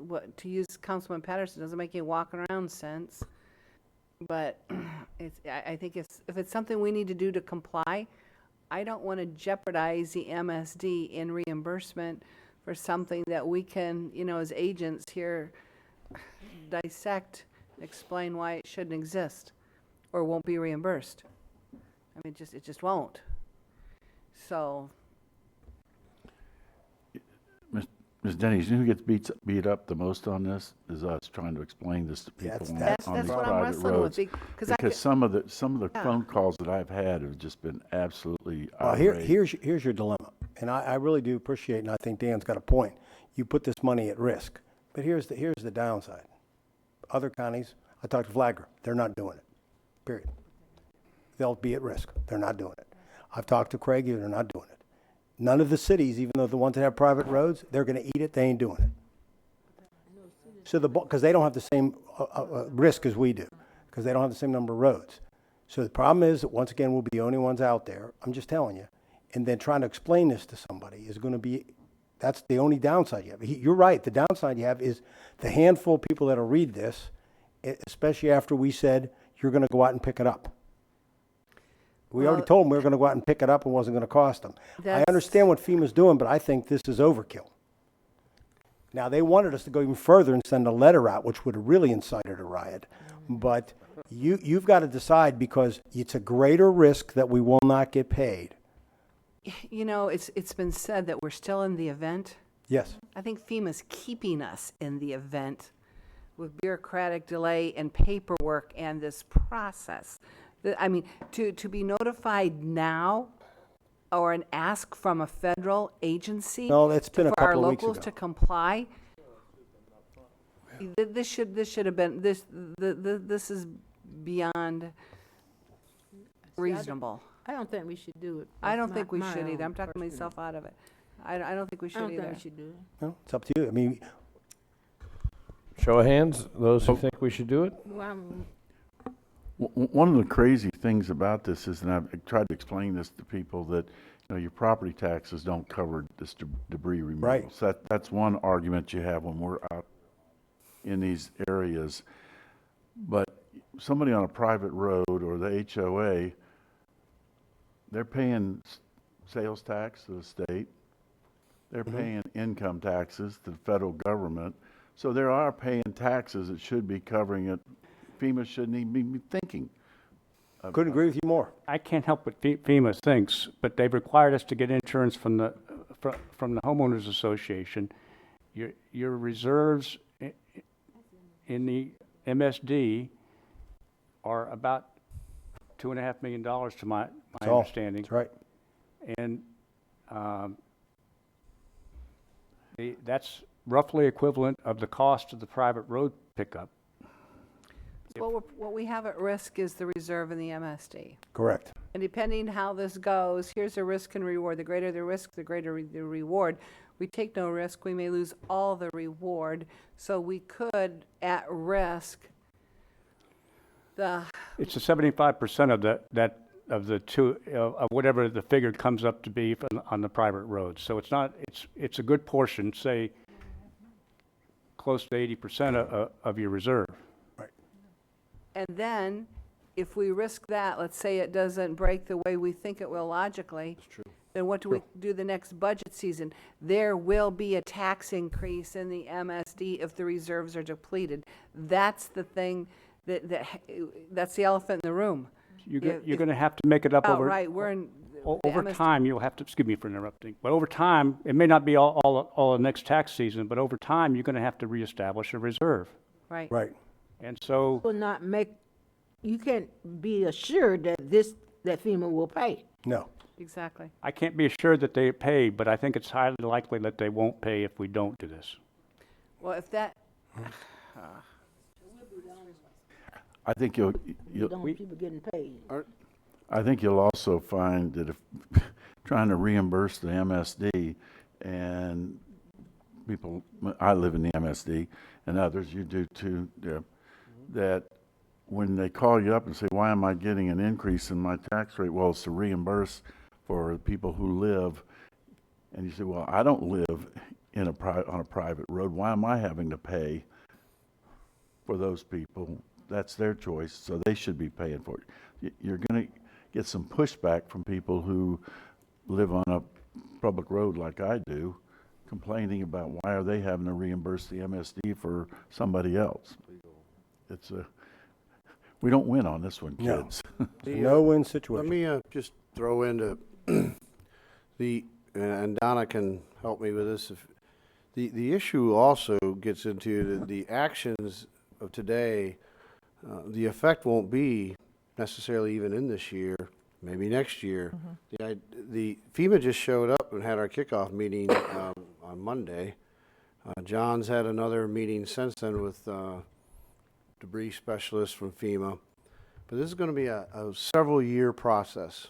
what to use Councilman Patterson doesn't make any walk around sense. But I think if it's something we need to do to comply, I don't want to jeopardize the MSD in reimbursement for something that we can, as agents here, dissect, explain why it shouldn't exist or won't be reimbursed. I mean, it just won't. So. Ms. Dennings, you know who gets beat up the most on this is us trying to explain this to people on these private roads. Because some of the phone calls that I've had have just been absolutely outrageous. Here's your dilemma, and I really do appreciate, and I think Dan's got a point. You put this money at risk, but here's the downside. other counties. I talked to Flagler. They're not doing it, period. They'll be at risk. They're not doing it. I've talked to Craig. They're not doing it. None of the cities, even though the ones that have private roads, they're going to eat it. They ain't doing it. So because they don't have the same risk as we do, because they don't have the same number of roads. So the problem is that once again, we'll be the only ones out there. I'm just telling you. And then trying to explain this to somebody is going to be, that's the only downside you have. You're right. The downside you have is the handful of people that'll read this, especially after we said you're going to go out and pick it up. We already told them we were going to go out and pick it up and wasn't going to cost them. I understand what FEMA's doing, but I think this is overkill. Now, they wanted us to go even further and send a letter out, which would have really incited a riot. But you've got to decide, because it's a greater risk that we will not get paid. You know, it's been said that we're still in the event. Yes. I think FEMA's keeping us in the event with bureaucratic delay and paperwork and this process. I mean, to be notified now or an ask from a federal agency No, it's been a for our couple of weeks locals ago. to comply, this should have been, this is beyond reasonable. I don't think we should do it. I don't That's think we my should either. I'm own talking personal- myself out of it. I don't think we I should don't either. think we should do it. No, it's up to you. I mean, Show of hands, those who think we should do it? Well, One of the crazy things about this is, and I've tried to explain this to people, that your property taxes don't cover this debris removal. Right. So that's one argument you have when we're out in these areas. But somebody on a private road or the HOA, they're paying sales tax to the state. They're paying income taxes to the federal government. So they are paying taxes that should be covering it. FEMA shouldn't even be thinking. couldn't agree with you more. I can't help what FEMA thinks, but they've required us to get insurance from the homeowners association. Your reserves in the MSD are about $2.5 million to my understanding. That's right. And that's roughly equivalent of the cost of the private road pickup. What we have at risk is the reserve in the MSD. Correct. And depending how this goes, here's a risk and reward. The greater the risk, the greater the reward. We take no risk, we may lose all the reward. So we could, at risk, It's a 75% of the two of whatever the figure comes up to be on the private roads. So it's not, it's a good portion, say close to 80% of your reserve. and then if we risk that, let's say it doesn't break the way we think it will logically. That's true. Then what do we do the next budget season? There will be a tax increase in the MSD if the reserves are depleted. That's the thing that's the elephant in the room. You're going to have to make it up over. Right, we're in. Over time, you'll have to, excuse me for interrupting, but over time, it may not be all the next tax season, but over time, you're going to have to reestablish a reserve. Right. Right. And so, will not make, you can't be assured that that FEMA will pay. No. Exactly. I can't be assured that they pay, but I think it's highly likely that they won't pay if we don't do this. Well, if that, I think People getting paid. I think you'll also find that if trying to reimburse the MSD and people, I live in the MSD and others, you do too, Deb, that when they call you up and say, why am I getting an increase in my tax rate? Well, it's to reimburse for people who live. And you say, well, I don't live on a private road. Why am I having to pay for those people? That's their choice, so they should be paying for it. You're going to get some pushback from people who live on a public road like I do, complaining about why are they having to reimburse the MSD for somebody else. We don't win on this one, kids. It's a no-win situation. Let me just throw into and Donna can help me with this. The issue also gets into the actions of today. The effect won't be necessarily even in this year, maybe next year. The FEMA just showed up and had our kickoff meeting on Monday. John's had another meeting since then with debris specialist from FEMA. But this is going to be a several-year process.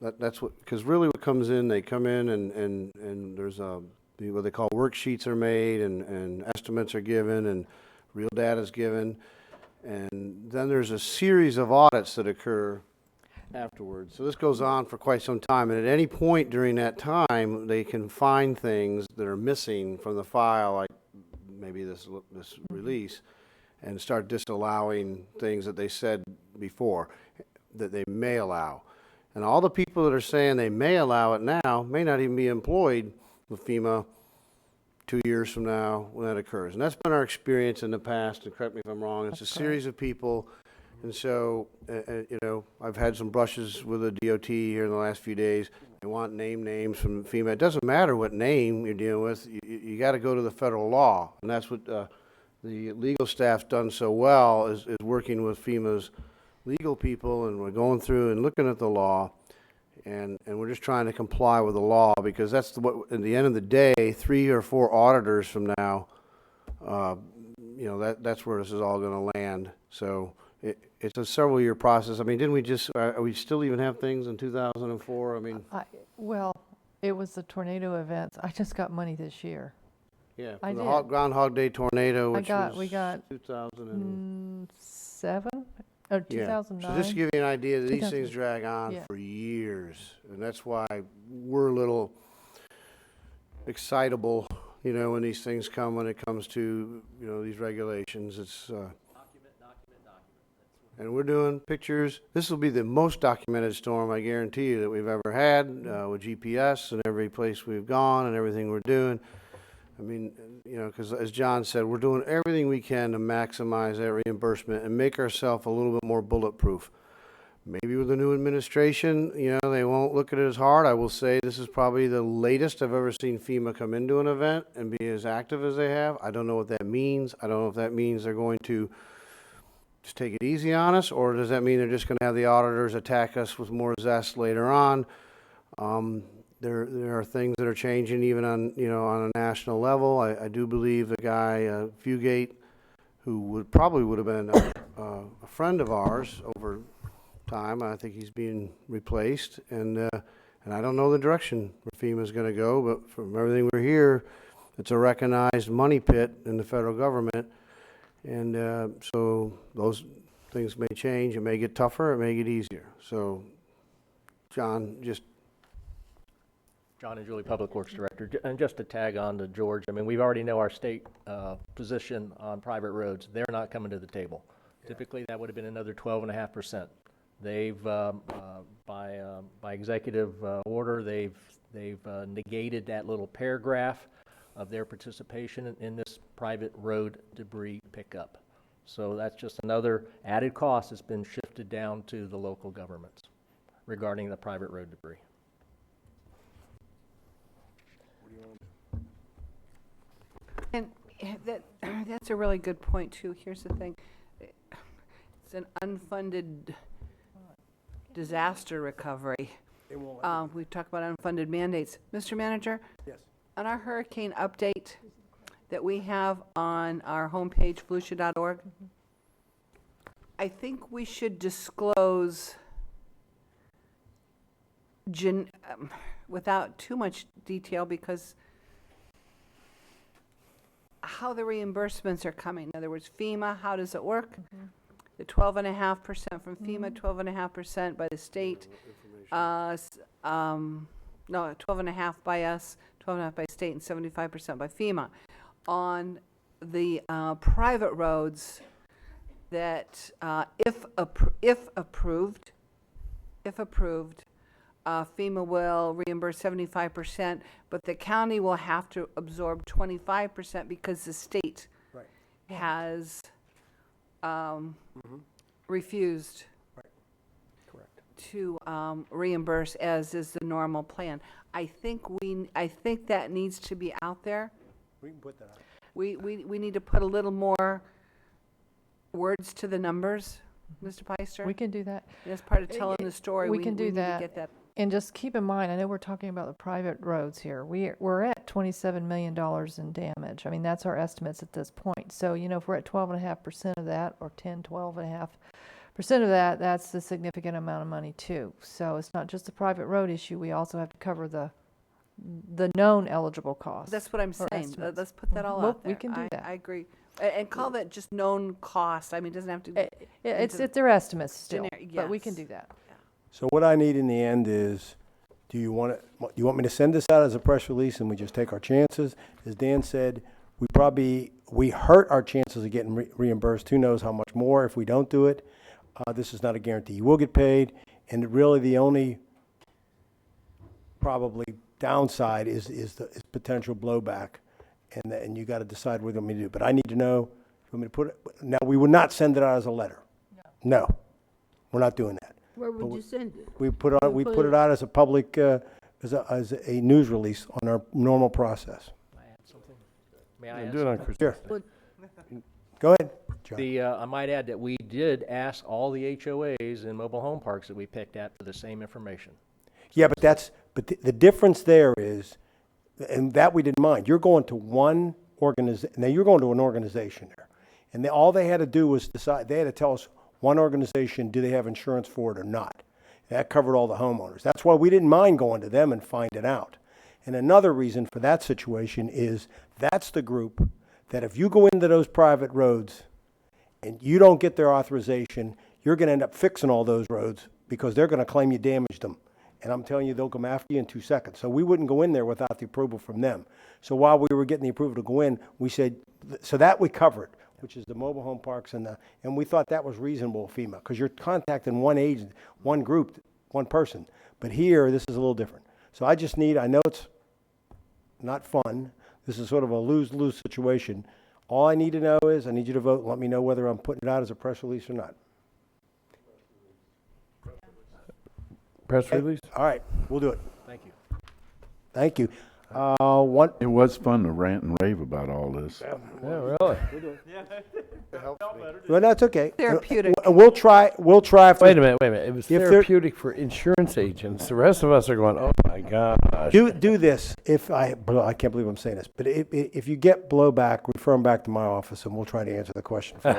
That's what, because really what comes in, they come in and there's what they call worksheets are made and estimates are given and real data is given. And then there's a series of audits that occur afterwards. So this goes on for quite some time. And at any point during that time, they can find things that are missing from the file, like maybe this release, and start disallowing things that they said before that they may allow. And all the people that are saying they may allow it now may not even be employed with FEMA 2 years from now when that occurs. And that's been our experience in the past, and correct me if I'm wrong. It's a series of people. And so, you know, I've had some brushes with the DOT here in the last few days. They want names from FEMA. It doesn't matter what name you're dealing with. You got to go to the federal law. And that's what the legal staff's done so well, is working with FEMA's legal people, and we're going through and looking at the law, and we're just trying to comply with the law, because that's what, at the end of the day, 3 or 4 auditors from now, you know, that's where this is all going to land. So it's a several-year process. I mean, didn't we just, we still even have things in 2004? I mean, Well, it was the tornado events. I just got money this year. yeah, I for the did. Groundhog Day tornado, which we got 2007. Or Yeah. 2009. So just to give you an idea, that these 2000. things drag on Yeah. for years, and that's why we're a little excitable, you know, when these things come, when it comes to, you know, these regulations. It's and we're doing pictures. This will be the most documented storm, I guarantee you, that we've ever had, with GPS and every place we've gone and everything we're doing. I mean, you know, because as John said, we're doing everything we can to maximize that reimbursement and make ourselves a little bit more bulletproof. Maybe with the new administration, you know, they won't look at it as hard. I will say this is probably the latest I've ever seen FEMA come into an event and be as active as they have. I don't know what that means. I don't know if that means they're going to just take it easy on us, or does that mean they're just going to have the auditors attack us with more zest later on? There are things that are changing even on, you know, on a national level. I do believe the guy, Fugate, who probably would have been a friend of ours over time, I think he's being replaced. And I don't know the direction where FEMA's going to go, but from everything we're hear, it's a recognized money pit in the federal government. And so those things may change. It may get tougher. It may get easier. So, John, John and Julie, Public Works Director. And just to tag on to George, I mean, we already know our state position on private roads. They're not coming to the table. Yeah. Typically, that would have been another 12.5%. They've, by executive order, they've negated that little paragraph of their participation in this private road debris pickup. So that's just another added cost that's been shifted down to the local governments regarding the private road debris. And that's a really good point, too. Here's the thing. It's an unfunded disaster recovery. We talk about unfunded mandates. Mr. Manager? Yes. On our hurricane update that we have on our homepage, volusia.org, I think we should disclose, without too much detail, because how the reimbursements are coming. In other words, FEMA, how does it work? The 12.5% from FEMA, 12.5% by the state. No, 12.5% by us, 12.5% by state, and 75% by FEMA. On the private roads, that if approved, FEMA will reimburse 75%, but the county will have to absorb 25% because the state has refused to reimburse, as is the normal plan. I think that needs to be out there. We can put that out. We need to put a little more words to the numbers, Mr. Peister. We can do that. As part of telling the story, we can do need that. to get that. And just keep in mind, I know we're talking about the private roads here. We're at $27 million in damage. I mean, that's our estimates at this point. point. So, you know, if we're at 12.5% of that, or 12.5% of that, that's a significant amount of money too. So it's not just a private road issue. We also have to cover the known eligible costs. That's what I'm or saying. estimates. Let's put that all Well, out there. we can do that. I agree. And call that just known cost. I mean, it doesn't have to. It's their estimates still, Generic, but we can yes. do that. So what I need in the end is, do you want me to send this out as a press release and we just take our chances? As Dan said, we hurt our chances of getting reimbursed. Who knows how much more if we don't do it? This is not a guarantee. You will get paid, and really the only probably downside is potential blowback, and you got to decide what you want me to do. But I need to know. You want me to put it? Now, we would not send it out as a letter. No, we're not doing that. Where would you send it? We put it out as a public, as a news release on our normal process. May I add Do it on something? Christmas. Sure. Go ahead, John. I might add that we did ask all the HOAs in mobile home parks that we picked at for the same information. Yeah, but the difference there is, and that we didn't mind. You're going to one organization. Now you're going to an organization there, and all they had to do was decide. They had to tell us one organization, do they have insurance for it or not? That covered all the homeowners. That's why we didn't mind going to them and finding out. And another reason for that situation is that's the group that if you go into those private roads and you don't get their authorization, you're going to end up fixing all those roads because they're going to claim you damaged them. And I'm telling you, they'll come after you in 2 seconds. So we wouldn't go in there without the approval from them. So while we were getting the approval to go in, we said, so that we covered, which is the mobile home parks, and we thought that was reasonable, FEMA, because you're contacting one agent, one group, one person. But here, this is a little different. So I know it's not fun. This is sort of a lose-lose situation. All I need to know is I need you to vote and let me know whether I'm putting it out as a press release or not. Press release? All right, we'll do it. Thank you. Thank you. It was fun to rant and rave about all this. Yeah, really? Well, that's okay. Therapeutic. And we'll try. Wait a minute. It was if there- therapeutic for insurance agents. The rest of us are going, oh my gosh. Do this. I can't believe I'm saying this, but if you get blowback, refer them back to my office, and we'll try to answer the question for you.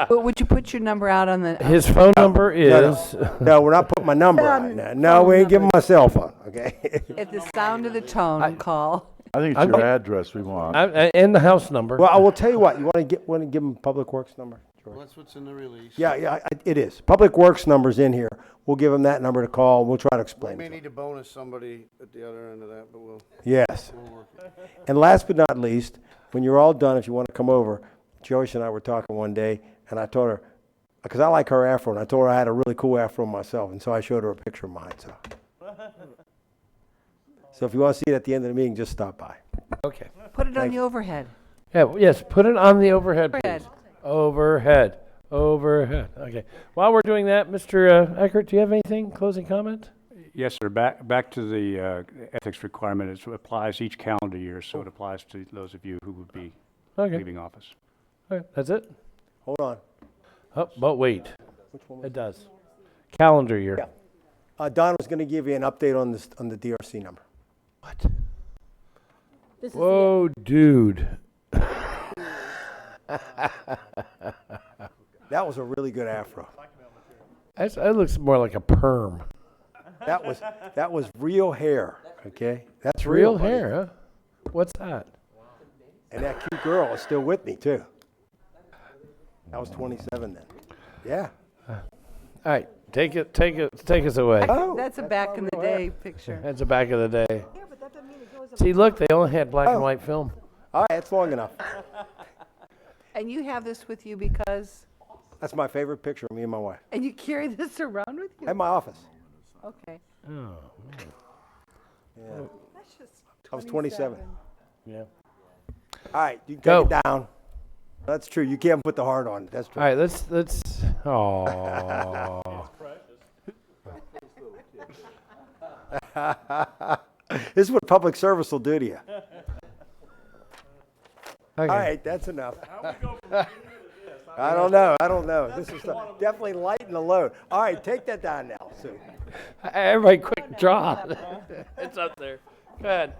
But would you put your number out on the? His phone number is. No, we're not putting my number on now. No, we ain't giving my cell phone. Okay. At the sound of the tone, call. I think it's your address we want. And the house number. Well, I will tell you what. You want to give them Public Works number, George? That's what's in the release. Yeah, it is. Public Works number's in here. We'll give them that number to call. We'll try to explain We it. may need to bonus somebody at the other end of that, but we'll. Yes. We'll work it. And last but not least, when you're all done, if you want to come over, Joyce and I were talking one day, and I told her, because I like her afro, and I told her I had a really cool afro myself, and so I showed her a picture of mine. So if you want to see it at the end of the meeting, just stop by. Okay. Put it on Thank the overhead. Yeah, yes, put it on the overhead, Overhead. please. Overhead. Okay. While we're doing that, Mr. Eckert, do you have anything? Closing comment? Yes, sir. Back to the ethics requirement. It applies each calendar year, so it applies to those of you who would be leaving office. Okay, that's it? Hold on. Oh, but wait. Which one? It does. Calendar year. Yeah. Don was going to give you an update on the DRC number. What? Whoa, dude. That was a really good afro. That looks more like a perm. That was real hair. Okay, that's Real buddy. hair, huh? What's that? And that cute girl is still with me too. That was 27 then. Yeah. All right, take us away. That's a back in the day picture. That's the back of the day. See, look, they only had black and white film. All right, that's long enough. And you have this with you because, That's my favorite picture of me and my wife. and you carry this around with you? At my office. Okay. Oh. Yeah. I was 27. Yeah. All right, you can Go. take it down. That's true. You can't put the heart on it. That's true. All right, let's. Oh. This is what public service will do to you. Okay. All right, that's enough. I don't know. This is definitely lighten the load. All right, take that down now, Sue. Everybody, quick draw. It's up there. Go ahead.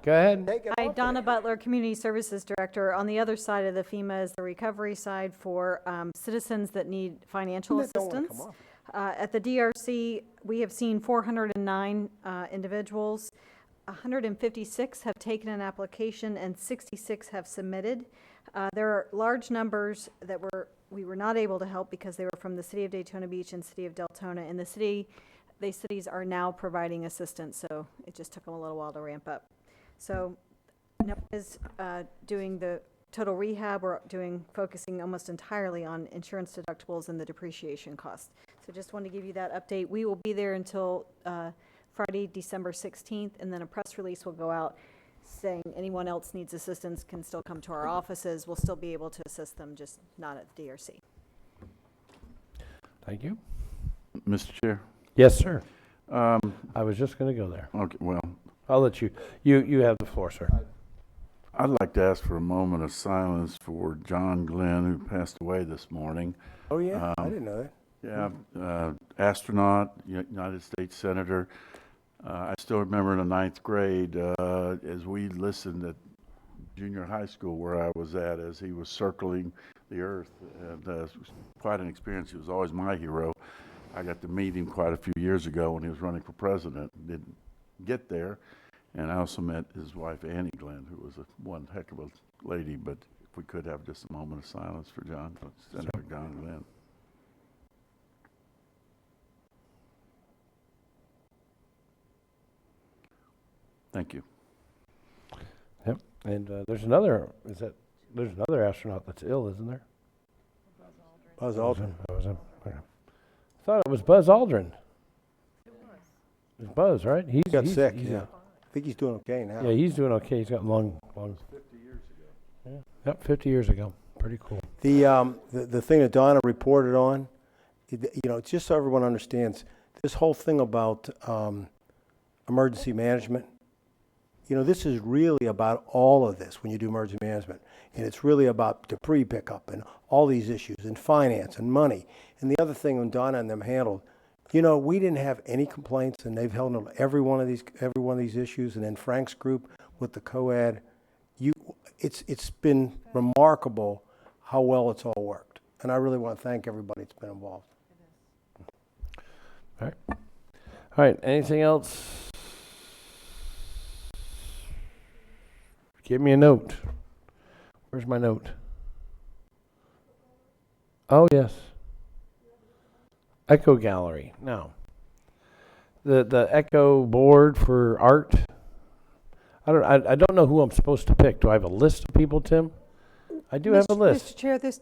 Go ahead. Hi, Donna Butler, Community Services Director. On the other side of the FEMA is the recovery side for citizens that need financial assistance. At the DRC, we have seen 409 individuals. 156 have taken an application and 66 have submitted. There are large numbers that we were not able to help because they were from the City of Daytona Beach and City of Deltona. And these cities are now providing assistance, so it just took them a little while to ramp up. So NOAA is doing the total rehab. We're focusing almost entirely on insurance deductibles and the depreciation cost. So just wanted to give you that update. We will be there until Friday, December 16th, and then a press release will go out saying anyone else needs assistance can still come to our offices. We'll still be able to assist them, just not at the DRC. Thank you. Mr. Chair? Yes, sir. I was just going to go there. Okay, well. I'll let you have the floor, sir. I'd like to ask for a moment of silence for John Glenn, who passed away this morning. Oh, yeah? I didn't know that. Yeah, astronaut, United States Senator. I still remember in the 9th grade, as we listened at junior high school where I was at, as he was circling the earth. And it was quite an experience. He was always my hero. I got to meet him quite a few years ago when he was running for president. Didn't get there. And I also met his wife, Annie Glenn, who was one heck of a lady. But if we could have just a moment of silence for Senator John Glenn. Thank you. Yep. And there's another astronaut that's ill, isn't there? Buzz Aldrin. I thought it was Buzz Aldrin. It was Buzz, right? He got sick. Yeah. I think he's doing okay now. Yeah, he's doing okay. He's got long. 50 years ago. Yeah. Yep, 50 years ago. Pretty cool. The thing that Donna reported on, just so everyone understands, this whole thing about emergency management, this is really about all of this when you do emergency management. And it's really about debris pickup and all these issues and finance and money. And the other thing when Donna and them handled, we didn't have any complaints, and they've handled every one of these issues. And then Frank's group with the COAD, it's been remarkable how well it's all worked. And I really want to thank everybody that's been involved. All right. Anything else? Give me a note. Where's my note? Oh, yes. Echo Gallery. No. The Echo board for art. I don't know who I'm supposed to pick. Do I have a list of people, Tim? I do have a list. Mr. Chair, this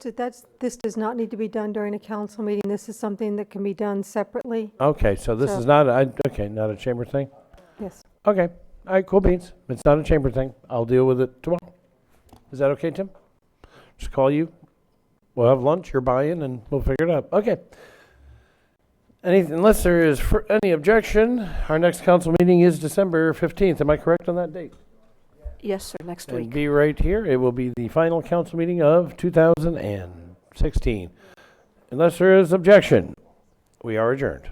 does not need to be done during a council meeting. This is something that can be done separately. Okay, so this is not not a chamber thing? Yes. Okay. All right, cool beans. It's not a chamber thing. I'll deal with it tomorrow. Is that okay, Tim? Just call you. We'll have lunch, your buy-in, and we'll figure it out. Okay. Unless there is any objection, our next council meeting is December 15th. Am I correct on that date? Yes, sir, next week. And be right here. It will be the final council meeting of 2016. Unless there is objection, we are adjourned.